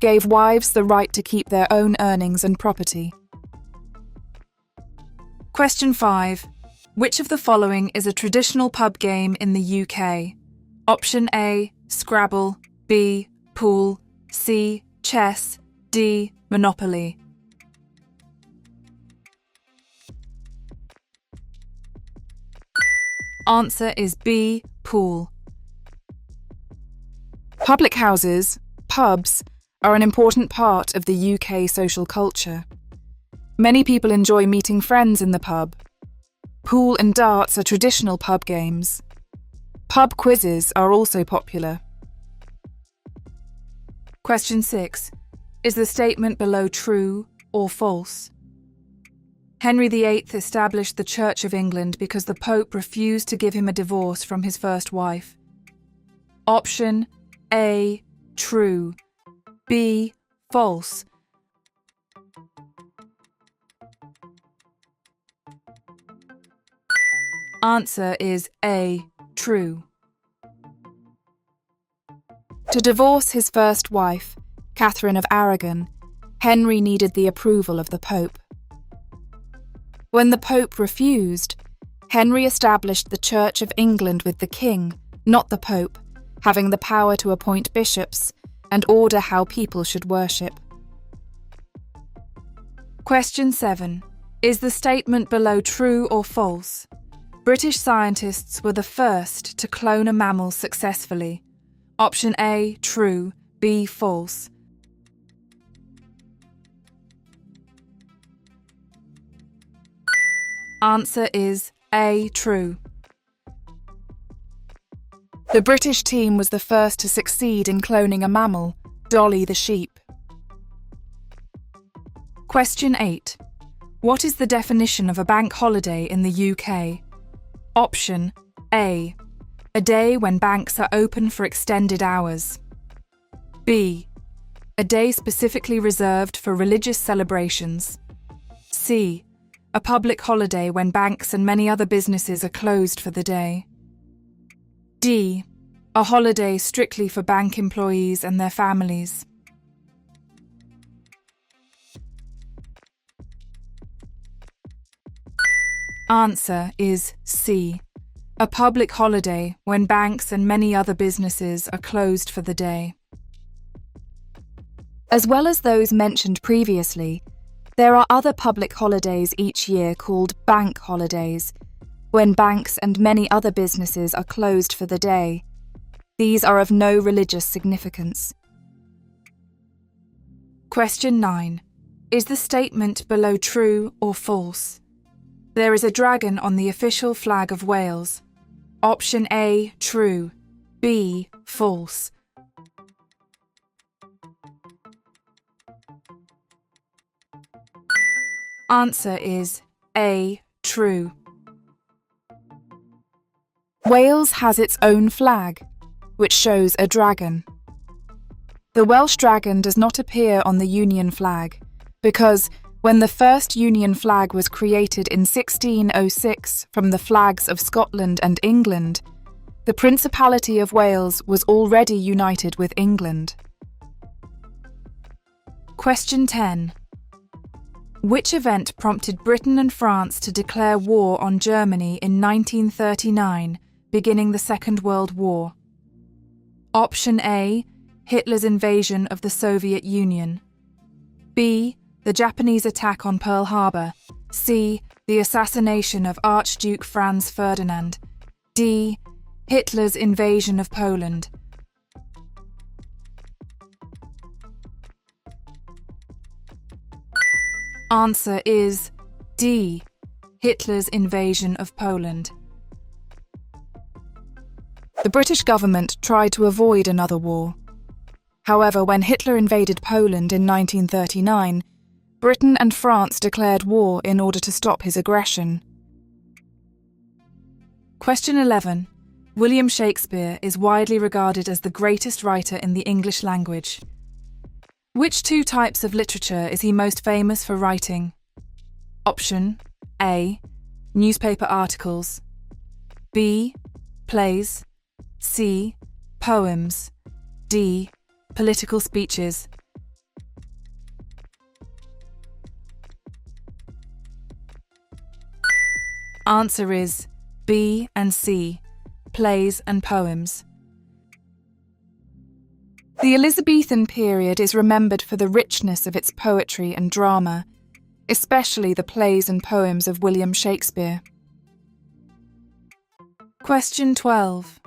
gave wives the right to keep their own earnings and property. Question 5. Which of the following is a traditional pub game in the UK? Option A, Scrabble, B, Pool, C, Chess, D, Monopoly. Answer is B, Pool. Public houses, pubs, are an important part of the UK social culture. Many people enjoy meeting friends in the pub. Pool and darts are traditional pub games. Pub quizzes are also popular. Question 6. Is the statement below true or false? Henry VIII established the Church of England because the Pope refused to give him a divorce from his first wife. Option A, true. B, false. Answer is A, true. To divorce his first wife, Catherine of Aragon, Henry needed the approval of the Pope. When the Pope refused, Henry established the Church of England with the King, not the Pope, having the power to appoint bishops and order how people should worship. Question 7. Is the statement below true or false? British scientists were the first to clone a mammal successfully. Option A, true. B, false. Answer is A, true. The British team was the first to succeed in cloning a mammal, Dolly the sheep. Question 8. What is the definition of a bank holiday in the UK? Option A, a day when banks are open for extended hours. B, a day specifically reserved for religious celebrations. C, a public holiday when banks and many other businesses are closed for the day. D, a holiday strictly for bank employees and their families. Answer is C, a public holiday when banks and many other businesses are closed for the day. As well as those mentioned previously, there are other public holidays each year called bank holidays, when banks and many other businesses are closed for the day. These are of no religious significance. Question 9. Is the statement below true or false? There is a dragon on the official flag of Wales. Option A, true. B, false. Answer is A, true. Wales has its own flag, which shows a dragon. The Welsh dragon does not appear on the Union flag because, when the first Union flag was created in 1606 from the flags of Scotland and England, the Principality of Wales was already united with England. Question 10. Which event prompted Britain and France to declare war on Germany in 1939, beginning the Second World War? Option A, Hitler's invasion of the Soviet Union. B, the Japanese attack on Pearl Harbor. C, the assassination of Archduke Franz Ferdinand. D, Hitler's invasion of Poland. Answer is D, Hitler's invasion of Poland. The British government tried to avoid another war. However, when Hitler invaded Poland in 1939, Britain and France declared war in order to stop his aggression. Question 11. William Shakespeare is widely regarded as the greatest writer in the English language. Which two types of literature is he most famous for writing? Option A. Newspaper articles. B. Plays. C. Poems. D. Political speeches. Answer is B and C. Plays and poems. The Elizabethan period is remembered for the richness of its poetry and drama, especially the plays and poems of William Shakespeare. Question 12.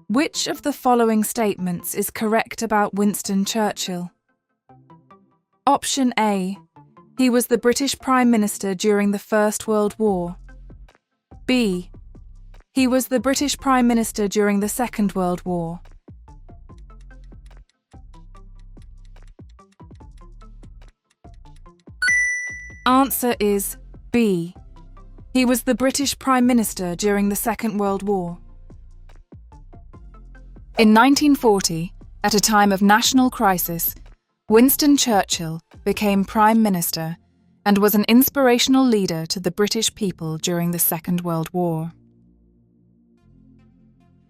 Which of the following statements is correct about Winston Churchill? Option A. He was the British Prime Minister during the First World War. B. He was the British Prime Minister during the Second World War. Answer is B. He was the British Prime Minister during the Second World War. In 1940, at a time of national crisis, Winston Churchill became Prime Minister and was an inspirational leader to the British people during the Second World War.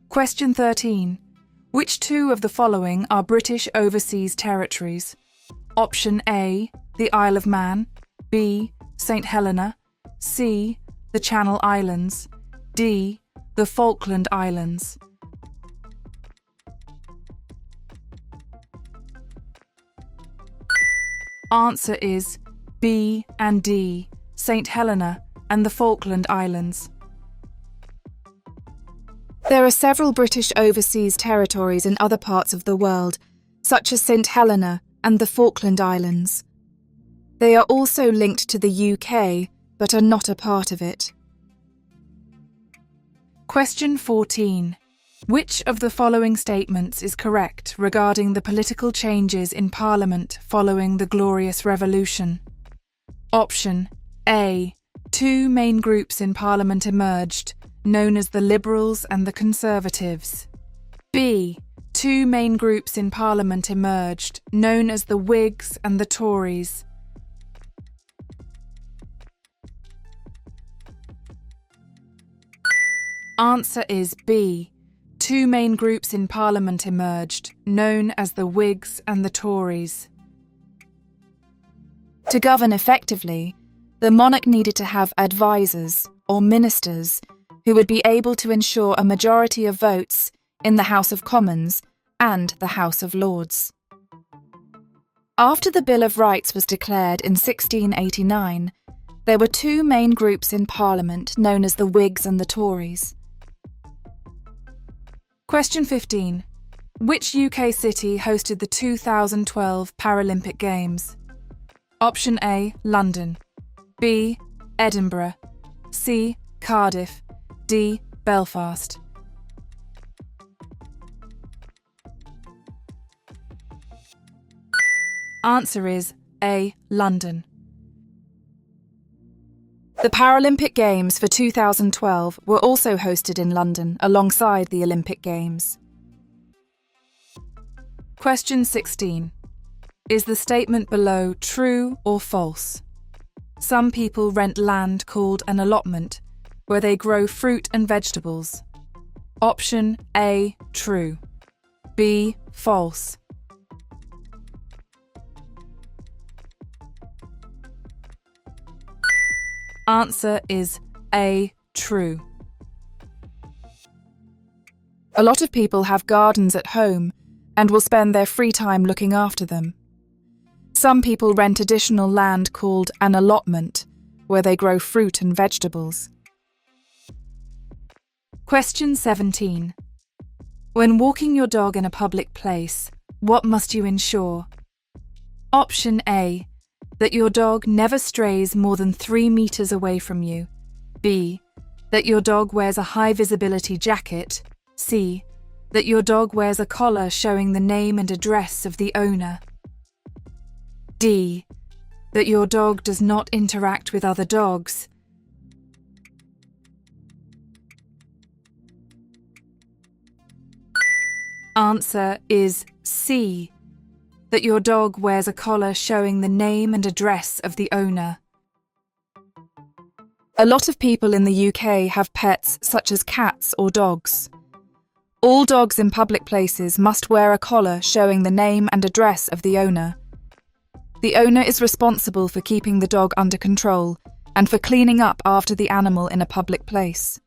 Question 13. Which two of the following are British overseas territories? Option A. The Isle of Man. B. St. Helena. C. The Channel Islands. D. The Falkland Islands. Answer is B and D, St. Helena and the Falkland Islands. There are several British overseas territories in other parts of the world, such as St. Helena and the Falkland Islands. They are also linked to the UK, but are not a part of it. Question 14. Which of the following statements is correct regarding the political changes in Parliament following the Glorious Revolution? Option A. Two main groups in Parliament emerged, known as the Liberals and the Conservatives. B. Two main groups in Parliament emerged, known as the Whigs and the Tories. Answer is B. Two main groups in Parliament emerged, known as the Whigs and the Tories. To govern effectively, the monarch needed to have advisers, or ministers, who would be able to ensure a majority of votes in the House of Commons and the House of Lords. After the Bill of Rights was declared in 1689, there were two main groups in Parliament known as the Whigs and the Tories. Question 15. Which UK city hosted the 2012 Paralympic Games? Option A. London. B. Edinburgh. C. Cardiff. D. Belfast. Answer is A. London. The Paralympic Games for 2012 were also hosted in London alongside the Olympic Games. Question 16. Is the statement below true or false? Some people rent land called an allotment, where they grow fruit and vegetables. Option A. True. B. False. Answer is A. True. A lot of people have gardens at home and will spend their free time looking after them. Some people rent additional land called an allotment, where they grow fruit and vegetables. Question 17. When walking your dog in a public place, what must you ensure? Option A. That your dog never strays more than 3 meters away from you. B. That your dog wears a high-visibility jacket. C. That your dog wears a collar showing the name and address of the owner. D. That your dog does not interact with other dogs. Answer is C. That your dog wears a collar showing the name and address of the owner. A lot of people in the UK have pets such as cats or dogs. All dogs in public places must wear a collar showing the name and address of the owner. The owner is responsible for keeping the dog under control and for cleaning up after the animal in a public place.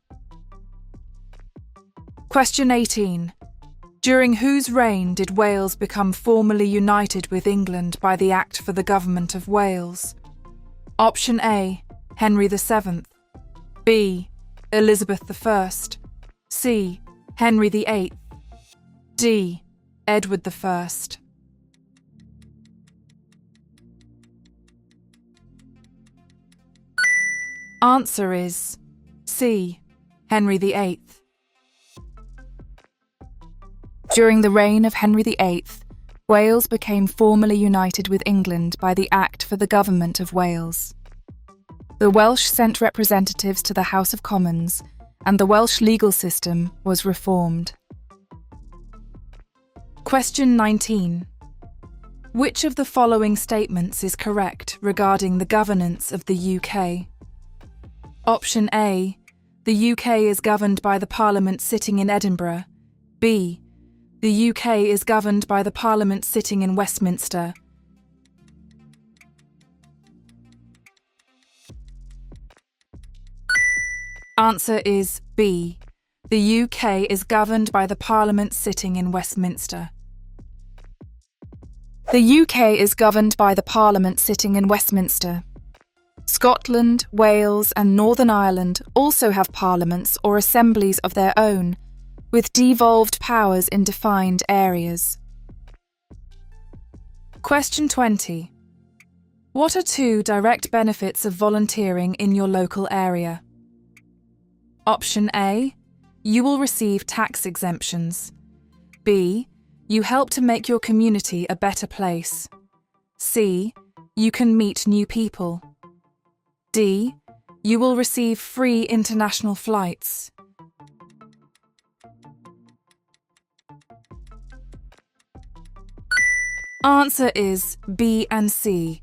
Question 18. During whose reign did Wales become formally united with England by the Act for the Government of Wales? Option A. Henry VII. B. Elizabeth I. C. Henry VIII. D. Edward I. Answer is C. Henry VIII. During the reign of Henry VIII, Wales became formally united with England by the Act for the Government of Wales. The Welsh sent representatives to the House of Commons, and the Welsh legal system was reformed. Question 19. Which of the following statements is correct regarding the governance of the UK? Option A. The UK is governed by the Parliament sitting in Edinburgh. B. The UK is governed by the Parliament sitting in Westminster. Answer is B. The UK is governed by the Parliament sitting in Westminster. The UK is governed by the Parliament sitting in Westminster. Scotland, Wales and Northern Ireland also have parliaments or assemblies of their own, with devolved powers in defined areas. Question 20. What are 2 direct benefits of volunteering in your local area? Option A. You will receive tax exemptions. B. You help to make your community a better place. C. You can meet new people. D. You will receive free international flights. Answer is B and C.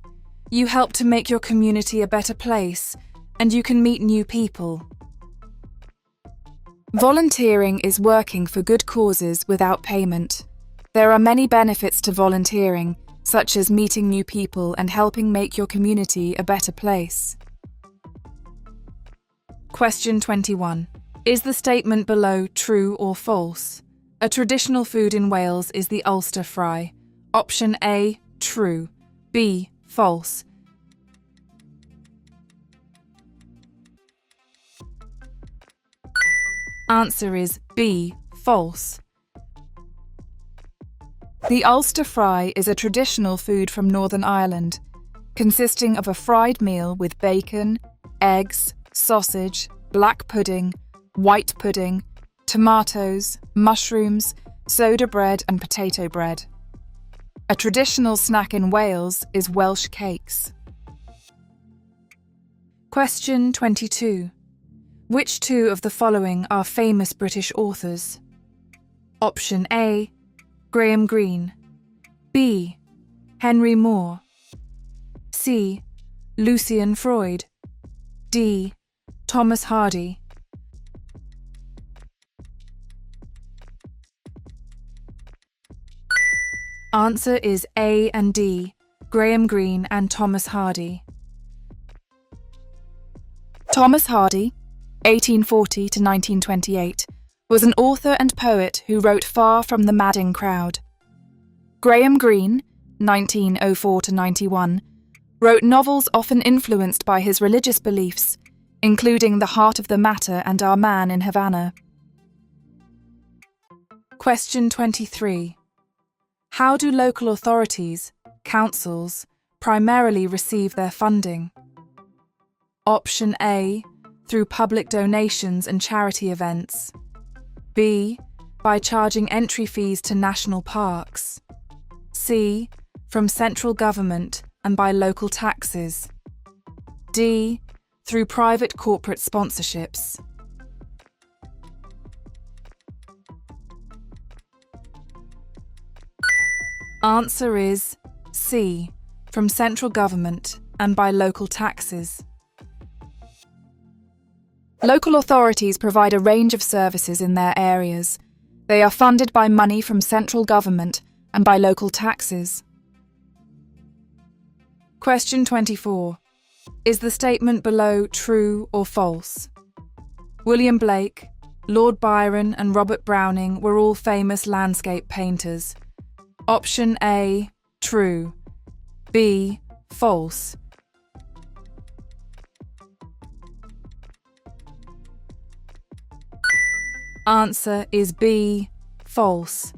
You help to make your community a better place, and you can meet new people. Volunteering is working for good causes without payment. There are many benefits to volunteering, such as meeting new people and helping make your community a better place. Question 21. Is the statement below true or false? A traditional food in Wales is the Ulster fry. Option A, true. B, false. Answer is B, false. The Ulster fry is a traditional food from Northern Ireland, consisting of a fried meal with bacon, eggs, sausage, black pudding, white pudding, tomatoes, mushrooms, soda bread and potato bread. A traditional snack in Wales is Welsh cakes. Question 22. Which 2 of the following are famous British authors? Option A, Graham Greene. B, Henry Moore. C, Lucian Freud. D, Thomas Hardy. Answer is A and D, Graham Greene and Thomas Hardy. Thomas Hardy, 1840 to 1928, was an author and poet who wrote Far from the Madding Crowd. Graham Greene, 1904 to 91, wrote novels often influenced by his religious beliefs, including The Heart of the Matter and Our Man in Havana. Question 23. How do local authorities, councils, primarily receive their funding? Option A, through public donations and charity events. B. By charging entry fees to national parks. C. From central government and by local taxes. D. Through private corporate sponsorships. Answer is C. From central government and by local taxes. Local authorities provide a range of services in their areas. They are funded by money from central government and by local taxes. Question 24. Is the statement below true or false? William Blake, Lord Byron and Robert Browning were all famous landscape painters. Option A, true. B, false. Answer is B, false.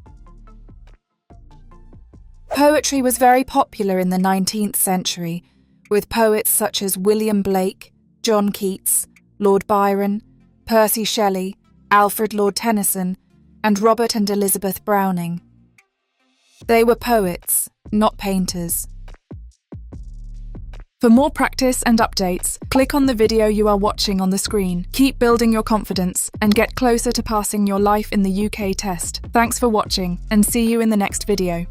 Poetry was very popular in the 19th century, with poets such as William Blake, John Keats, Lord Byron, Percy Shelley, Alfred Lord Tennyson, and Robert and Elizabeth Browning. They were poets, not painters. For more practice and updates, click on the video you are watching on the screen. Keep building your confidence and get closer to passing your life in the UK test. Thanks for watching and see you in the next video.